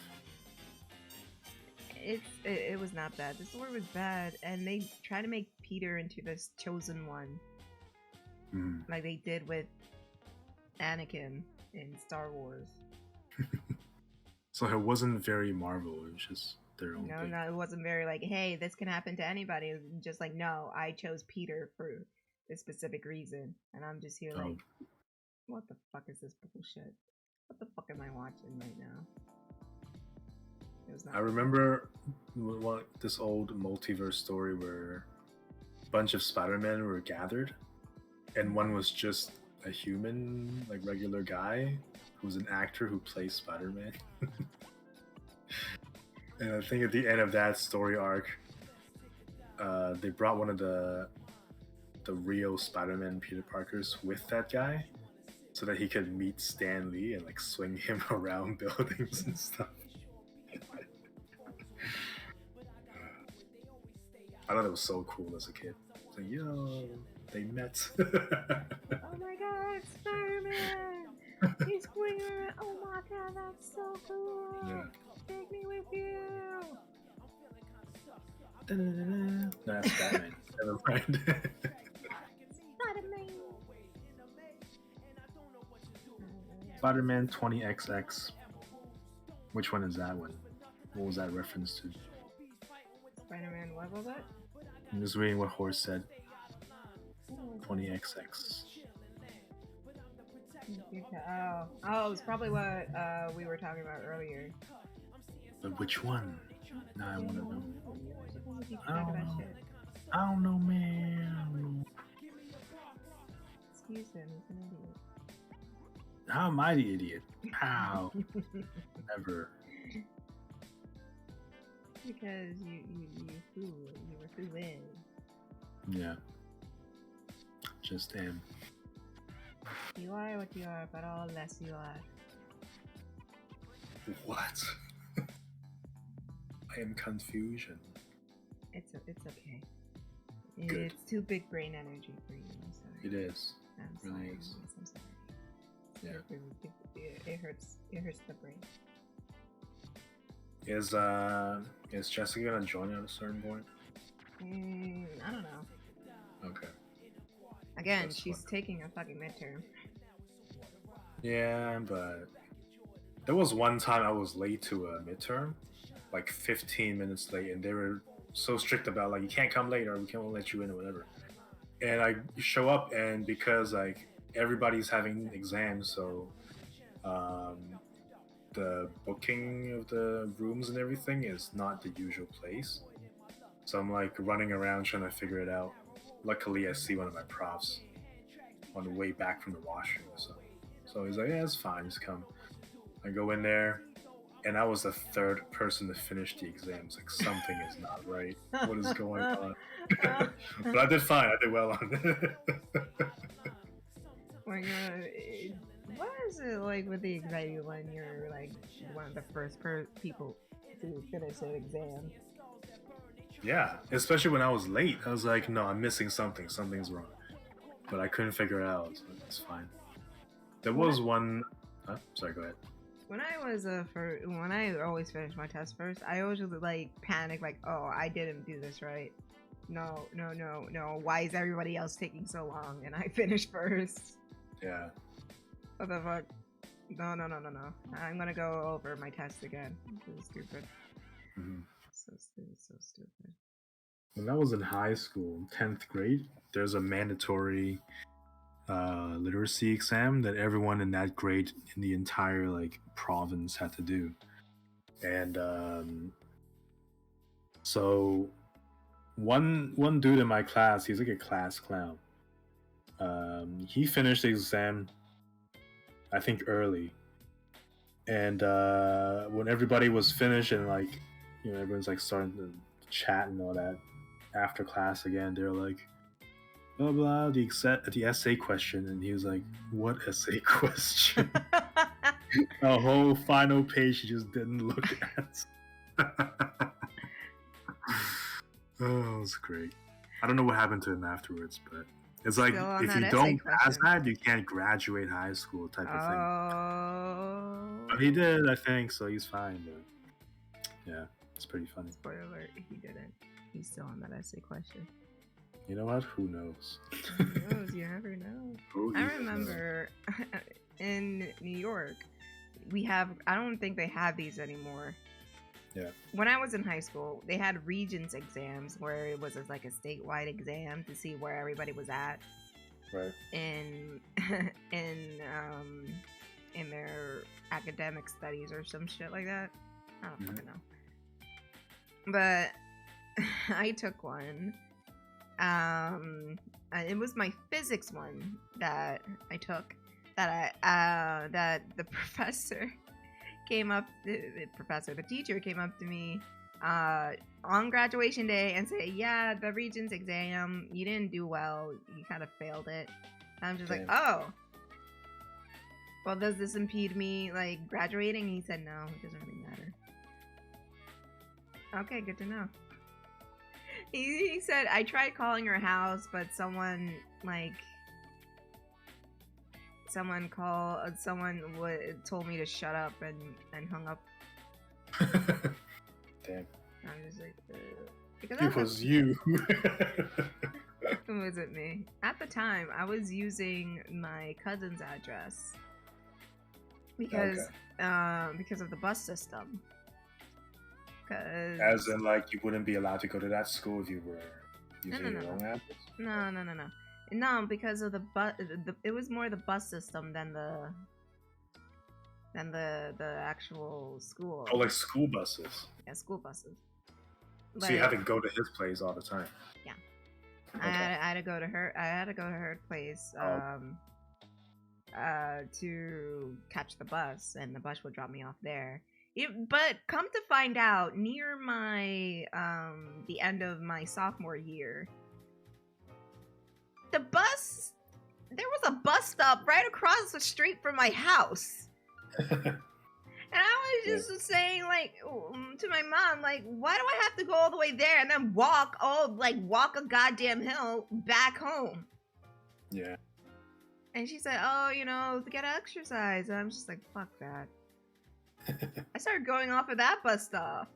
It was not bad. The story was bad, and they tried to make Peter into this chosen one, like they did with Anakin in Star Wars. So it wasn't very Marvel. It was just their own thing. No, it wasn't very like, hey, this can happen to anybody. It was just like, no, I chose Peter for this specific reason, and I'm just here like, what the fuck is this bullshit? What the fuck am I watching right now? I remember this old multiverse story where a bunch of Spider-Men were gathered, and one was just a human, like regular guy, who was an actor who plays Spider-Man. And I think at the end of that story arc, they brought one of the real Spider-Man Peter Parkers with that guy, so that he could meet Stan Lee and like swing him around buildings and stuff. I thought it was so cool as a kid. It's like, yo, they met. Oh my god, Spider-Man! He's swinging around. Oh my god, that's so cool! Yeah. Take me with you! No, that's Batman. Never mind. Spider-Man! Spider-Man 20XX. Which one is that one? What was that reference to? Spider-Man, what was that? I'm just reading what Horse said. 20XX. Oh, it's probably what we were talking about earlier. But which one? Now I want to know. I don't know, man. Excuse him, he's an idiot. How am I the idiot? How? Never. Because you were fooling. Yeah. Just am. You are what you are, but all less you are. What? I am confusion. It's okay. Good. It's too big brain energy for you. I'm sorry. It is. I'm really sorry. is. Yes, I'm sorry. Yeah. It hurts. It hurts the brain. Is Jessica gonna join at a certain point? I don't know. Okay. Again, That's she's fun. taking a fucking midterm. Yeah, but there was one time I was late to a midterm, like 15 minutes late, and they were so strict about like you can't come late or we can't let you in or whatever. And I show up, and because like everybody's having exams, so the booking of the rooms and everything is not the usual place. So I'm like running around trying to figure it out. Luckily, I see one of my profs on the way back from the washroom or something. So he's like, yeah, it's fine, just come. I go in there, and I was the third person to finish the exams. Like, something is not right. What is going on? But I did fine. I did well on it. What is it like with the anxiety when you're like one of the first people to finish an exam? Yeah, especially when I was late. I was like, no, I'm missing something. Something's wrong. But I couldn't figure it out, so it's fine. There was one... sorry, go ahead. When I always finish my test first, I always just like panic, like, oh, I didn't do this right. No. Why is everybody else taking so long? And I finished first. Yeah. What the fuck? No. I'm gonna go over my test again. This is stupid. Mhm. So stupid. So stupid. When I was in high school, 10th grade, there's a mandatory literacy exam that everyone in that grade in the entire like province had to do. And so one dude in my class, he's like a class clown. He finished the exam, I think, early. And when everybody was finished and like, everyone's like starting to chat and all that after class again, they're like, blah blah, the essay question, and he was like, "What essay question?" A whole final page he just didn't look at. Oh, it was great. I don't know what happened to him afterwards, but it's like Still on if that you essay don't pass question. that, you can't graduate high school type of thing. Oh. But he did, I think, so he's fine. But yeah, it's pretty funny. Spoiler alert, he didn't. He's still on that essay question. You know what? Who knows? Who knows? You never know. Who I even remember in New York, I don't think they have these anymore. Yeah. When I was in high school, they had Regents exams where it was like a statewide exam to see where everybody was at Right. in in their academic studies or some shit like that. I don't fucking know. But I took one. It was my physics one that I took. That the professor came up. The teacher came up to me on graduation day and said, "Yeah, the Regents exam, you didn't do well. You kind of failed it." And I'm just like, "Oh. Well, does this impede me like graduating?" And he said, "No, it doesn't really matter." Okay, good to know. He said, I tried calling her house, but someone told me to shut up and hung up. Damn. I'm just like, because it was you. It wasn't me. At the time, I was using my cousin's address because of the bus system. As in, like, you wouldn't be allowed to go to that school if you were using your own address? No, because of the bus. It was more the bus system than the actual school. Oh, like school buses. Yeah, school buses. So you had to go to his place all the time. Yeah. Okay. I had to go to her place to catch the bus, and the bus would drop me off there. But come to find out, near my the end of my sophomore year, there was a bus stop right across the street from my house. And I was just saying, like, to my mom, like, why do I have to go all the way there and then walk a goddamn hill back home? Yeah. And she said, oh, to get exercise. And I'm just like, fuck that. I started going off of that bus stop.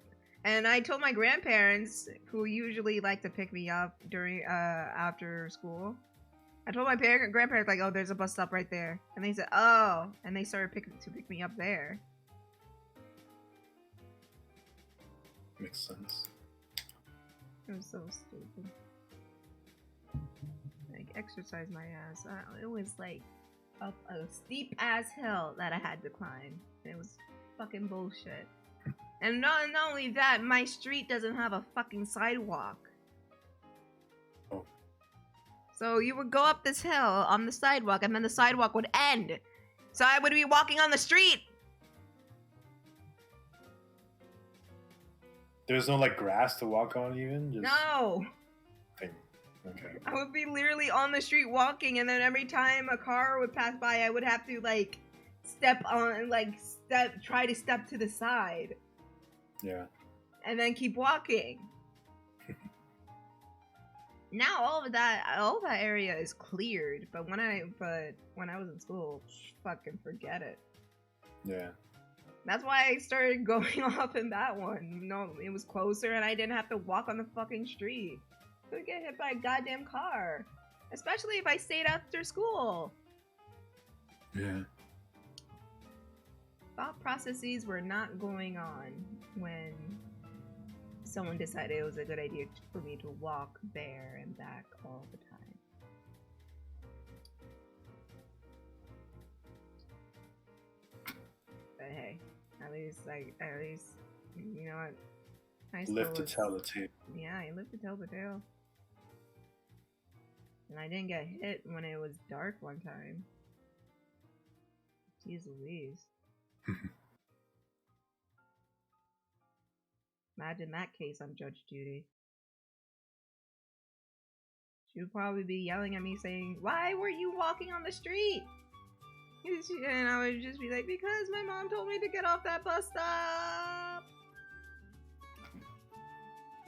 And I told my grandparents, who usually like to pick me up during after school. I told my grandparents, like, oh, there's a bus stop right there. And they said, oh. And they started to pick me up there. Makes sense. It was so stupid. Like, exercise my ass. It was like up a steep ass hill that I had to climb. It was fucking bullshit. And not only that, my street doesn't have a fucking sidewalk. Oh. So you would go up this hill on the sidewalk, and then the sidewalk would end. So I would be walking on the street. There's no, like, grass to walk on even? Just... No. Okay. I would be literally on the street walking, and then every time a car would pass by, I would have to, like, try to step to the side. Yeah. And then keep walking. Now all that area is cleared, but when I was in school, fucking forget it. Yeah. That's why I started going off in that one. No, it was closer and I didn't have to walk on the fucking street. I would get hit by a goddamn car. Especially if I stayed after school. Yeah. thought processes were not going on when someone decided it was a good idea for me to walk there and back all the time. But hey, at least you know what? Live to tell the tale. Yeah, I live to tell the tale. And I didn't get hit when it was dark one time. Jeez Louise. Imagine that case on Judge Judy. She would probably be yelling at me saying, "Why were you walking on the street?" And I would just be like, "Because my mom told me to get off that bus stop."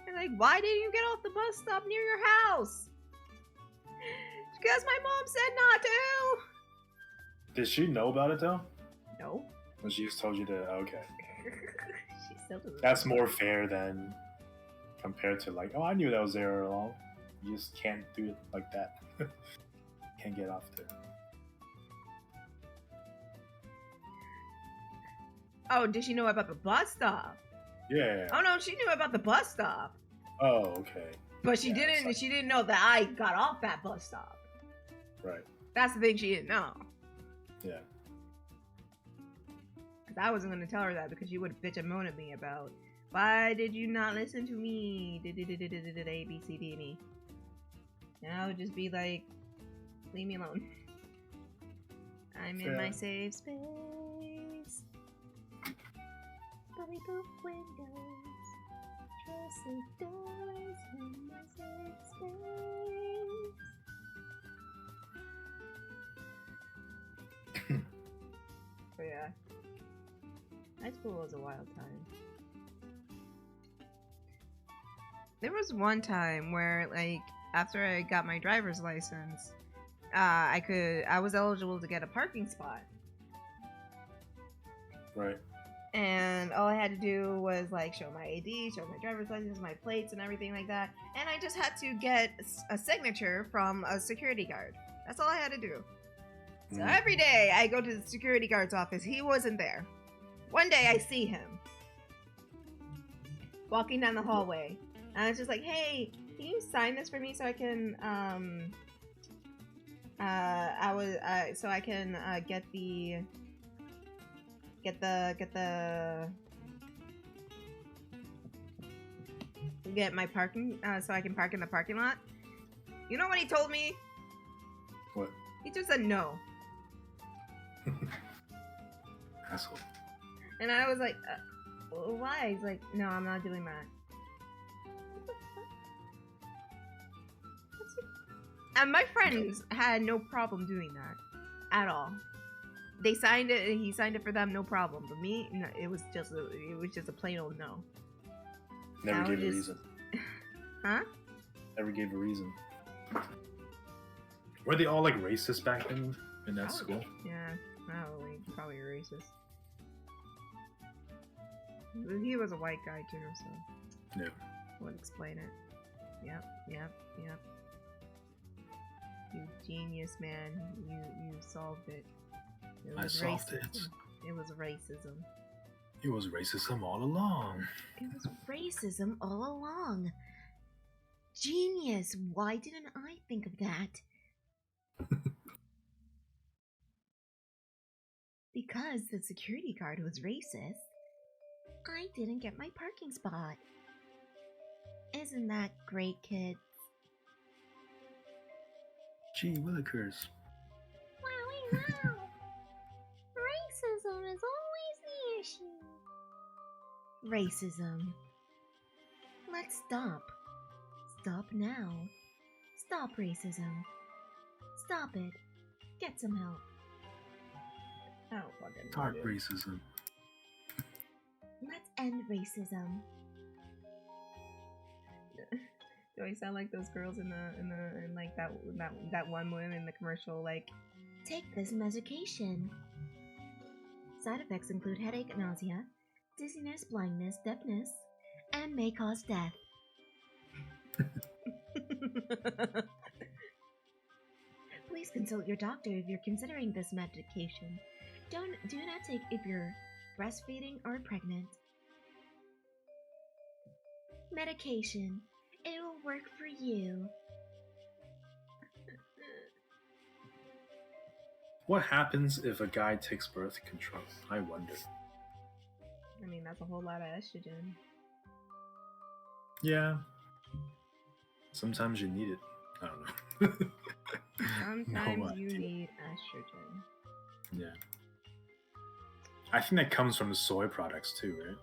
And like, "Why didn't you get off the bus stop near your house?" "Because my mom said not to." Did she know about it though? No. When she just told you to, okay. She still doesn't. That's more fair than compared to like, oh, I knew that was there all along. You just can't do it like that. Can't get off there. Oh, did she know about the bus stop? Yeah. Oh no, she knew about the bus stop. Oh, okay. But she didn't. Like... She didn't know that I got off that bus stop. Right. That's the thing she didn't know. Yeah. Because I wasn't gonna tell her that because she would bitch and moan at me about why did you not listen to me? A B C D and E. And I would just be like, leave me alone. I'm in my safe space. Bully poop windows. Trusted doors in my safe space. But yeah. High school was a wild time. There was one time where, like, after I got my driver's license, I was eligible to get a parking spot. Right. And all I had to do was like show my ID, show my driver's license, my plates, and everything like that. And I just had to get a signature from a security guard. That's all I had to do. So every day I go to the security guard's office. He wasn't there. One day I see him walking down the hallway. And I was just like, "Hey, can you sign this for me so I can get my parking so I can park in the parking lot?" You know what he told me? What? He just said no. Asshole. And I was like, why? He's like, "No, I'm not doing that." And my friends had no problem doing that at all. They signed it, and he signed it for them, no problem. But me, no, it was just a plain old no. Never gave a reason. Huh? Never gave a reason. Were they all like racist back then in that school? Yeah, probably racist. He was a white guy too, so yeah, would explain it. Yep. You genius, man. You solved it. I solved it. It was racism. It was racism all along. It was racism all along. Genius. Why didn't I think of that? Because the security guard was racist, I didn't get my parking spot. Isn't that great, kids? Gee willikers. Wow. Racism is always the issue. Racism. Let's stop. Stop now. Stop racism. Stop it. Get some help. I don't fucking Start racism. Let's end racism. Do I sound like those girls in like that one woman in the commercial, like, take this medication. Side effects include headache, nausea, dizziness, blindness, deafness, and may cause death. Please consult your doctor if you're considering this medication. Do not take if you're breastfeeding or pregnant. Medication. It will work for you. What happens if a guy takes birth control? I wonder. I mean, that's a whole lot of estrogen. Yeah. Sometimes you need it. I don't know. Sometimes you idea. need estrogen. Yeah. I think that comes from the soy products too, right?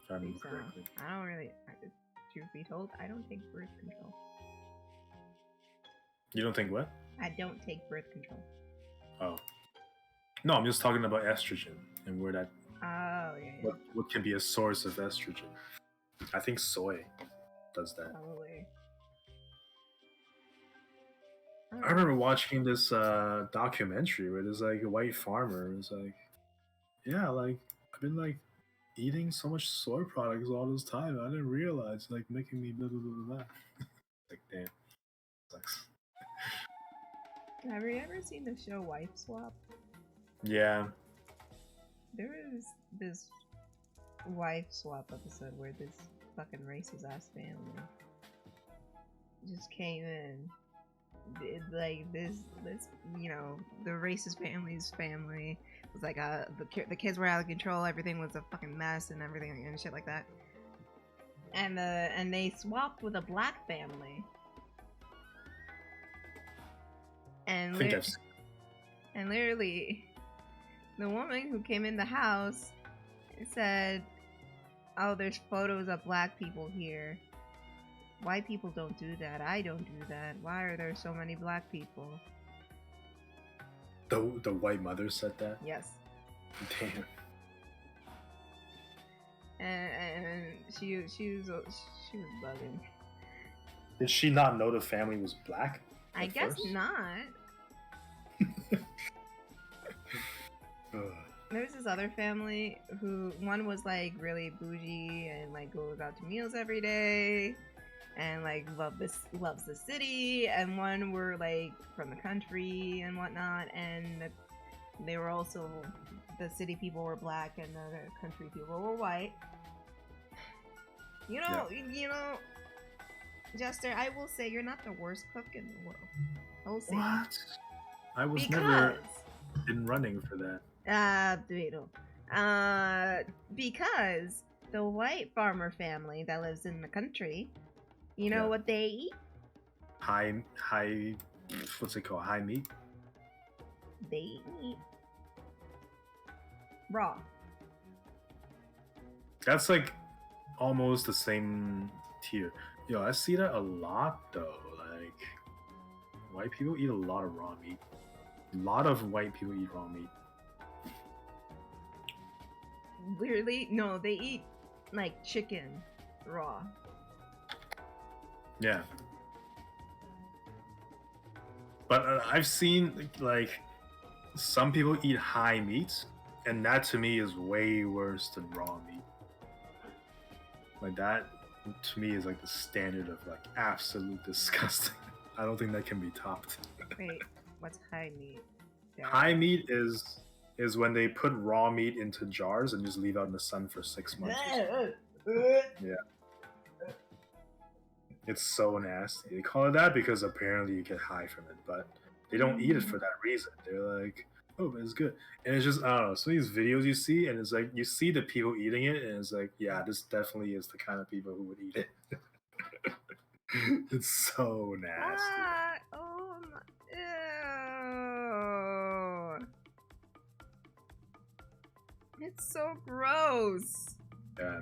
If I remember So, correctly. I don't really, truth be told, I don't take birth control. You don't think what? I don't take birth control. Oh. No, I'm just talking about estrogen and where that Oh, yeah. what can be a source of estrogen. I think soy does that. Probably. I remember watching this documentary where there's like a white farmer. It's like, yeah, like I've been like eating so much soy products all this time. I didn't realize like making me blah blah blah blah. Like damn, sucks. Have you ever seen the show Wife Swap? Yeah. There was this wife swap episode where this fucking racist ass family just came in. Like this, you know, the racist family's family was like the kids were out of control. Everything was a fucking mess and everything and shit like that. And they swapped with a black family. And literally, the woman who came in the house said, "Oh, there's photos of black people here. White people don't do that. I don't do that. Why are there so many black people?" The white mother said that? Yes. Damn. And she was bugging. Did she not know the family was black? I guess first? not. There's this other family who one was like really bougie and like goes out to meals every day and like loves the city, and one were like from the country and whatnot, and they were also, the city people were black and the country people were white. You know, Jester, I will say you're not the worst cook in the world. I will say What? I was because never in running for that. Because the white farmer family that lives in the country, you know Yeah. what they eat? High, what's it called? High meat? They eat meat raw. That's like almost the same tier. Yo, I see that a lot though. Like, white people eat a lot of raw meat. A lot of white people eat raw meat. Literally, no, they eat like chicken raw. Yeah. But I've seen like some people eat high meat, and that to me is way worse than raw meat. Like that to me is like the standard of like absolute disgusting. I don't think that can be topped. Wait, what's high meat? Yeah. High meat is when they put raw meat into jars and just leave out in the sun for 6 months. Yeah. It's so nasty. They call it that because apparently you get high from it, but they don't eat it for that reason. They're like, oh, but it's good. And it's just, I don't know, some of these videos you see, and it's like, you see the people eating it, and it's like, yeah, this definitely is the kind of people who would eat it. It's so nasty. Ah, oh my, ew. It's so gross. Yeah,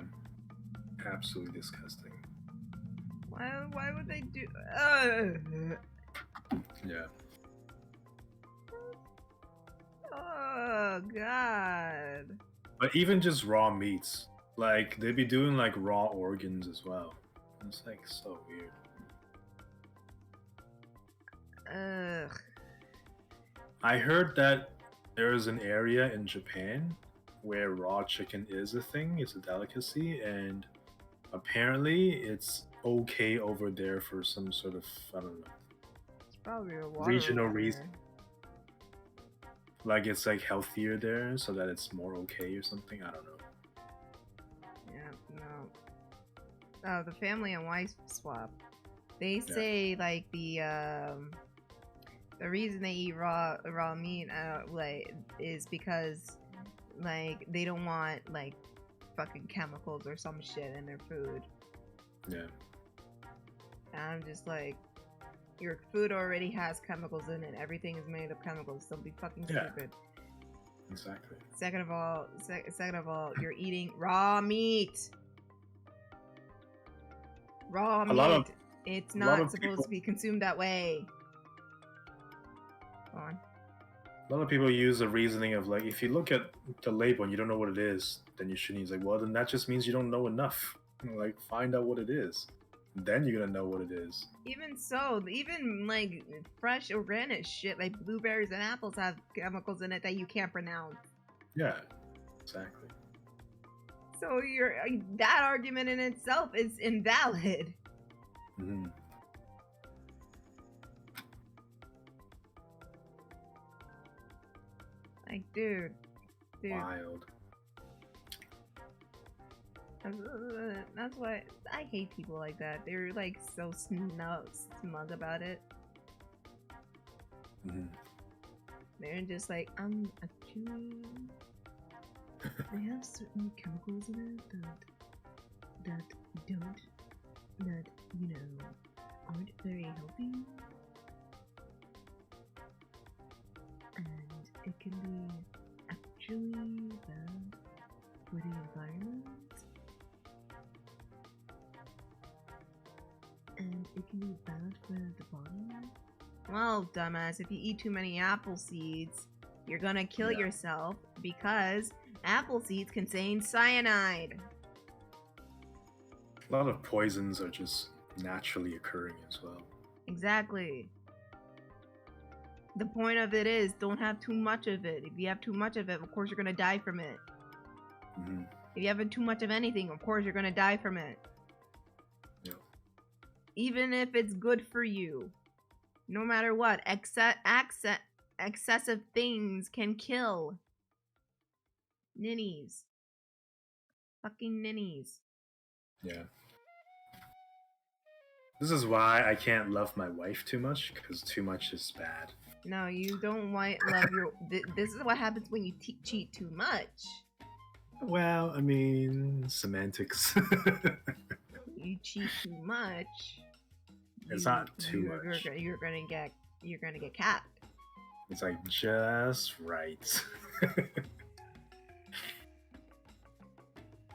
absolutely disgusting. Why would they do? Yeah. Oh god. But even just raw meats, like they'd be doing like raw organs as well. It's like so weird. Ugh. I heard that there is an area in Japan where raw chicken is a thing, it's a delicacy, and apparently it's okay over there for some sort of, I don't know, It's probably a water regional over reason. there. like it's like healthier there, so that it's more okay or something. I don't know. Yeah, no. Oh, the family and wife swap. They say like the reason they eat raw meat like is because like they don't want like fucking chemicals or some shit in their food. Yeah. And I'm just like, your food already has chemicals in it. Everything is made of chemicals. Don't be fucking stupid. Exactly. Second of all, you're eating raw meat. Raw meat. It's not supposed to be consumed that way. Go on. A lot of people use the reasoning of like, if you look at the label and you don't know what it is, then you shouldn't. He's like, well, then that just means you don't know enough. Like, find out what it is. Then you're gonna know what it is. Even so, even like fresh organic shit like blueberries and apples have chemicals in it that you can't pronounce. Yeah, exactly. So that argument in itself is invalid. Mm-hmm. Like, dude. Wild. That's why I hate people like that. They're like so smug about it. Mm-hmm. They're just like, actually, they have certain chemicals in it that you know, aren't very healthy, and it can be actually bad for the environment. And it can be bad for the body. Well, dumbass, if you eat too many apple seeds, you're gonna kill yourself because apple seeds contain cyanide. A lot of poisons are just naturally occurring as well. Exactly. The point of it is, don't have too much of it. If you have too much of it, of course you're gonna die from it. Mm-hmm. If you have too much of anything, of course you're gonna die from it. Even if it's good for you. No matter what, excessive things can kill. Ninnies. Fucking ninnies. Yeah. This is why I can't love my wife too much, because too much is bad. No, you don't love your... This is what happens when you cheat too much. Well, I mean, semantics. You cheat too much... It's not too much. You're gonna get capped. It's like just right.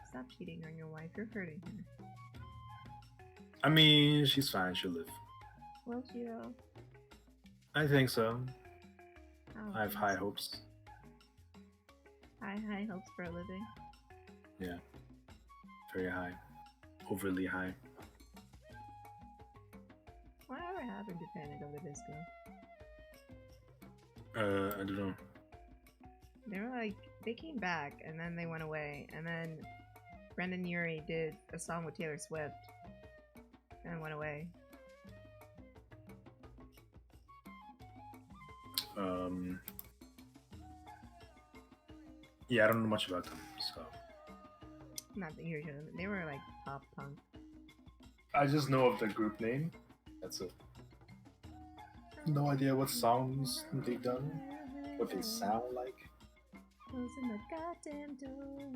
Stop cheating on your wife. You're hurting her. I mean, she's fine. She'll live. Will she though? I think so. Oh, I have high hopes. High hopes for a living. Yeah. Very high. Overly high. Whatever happened to Panic of the Disco? I don't know. They were like, they came back and then they went away, and then Brendan Urie did a song with Taylor Swift and went away. Yeah, I don't know much about them, so. Not that you're doing. They were like pop punk. I just know of the group name. That's it. No idea what songs they've done, what they sound like. Closing the goddamn door.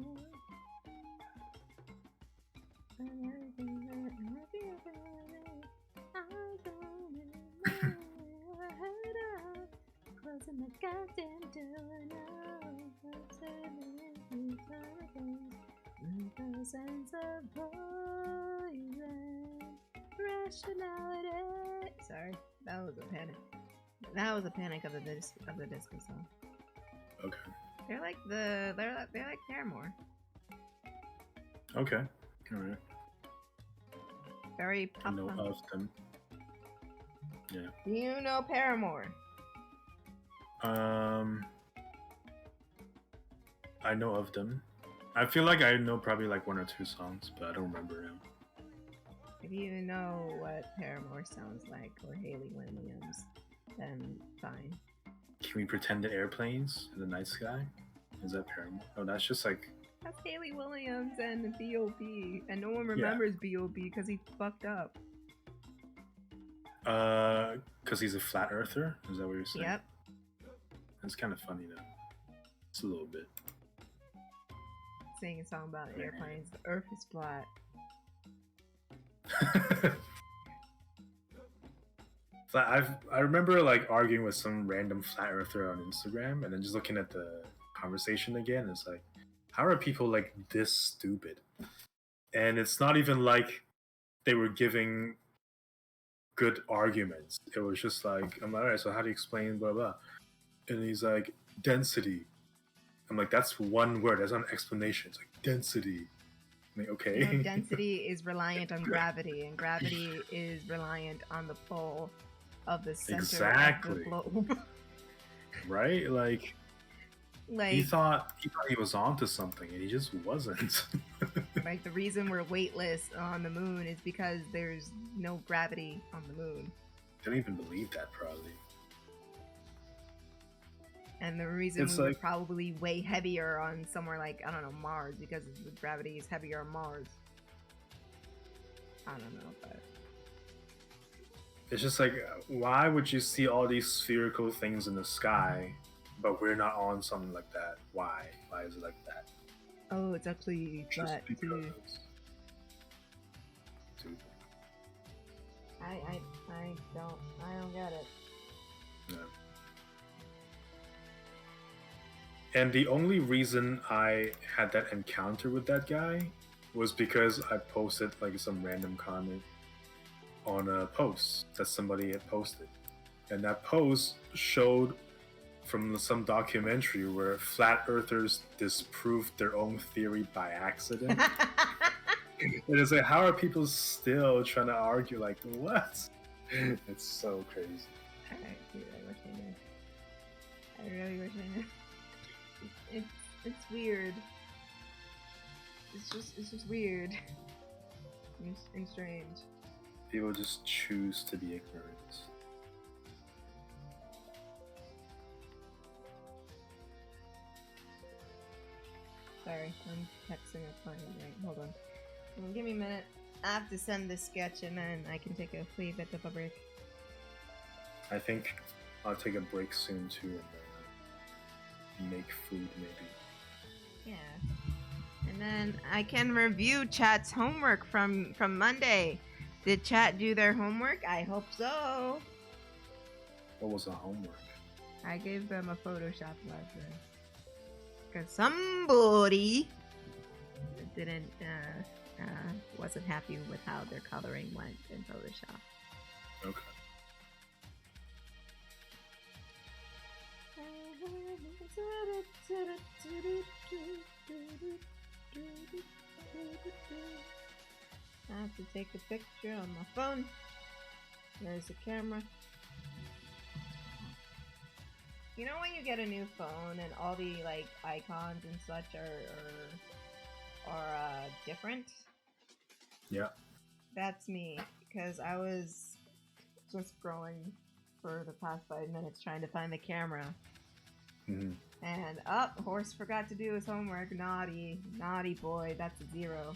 Closing the goddamn door now. The sense of poison. Rationality. Sorry, that was a panic. That was a Panic of the Disco song. Okay. They're like Paramore. Okay. All right. Very pop I know punk. of them. Yeah. Do you know Paramore? I know of them. I feel like I know probably like one or two songs, but I don't remember now. If you know what Paramore sounds like, or Hayley Williams, then fine. Can we pretend to airplanes in the night sky? Is that Paramore? Oh, that's just like. That's Haley Williams and B.O.B. And no one remembers B.O.B. because he fucked up. Because he's a flat earther? Is that what you're saying? Yep. That's kind of funny though. Just a little bit. Singing a song about airplanes. The earth is flat. I remember like arguing with some random flat earther on Instagram and then just looking at the conversation again. It's like, how are people like this stupid? And it's not even like they were giving good arguments. It was just like, I'm like, all right, so how do you explain blah blah? And he's like, density. I'm like, that's one word. That's not an explanation. It's like density. I'm like, okay. You know, density is reliant on gravity, and gravity is reliant on the pull of the center of the globe. Right? Like he thought he was onto something, and he just wasn't. Like the reason we're weightless on the moon is because there's no gravity on the moon. I don't even believe that, probably. And the reason we were probably way heavier on somewhere like, I don't know, Mars, because the gravity is heavier on Mars. I don't know, but... It's just like, why would you see all these spherical things in the sky, but we're not on something like that? Why? Why is it like that? Oh, it's actually flat, too. I don't get it. No. And the only reason I had that encounter with that guy was because I posted like some random comment on a post that somebody had posted. And that post showed from some documentary where flat earthers disproved their own theory by accident. And it's like, how are people still trying to argue like, what? It's so crazy. Alright, dude, I wish I knew. I really wish I knew. It's weird. It's just weird. And strange. People just choose to be ignorant. Sorry, I'm texting a client right. Hold on. Give me a minute. I have to send this sketch and then I can take a wee bit of a break. I think I'll take a break soon too and make food maybe. Yeah. And then I can review chat's homework from Monday. Did chat do their homework? I hope so. What was the homework? I gave them a Photoshop lesson. Because somebody didn't wasn't happy with how their coloring went in Photoshop. Okay. I have to take a picture on my phone. There's the camera. You know when you get a new phone and all the like icons and such are different? Yeah. That's me, because I was just scrolling for the past 5 minutes trying to find the camera. Mm-hmm. And horse forgot to do his homework. Naughty boy. That's a 0.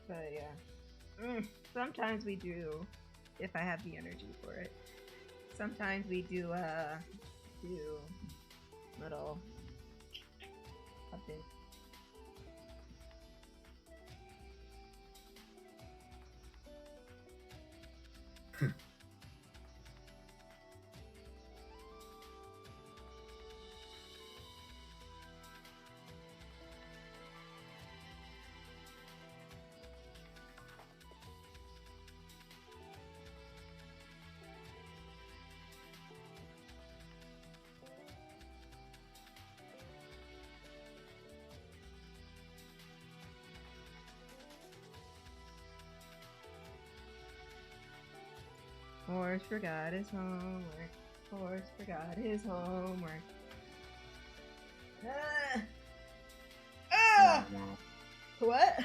But yeah, sometimes we do, if I have the energy for it. Sometimes we do little updates. Horse forgot his homework. Horse forgot his homework. Ah! Ah! What?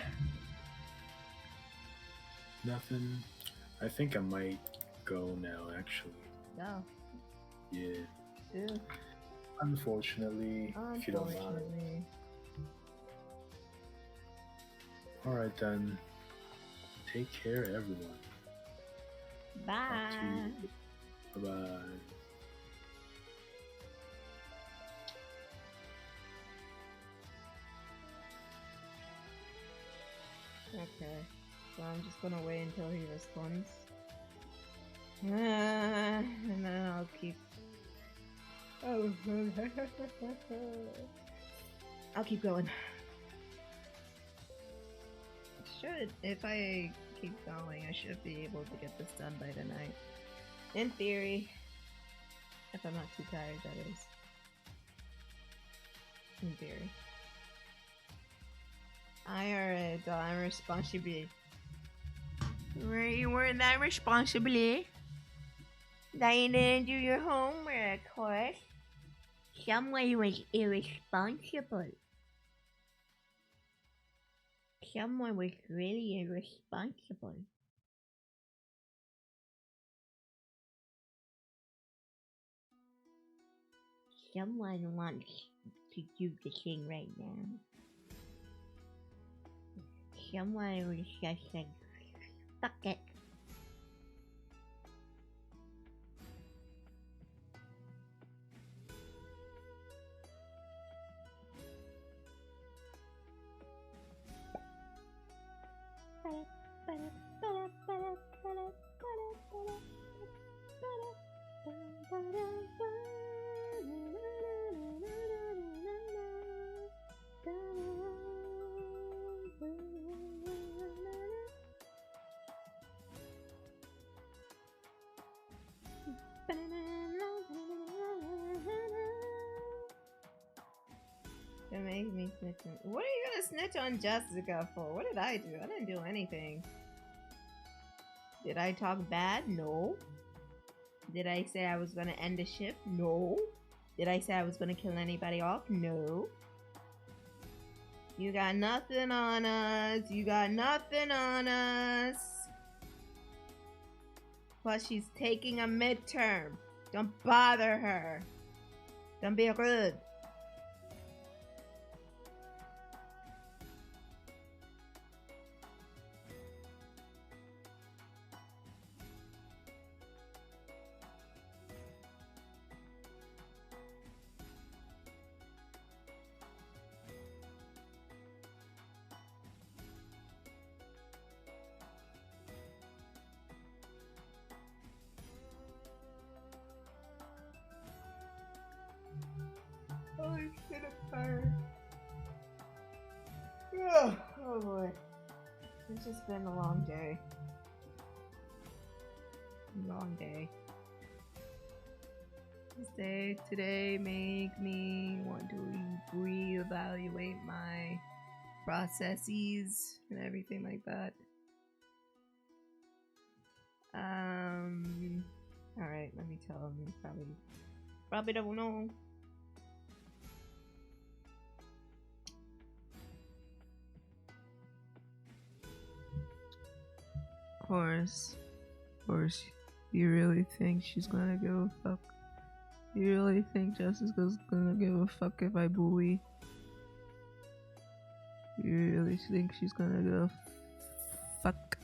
Nothing. I think I might go now, actually. No. Yeah. Ew. Unfortunately, if you don't mind. Unfortunately. Alright then. Take care, everyone. Bye. Bye-bye. Okay. So I'm just gonna wait until he responds. And then I'll keep... Oh. I'll keep going. If I keep going, I should be able to get this done by tonight. In theory. If I'm not too tired, that is. In theory. Alright, I'm responsible. You weren't that responsible. That you didn't do your homework, horse. Someone was irresponsible. Someone was really irresponsible. Someone wants to do the thing right now. Someone was just like, fuck it. It makes me snitch on. What are you gonna snitch on Jessica for? What did I do? I didn't do anything. Did I talk bad? No. Did I say I was gonna end the ship? No. Did I say I was gonna kill anybody off? No. You got nothing on us. You got nothing on us. Plus, she's taking a midterm. Don't bother her. Don't be rude. Oh, shit, I'm tired. Oh boy. It's just been a long day. Long day. This day today make me want to reevaluate my processes and everything like that. Alright, let me tell him. He probably don't know. Horse, you really think she's gonna give a fuck? You really think Jessica's gonna give a fuck if I bully? You really think she's gonna give a fuck?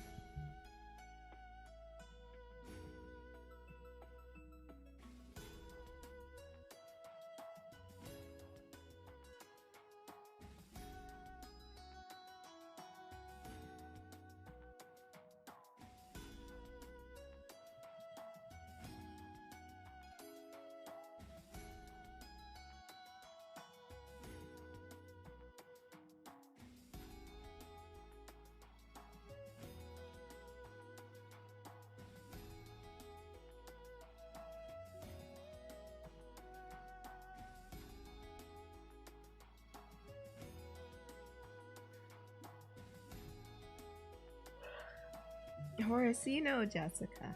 Horace, you know Jessica.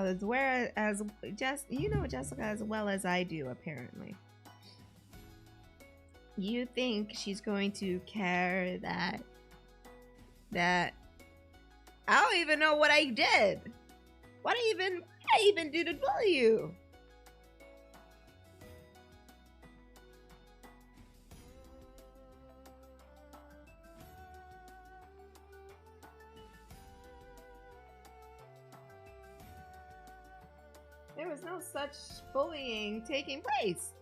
as Jessica as well as I do, apparently. You think she's going to care that I don't even know what I did. What I even do to bully you? There was no such bullying taking place.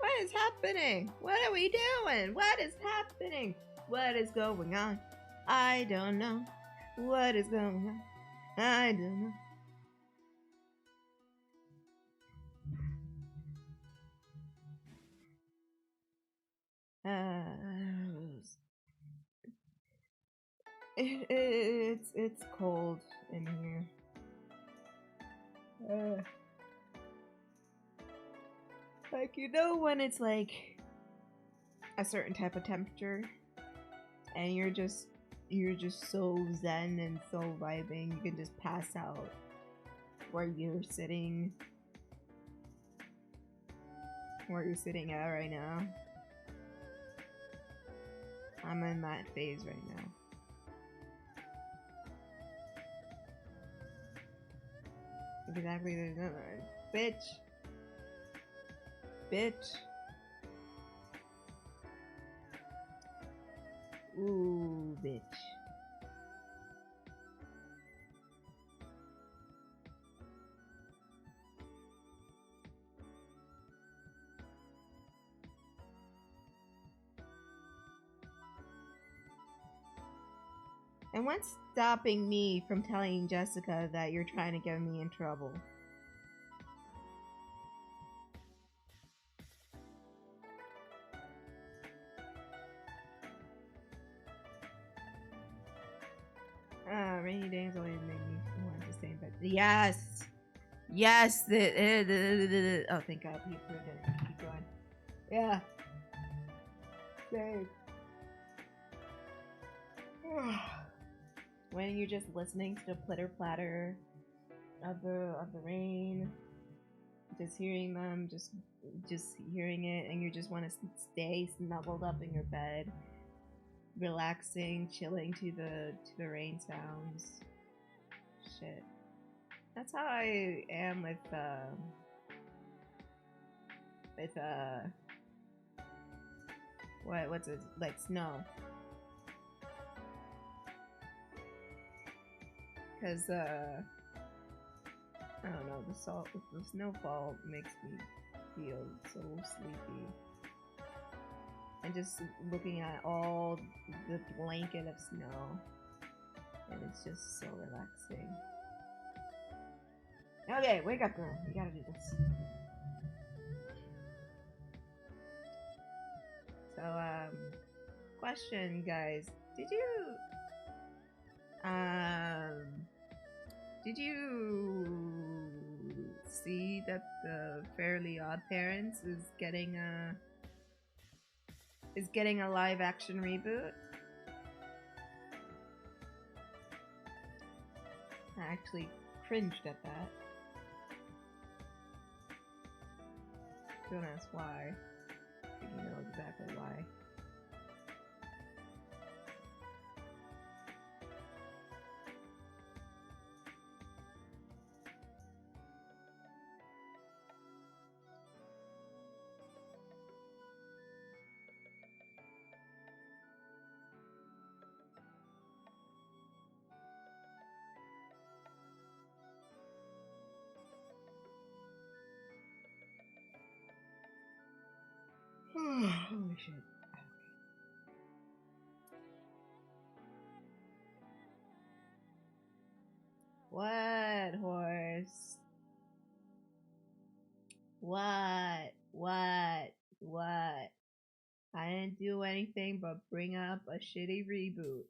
What is happening? What are we doing? What is happening? What is going on? I don't know. What is going on? I don't know. It's cold in here. Like, you know when it's like a certain type of temperature and you're just so zen and so vibing, you can just pass out where you're sitting at right now. I'm in that phase right now. Exactly, there's no bitch. Ooh, bitch. And what's stopping me from telling Jessica that you're trying to get me in trouble? Rainy days always make me want to stay in bed. Yes! Yes! Oh, thank God. Keep going. Yeah. Same. When you're just listening to the plitter platter of the rain, just hearing them, just hearing it, and you just want to stay snuggled up in your bed, relaxing, chilling to the rain sounds. Shit, that's how I am with what's it like, snow. Cause I don't know, the snowfall makes me feel so sleepy. And just looking at all the blanket of snow, and it's just so relaxing. Okay, wake up, girl. You gotta do this. So, question, guys. Did you see that the Fairly Odd Parents is getting a live action reboot? I actually cringed at that. Don't ask why. I think you know exactly why. Holy shit. What, horse? What? I didn't do anything but bring up a shitty reboot.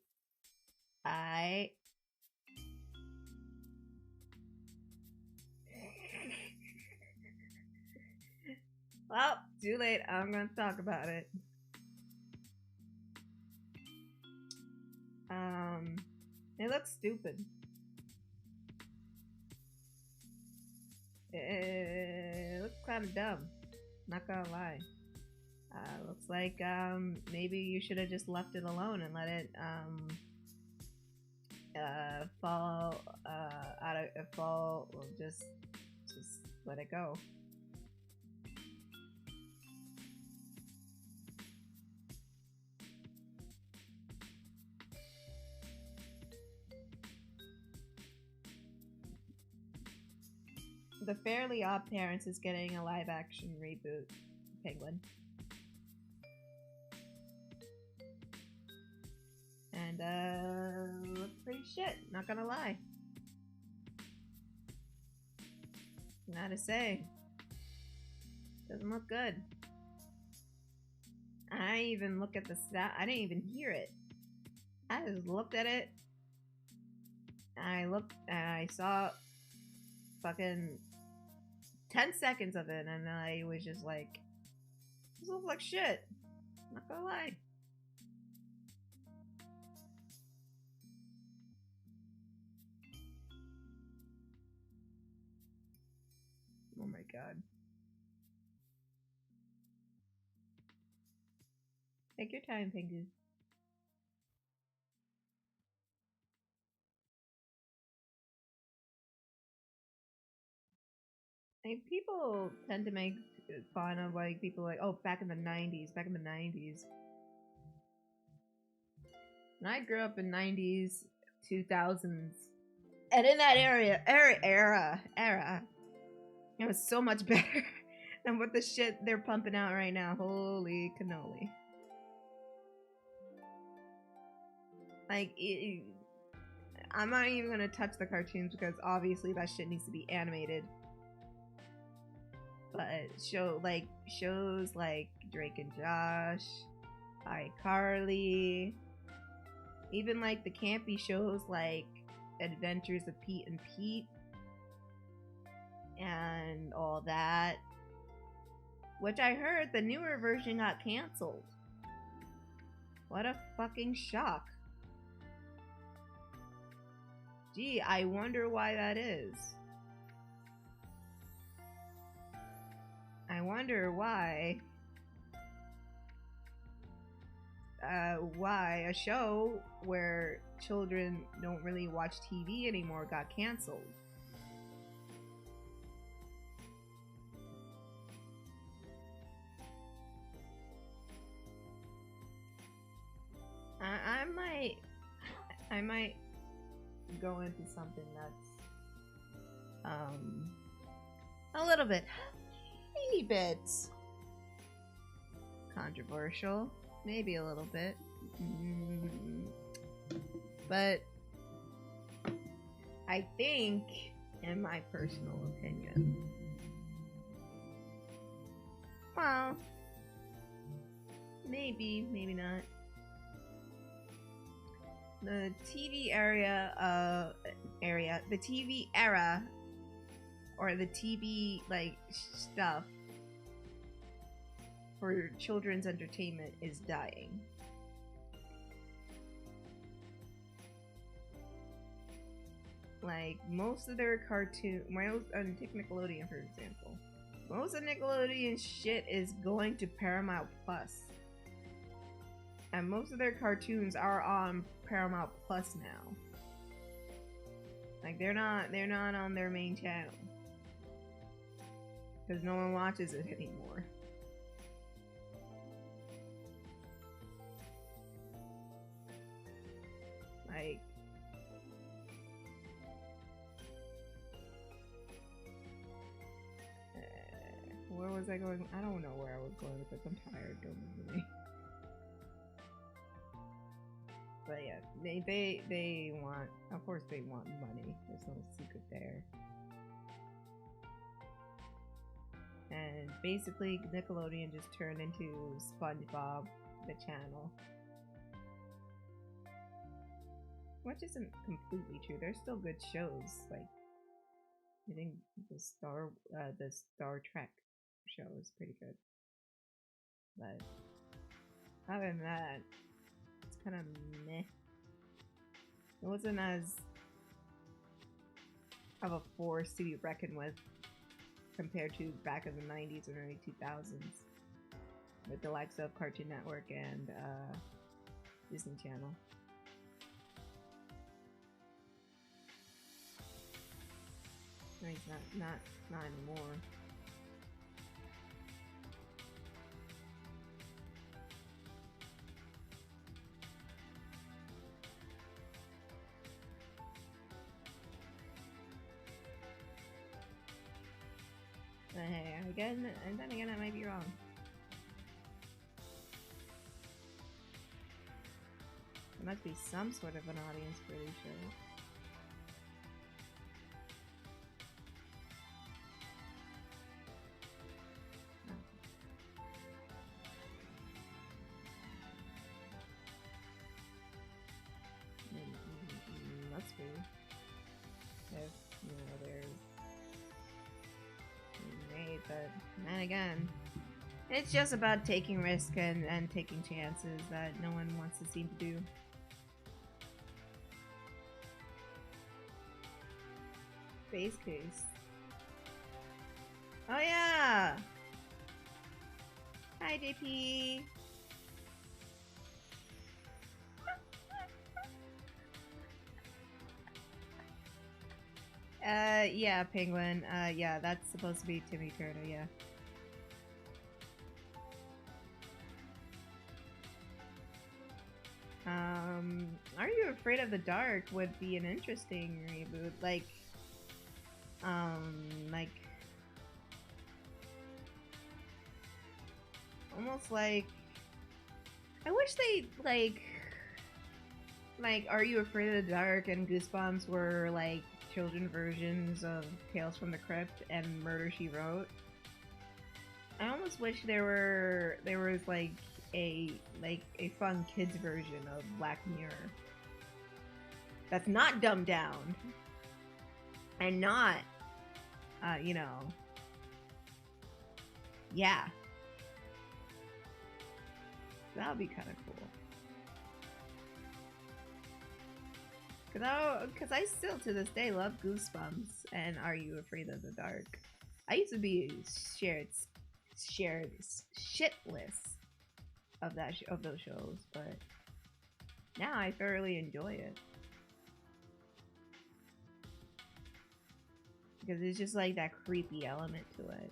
Well, too late. I'm gonna talk about it. It looks stupid. It looks kind of dumb. Not gonna lie. Looks like maybe you should have just left it alone and let it fall well, just let it go. The Fairly Odd Parents is getting a live action reboot. Penguin. And looks pretty shit, not gonna lie. Gotta say. Doesn't look good. I even look at the stat. I didn't even hear it. I just looked at it. I looked and I saw fucking 10 seconds of it, and I was just like, this looks like shit. Not gonna lie. Oh my god. Take your time, Pingu. Like, people tend to make fun of like people like, oh, back in the 90s. And I grew up in 90s, 2000s, and in that era, it was so much better than what the shit they're pumping out right now. Holy cannoli! Like, I'm not even gonna touch the cartoons because obviously that shit needs to be animated. But shows like Drake and Josh, iCarly, even like the campy shows like Adventures of Pete and Pete and all that, which I heard the newer version got canceled. What a fucking shock. Gee, I wonder why that is. I wonder why a show where children don't really watch TV anymore got canceled. I might go into something that's a little bit, teeny bit controversial, maybe a little bit, but I think, in my personal opinion, well, maybe not. The TV the TV era, or the TV like stuff for children's entertainment is dying. Like, most of their cartoon, take Nickelodeon for example. Most of Nickelodeon shit is going to Paramount Plus. And most of their cartoons are on Paramount Plus now. Like, they're not on their main channel. Because no one watches it anymore. Like, where was I going? I don't know where I was going with this. I'm tired. Don't move me. But yeah, they want, of course they want money. There's no secret there. And basically Nickelodeon just turned into SpongeBob, the channel. Which isn't completely true. There's still good shows. Like, I think the Star Trek show is pretty good. But other than that, it's kind of meh. It wasn't as of a force to be reckoned with compared to back in the 90s and early 2000s with the likes of Cartoon Network and Disney Channel. I mean, not anymore. But hey, again, and then again, I might be wrong. There must be some sort of an audience for these shows. Must be. If, you know, they're made, but then again, it's just about taking risk and taking chances that no one wants to seem to do. Face case. Oh yeah! Hi JP! Yeah, Penguin. Yeah, that's supposed to be Timmy Turner, yeah. Are You Afraid of the Dark would be an interesting reboot, like almost like, I wish they, like Are You Afraid of the Dark and Goosebumps were, like, children versions of Tales from the Crypt and Murder, She Wrote. I almost wish there was like a fun kids version of Black Mirror that's not dumbed down and not you know, yeah, that would be kind of cool. Because I still to this day love Goosebumps and Are You Afraid of the Dark. I used to be shared shitless of those shows, but now I thoroughly enjoy it because it's just like that creepy element to it.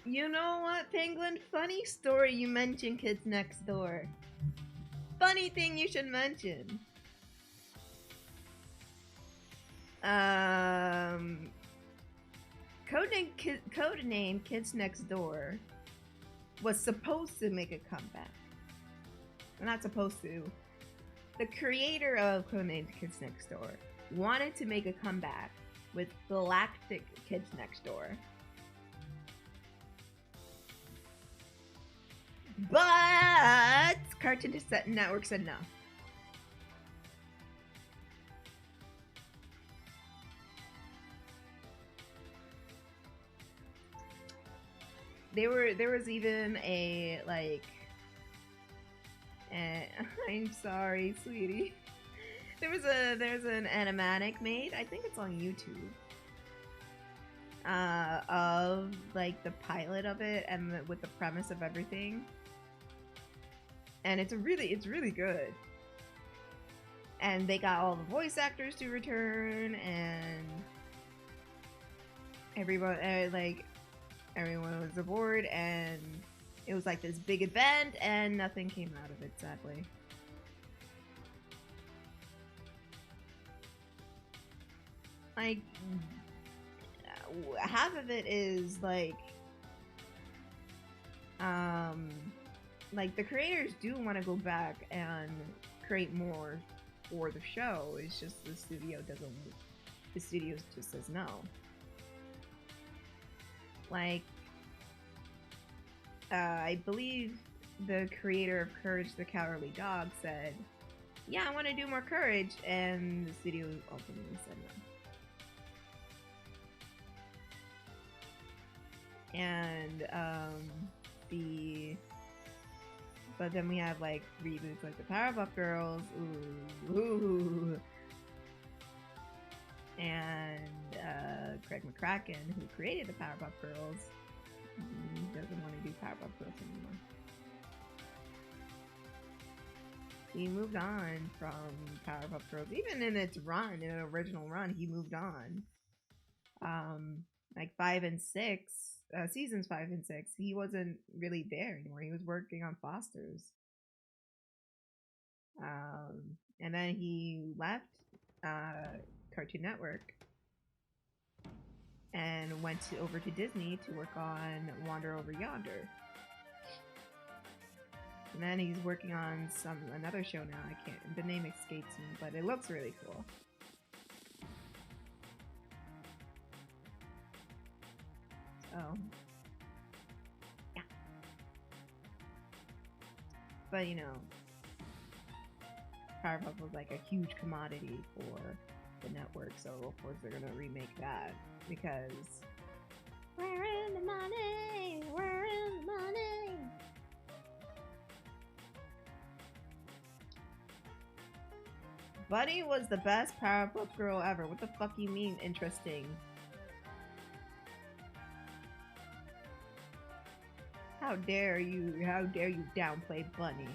You know what, Penguin? Funny story you mentioned Kids Next Door. Funny thing you should mention. Codename Kids Next Door was supposed to make a comeback. Not supposed to. The creator of Codename Kids Next Door wanted to make a comeback with Galactic Kids Next Door. But Cartoon Network said no. There was even a like. I'm sorry, sweetie. There's an animatic made. I think it's on YouTube. Of like the pilot of it and with the premise of everything. And it's really good. And they got all the voice actors to return, and everyone was aboard, and it was like this big event, and nothing came out of it, sadly. Like, half of it is like the creators do want to go back and create more for the show. It's just the studio just says no. Like, I believe the creator of Courage the Cowardly Dog said, yeah, I want to do more Courage, and the studio ultimately said no. And But then we have like reboots like the Powerpuff Girls, ooh, and Craig McCracken, who created the Powerpuff Girls, doesn't want to do Powerpuff Girls anymore. He moved on from Powerpuff Girls. Even in its run, in an original run, he moved on. Like 5 and 6, seasons 5 and 6, he wasn't really there anymore. He was working on Foster's. And then he left Cartoon Network and went over to Disney to work on Wander Over Yonder. And then he's working on another show now. The name escapes me, but it looks really cool. So, yeah. But you know, Powerpuff was like a huge commodity for the network, so of course they're gonna remake that because we're in the money, we're in the money. Bunny was the best Powerpuff Girl ever. What the fuck you mean interesting? How dare you downplay Bunny?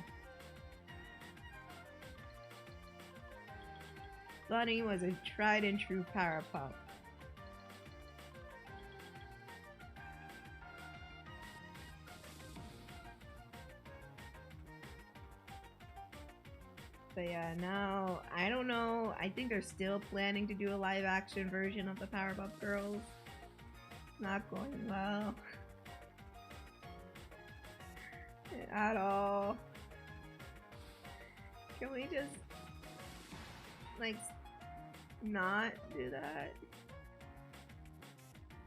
Bunny was a tried and true Powerpuff. But yeah, now, I don't know. I think they're still planning to do a live action version of the Powerpuff Girls. Not going well. At all. Can we just, like, not do that?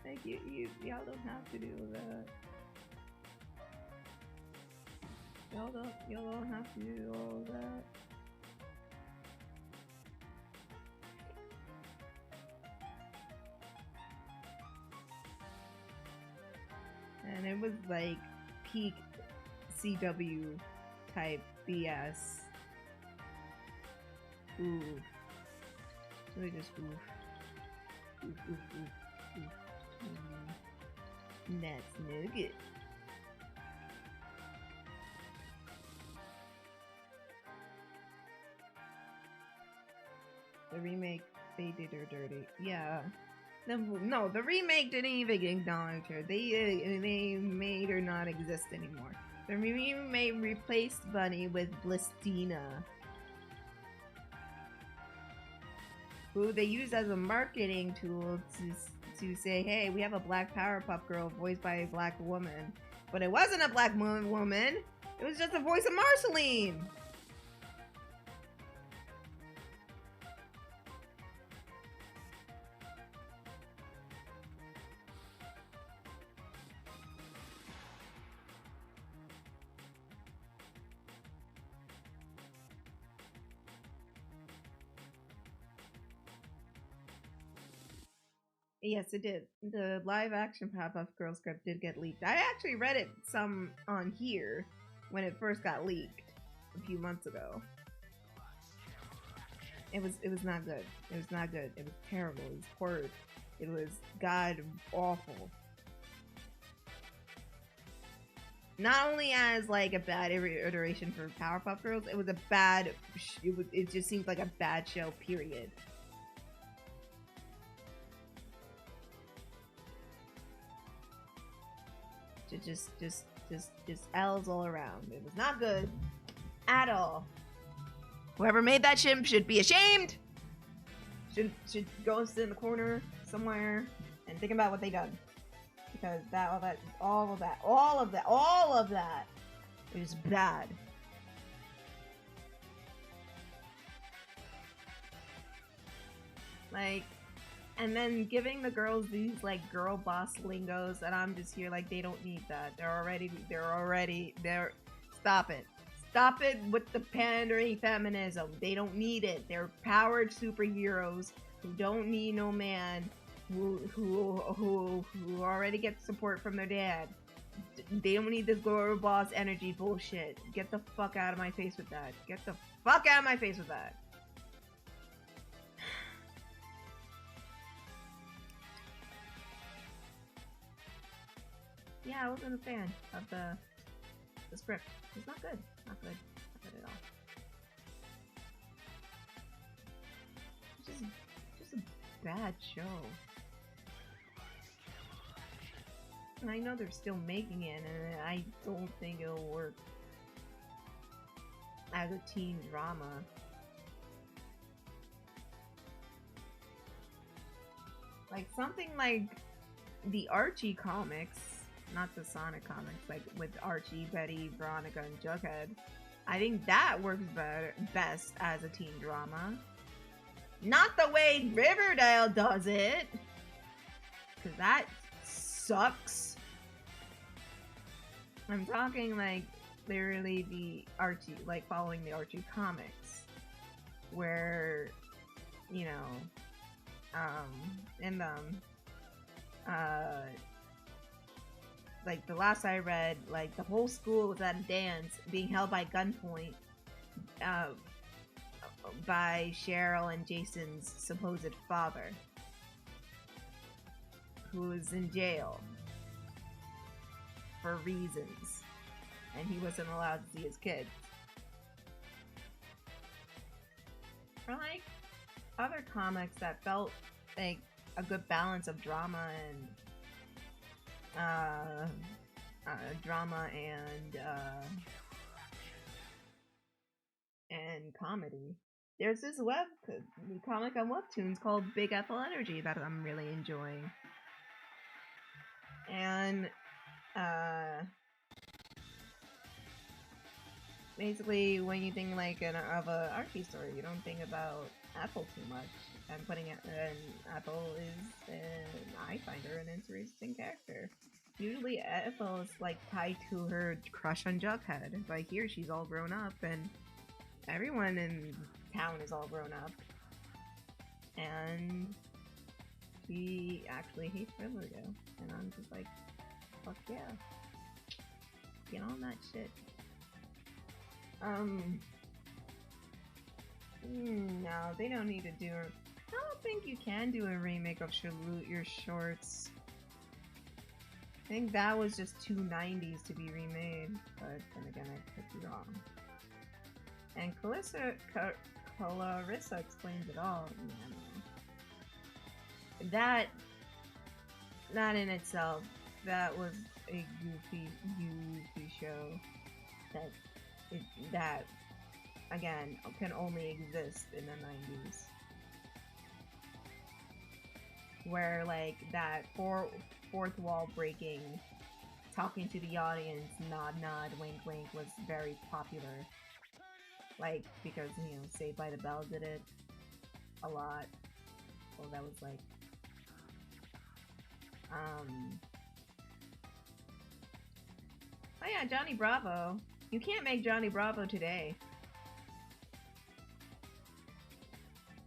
Like, y'all don't have to do that. Y'all don't have to do all that. And it was like peak CW type BS. Ooh. Really just oof. Oof. That's no good. The remake, they did her dirty. Yeah. No, the remake didn't even acknowledge her. They made her not exist anymore. The remake replaced Bunny with Blistina, who they used as a marketing tool to say, hey, we have a black Powerpuff Girl voiced by a black woman. But it wasn't a black woman. It was just the voice of Marceline. Yes, it did. The live action Powerpuff Girls script did get leaked. I actually read it some on here when it first got leaked a few months ago. It was not good. It was not good. It was terrible. It was horrid. It was god awful. Not only as like a bad iteration for Powerpuff Girls, it was a bad. It just seemed like a bad show. Period. Just L's all around. It was not good at all. Whoever made that shit should be ashamed. Should go sit in the corner somewhere and think about what they done. Because all of that is bad. Like, and then giving the girls these like girl boss lingos, and I'm just here like they don't need that. Stop it with the pandering feminism. They don't need it. They're powered superheroes who don't need no man, who already get support from their dad. They don't need this girl boss energy bullshit. Get the fuck out of my face with that. Get the fuck out of my face with that. Yeah, I wasn't a fan of the script. It's not good. Not good. Not good at all. Just a bad show. And I know they're still making it, and I don't think it'll work as a teen drama. Like something like the Archie comics, not the Sonic comics, like with Archie, Betty, Veronica, and Jughead. I think that works best as a teen drama. Not the way Riverdale does it, because that sucks. I'm talking like literally the Archie, like following the Archie comics, where, you know, in them, like the last I read, like the whole school was at a dance being held by gunpoint, by Cheryl and Jason's supposed father, who is in jail for reasons, and he wasn't allowed to see his kids. Or like other comics that felt like a good balance of drama and comedy. There's this comic on Webtoons called Big Apple Energy that I'm really enjoying. And basically, when you think like of a Archie story, you don't think about Apple too much. And Apple is, I find her an interesting character. Usually, Apple is like tied to her crush on Jughead, but here she's all grown up, and everyone in town is all grown up, and she actually hates Riverdale, and I'm just like, fuck yeah, get on that shit. No, they don't need to do it. I don't think you can do a remake of Salute Your Shorts. I think that was just too 90s to be remade, but then again, I could be wrong. And Clarissa explains it all. Yeah, that in itself, that was a goofy show. That again can only exist in the 90s, where like that fourth wall breaking, talking to the audience, nod, wink, wink was very popular. Like, because, you know, Saved by the Bell did it a lot. So that was like, oh yeah, Johnny Bravo. You can't make Johnny Bravo today.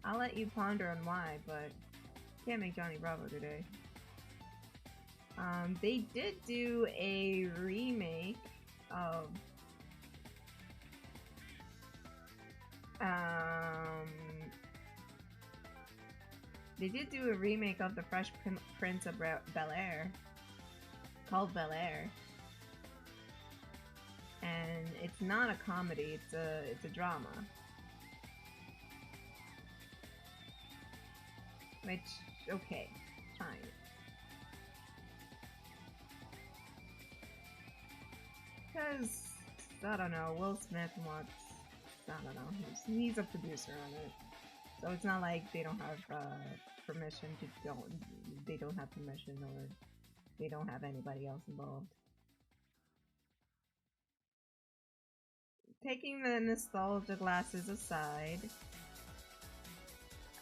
I'll let you ponder on why, but you can't make Johnny Bravo today. They did do a remake of they did do a remake of The Fresh Prince of Bel-Air called Bel-Air, and it's not a comedy, it's a drama, which, okay, fine. Because, I don't know, Will Smith wants, I don't know, he's a producer on it. So it's not like they don't have permission to they don't have permission, or they don't have anybody else involved. Taking the nostalgia glasses aside,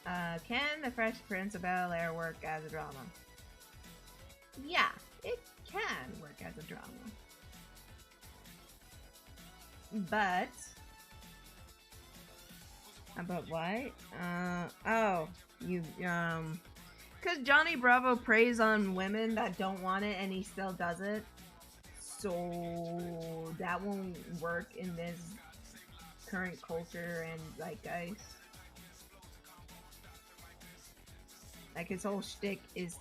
can The Fresh Prince of Bel-Air work as a drama? Yeah, it can work as a drama. But what? Because Johnny Bravo preys on women that don't want it, and he still does it. So that won't work in this current culture and zeitgeist. Like his whole shtick is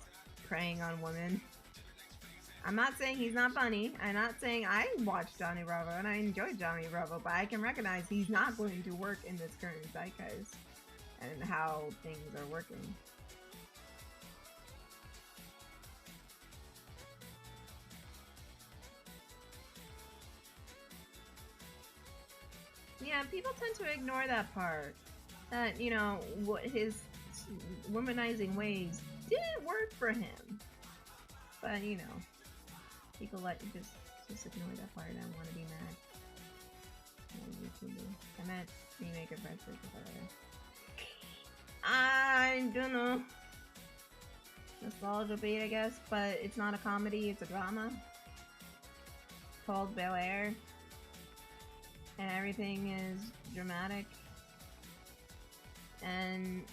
preying on women. I'm not saying he's not funny. I'm not saying I watched Johnny Bravo and I enjoyed Johnny Bravo, but I can recognize he's not going to work in this current zeitgeist and how things are working. Yeah, people tend to ignore that part. That, you know, what his womanizing ways didn't work for him. But, you know, people like just ignore that part. I don't want to be mad. I meant remake of Red Circle. I don't know. Nostalgia bait, I guess, but it's not a comedy, it's a drama. Called Bel Air. And everything is dramatic. And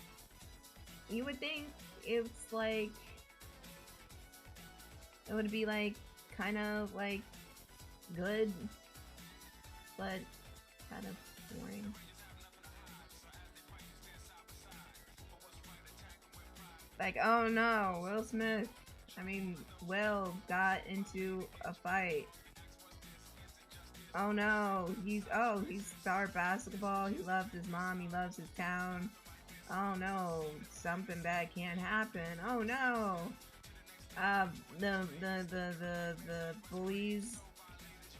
you would think it's like, it would be like, kind of like, good, but kind of boring. Like, oh no, Will got into a fight. Oh no, he's star basketball, he loves his mom, he loves his town. Oh no, something bad can't happen. Oh no. The bullies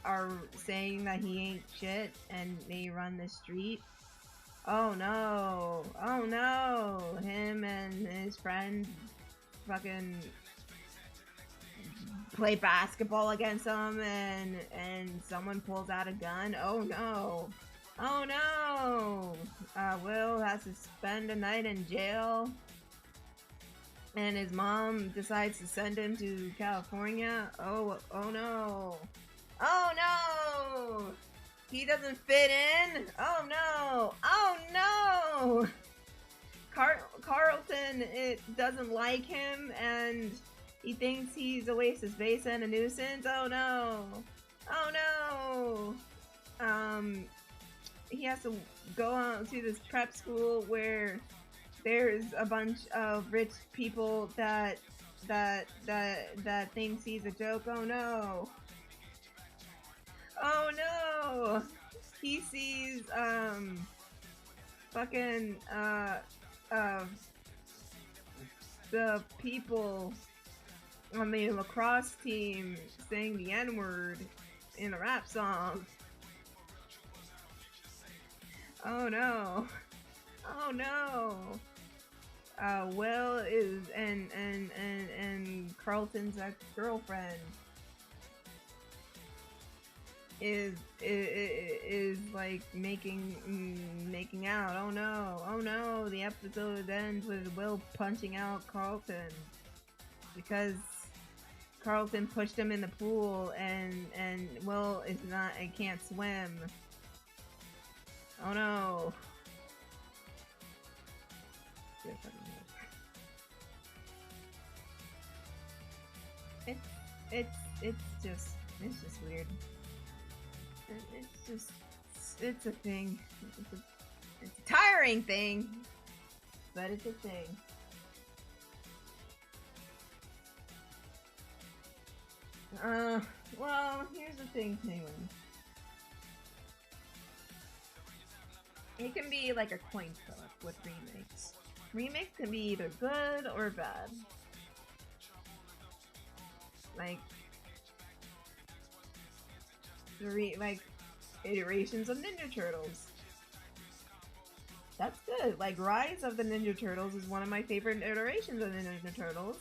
are saying that he ain't shit and they run the street. Oh no. Oh no. Him and his friend fucking play basketball against him and someone pulls out a gun. Oh no. Oh no. Will has to spend a night in jail. And his mom decides to send him to California. Oh no. Oh no! He doesn't fit in. Oh no! Oh no! Carlton doesn't like him and he thinks he's a waste of space and a nuisance. Oh no! Oh no! He has to go on to this prep school where there's a bunch of rich people that thinks he's a joke. Oh no! Oh no! He sees the people on the lacrosse team saying the N-word in a rap song. Oh no! Oh no! Will is and Carlton's ex-girlfriend is like making out. Oh no! Oh no! The episode ends with Will punching out Carlton because Carlton pushed him in the pool and Will is not and can't swim. Oh no! It's just weird. It's a thing. It's a tiring thing, but it's a thing. Well, here's the thing, Penguin. It can be like a coin flip with remakes. Remakes can be either good or bad. Like iterations of Ninja Turtles. That's good. Like Rise of the Ninja Turtles is one of my favorite iterations of the Ninja Turtles,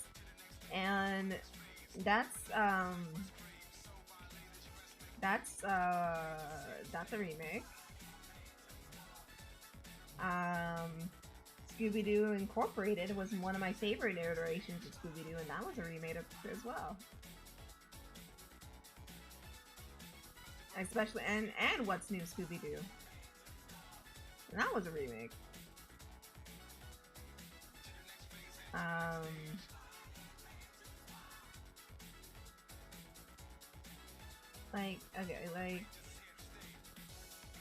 and that's a remake. Scooby-Doo Incorporated was one of my favorite iterations of Scooby-Doo, and that was a remake as well. Especially and What's New Scooby-Doo. And that was a remake. Like, okay, like,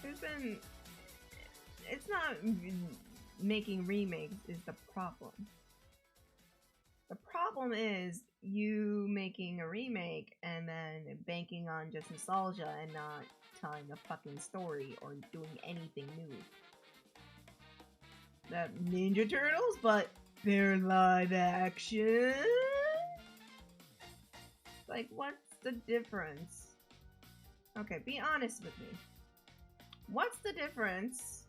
there's been, it's not making remakes is the problem. The problem is you making a remake and then banking on just nostalgia and not telling a fucking story or doing anything new. That Ninja Turtles, but they're live action? Like, what's the difference? Okay, be honest with me. What's the difference?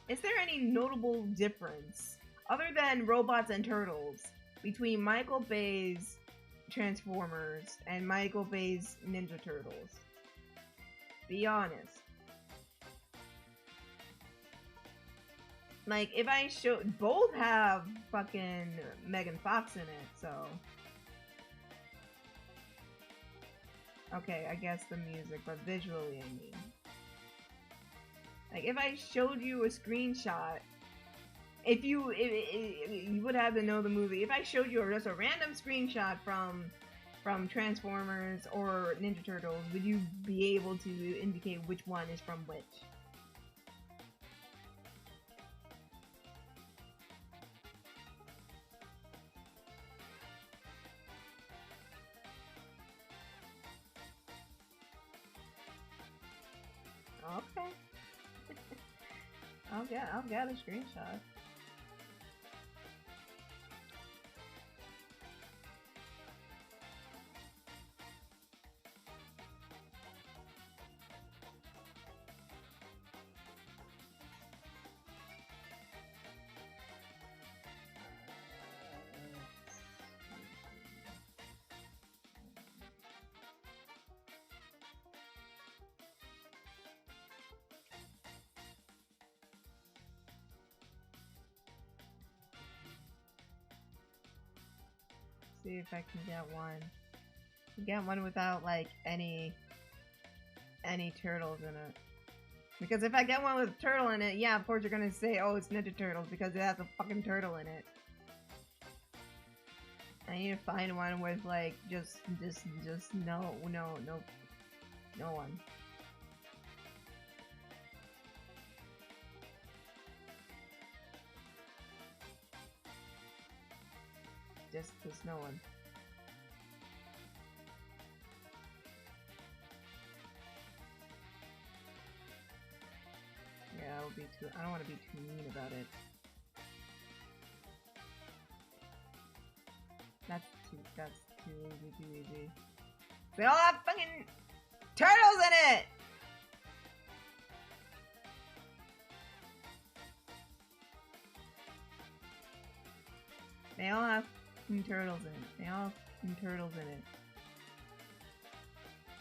Is there any notable difference, other than robots and turtles, between Michael Bay's Transformers and Michael Bay's Ninja Turtles? Be honest. Like, if I show, both have fucking Megan Fox in it, so. Okay, I guess the music, but visually, I mean. Like, if I showed you a screenshot, if you would have to know the movie. If I showed you just a random screenshot from Transformers or Ninja Turtles, would you be able to indicate which one is from which? Okay. I'll get a screenshot. See if I can get one. Get one without like any turtles in it. Because if I get one with a turtle in it, yeah, of course you're gonna say, oh, it's Ninja Turtles because it has a fucking turtle in it. I need to find one with like just no one. Just no one. Yeah, I'll be too. I don't want to be too mean about it. That's too easy. They all have fucking turtles in it. They all have turtles in it. They all have turtles in it.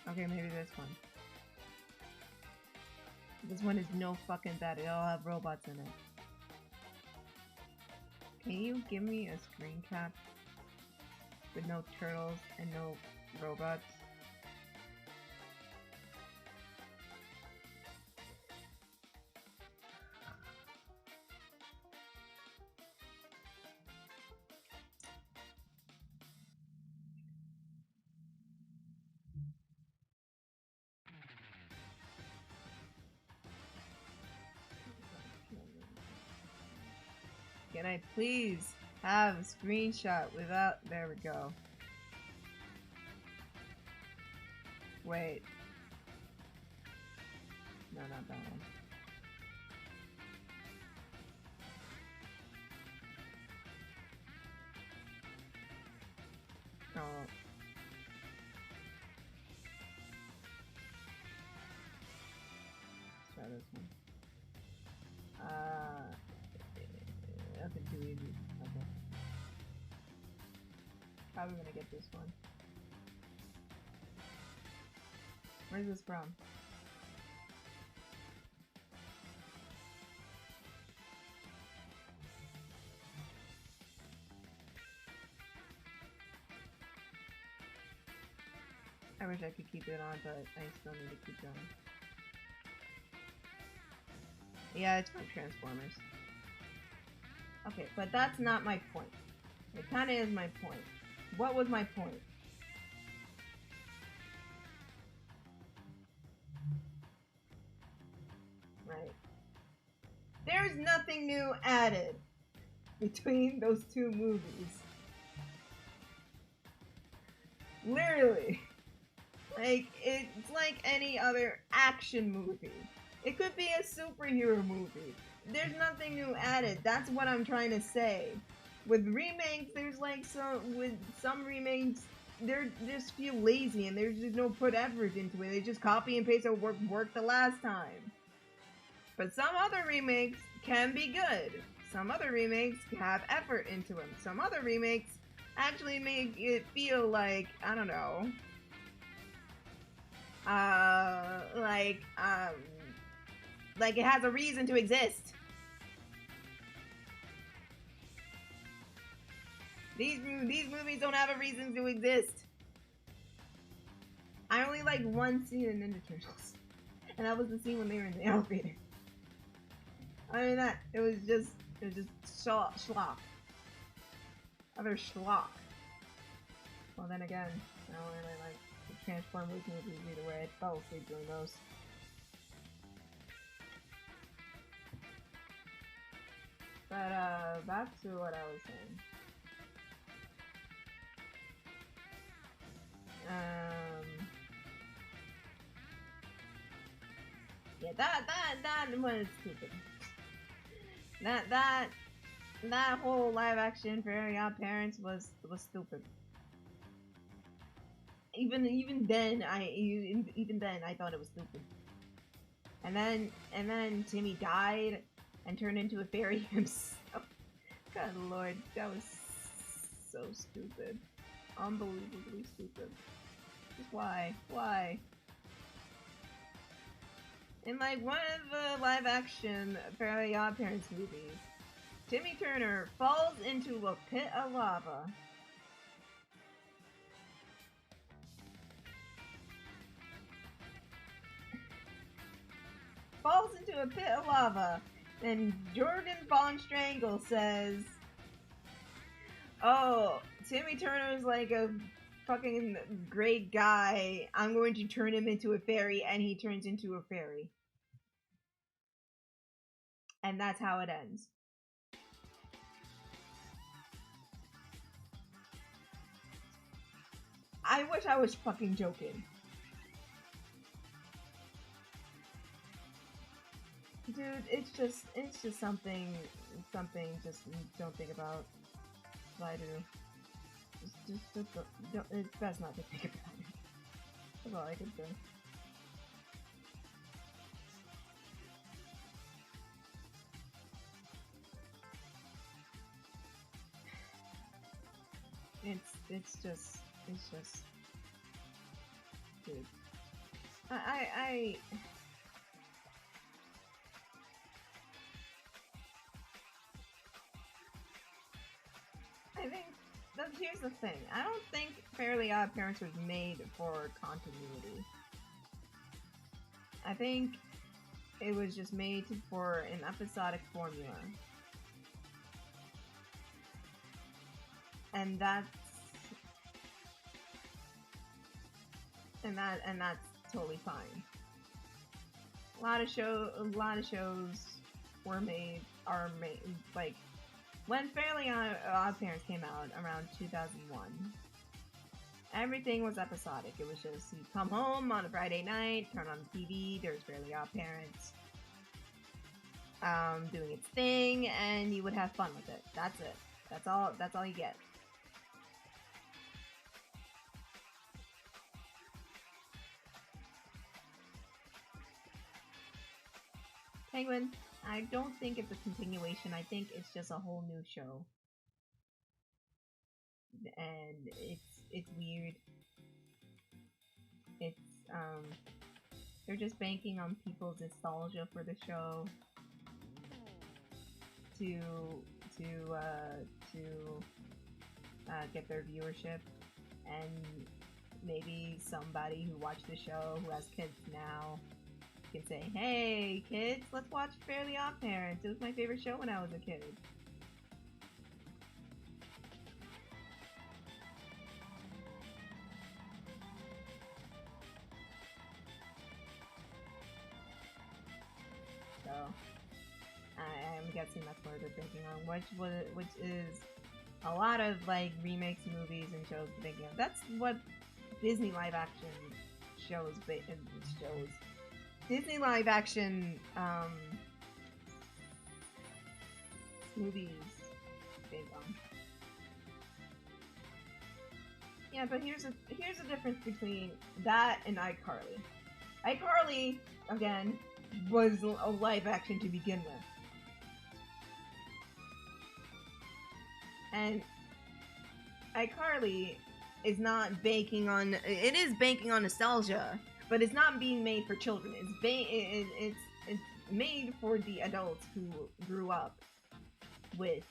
Okay, maybe this one. This one is no fucking bad. They all have robots in it. Can you give me a screen cap with no turtles and no robots? Can I please have a screenshot without... There we go. Wait. No, not that one. Oh. Let's try this one. Nothing too easy. Okay. How are we gonna get this one? Where's this from? I wish I could keep it on, but I still need to keep going. Yeah, it's from Transformers. Okay, but that's not my point. It kinda is my point. What was my point? There's nothing new added between those two movies. Literally. Like, it's like any other action movie. It could be a superhero movie. There's nothing new added. That's what I'm trying to say. With remakes, there's like some remakes, they just feel lazy and there's just no put effort into it. They just copy and paste what worked the last time. But some other remakes can be good. Some other remakes have effort into them. Some other remakes actually make it feel like, I don't know, like it has a reason to exist. These movies don't have a reason to exist. I only like one scene in Ninja Turtles, and that was the scene when they were in the elevator. Other than that, it was just schlock. Other schlock. Well, then again, I don't really like the Transformers movies either way. I fell asleep doing those. But back to what I was saying. Yeah, that was stupid. That whole live action Very Odd Parents was stupid. Even then I thought it was stupid. And then Timmy died and turned into a fairy himself. God lord, that was so stupid. Unbelievably stupid. Just why? In like one of the live action Fairly Odd Parents movies, Timmy Turner falls into a pit of lava. Falls into a pit of lava, and Jorgen von Strangle says, "Oh, Timmy Turner's like a fucking great guy. I'm going to turn him into a fairy," and he turns into a fairy. And that's how it ends. I wish I was fucking joking. Dude, it's just something just don't think about. I do. Just don't, it's best not to think about it. That's all I can say. It's just dude. I think here's the thing. I don't think Fairly Odd Parents was made for continuity. I think it was just made for an episodic formula. And that's totally fine. A lot of shows are made like when Fairly Odd Parents came out around 2001. Everything was episodic. It was just you come home on a Friday night, turn on the TV, there's Fairly Odd Parents doing its thing, and you would have fun with it. That's it. That's all you get. Penguin, I don't think it's a continuation. I think it's just a whole new show. And it's weird. It's they're just banking on people's nostalgia for the show to get their viewership, and maybe somebody who watched the show who has kids now can say, "Hey kids, let's watch Fairly Odd Parents. It was my favorite show when I was a kid." So guessing that's what they're thinking on, which is a lot of like remakes, movies, and shows thinking of. That's what Disney live action shows. Disney live action movies think on. Yeah, but here's a difference between that and iCarly. iCarly, again, was a live action to begin with. And iCarly is not banking on... It is banking on nostalgia, but it's not being made for children. It's made for the adults who grew up with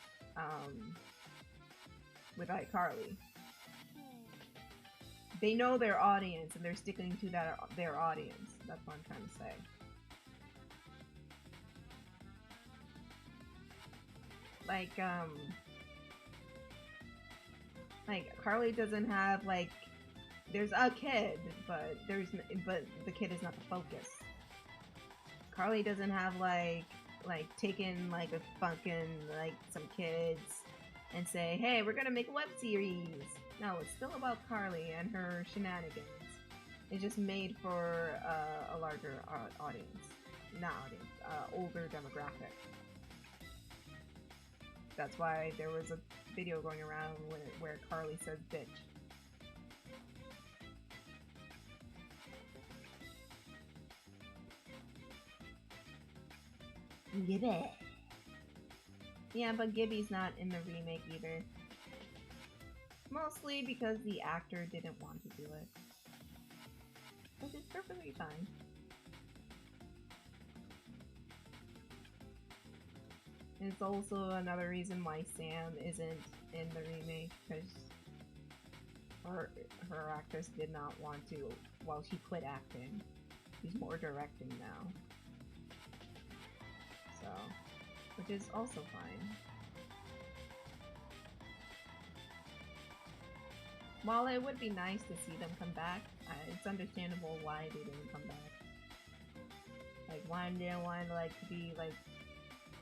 iCarly. They know their audience, and they're sticking to their audience. That's what I'm trying to say. Like Carly doesn't have like, there's a kid, but the kid is not the focus. Carly doesn't have like taken like a fucking like some kids and say, hey, we're gonna make a web series. No, it's still about Carly and her shenanigans. It's just made for a larger audience, older demographic. That's why there was a video going around where Carly says bitch. Gibby. Yeah, but Gibby's not in the remake either. Mostly because the actor didn't want to do it. Which is perfectly fine. It's also another reason why Sam isn't in the remake, because her actress did not want to, well, she quit acting. She's more directing now. So, which is also fine. While it would be nice to see them come back, it's understandable why they didn't come back. Like, one didn't want to, like, to be, like,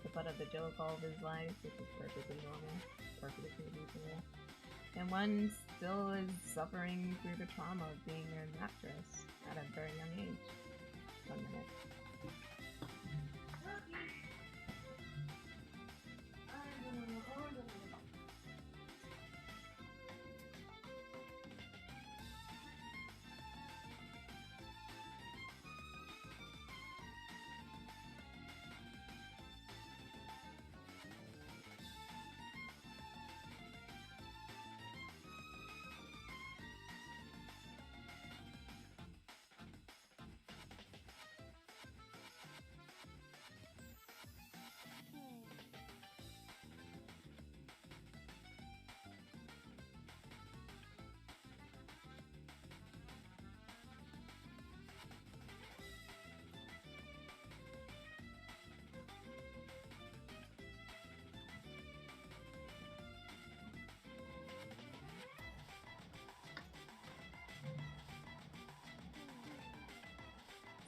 the butt of the joke all of his life, which is perfectly normal, perfectly reasonable. And one still is suffering through the trauma of being an actress at a very young age. 1 minute.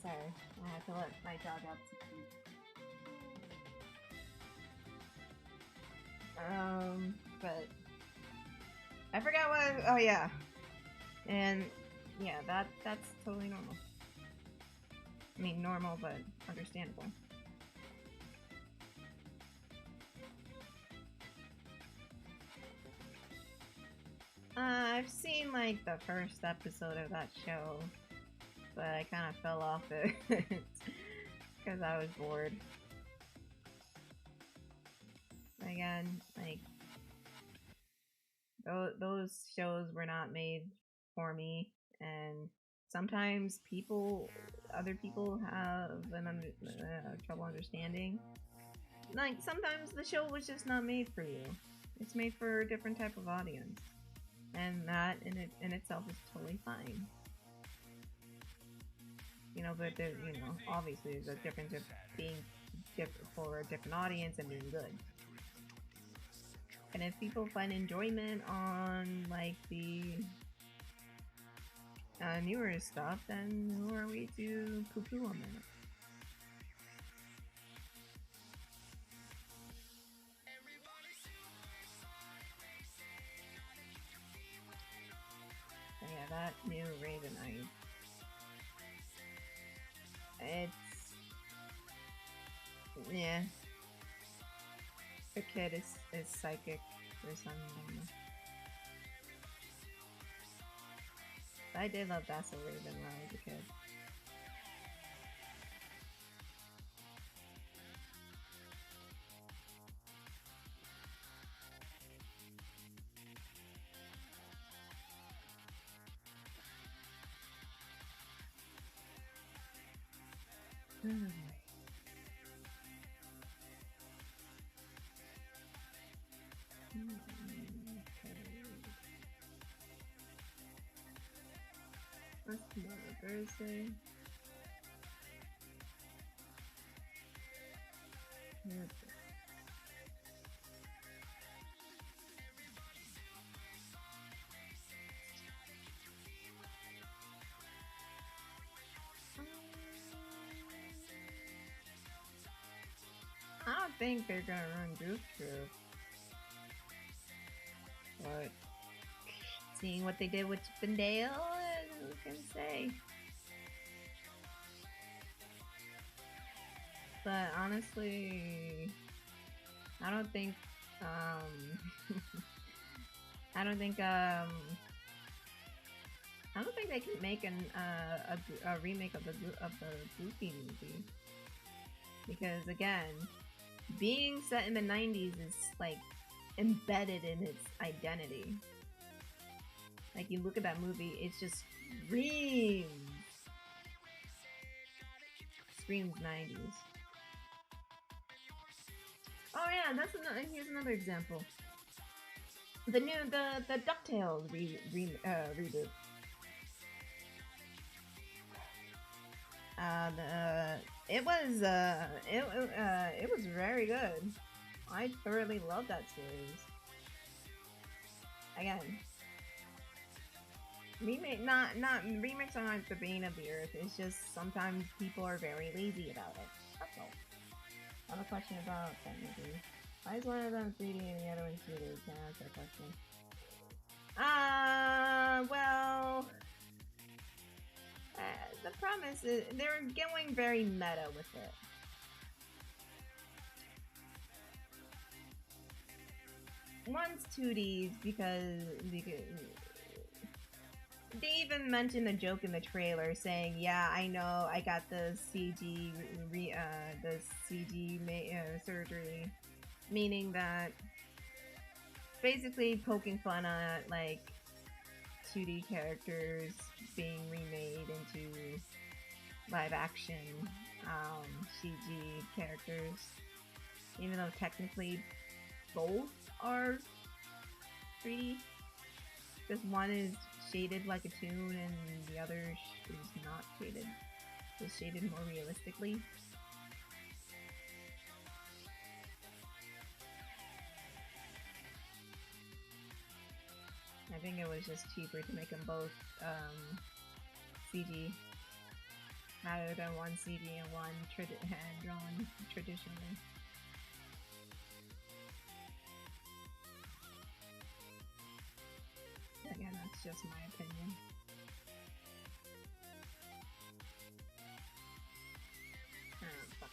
Sorry, I have to let my dog out to pee. But I forgot what. Oh yeah, and yeah, that's totally normal. I mean, normal, but understandable. I've seen like the first episode of that show, but I kind of fell off it because I was bored. Again, like those shows were not made for me, and sometimes other people have trouble understanding. Like sometimes the show was just not made for you. It's made for a different type of audience, and that in itself is totally fine. You know, but there, you know, obviously there's a difference of being different for a different audience and being good. And if people find enjoyment on like the newer stuff, then who are we to poo-poo on that? that new Ravenite. It's... yeah. The kid is psychic or something. I did love Basil Raven when I was a kid. What's tomorrow? Thursday? I don't think they're gonna run Goof Troop. But seeing what they did with Chip and Dale, who can say? But honestly, I don't think I don't think they can make a remake of the Goofy movie, because again, being set in the 90s is like embedded in its identity. Like, you look at that movie, it just screams 90s. Oh yeah, here's another example. The DuckTales reboot. It was very good. I thoroughly loved that series. Again, remakes are not the bane of the earth. It's just sometimes people are very lazy about it. That's all. I have a question about that movie. Why is one of them 3D and the other one's 2D? Can I ask that question? Well, the problem is they're going very meta with it. One's 2D because they even mentioned a joke in the trailer saying, "Yeah, I know, I got the CG surgery," meaning that basically poking fun at like 2D characters being remade into live action CG characters, even though technically both are 3D. Just one is shaded like a toon and the other is not shaded. It's shaded more realistically. I think it was just cheaper to make them both CG rather than one CG and one hand drawn traditionally. Again, that's just my opinion. Fuck.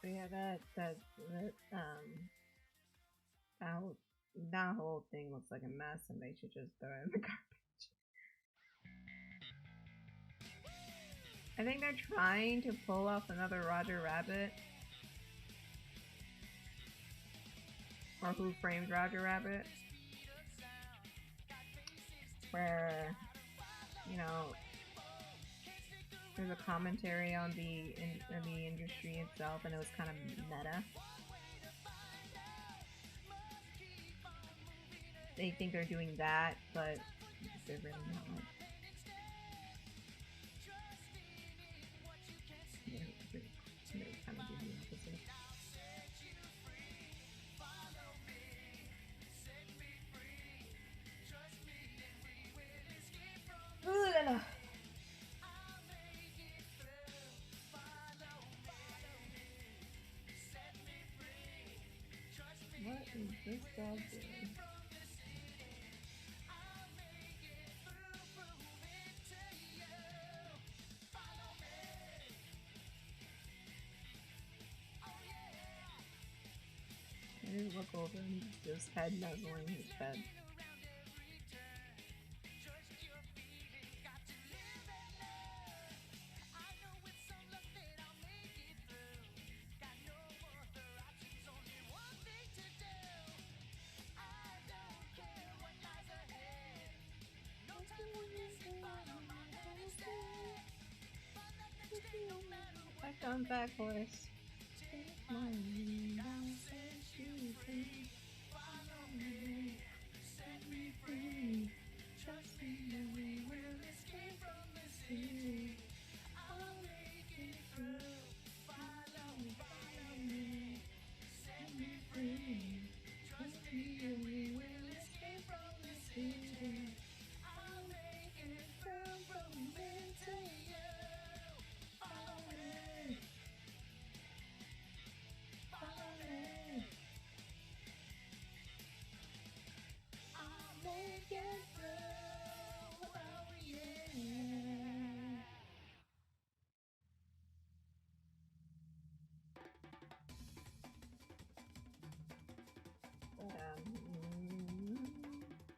But yeah, that whole thing looks like a mess, and they should just throw it in the garbage. I think they're trying to pull off another Roger Rabbit, or Who Framed Roger Rabbit, where, you know, there's a commentary on the industry itself, and it was kind of meta. They think they're doing that, but they're really not. They're kind of doing the opposite. is this dog doing? I just look over and he's just head nuzzling his bed. Back on back horse. I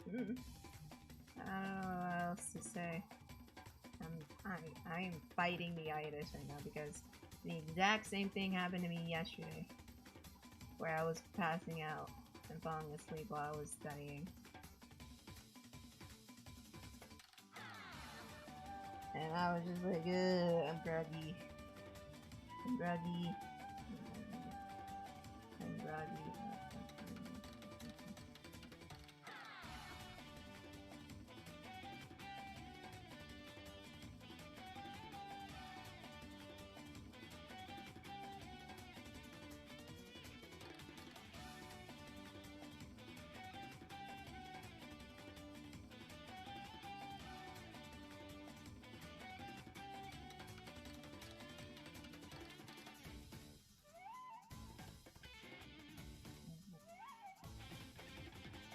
don't know what else to say. I am fighting the itis right now because the exact same thing happened to me yesterday, where I was passing out and falling asleep while I was studying. And I was just like, ugh, I'm groggy. I'm groggy. I'm groggy.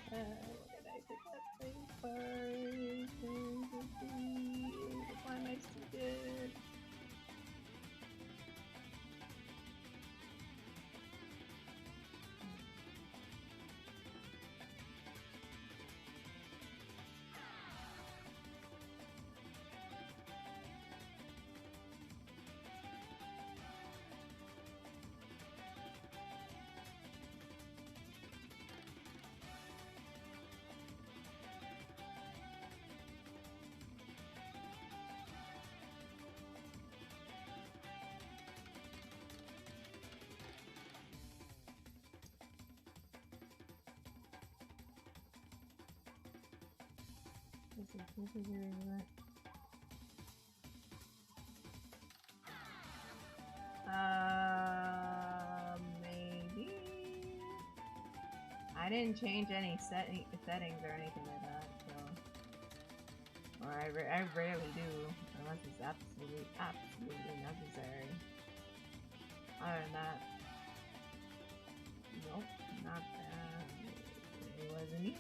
What did I pick that thing for? Why am I stupid? This is really what. Maybe. I didn't change any settings or anything like that, so. Or I rarely do, unless it's absolutely necessary. Other than that, nope, not that. It wasn't me.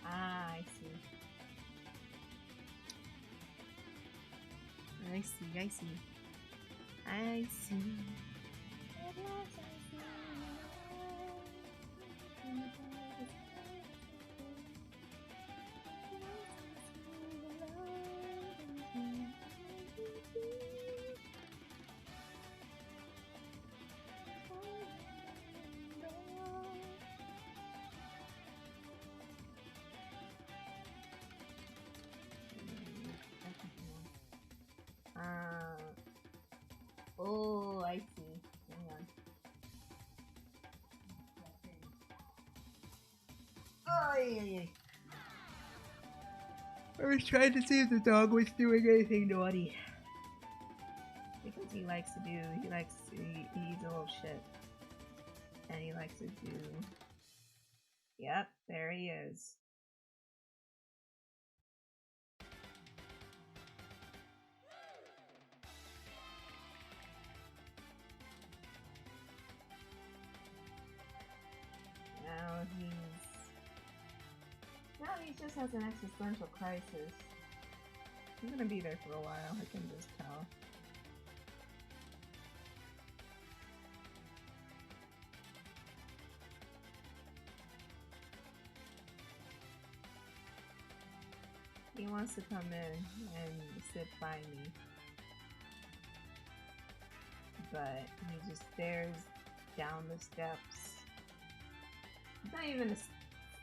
Ah, I see. I see, I see. I see. At last I see. Oh, I see. Hang on. I was trying to see if the dog was doing anything naughty. Because he likes to do, he's a little shit. And he likes to do, yep, there he is. Now he just has an existential crisis. He's gonna be there for a while, I can just tell. He wants to come in and sit by me. But he just stares down the steps. It's not even a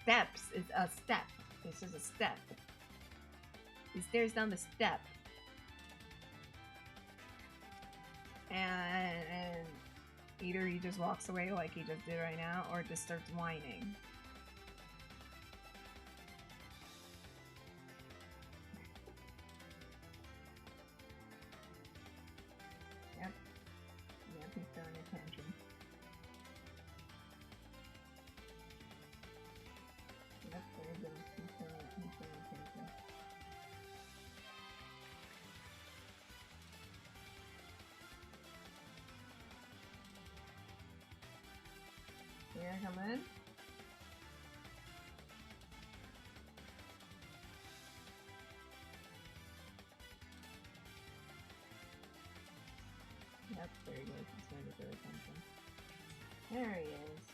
steps, it's a step. It's just a step. He stares down the step. And either he just walks away like he just did right now, or just starts whining. Yep. Yep, he's throwing a tantrum. Yep, there he goes. He's throwing a tantrum. Here, come in. Yep, there he goes. He's trying to throw attention. There he is.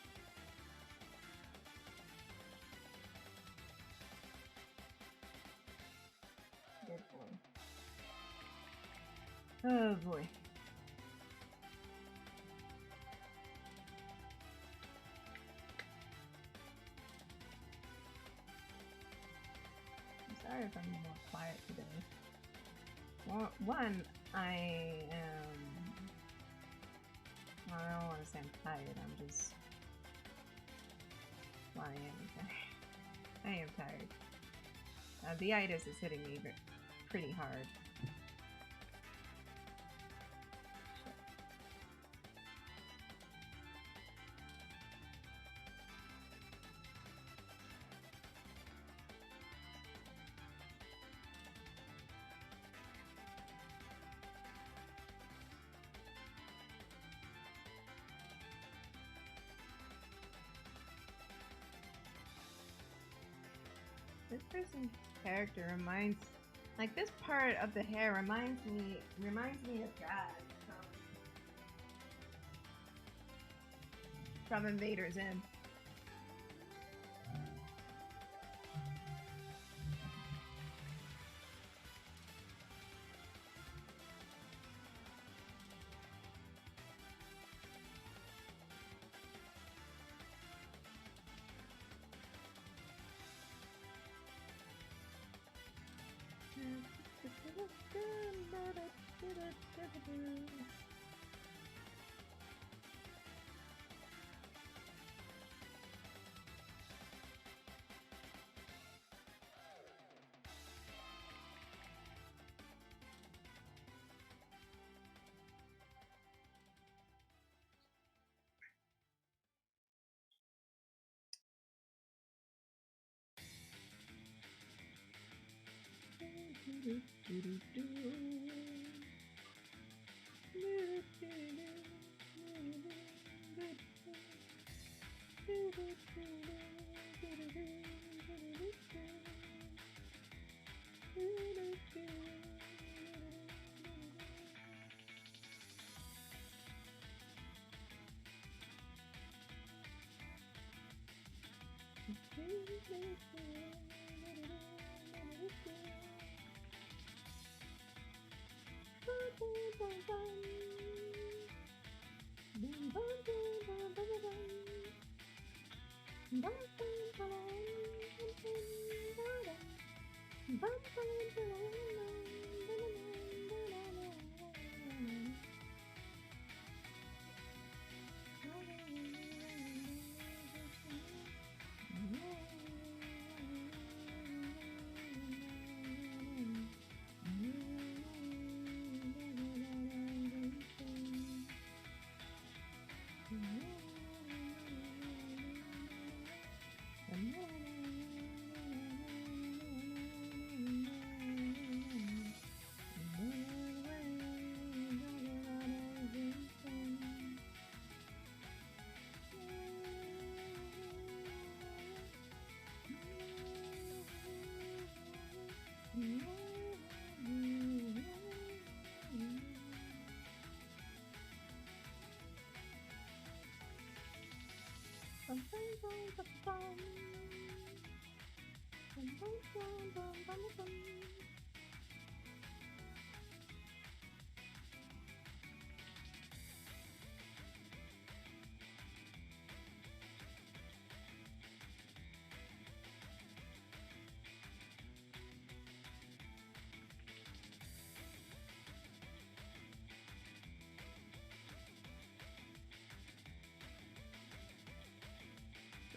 Good boy. Oh boy. Sorry if I'm more quiet today. Well, one, I don't want to say I'm tired, I'm just... Well, I am tired. I am tired. The itis is hitting me pretty hard. This person's character reminds, like this part of the hair reminds me of Brad from Invader's Inn.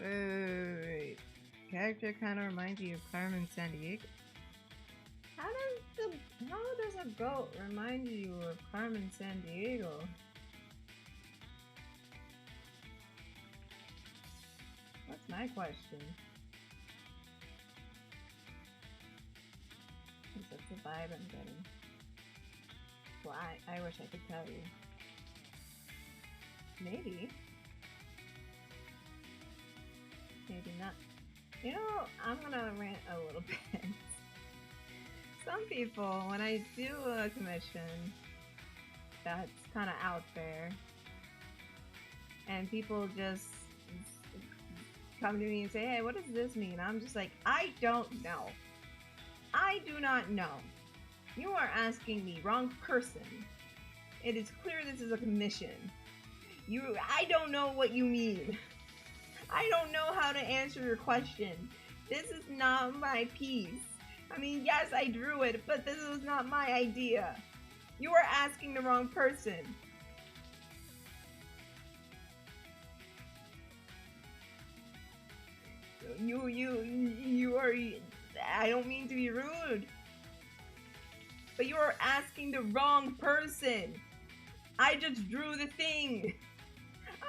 Wait. Character kind of reminds you of Carmen Sandiego. How does a goat remind you of Carmen Sandiego? That's my question. That's the vibe I'm getting. Well, I wish I could tell you. Maybe. Maybe not. You know, I'm gonna rant a little bit. Some people, when I do a commission that's kind of out there, and people just come to me and say, hey, what does this mean? I'm just like, I don't know. I do not know. You are asking the wrong person. It is clear this is a commission. I don't know what you mean. I don't know how to answer your question. This is not my piece. I mean, yes, I drew it, but this was not my idea. You are asking the wrong person. You are, I don't mean to be rude, but you are asking the wrong person. I just drew the thing.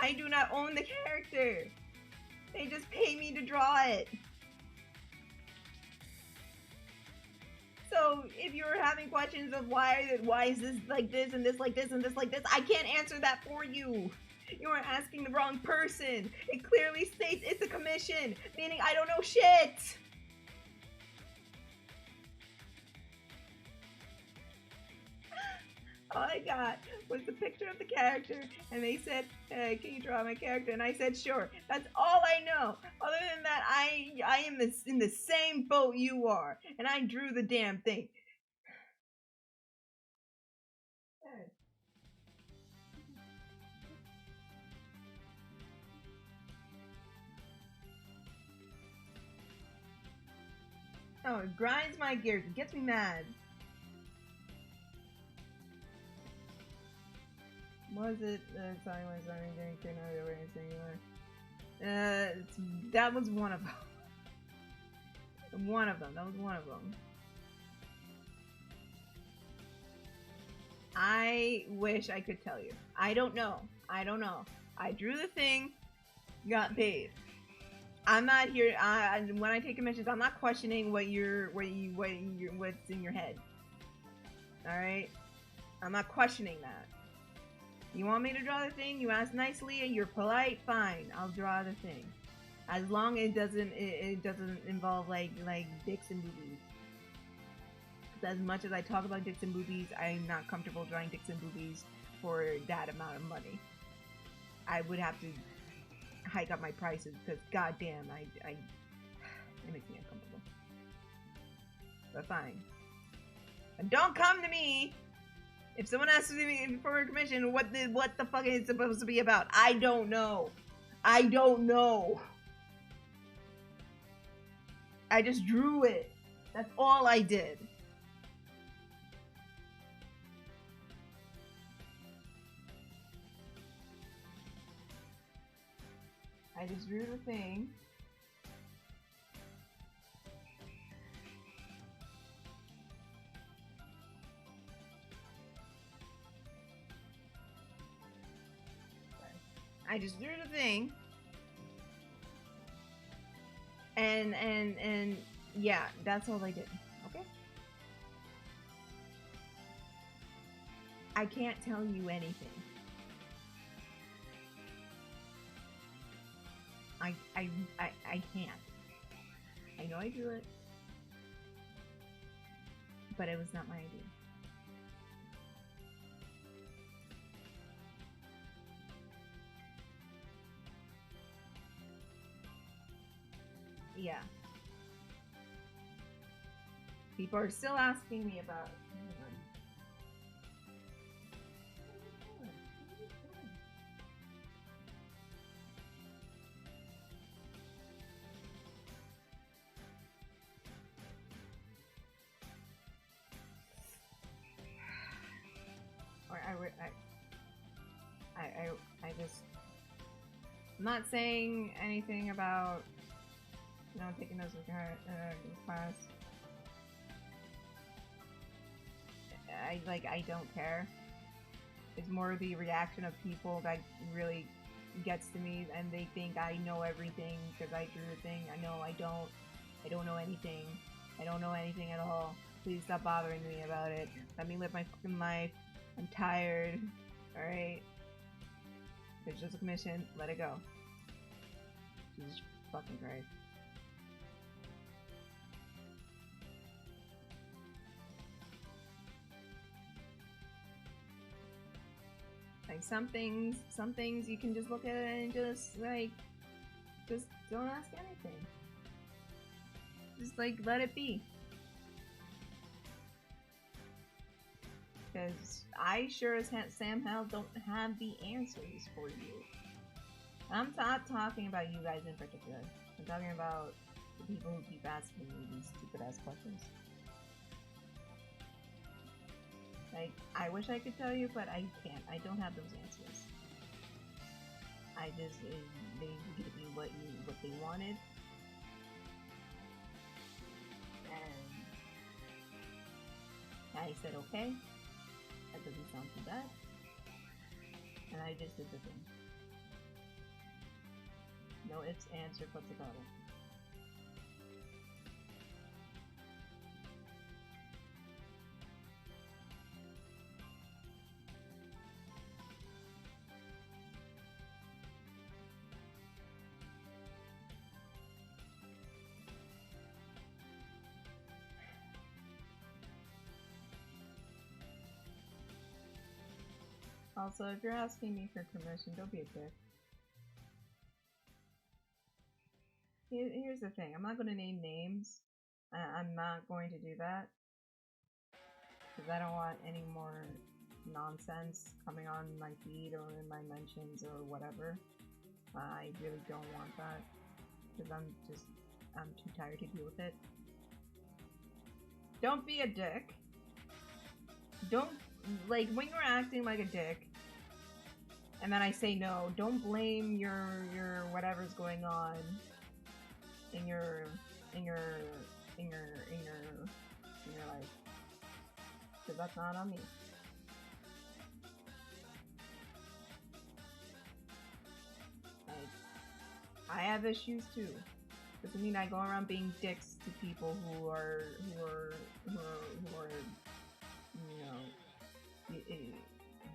I do not own the character. They just pay me to draw it. So if you're having questions of why is this like this and this like this and this like this, I can't answer that for you. You are asking the wrong person. It clearly states it's a commission, meaning I don't know shit. All I got was the picture of the character, and they said, hey, can you draw my character? And I said, sure. That's all I know. Other than that, I am in the same boat you are, and I drew the damn thing. Oh, it grinds my gears. It gets me mad. Was it? Sorry, was I getting turned out over singular? That was one of them. One of them. That was one of them. I wish I could tell you. I don't know. I don't know. I drew the thing, got paid. I'm not here. When I take commissions, I'm not questioning what's in your head. All right. I'm not questioning that. You want me to draw the thing? You ask nicely and you're polite. Fine, I'll draw the thing, as long as it doesn't involve like dicks and boobies. Because as much as I talk about dicks and boobies, I'm not comfortable drawing dicks and boobies for that amount of money. I would have to hike up my prices because goddamn, it makes me uncomfortable. But fine. And don't come to me. If someone asks me for a commission, what the fuck is it supposed to be about? I don't know. I don't know. I just drew it. That's all I did. I just drew the thing. I just drew the thing, and yeah, that's all I did. Okay. I can't tell you anything. I can't. I know I drew it, but it was not my idea. yeah. People are still asking me about. Or I just. I'm not saying anything about, you know, taking those class. I don't care. It's more the reaction of people that really gets to me, and they think I know everything because I drew the thing. I know I don't. I don't know anything. I don't know anything at all. Please stop bothering me about it. Let me live my fucking life. I'm tired. Alright? It's just a commission. Let it go. Jesus fucking Christ. Like some things you can just look at it and just like, just don't ask anything. Just like let it be. Because I sure as Sam hell don't have the answers for you. I'm not talking about you guys in particular. I'm talking about the people who keep asking me these stupid ass questions. Like, I wish I could tell you, but I can't. I don't have those answers. I just, they give you what they wanted. And I said, okay. That doesn't sound too bad. And I just did the thing. No ifs, ands, or buts about it. Also, if you're asking me for permission, don't be a dick. Here's the thing, I'm not going to name names. I'm not going to do that. Because I don't want any more nonsense coming on my feed or in my mentions or whatever. I really don't want that. Because I'm too tired to deal with it. Don't be a dick. Don't, like, when you're acting like a dick, and then I say no, don't blame your whatever's going on in your life, because that's not on me. Like, I have issues too. Doesn't mean I go around being dicks to people who are you know,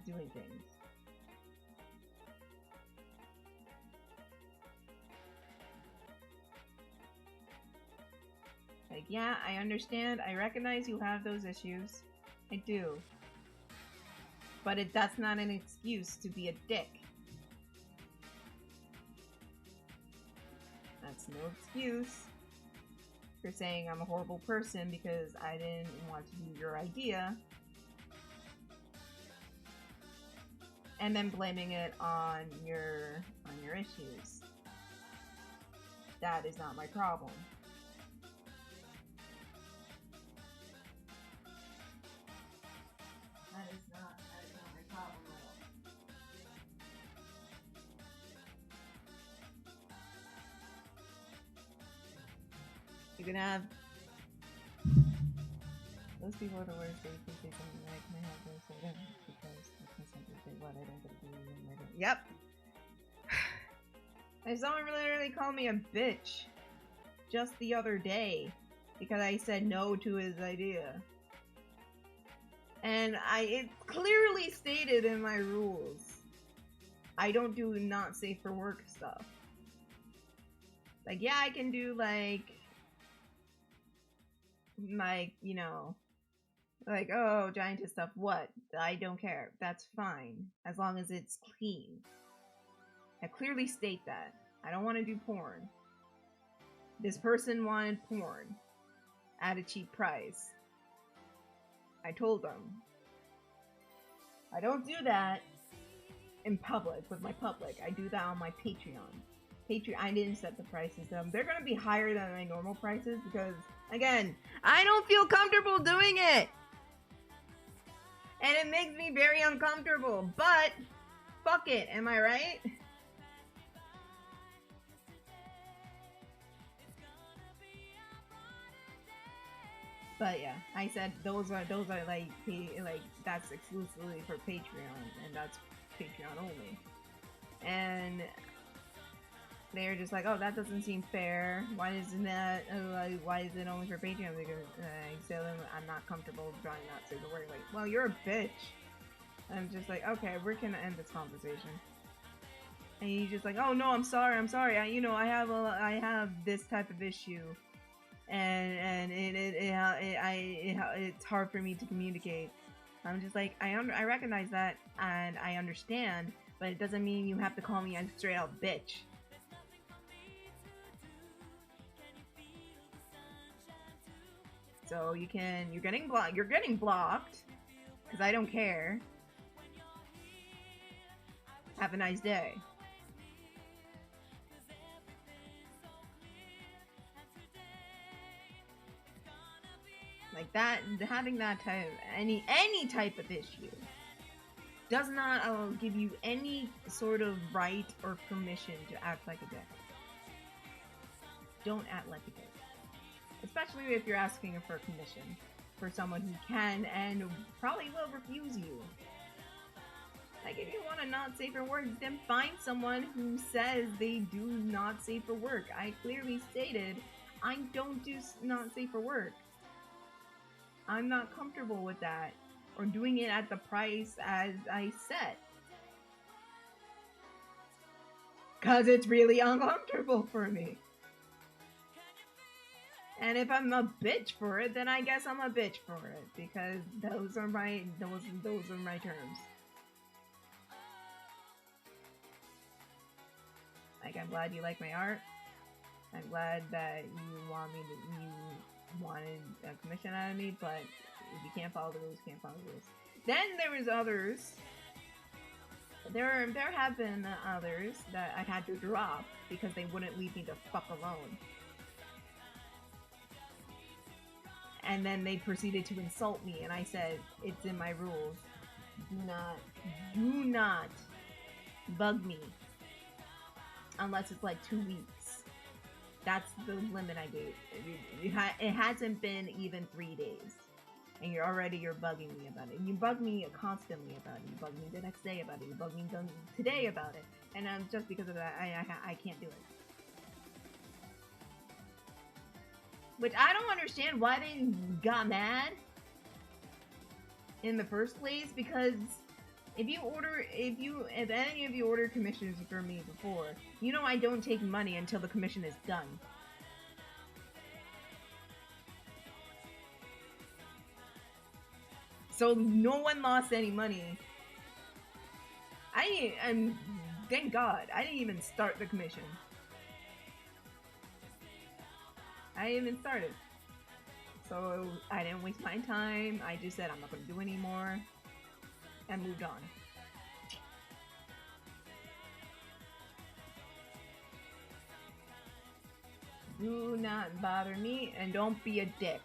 doing things. Like, yeah, I understand. I recognize you have those issues. I do. But that's not an excuse to be a dick. That's no excuse for saying I'm a horrible person because I didn't want to do your idea. And then blaming it on your issues. That is not my problem. That is not my problem at all. You can have those people are the worst. They think they can like can I have this or that because that's something they what I don't get to do and I don't. Yep. And someone really called me a bitch just the other day because I said no to his idea. And it's clearly stated in my rules. I don't do not safe for work stuff. Like, yeah, I can do like, you know, like, oh, giantess stuff. What? I don't care. That's fine. As long as it's clean. I clearly state that. I don't want to do porn. This person wanted porn at a cheap price. I told them, I don't do that in public with my public. I do that on my Patreon. I didn't set the prices. They're gonna be higher than my normal prices because, again, I don't feel comfortable doing it. And it makes me very uncomfortable. But, fuck it, am I right? But yeah, I said those are like that's exclusively for Patreon, and that's Patreon only. And they're just like, oh, that doesn't seem fair. Why isn't that? Why is it only for Patreon? Because I tell them I'm not comfortable trying not to work. Like, well, you're a bitch. I'm just like, okay, we're gonna end this conversation. And he's just like, oh no, I'm sorry. I have this type of issue. And it's hard for me to communicate. I'm just like, I recognize that and I understand, but it doesn't mean you have to call me a straight out bitch. So you're getting blocked because I don't care. Have a nice day. Like that, having that type, any type of issue does not give you any sort of right or permission to act like a dick. Don't act like a dick. Especially if you're asking for a commission for someone who can and probably will refuse you. Like, if you want to not safe for work, then find someone who says they do not safe for work. I clearly stated, I don't do not safe for work. I'm not comfortable with that, or doing it at the price as I set. Cause it's really uncomfortable for me. And if I'm a bitch for it, then I guess I'm a bitch for it, because those are my terms. Like, I'm glad you like my art. I'm glad that you wanted a commission out of me, but if you can't follow the rules, you can't follow the rules. Then there was others. There have been others that I had to drop because they wouldn't leave me the fuck alone. And then they proceeded to insult me, and I said, it's in my rules. Do not bug me. Unless it's like 2 weeks. That's the limit I gave. It hasn't been even 3 days. And you're bugging me about it. You bug me constantly about it. You bug me the next day about it. You bug me today about it. And just because of that, I can't do it. Which I don't understand why they got mad in the first place, because if any of you order commissions for me before, you know I don't take money until the commission is done. So no one lost any money. And thank God, I didn't even start the commission. I didn't even start it. So I didn't waste my time. I just said I'm not going to do anymore. And moved on. Do not bother me, and don't be a dick.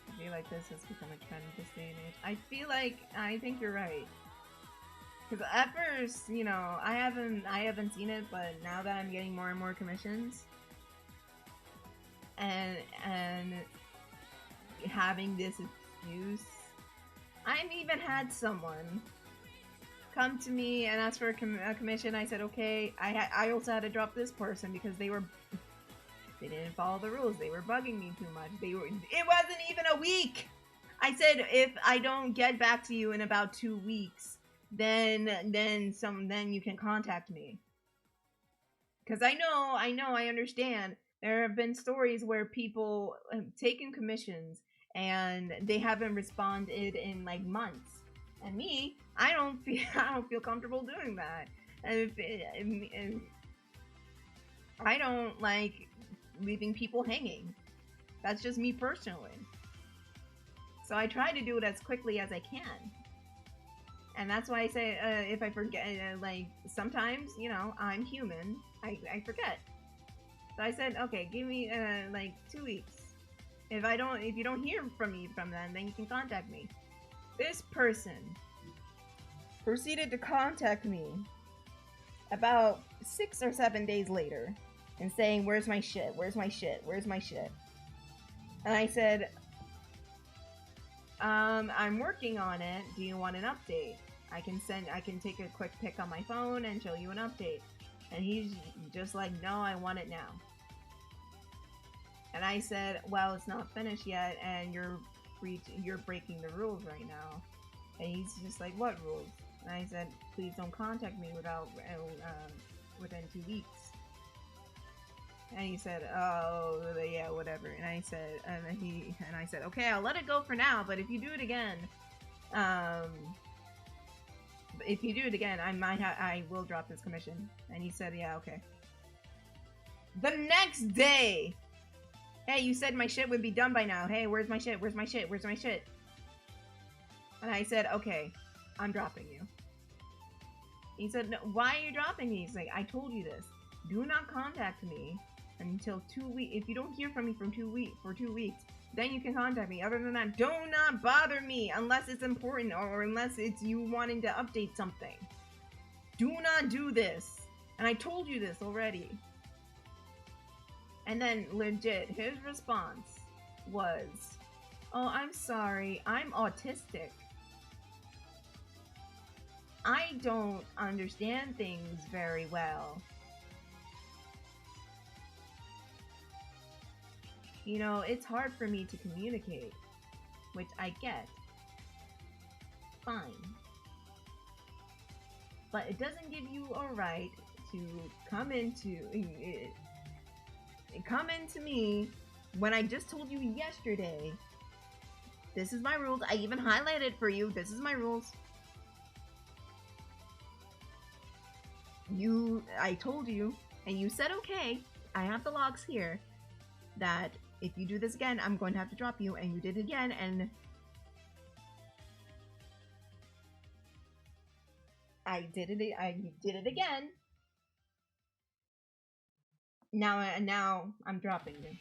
I feel like this has become a trend this day and age. I think you're right. Because at first, I haven't seen it, but now that I'm getting more and more commissions, and having this excuse, I've even had someone come to me and ask for a commission. I said, okay. I also had to drop this person because they didn't follow the rules. They were bugging me too much. It wasn't even a week. I said, if I don't get back to you in about 2 weeks, then you can contact me. Because I understand. There have been stories where people have taken commissions and they haven't responded in like months. And me, I don't feel comfortable doing that. And I don't like leaving people hanging. That's just me personally. So I try to do it as quickly as I can. And that's why I say, if I forget, like, sometimes, you know, I'm human. I forget. So I said, okay, give me, like, 2 weeks. If you don't hear from me from them, then you can contact me. This person proceeded to contact me about 6 or 7 days later and saying, where's my shit? Where's my shit? Where's my shit? And I said, I'm working on it. Do you want an update? I can take a quick pic on my phone and show you an update. And he's just like, no, I want it now. And I said, well, it's not finished yet, and you're breaking the rules right now. And he's just like, what rules? And I said, please don't contact me within 2 weeks. And he said, oh, yeah, whatever. And I said, okay, I'll let it go for now, but if you do it again, I will drop this commission. And he said, yeah, okay. The next day, hey, you said my shit would be done by now. Hey, where's my shit? Where's my shit? Where's my shit? And I said, okay, I'm dropping you. He said, no, why are you dropping me? He's like, I told you this. Do not contact me until 2 weeks. If you don't hear from me for 2 weeks, then you can contact me. Other than that, do not bother me unless it's important or unless it's you wanting to update something. Do not do this. And I told you this already. And then, legit, his response was, oh, I'm sorry, I'm autistic. I don't understand things very well. You know, it's hard for me to communicate, which I get. Fine. But it doesn't give you a right to come into me when I just told you yesterday, this is my rules. I even highlighted for you, this is my rules. I told you, and you said, okay, I have the logs here, that if you do this again, I'm going to have to drop you, and you did it again, and I did it again. Now I'm dropping you.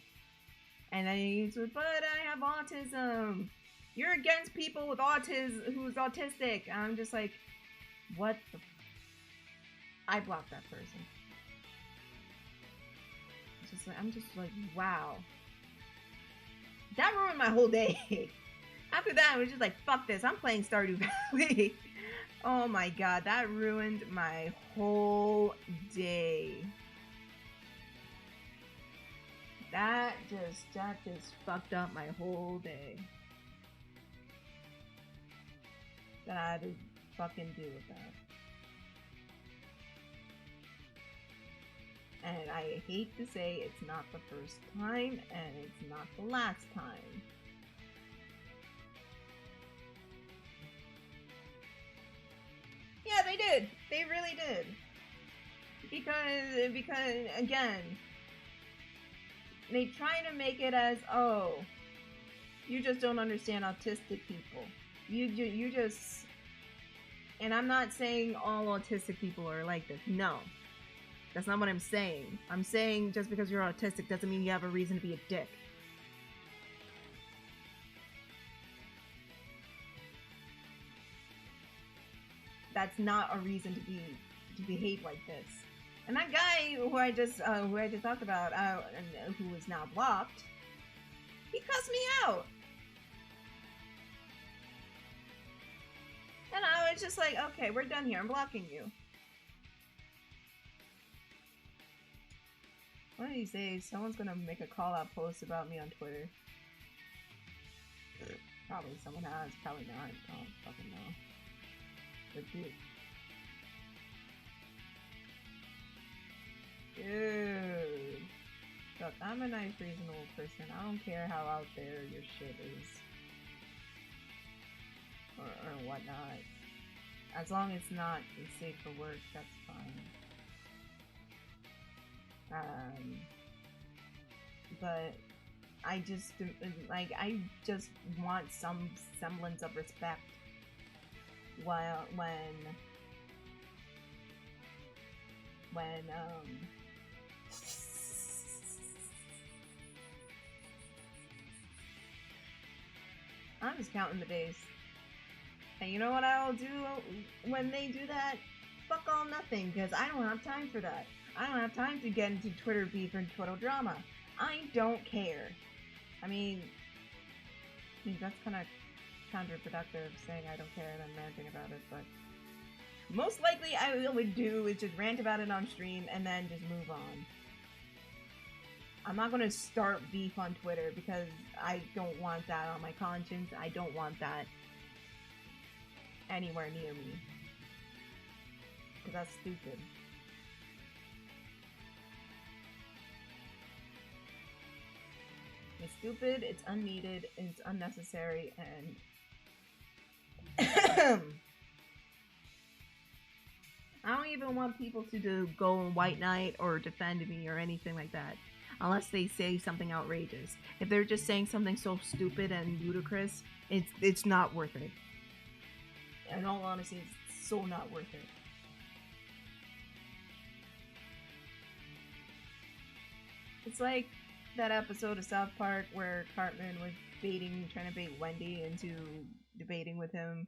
And then he said, but I have autism. You're against people with who's autistic. And I'm just like, what the I blocked that person. I'm just like, wow. That ruined my whole day. After that, I was just like, fuck this. I'm playing Stardew Valley. Oh my god, that ruined my whole day. That just fucked up my whole day. That I had to fucking deal with that. And I hate to say it's not the first time, and it's not the last time. Yeah, they did. They really did. Because again, they try to make it as, oh, you just don't understand autistic people. You just, and I'm not saying all autistic people are like this. No. That's not what I'm saying. I'm saying just because you're autistic doesn't mean you have a reason to be a dick. That's not a reason to behave like this. And that guy who I just talked about, and who is now blocked, he cussed me out. And I was just like, okay, we're done here. I'm blocking you. One of these days, someone's gonna make a call-out post about me on Twitter. Probably someone has, probably not. I don't fucking know. But dude, the look, I'm a nice, reasonable person. I don't care how out there your shit is. Or whatnot. As long as it's not safe for work, that's fine. But I just, like, I just want some semblance of respect while, when I'm just counting the days. And you know what I'll do when they do that? Fuck all nothing, because I don't have time for that. I don't have time to get into Twitter beef and Twitter drama. I don't care. I mean that's kind of counterproductive, saying I don't care and then ranting about it, but most likely I would do is just rant about it on stream and then just move on. I'm not going to start beef on Twitter because I don't want that on my conscience. I don't want that anywhere near me. Because that's stupid. It's stupid, it's unneeded, it's unnecessary, and I don't even want people to go on White Knight or defend me or anything like that. Unless they say something outrageous. If they're just saying something so stupid and ludicrous, it's not worth it. In all honesty, it's so not worth it. It's like that episode of South Park where Cartman was trying to bait Wendy into debating with him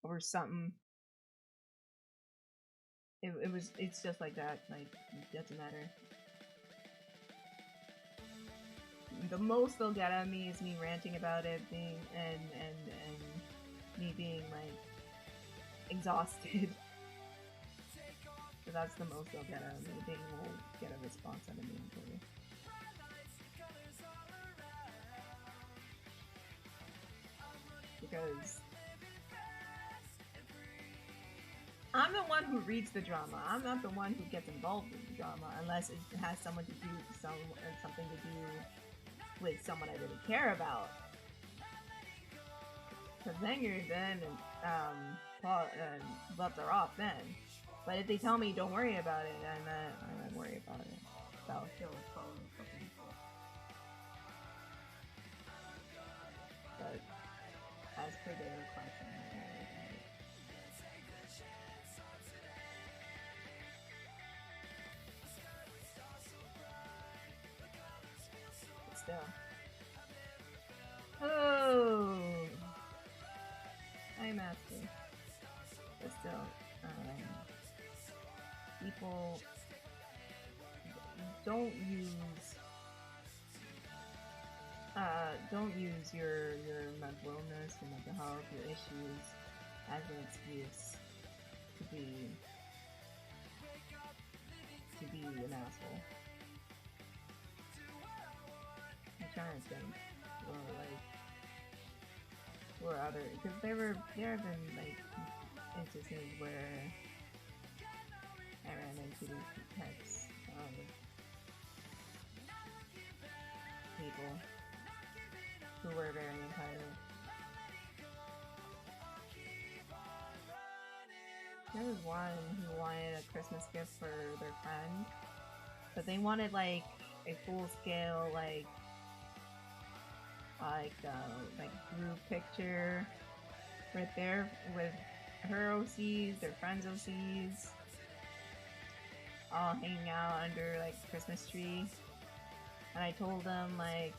over something. It's just like that. Like, it doesn't matter. The most they'll get at me is me ranting about it, and me being like exhausted. So that's the most they'll get at me. They won't get a response out of me on Twitter. Because I'm the one who reads the drama. I'm not the one who gets involved in the drama unless it has something to do with someone I really care about. Because then gloves are off then. But if they tell me don't worry about it, then I won't worry about it. I'll kill and follow the fucking book. But as per their question, still. Oh, I'm asking. But still, people don't use your mental illness, your mental health, your issues as an excuse to be an asshole. I'm trying to think, or other, because there have been like instances where I ran into these types of people who were very entitled. There was one who wanted a Christmas gift for their friend, but they wanted like a full-scale like group picture right there with her OCs, their friends' OCs, all hanging out under like Christmas tree. And I told them like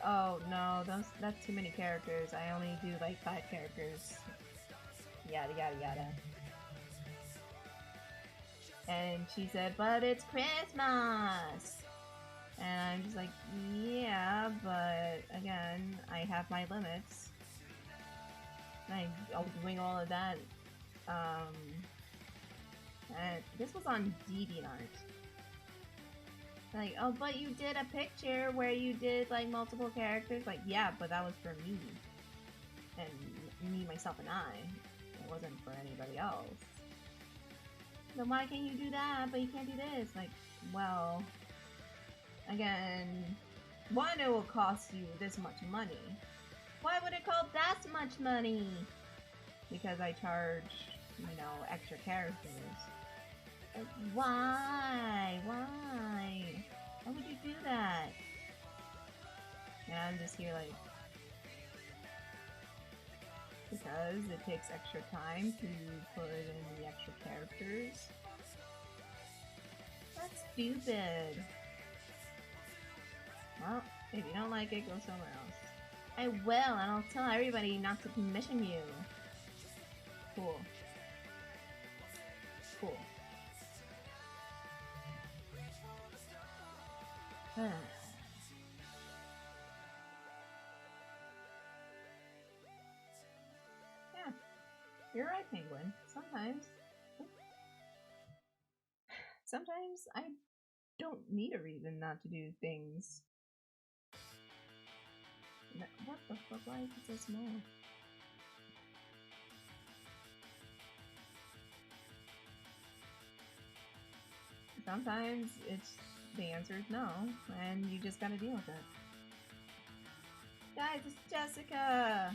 oh no, that's too many characters. I only do like 5 characters. Yada yada yada. And she said, but it's Christmas. And I'm just like, yeah, but again, I have my limits. And I was doing all of that. And this was on DeviantArt. Like, oh, but you did a picture where you did like multiple characters. Like, yeah, but that was for me. And me, myself, and I. It wasn't for anybody else. Then why can't you do that, but you can't do this? Like, well, again, one, it will cost you this much money. Why would it cost that much money? Because I charge, you know, extra characters. Like, why? Why? Why would you do that? And I'm just here like, because it takes extra time to put in the extra characters. That's stupid. Well, if you don't like it, go somewhere else. I will, and I'll tell everybody not to commission you. Cool. Cool. Yeah, you're right, Penguin. Sometimes I don't need a reason not to do things. What the fuck? Why is it so small? Sometimes the answer is no, and you just gotta deal with it. Guys, it's Jessica!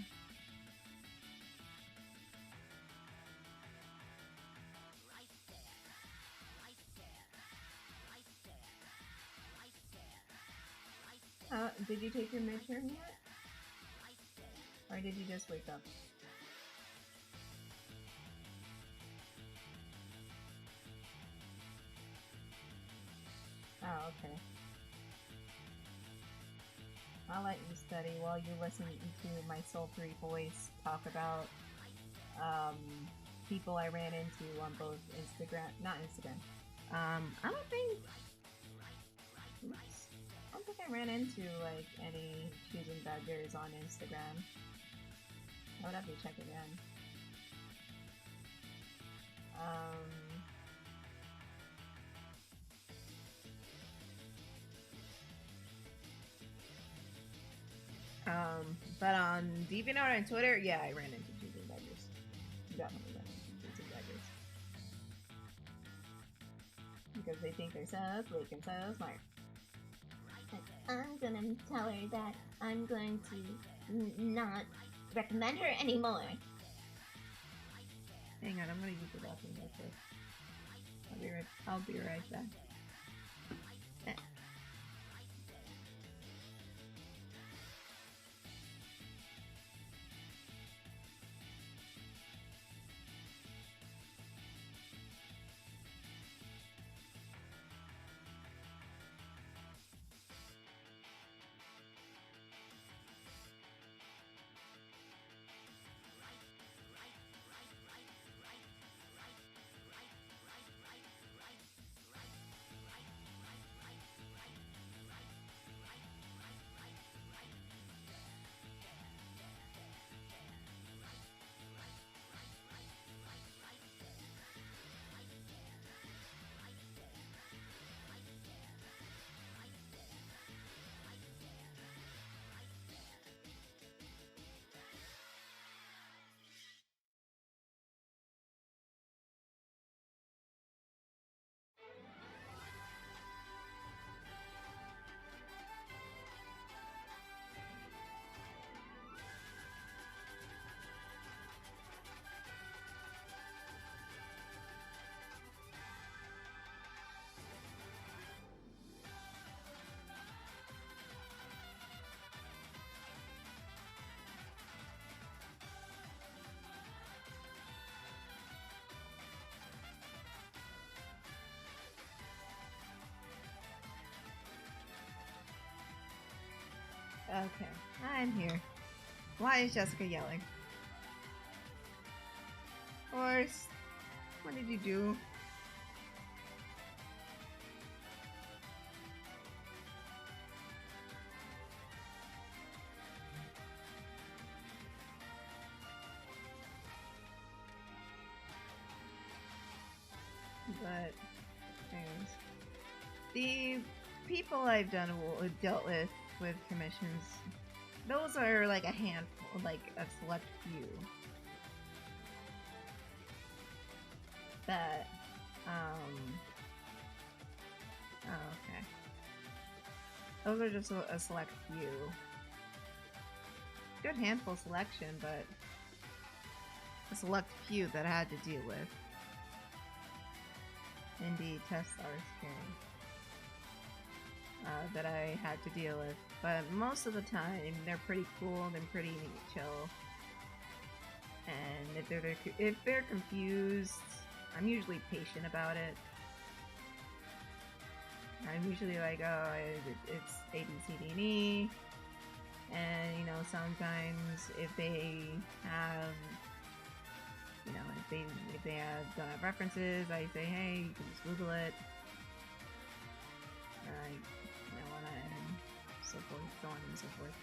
Did you take your midterm yet? Or did you just wake up? Oh, okay. I'll let you study while you listen to my sultry voice talk about people I ran into on both Instagram, not Instagram. I don't think I ran into like any choosing beggars on Instagram. I would have to check again. But on DeviantArt and Twitter, yeah, I ran into choosing beggars. Definitely ran into choosing beggars. Because they think they're so slick and so smart. I'm gonna tell her that I'm going to not recommend her anymore. Hang on, I'm gonna use the bathroom real quick. I'll be right back. Okay, I'm here. Why is Jessica yelling? Horse, what did you do? But, anyways, the people I've dealt with commissions, those are like a handful, like a select few that Oh, okay. Those are just a select few. Good handful selection, but a select few that I had to deal with. Indeed, test RSK. That I had to deal with. But most of the time, they're pretty cool, they're pretty chill. And if they're confused, I'm usually patient about it. I'm usually like, oh, it's A, B, C, D, and E. And, you know, sometimes if they have, you know, if they don't have references, I say, hey, you can just Google it. You know, and so forth, so on and so forth.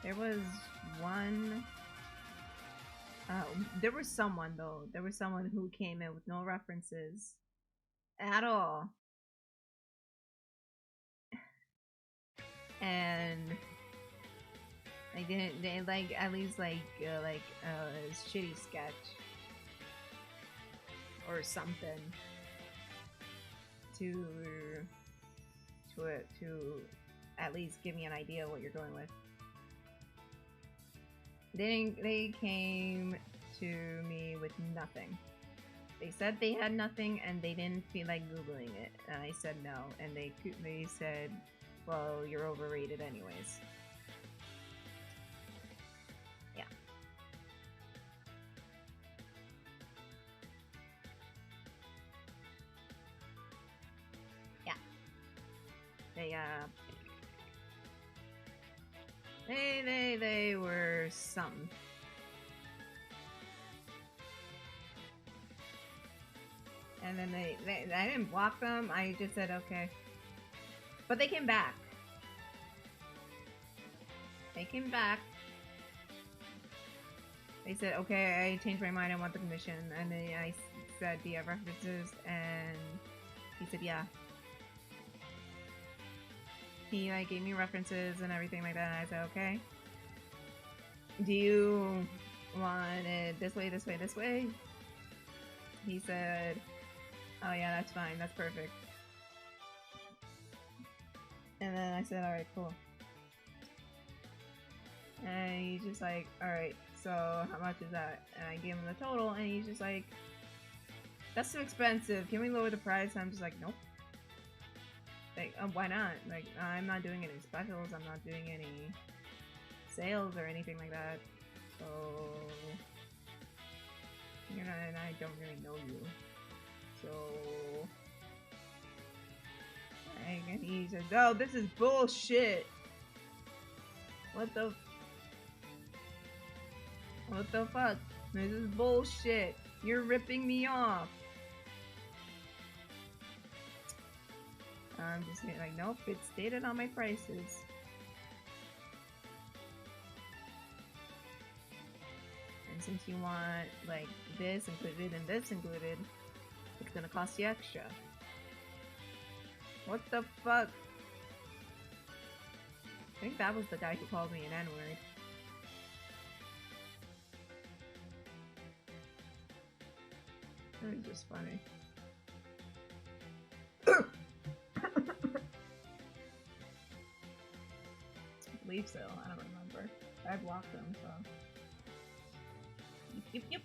There was one. There was someone though. There was someone who came in with no references at all, and they like at least like a shitty sketch or something to at least give me an idea what you're going with. They came to me with nothing. They said they had nothing and they didn't feel like Googling it. And I said no. And they said, well, you're overrated anyways. Yeah. Yeah. They were something. And then I didn't block them, I just said okay. But they came back. They came back. They said, okay, I changed my mind, I want the commission. And then I said, do you have references? And he said, yeah. He like gave me references and everything like that, and I said, okay. Do you want it this way, this way, this way? He said, oh yeah, that's fine, that's perfect. And then I said, alright, cool. And he's just like, alright, so how much is that? And I gave him the total, and he's just like, that's too expensive, can we lower the price? And I'm just like, nope. Like, why not? Like, I'm not doing any specials, I'm not doing any sales or anything like that. So, you're not, and I don't really know you. So, and he says, oh, this is bullshit. What the fuck? This is bullshit. You're ripping me off. I'm just like, nope, it's stated on my prices. And since you want, like, this included and this included, it's gonna cost you extra. What the fuck? I think that was the guy who called me an N-word. That was just funny. I believe so, I don't remember. I blocked them, so. Yep.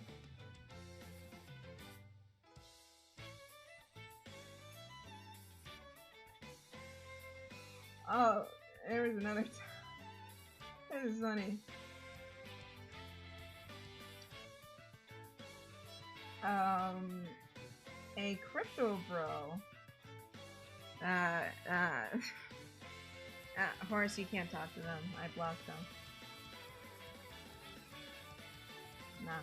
Oh, there was another time. That is funny. A crypto bro. Horace, you can't talk to them. I blocked them. Nah. No.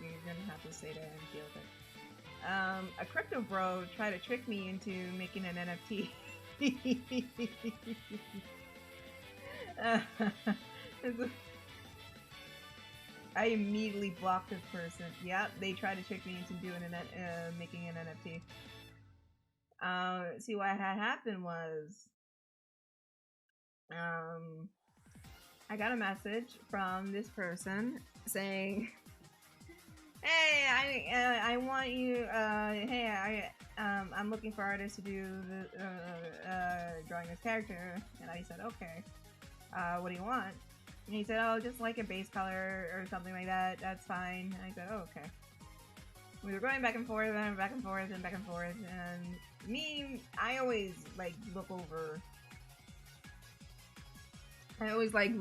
You're gonna have to stay there and deal with it. A crypto bro tried to trick me into making an NFT. I immediately blocked this person. Yeah, they tried to trick me into doing making an NFT. See, what had happened was, I got a message from this person saying, "Hey, I want you. Hey, I'm looking for artists to do the drawing this character." And I said, "Okay. What do you want?" And he said, "Oh, just like a base color or something like that. That's fine." And I said, "Oh, okay." We were going back and forth and back and forth and back and forth, and me, I always like look over. I always like,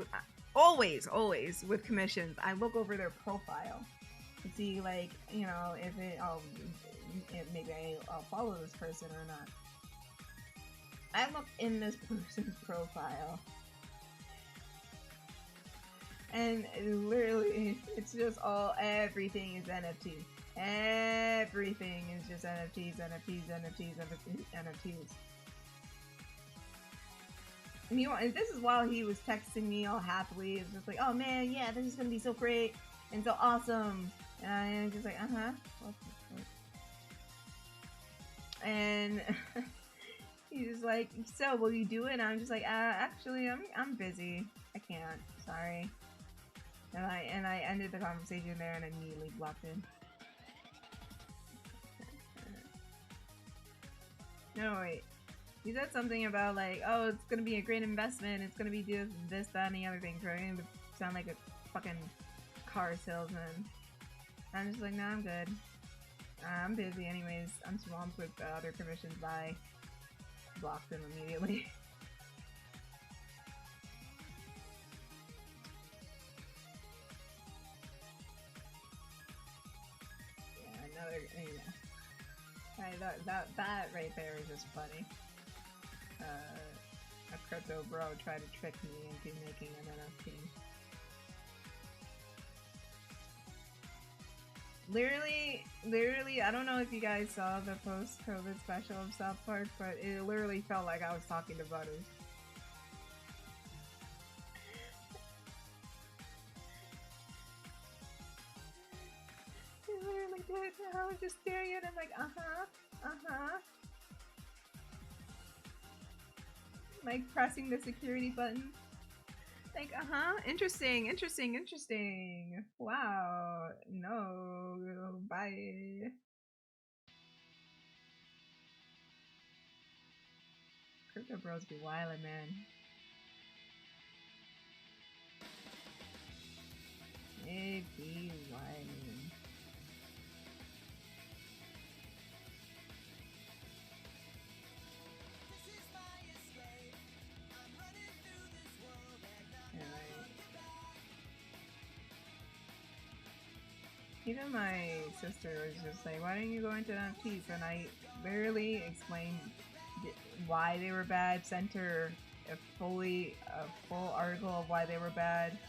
always with commissions, I look over their profile to see, like, you know, if maybe I'll follow this person or not. I look in this person's profile, and literally, it's just everything is NFT. Everything is just NFTs. And this is while he was texting me all happily. It's just like, "Oh man, yeah, this is gonna be so great and so awesome." And I'm just like, And he's just like, "So, will you do it?" And I'm just like, actually, I'm busy. I can't. Sorry." And I ended the conversation there and immediately blocked him. No, wait. He said something about like, "Oh, it's gonna be a great investment. It's gonna be this, that, and the other thing." Trying to sound like a fucking car salesman. I'm just like, "No, I'm good. I'm busy anyways. I'm swamped with other commissions." Bye. Blocked him immediately. Yeah, another. That right there is just funny. A crypto bro tried to trick me into making an NFT. Literally, I don't know if you guys saw the post-COVID special of South Park, but it literally felt like I was talking to Butters. It literally did. I was just staring at him like, like pressing the security button. Like, interesting. Wow. No, bye. Crypto bros be wildin', man. They be wildin'. Even my sister was just like, "Why don't you go into NFTs?" And I literally explained why they were bad, sent her a full article of why they were bad.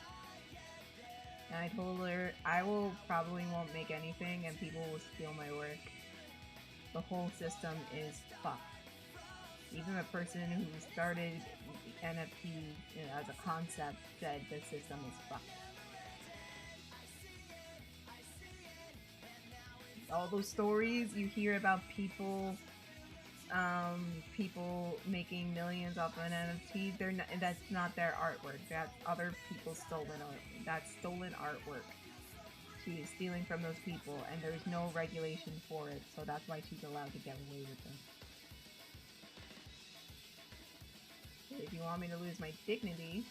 And I told her I probably won't make anything and people will steal my work. The whole system is fucked. Even the person who started NFT as a concept said the system is fucked. All those stories you hear about people making millions off an NFT, that's not their artwork. That's other people's stolen art. That's stolen artwork. She is stealing from those people and there's no regulation for it, so that's why she's allowed to get away with it. If you want me to lose my dignity,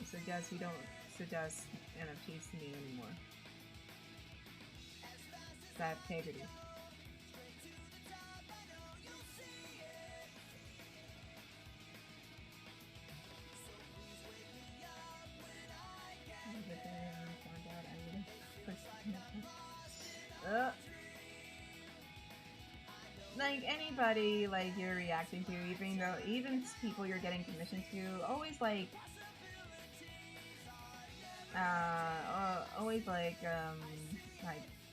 I suggest you don't suggest NFTs to me anymore. That integrity. Like anybody like you're reacting to, even people you're getting commissions to, always like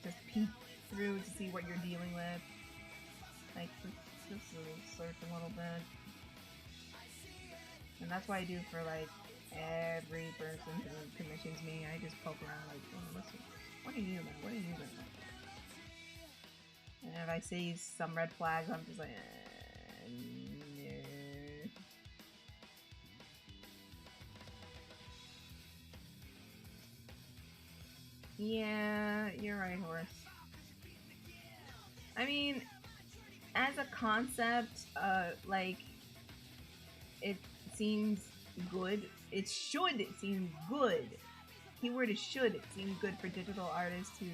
just peek through to see what you're dealing with. Like just search a little bit, and that's what I do for like every person who commissions me. I just poke around like, "Oh, let's see." What are you, man? What are you doing? And if I see some red flags, I'm just like, no. Yeah, you're right, horse. I mean, as a concept, like, it seems good. It should seem good. Keyword is should. It seems good for digital artists to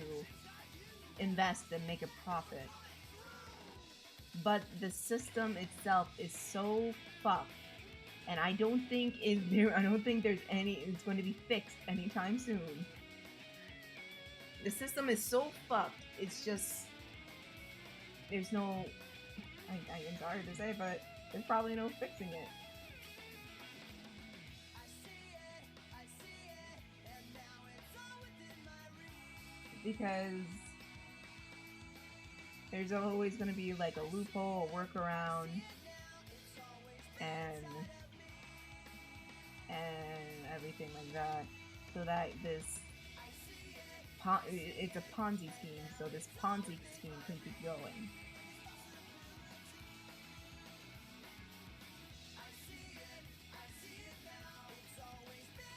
invest and make a profit. But the system itself is so fucked, and I don't think there's it's going to be fixed anytime soon. The system is so fucked. It's just there's no. I'm sorry to say, but there's probably no fixing it. Because there's always going to be like a loophole, a workaround, and everything like that, so that it's a Ponzi scheme, so this Ponzi scheme can keep going.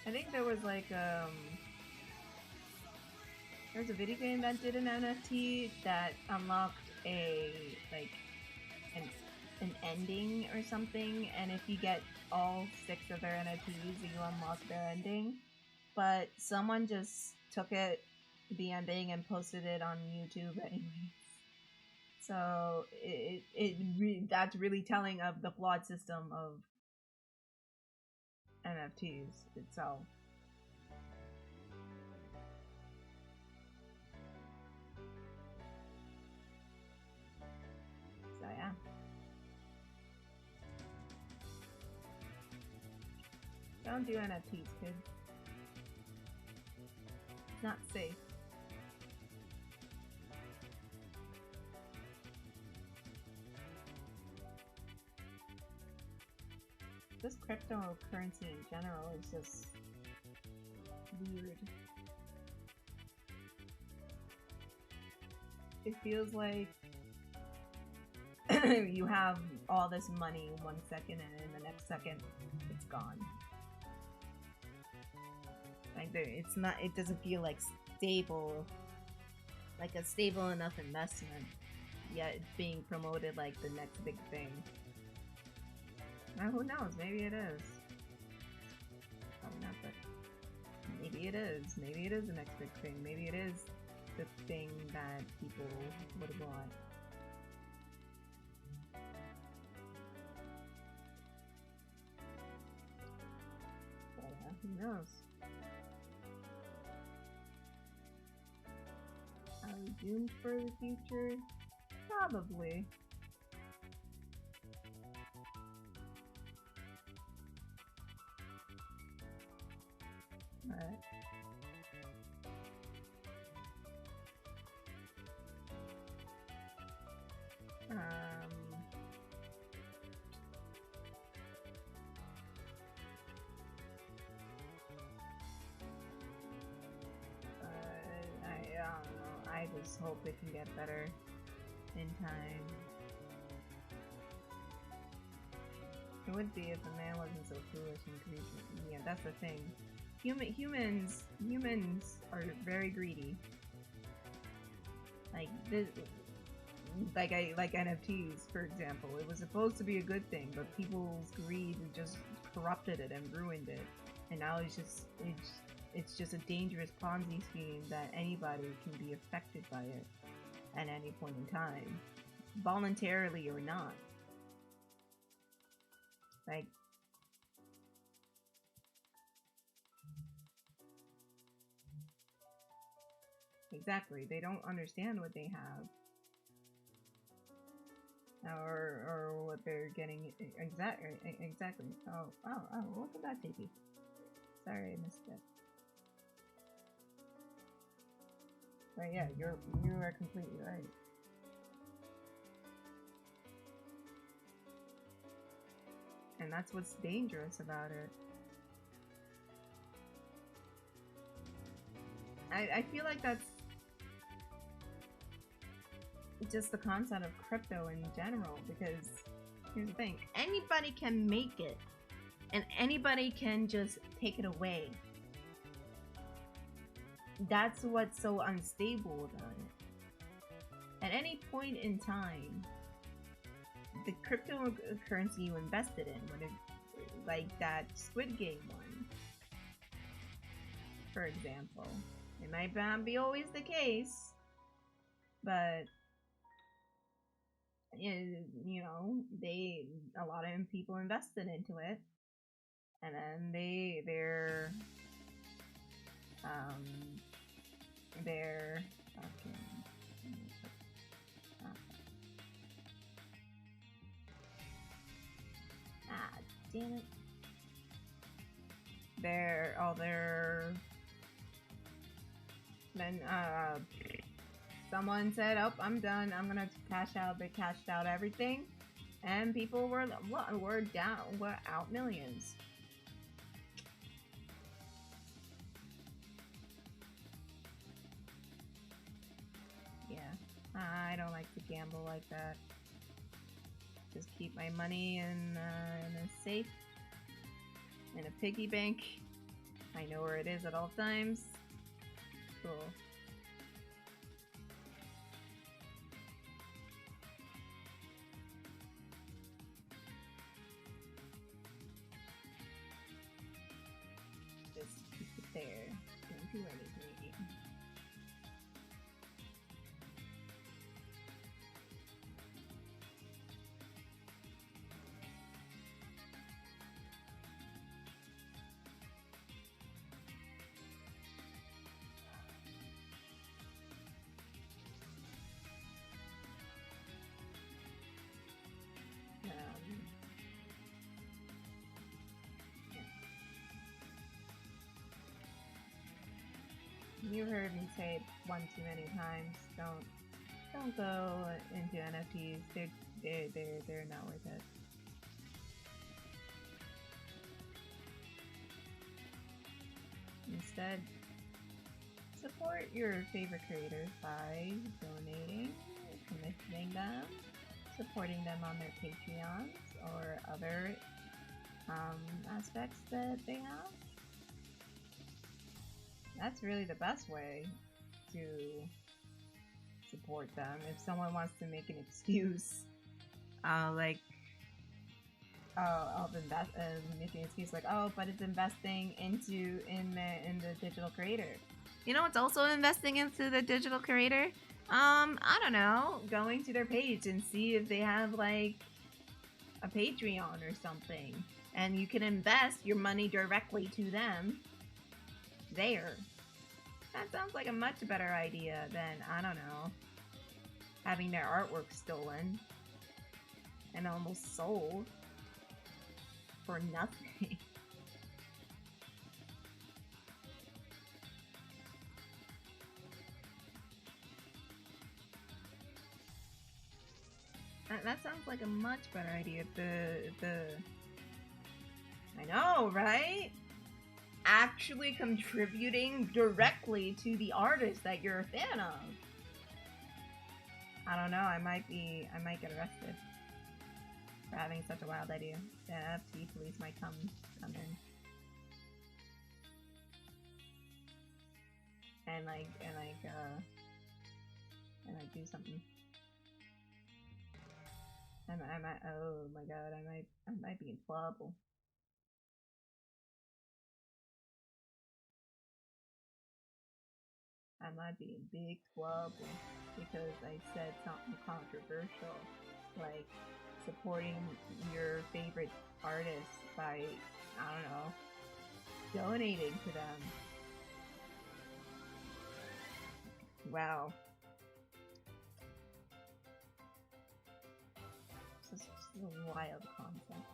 I think there was like there's a video game that did an NFT that unlocked an ending or something, and if you get all 6 of their NFTs, you unlock their ending. But someone just took the ending, and posted it on YouTube anyway. So that's really telling of the flawed system of NFTs itself. So yeah. Don't do NFTs, kids. It's not safe. This cryptocurrency in general is just weird. It feels like you have all this money 1 second, and in the next second it's gone. Like it doesn't feel like stable, like a stable enough investment, yet it's being promoted like the next big thing. Who knows? Maybe it is. Probably not, but maybe it is. Maybe it is the next big thing. Maybe it is the thing that people would want. But who knows? Are we doomed for the future? Probably. But I don't know. I just hope it can get better in time. It would be if a man wasn't so foolish and greedy. Yeah, that's the thing. Humans are very greedy. Like this, like NFTs, for example. It was supposed to be a good thing, but people's greed just corrupted it and ruined it. And now it's just a dangerous Ponzi scheme that anybody can be affected by it at any point in time, voluntarily or not. Like, exactly, they don't understand what they have, or what they're getting. Exactly. Oh, look at that, JP. Sorry, I missed it. But yeah, you are completely right. And that's what's dangerous about it. I feel like that's just the concept of crypto in general, because here's the thing, anybody can make it and anybody can just take it away. That's what's so unstable about it. At any point in time, the cryptocurrency you invested in, when it, like that Squid Game one, for example, it might not be always the case, but you know, a lot of people invested into it, and then they're fucking damn it. Then someone said, "Oh, I'm done. I'm gonna cash out." They cashed out everything, and people were out millions. Yeah, I don't like to gamble like that. Just keep my money in a safe, in a piggy bank. I know where it is at all times. Cool. Just keep it there. Don't do anything. You heard me say it one too many times. Don't go into NFTs. They're not worth it. Instead, support your favorite creators by donating, commissioning them, supporting them on their Patreons or other aspects that they have. That's really the best way to support them. If someone wants to make an excuse, of making an excuse like, oh, but it's investing in the digital creator. You know what's also investing into the digital creator? I don't know, going to their page and see if they have like a Patreon or something, and you can invest your money directly to them there. That sounds like a much better idea than, I don't know, having their artwork stolen and almost sold for nothing. That sounds like a much better idea. I know, right? Actually contributing directly to the artist that you're a fan of. I don't know, I might get arrested for having such a wild idea. The NFT police might come in. And do something. I might, oh my god, I might be in trouble. I might be in big trouble because I said something controversial, like supporting your favorite artist by, I don't know, donating to them. Wow. This is just a wild concept.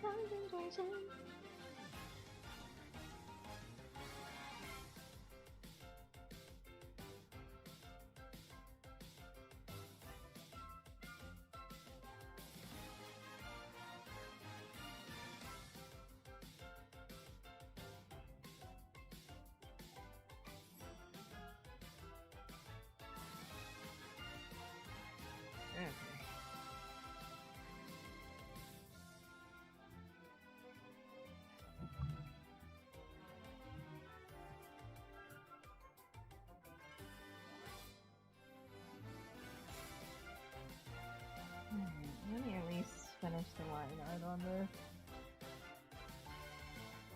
concentration. Okay. Let me at least finish the line art on this.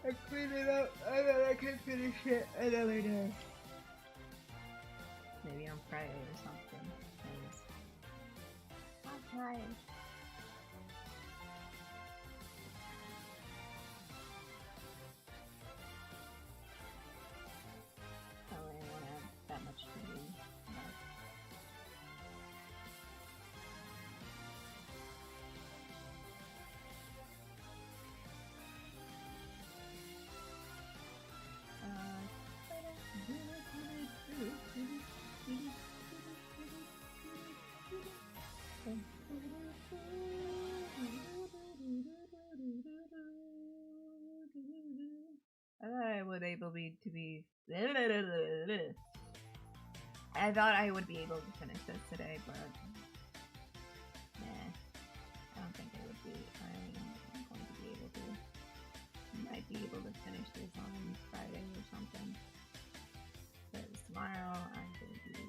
I clean it up and then I can finish it another day. Maybe on Friday or something. 'Cause I'm tired. Probably won't have that much to do. But I thought I would able to be. I thought I would be able to finish this today, but nah, I don't think I would be. I'm going to be able to. Might be able to finish this on Friday or something. Because tomorrow I'm going to be.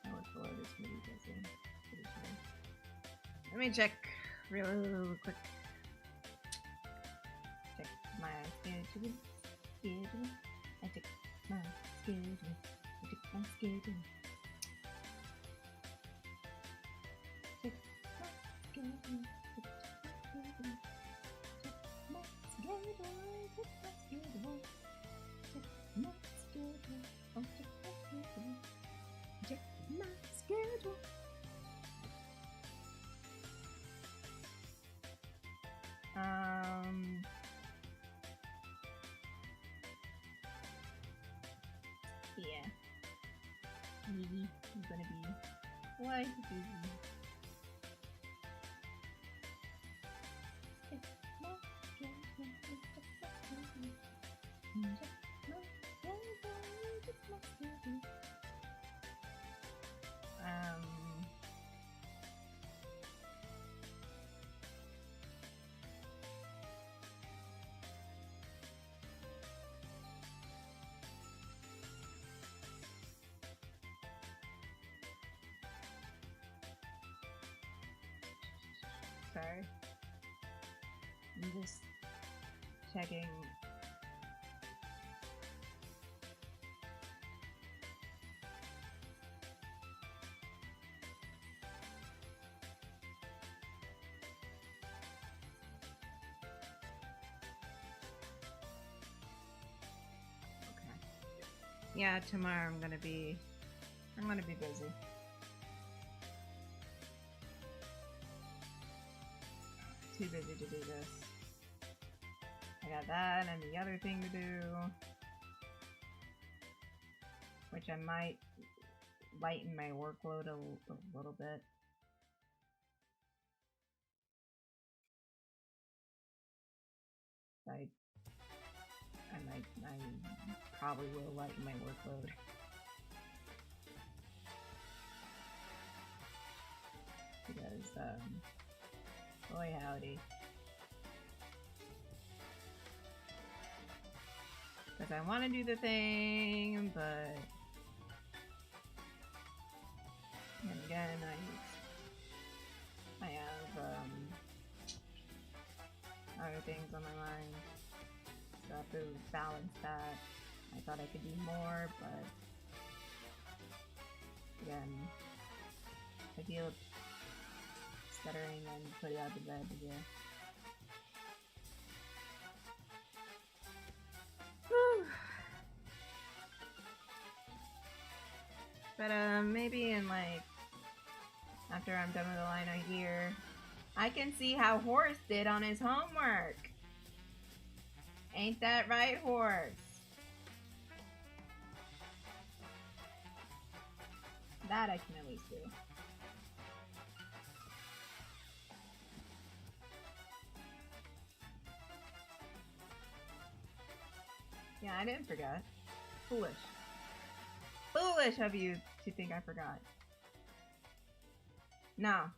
I look forward to be busy. Pretty sure. Let me check real quick. Check my schedule. I check my schedule. I check my schedule. Check my schedule. Check my schedule. Check my schedule. Check my schedule. Oh, check my schedule. Check my schedule. Yeah. Maybe I'm gonna be quite busy. Check my schedule. Check my schedule. Check my schedule. Check my schedule. Sorry. I'm just checking. Okay. Yeah, tomorrow I'm gonna be busy. Too busy to do this. I got that and the other thing to do, which I might lighten my workload a little bit. I probably will lighten my workload. Because, boy howdy. Because I want to do the thing, but then again, I have other things on my mind, so I have to balance that. I thought I could do more, but again, I feel stuttering and put it out of bed again. But maybe in like after I'm done with the line out here, I can see how Horace did on his homework. Ain't that right, Horace? That I can at least do. Yeah, I didn't forget. Foolish. Foolish of you to think I forgot. No.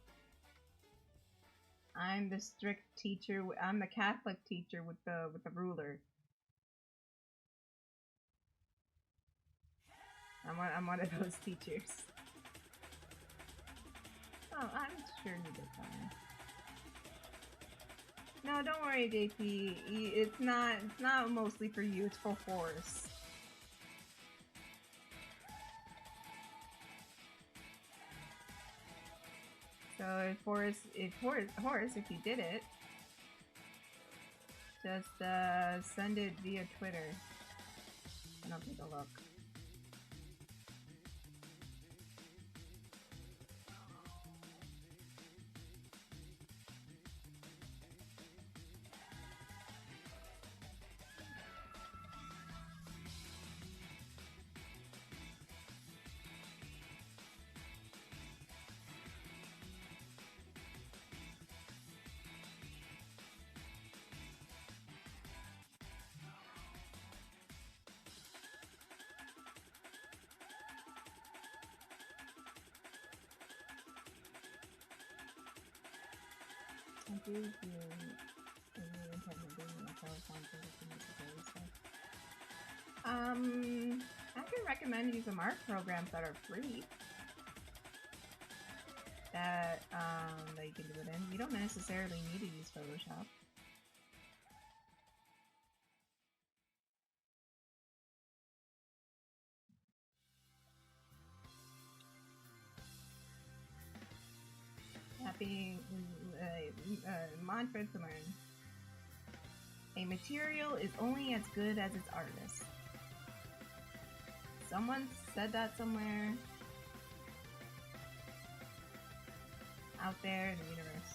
I'm the strict teacher. I'm the Catholic teacher with the ruler. I'm one of those teachers. Oh, I'm sure you did fine. No, don't worry, JP. It's not mostly for you. It's for Horace. So if you did it, just send it via Twitter, and I'll take a look. I do feel really important to bring myself on to the I can recommend you some art programs that are free. That you can do it in. You don't necessarily need to use Photoshop. Happy mantra to learn. A material is only as good as its artist. Someone said that somewhere out there in the universe.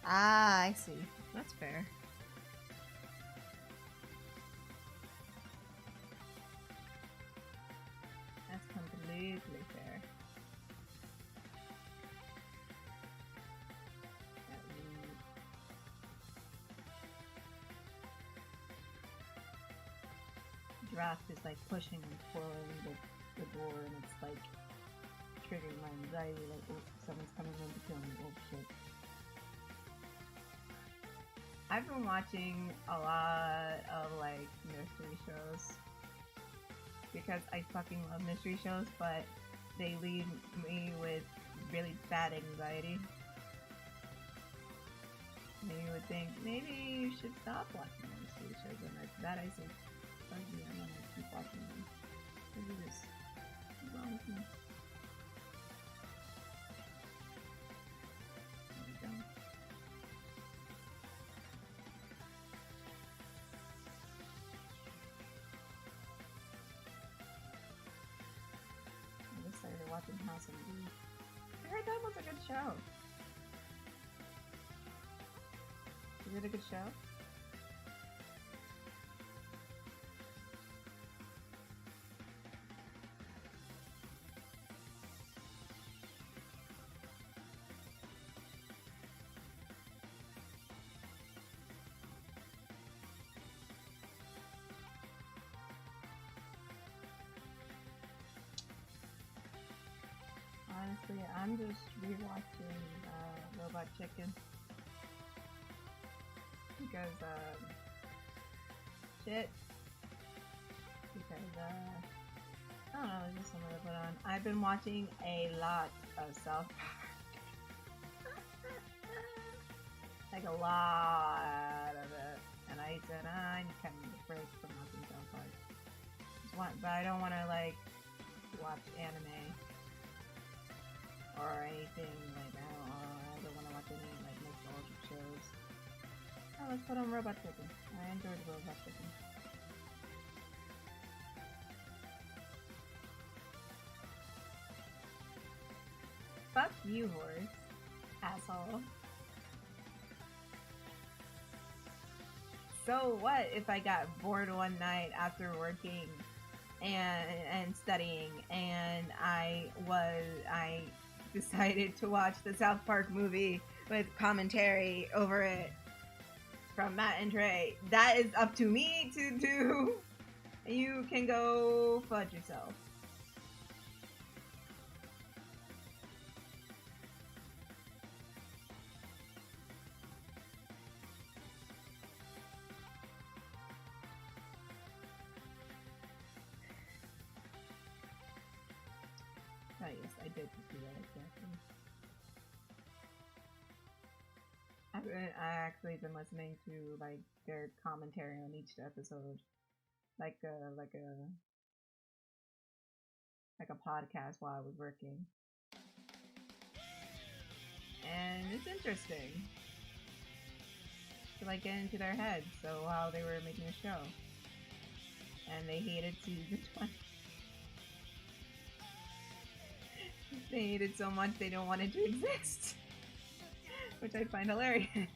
Ah, I see. That's fair. That's completely fair. Draft is like pushing and pulling the door, and it's like triggering my anxiety, like, oh, someone's coming in to kill me, oh shit. I've been watching a lot of like mystery shows because I fucking love mystery shows, but they leave me with really bad anxiety. And you would think maybe you should stop watching mystery shows, and that I say, fuck you, I'm gonna keep watching them. Look at this. What's wrong with me? There we go. I just started watching House of D. I heard that was a good show. Is it a good show? Honestly, I'm just rewatching Robot Chicken because shit. Because I don't know, there's just something to put on. I've been watching a lot of South Park. Like a lot of it. And I said, I kind of need a break from watching South Park. But I don't want to like watch anime or anything like that. I don't want to watch any like nostalgic shows. Oh, let's put on Robot Chicken. I enjoyed Robot Chicken. You horse. Asshole. So what if I got bored one night after working and studying and I decided to watch the South Park movie with commentary over it from Matt and Trey? That is up to me to do. You can go fudge yourself. Oh yes, I did just do that exactly. I actually been listening to like their commentary on each episode, like a podcast while I was working, and it's interesting to like get into their heads. So how they were making a show, and they hated season 20. They hated so much they don't want it to exist, which I find hilarious.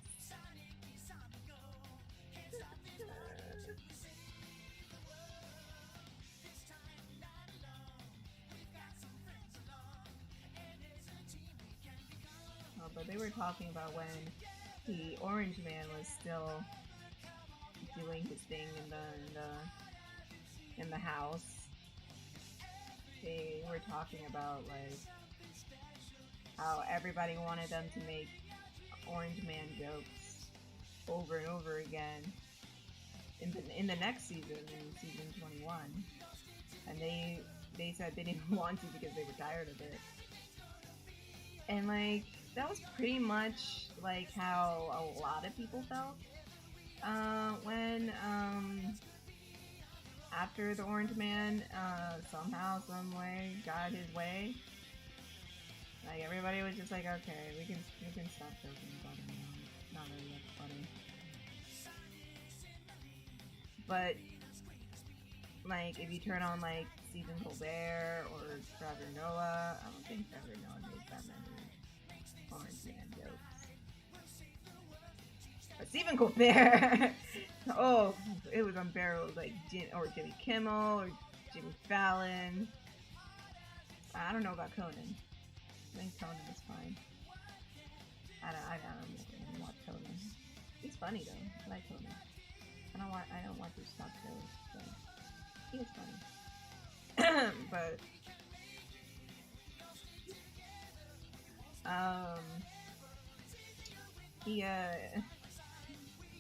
Oh, but they were talking about when the Orange Man was still doing his thing in the house. They were talking about like how everybody wanted them to make Orange Man jokes over and over again in the next season, in season 21, and they said they didn't want to because they were tired of it. And like that was pretty much like how a lot of people felt when after the Orange Man somehow, some way got his way. Like everybody was just like, okay, we can stop joking about it now. It's not really that funny. But like if you turn on like Stephen Colbert or Trevor Noah, I don't think Trevor Noah made that many Orange Man jokes. But Stephen Colbert, oh, it was unbearable. Like Jimmy Kimmel or Jimmy Fallon. I don't know about Conan. I think Conan is fine. I don't watch Conan. He's funny though. I like Conan. I don't watch his talk shows, so he is funny. But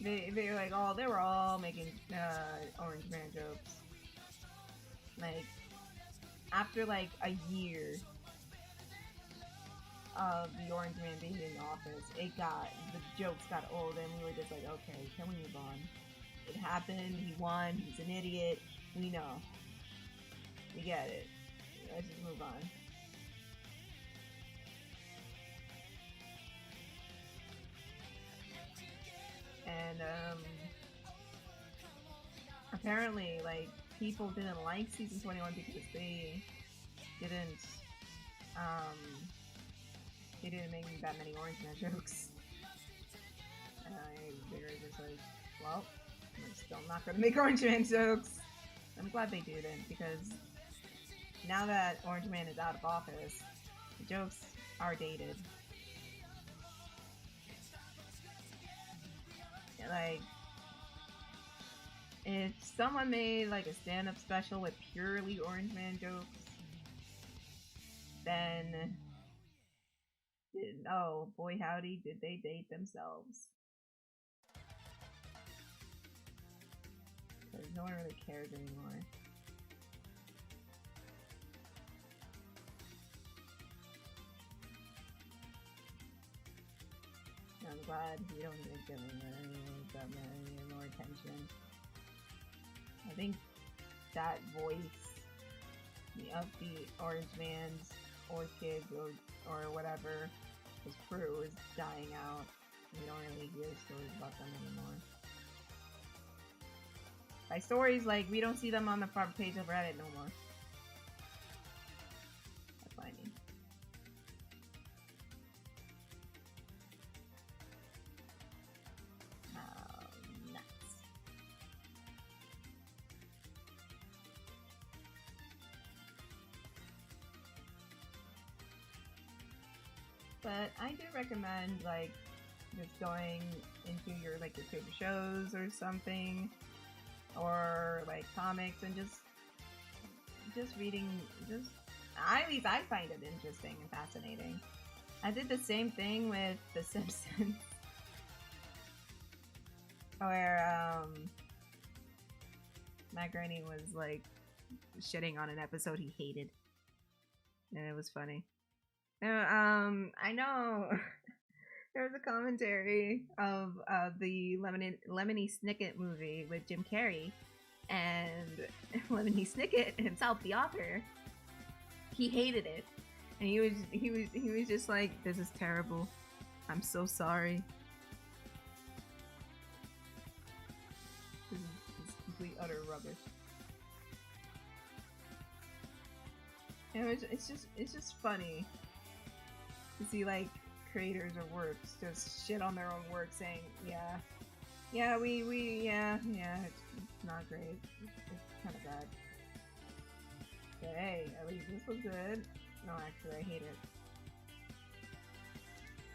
they were like they were all making Orange Man jokes. Like after like a year of the Orange Man being in office, the jokes got old, and we were just like, okay, can we move on? It happened, he won, he's an idiot, we know. We get it. Let's just move on. And apparently, like, people didn't like season 21 because they didn't make that many Orange Man jokes. They were just like, well, we're still not gonna make Orange Man jokes. I'm glad they didn't, because now that Orange Man is out of office, the jokes are dated. Like, if someone made like a stand-up special with purely Orange Man jokes, then oh boy howdy, did they date themselves. Because no one really cares anymore. I'm glad we don't even give them that many more attention. I think that voice, the upbeat Orange Man's or kids or whatever, his crew is dying out. We don't really hear stories about them anymore. By stories, like, we don't see them on the front page of Reddit no more. That's what I mean. But I do recommend like just going into your like your favorite shows or something, or like comics, and just reading. Just at least I find it interesting and fascinating. I did the same thing with The Simpsons, where Matt Groening was like shitting on an episode he hated, and it was funny. I know there was a commentary of the Lemony Snicket movie with Jim Carrey, and Lemony Snicket himself, the author, he hated it, and he was just like, "This is terrible. I'm so sorry. This is complete utter rubbish." And it's just funny to see like creators or works just shit on their own work, saying, yeah, it's not great. It's kind of bad. But hey, at least this was good. No, actually, I hate it.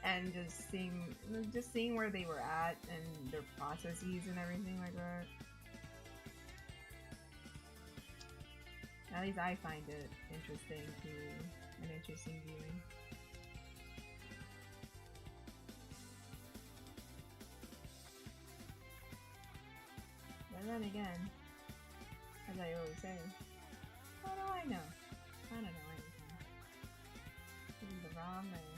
And just seeing where they were at and their processes and everything like that. At least I find it interesting an interesting viewing. But then again, as I always say, what do I know? I don't know anything. This is the wrong way.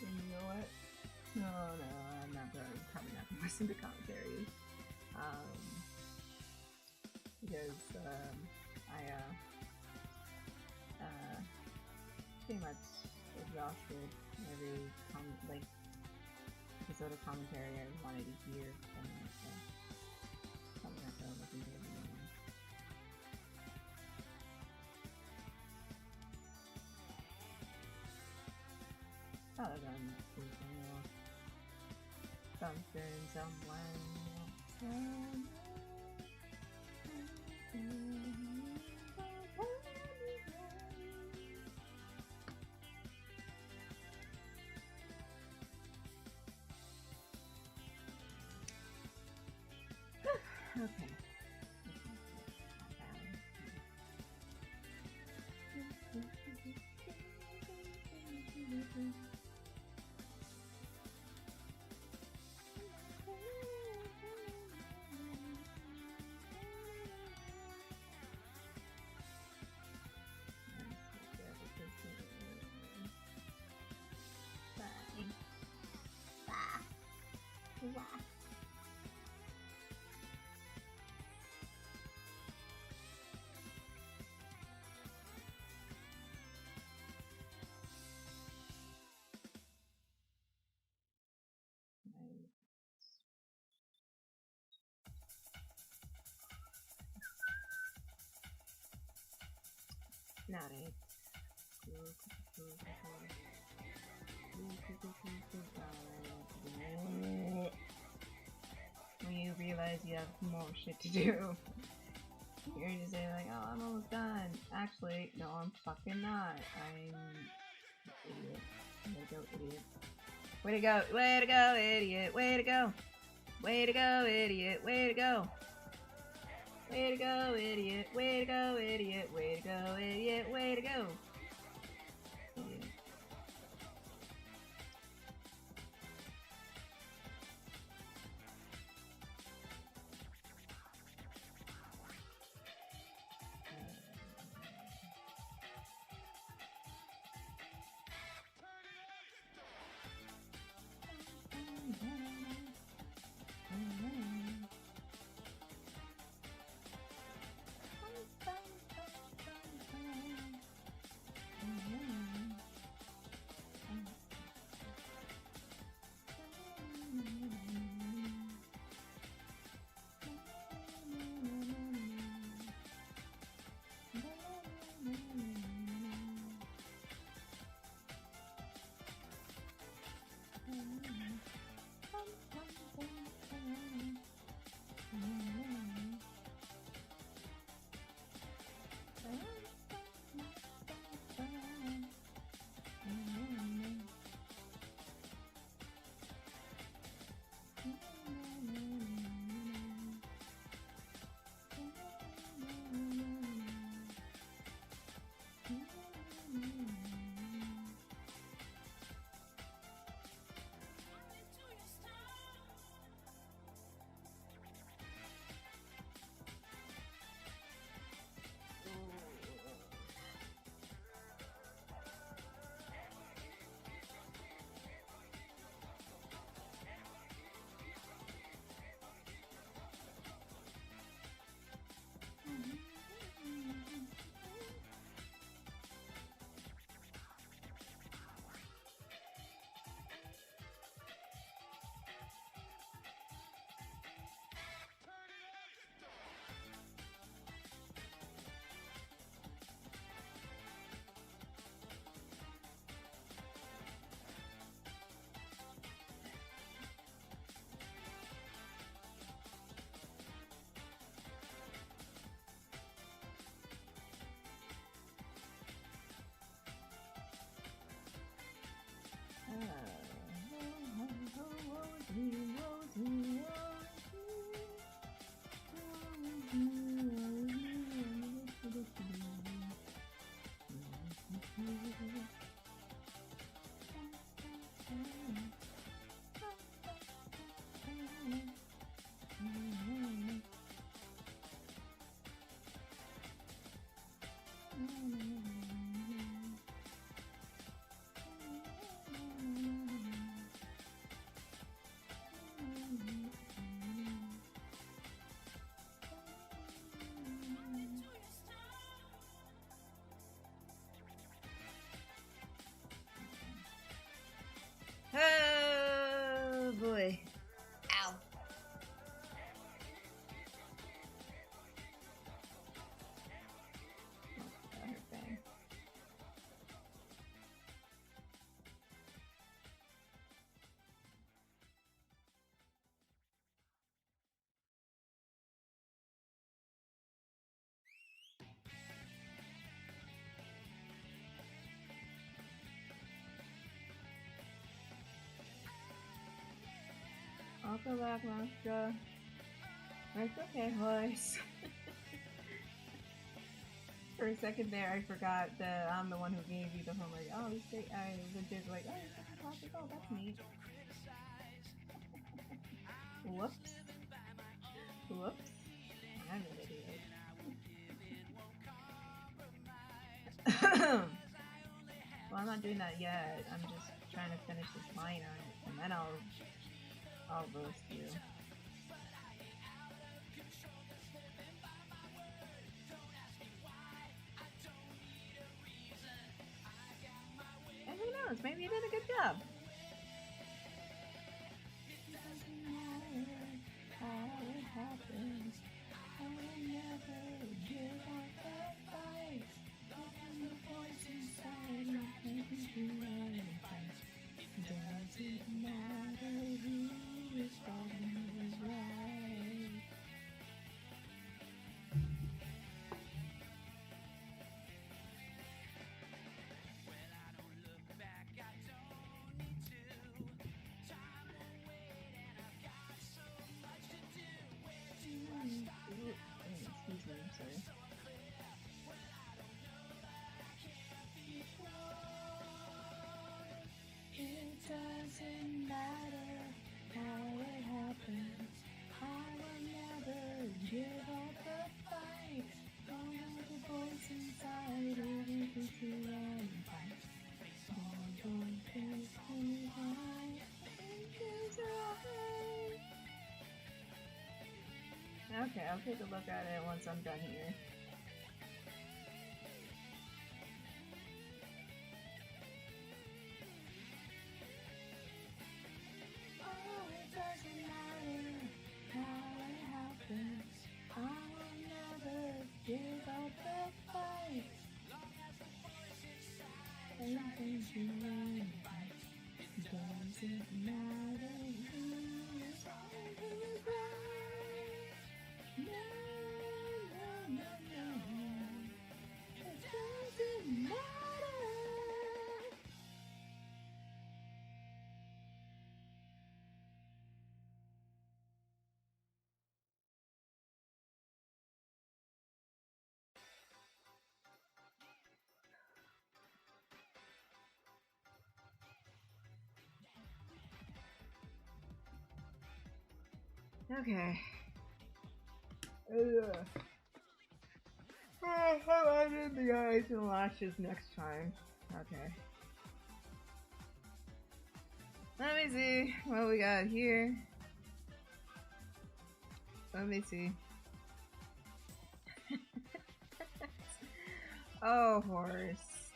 And you know what? No, I'm not coming up and listen to commentaries. Because I pretty much exhausted every episode of commentary I wanted to hear from it, so I'm not gonna listen to it anymore. Oh, done. Something, someone. Okay. Not it. When you realize you have more shit to do, you're just saying like, "Oh, I'm almost done." Actually, no, I'm fucking not. I'm an idiot. Way to go, idiot. Way to go! Way to go, idiot! Way to go! Way to go, idiot! Way to go! Way to go, idiot! Way to go, idiot! Way to go, idiot! Way to go! Idiot. Welcome back, Master. It's okay, Hoist. For a second there, I forgot that I'm the one who gave you the homework. Oh, I legit like, oh, oh, that's neat. Whoops. Whoops. I'm an idiot. Well, I'm not doing that yet. I'm just trying to finish this line out, and then I'll roast you. And who knows? Maybe you did a good job. Excuse me, I'm sorry. It doesn't matter how it happens. I will never give up the fight. All of the voice inside of me to run fight. Okay, I'll take a look at it once I'm done here. Oh, it doesn't matter how it happens. I will never give up the fight. Anything you want, doesn't matter who is on the ground. No, no, no, no. It doesn't matter. Okay. I did the eyes and lashes next time. Okay. Let me see what we got here. Let me see. Oh, horse.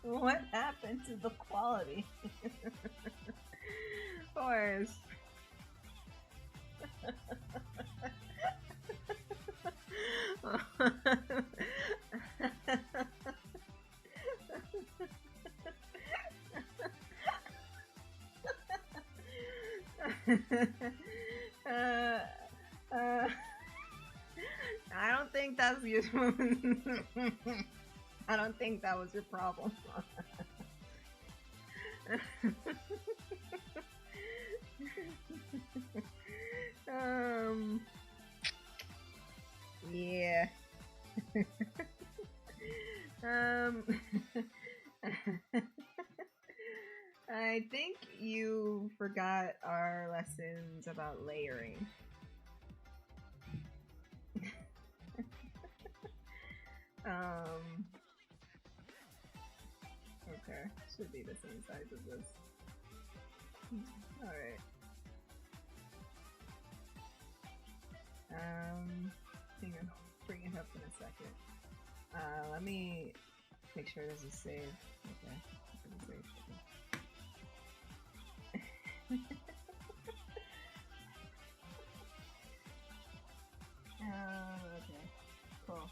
What happened to the quality? Horse. I don't think that's your I don't think that was your problem. Yeah. I think you forgot our lessons about layering. Okay, should be the same size as this. Alright. Hang on, bring it up in a second. Let me make sure this is saved. Okay, this is saved. Okay, cool.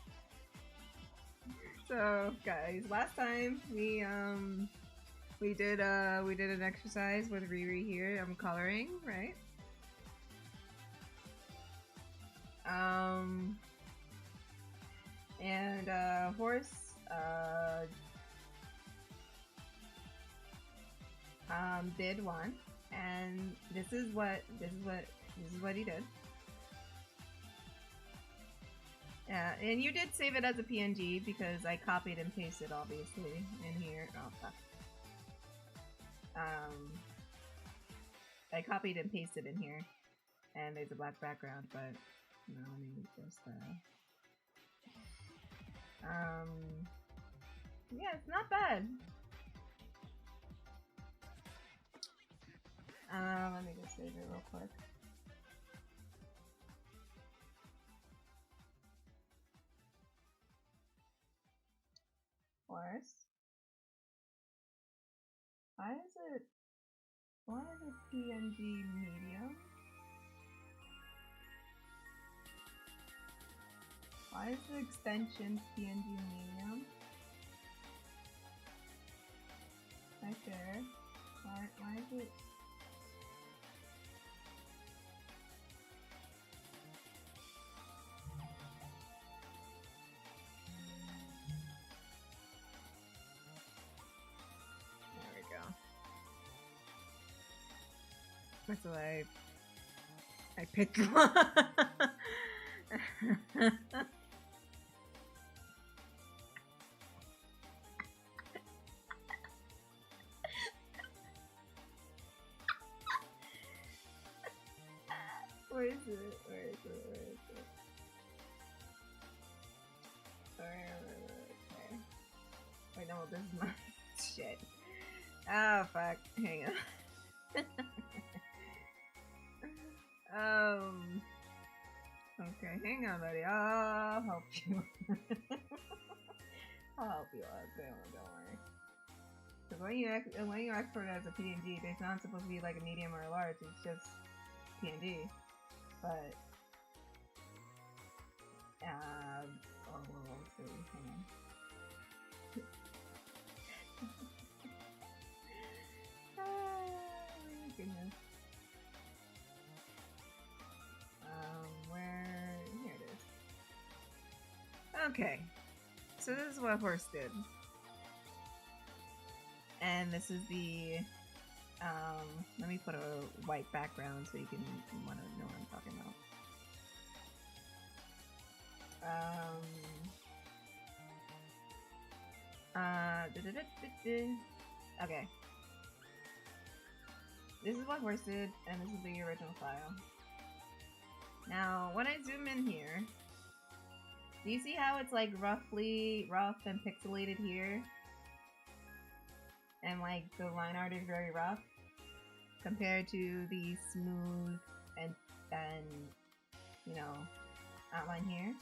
So, guys, last time we did an exercise with Riri here. I'm coloring, right? And Horse did one, And this is what he did. Yeah, and you did save it as a PNG because I copied and pasted obviously in here. Oh fuck. I copied and pasted in here, and there's a black background, but no, let me just yeah, it's not bad. Let me just save it real quick. Worse. Why is it PNG medium? Why is the extension PNG medium? Right there. Why is it? There we go. That's why I picked one. Where is it? Where is it? Where is it? Okay. Wait, no, this is my shit. Oh, fuck. Hang on. Okay, hang on, buddy. I'll help you. I'll help you out. Don't worry. Because when you export it as a PNG, it's not supposed to be like a medium or a large. It's just PNG. But oh, we'll see. Hang on. Oh my goodness. Where? Here it is. Okay. So this is what horse did. And this is the, let me put a white background so you can want to know what I'm talking about. Okay. This is what horse did, and this is the original file. Now, when I zoom in here, do you see how it's like rough and pixelated here? And like the line art is very rough compared to the smooth and you know, outline here.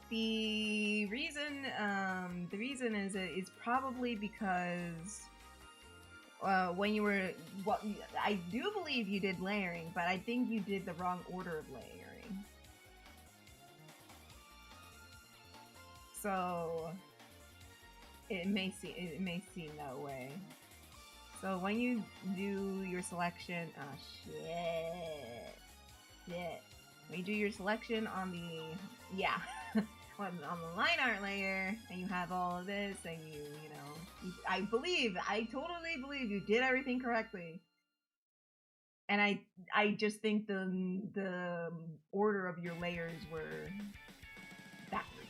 The reason is it's probably because when you were, well, I do believe you did layering, but I think you did the wrong order of layering. So it may seem that way. So when you do your selection, oh shit. When you do your selection on the, yeah, on the line art layer, and you have all of this, and you know, I totally believe you did everything correctly. And I just think the order of your layers were backwards.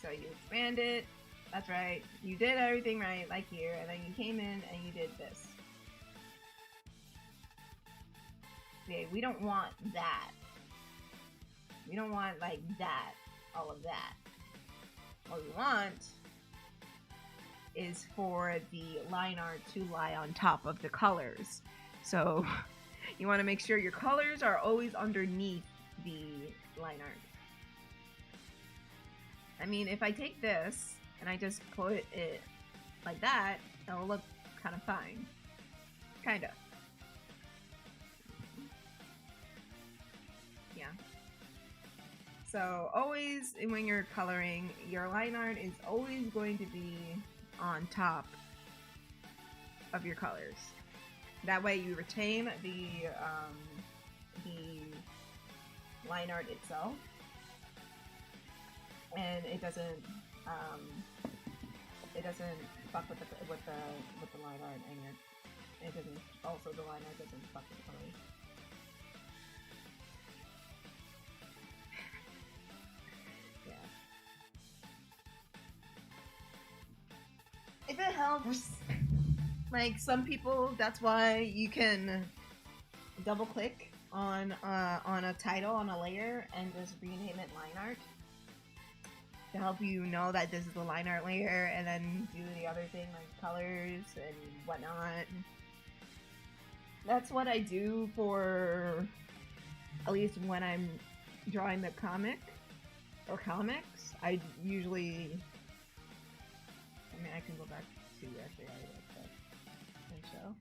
So you expand it, that's right, you did everything right, like here, and then you came in and you did this. Okay, we don't want that. We don't want like that, all of that. What we want is for the line art to lie on top of the colors. So you want to make sure your colors are always underneath the line art. I mean, if I take this and I just put it like that, it'll look kind of fine. Kinda. Yeah. So always, when you're coloring, your line art is always going to be on top of your colors. That way you retain the line art itself, and it doesn't it doesn't fuck with the line art, and it doesn't. Also, the line art doesn't fuck with the colors. Yeah. If it helps, like some people, that's why you can double click on a title on a layer and just rename it line art to help you know that this is the line art layer, and then do the other thing like colors and whatnot. That's what I do for, at least when I'm drawing the comic or comics. I usually, I mean, I can go back to actually I wrote that and show.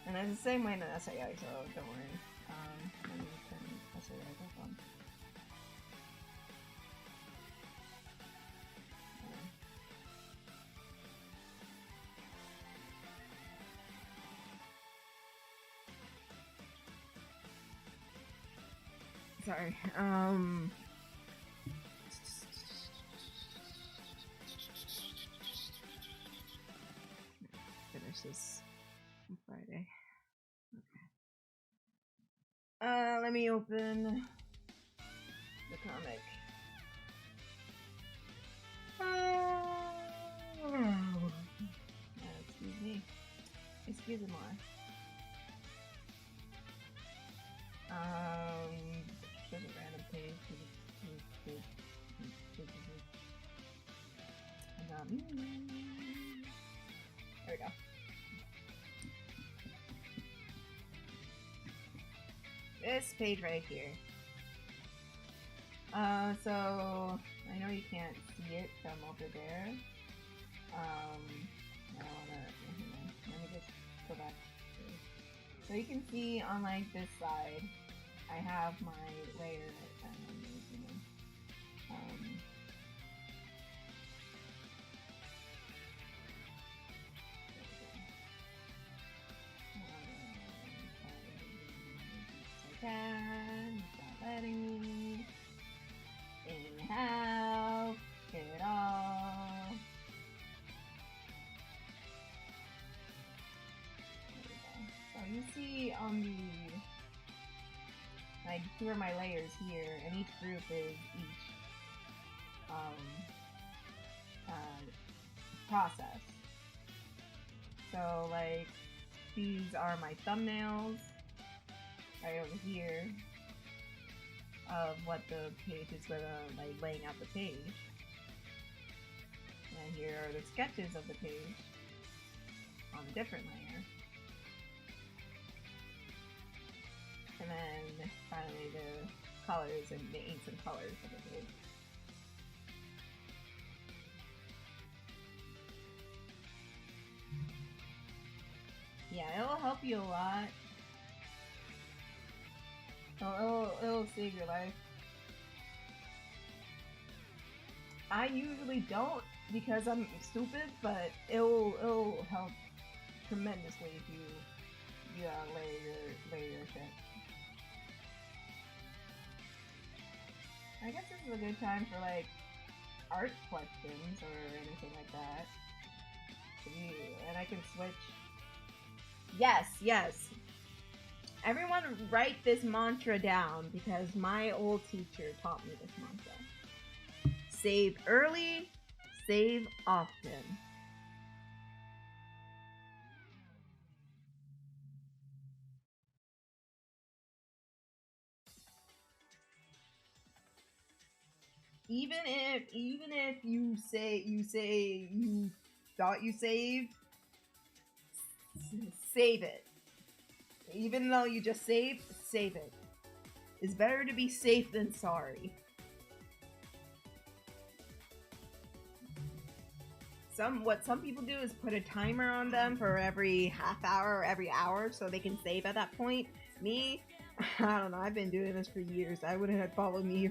And it's the same way in the SAI, so don't worry. Let me turn SAI back on. Sorry. Finish this on Friday. Okay. Let me open the comic. Excuse me. Excuse me. Just a random page. There we go. This page right here. So I know you can't see it from over there. Let me just go back. So you can see on like this side, I have my layer that I'm using. It's not letting me. Anyhow, get it all. There we go. So you see on the, like, here are my layers here, and each group is each process. So like these are my thumbnails right over here of what the page is gonna, like, laying out the page. And here are the sketches of the page on a different layer. And then finally the colors and the inks and colors of the page. Yeah, it'll help you a lot. It'll save your life. I usually don't because I'm stupid, but it'll help tremendously if you lay your shit. I guess this is a good time for like art questions or anything like that. And I can switch. Yes. Everyone write this mantra down because my old teacher taught me this mantra. Save early, save often. Even if you say you thought you saved, save it. Even though you just saved, save it. It's better to be safe than sorry. What some people do is put a timer on them for every half hour or every hour so they can save at that point. Me, I don't know, I've been doing this for years. I wouldn't have followed me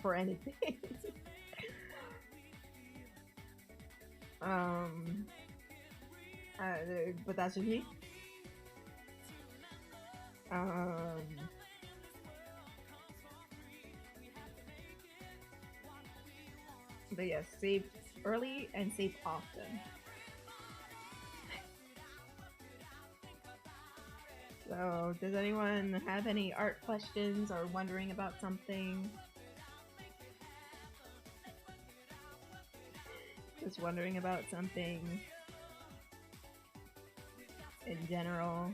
for anything. But that's just me. But yes, save early and save often. So, does anyone have any art questions or wondering about something? Just wondering about something in general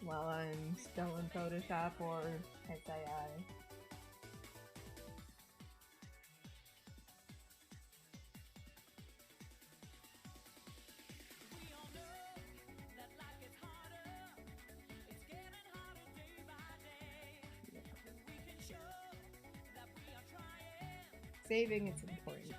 while I'm still in Photoshop or SII. Saving is important.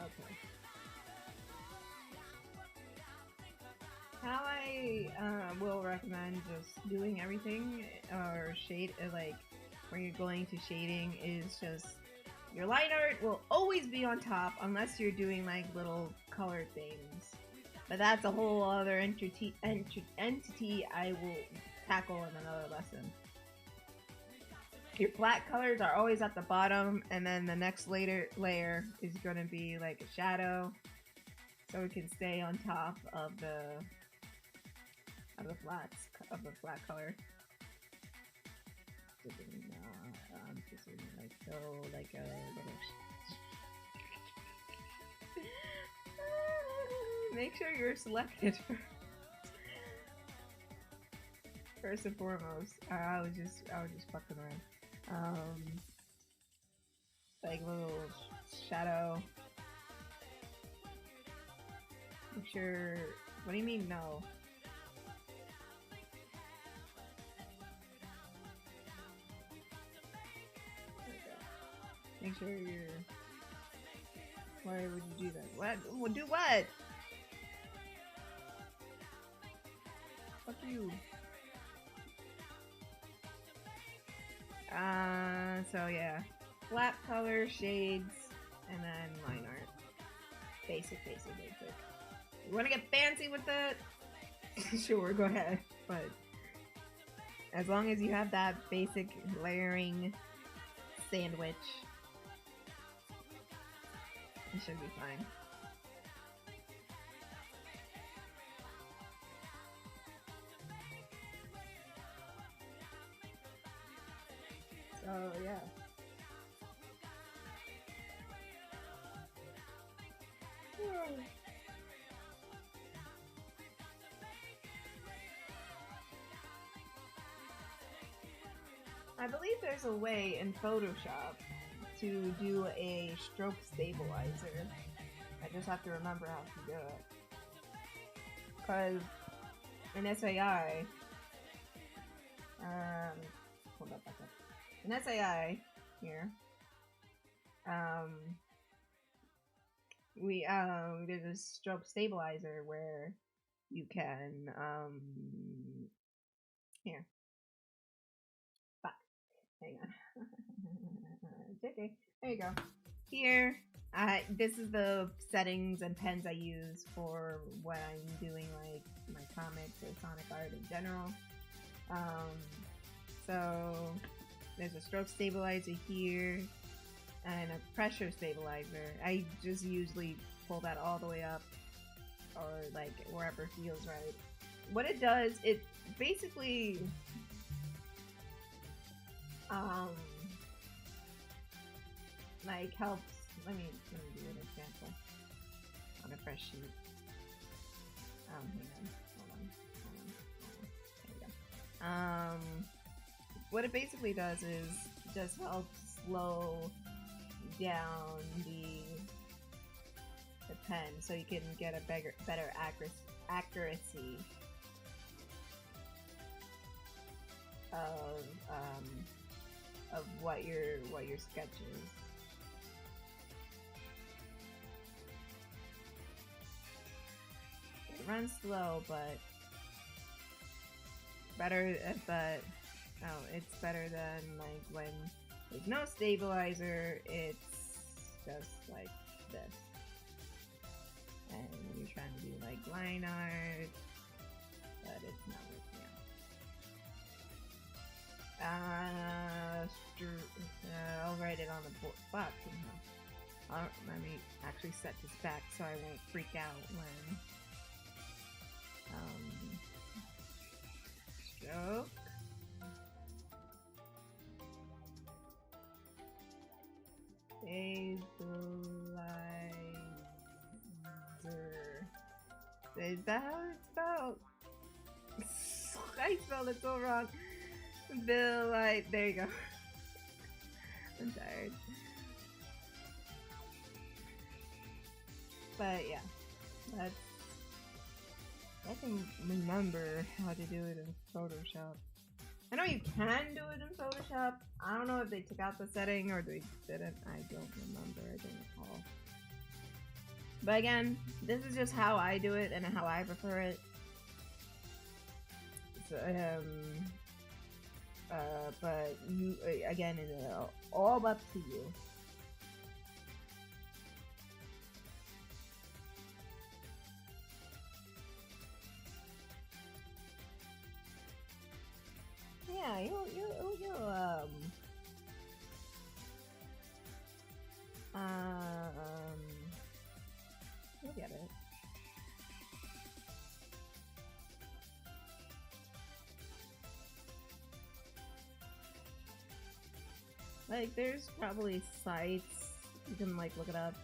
Okay. How I will recommend just doing everything or shade like when you're going to shading is just your line art will always be on top unless you're doing like little color things. But that's a whole other entity I will tackle in another lesson. Your flat colors are always at the bottom, and then the next layer is going to be like a shadow, so it can stay on top of the flat color. I'm just like so like a little. Make sure you're selected first and foremost. I was just fucking around. Like little shadow. Make sure. What do you mean no? Make sure you're. Why would you do that? What? Well, do what? Fuck you. So yeah. Flat color, shades, and then line art. Basic. You wanna get fancy with it? Sure, go ahead. But as long as you have that basic layering sandwich, you should be fine. So yeah. I believe there's a way in Photoshop to do a stroke stabilizer. I just have to remember how to do it. Because in SAI, hold up, back up. In SAI here, there's a stroke stabilizer where you can here. Fuck. Hang on. Okay, there you go. Here, this is the settings and pens I use for when I'm doing like my comics or Sonic art in general. So there's a stroke stabilizer here and a pressure stabilizer. I just usually pull that all the way up or like wherever feels right. What it does, it basically like helps. Let me do an example on a fresh sheet. Hang on, hold on. There we go. What it basically does is just help slow down the pen so you can get a better accuracy of what your sketch is. It runs slow, but it's better than like when there's no stabilizer, it's just like this. And you're trying to do like line art, but it's not working out. I'll write it on the board. Fuck, let me actually set this back so I won't freak out when stroke. Stabilizer. Is that how it's spelled? I spelled it so wrong. There you go. I'm tired. But yeah, I can remember how to do it in Photoshop. I know you can do it in Photoshop. I don't know if they took out the setting or they didn't. I don't remember. I don't recall. But again, this is just how I do it and how I prefer it. So, but you, again, it's all up to you. Yeah, you'll get it. Like, there's probably sites you can like look it up.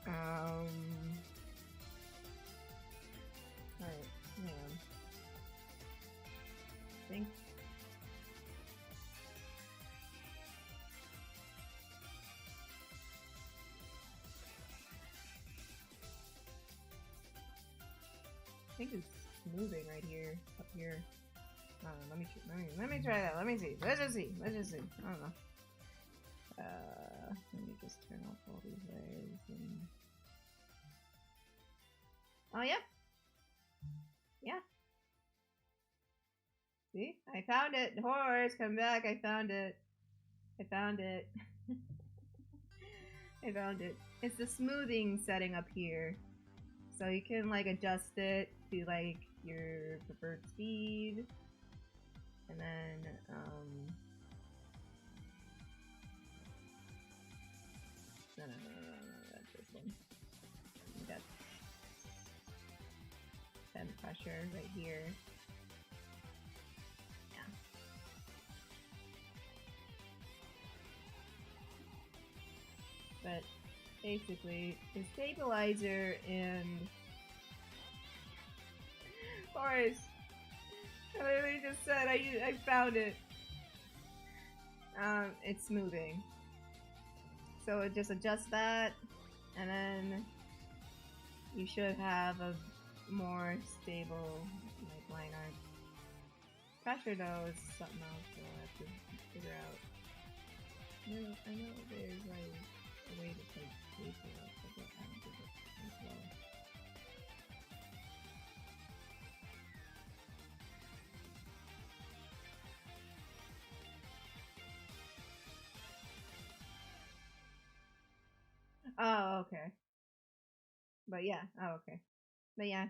Alright, hang on. I think. I think it's moving right here, up here. Let me try that. Let me see. Let's just see. I don't know. Let me just turn off all these layers and. Oh yeah. Yeah. See? I found it. Horrors, come back. I found it. I found it. It's the smoothing setting up here. So you can like adjust it to like your preferred speed. And then, no, that's this one. We got 10 pressure right here. Yeah. But basically, the stabilizer and Forrest. I literally just said I found it. It's smoothing. So just adjust that, and then you should have a more stable like line art. Pressure though is something else we'll have to figure out. I know there's like a way to like taper it, but I don't think it's as well. Oh, okay. But yeah, But yeah,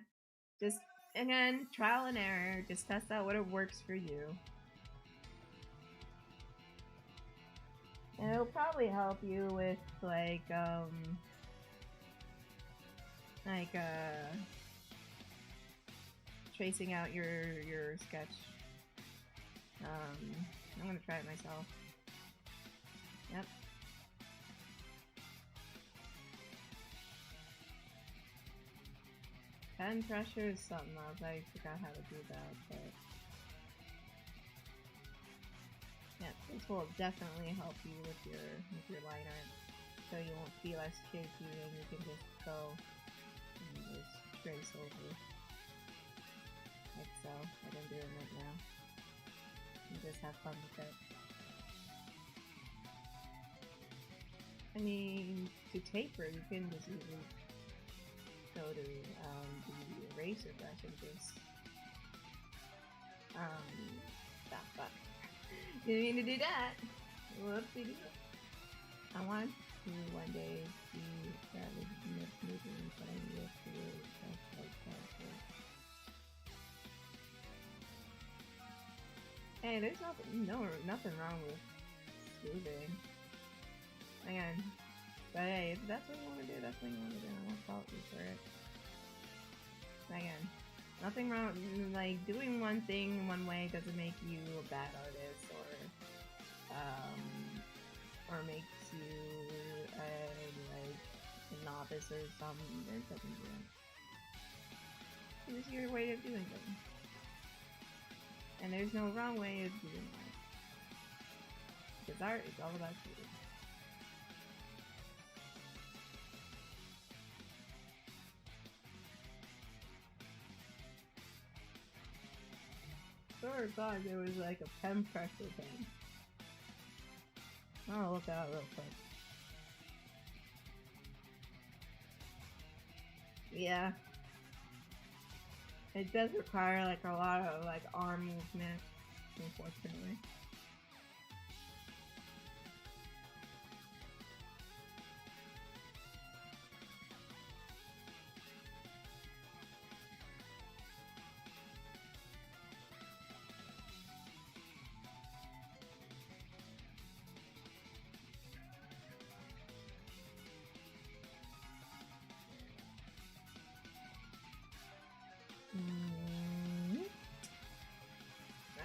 just, again, trial and error. Just test out what works for you. And it'll probably help you with, tracing out your sketch. I'm gonna try it myself. Yep. Pen pressure is something else. I forgot how to do that, but yeah, this will definitely help you with your line art, so you won't feel as shaky and you can just go and just trace over like so. Like I'm doing right now, and just have fun with it. I mean, to taper, you can just easily go to the eraser brush and just fuck. Didn't mean to do that. Whoopsie. I want to one day see that with moving, but I need to do stuff like that. Hey, there's nothing wrong with scooping. Again, but hey, if that's what you want to do, that's what you want to do. I won't fault you for it. Again, nothing wrong. Like doing one thing one way doesn't make you a bad artist, or makes you like a novice or something. It doesn't do that. It's your way of doing things. And there's no wrong way of doing art. Because art is all about you. Sure thought there was like a pen pressure thing. I'll look at it real quick. Yeah. It does require like a lot of like arm movement, unfortunately.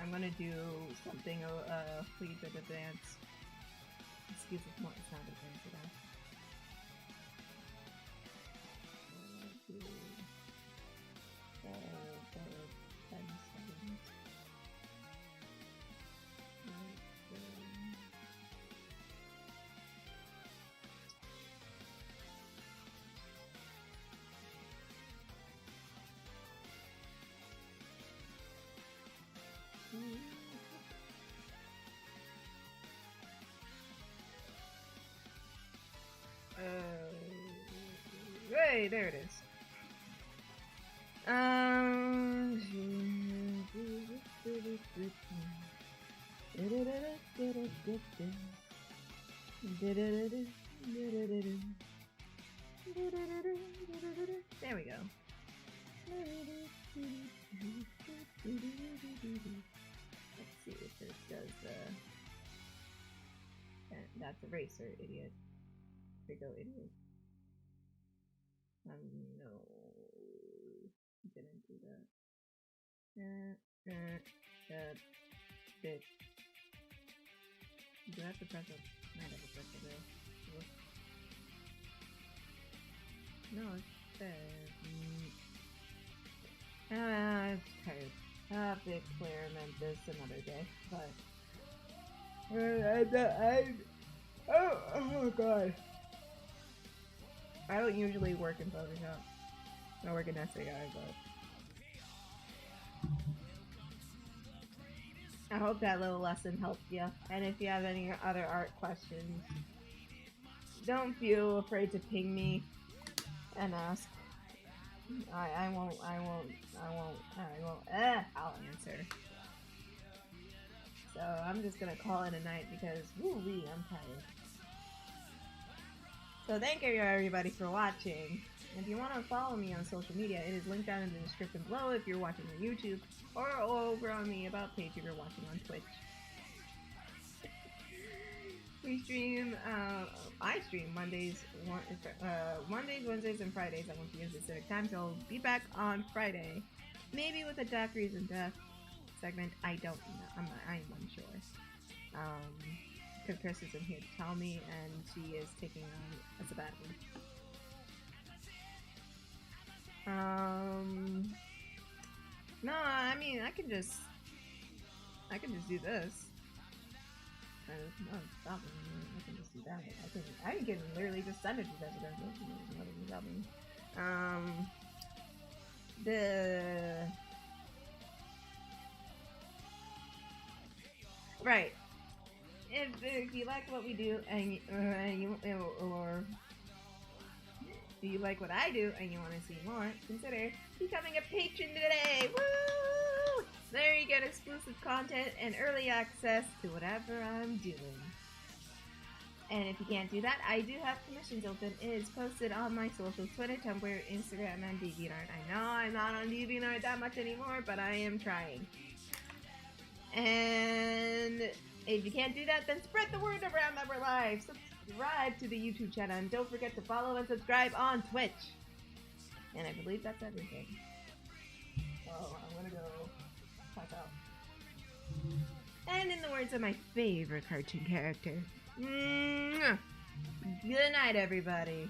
I'm gonna do something a wee bit advanced. Excuse me, it's not advanced at all. Hey, there it is. There we go. Let's see if this does that's eraser, idiot. Here you go, idiot. No, didn't do that. Bitch. Do I have to press it? I have to press it though. No, it's there. I'm tired. Big clear meant this another day, but oh god. I don't usually work in Photoshop. I work in SAI, but I hope that little lesson helped you. And if you have any other art questions, don't feel afraid to ping me and ask. I'll answer. So I'm just gonna call it a night because woo-wee, I'm tired. So thank you everybody for watching. If you want to follow me on social media, it is linked down in the description below if you're watching on YouTube, or over on the About page if you're watching on Twitch. We stream, I stream Mondays, Wednesdays, and Fridays at 1 p.m. Pacific time, so I'll be back on Friday. Maybe with a Daiquiris and Death segment, I don't know, I'm unsure. Because Kris isn't here to tell me, and she is taking on a sabbatical. No, I mean, I can just do this. No, stop me. I can just do that. I can literally just send it to you guys. Right. If you like what we do and or if you like what I do and you want to see more, consider becoming a patron today. Woo! There you get exclusive content and early access to whatever I'm doing. And if you can't do that, I do have commissions open. It is posted on my socials, Twitter, Tumblr, Instagram, and DeviantArt. I know I'm not on DeviantArt that much anymore, but I am trying. And if you can't do that, then spread the word around that we're live. Subscribe to the YouTube channel, and don't forget to follow and subscribe on Twitch. And I believe that's everything. Oh, I'm gonna go pass out. And in the words of my favorite cartoon character, good night, everybody.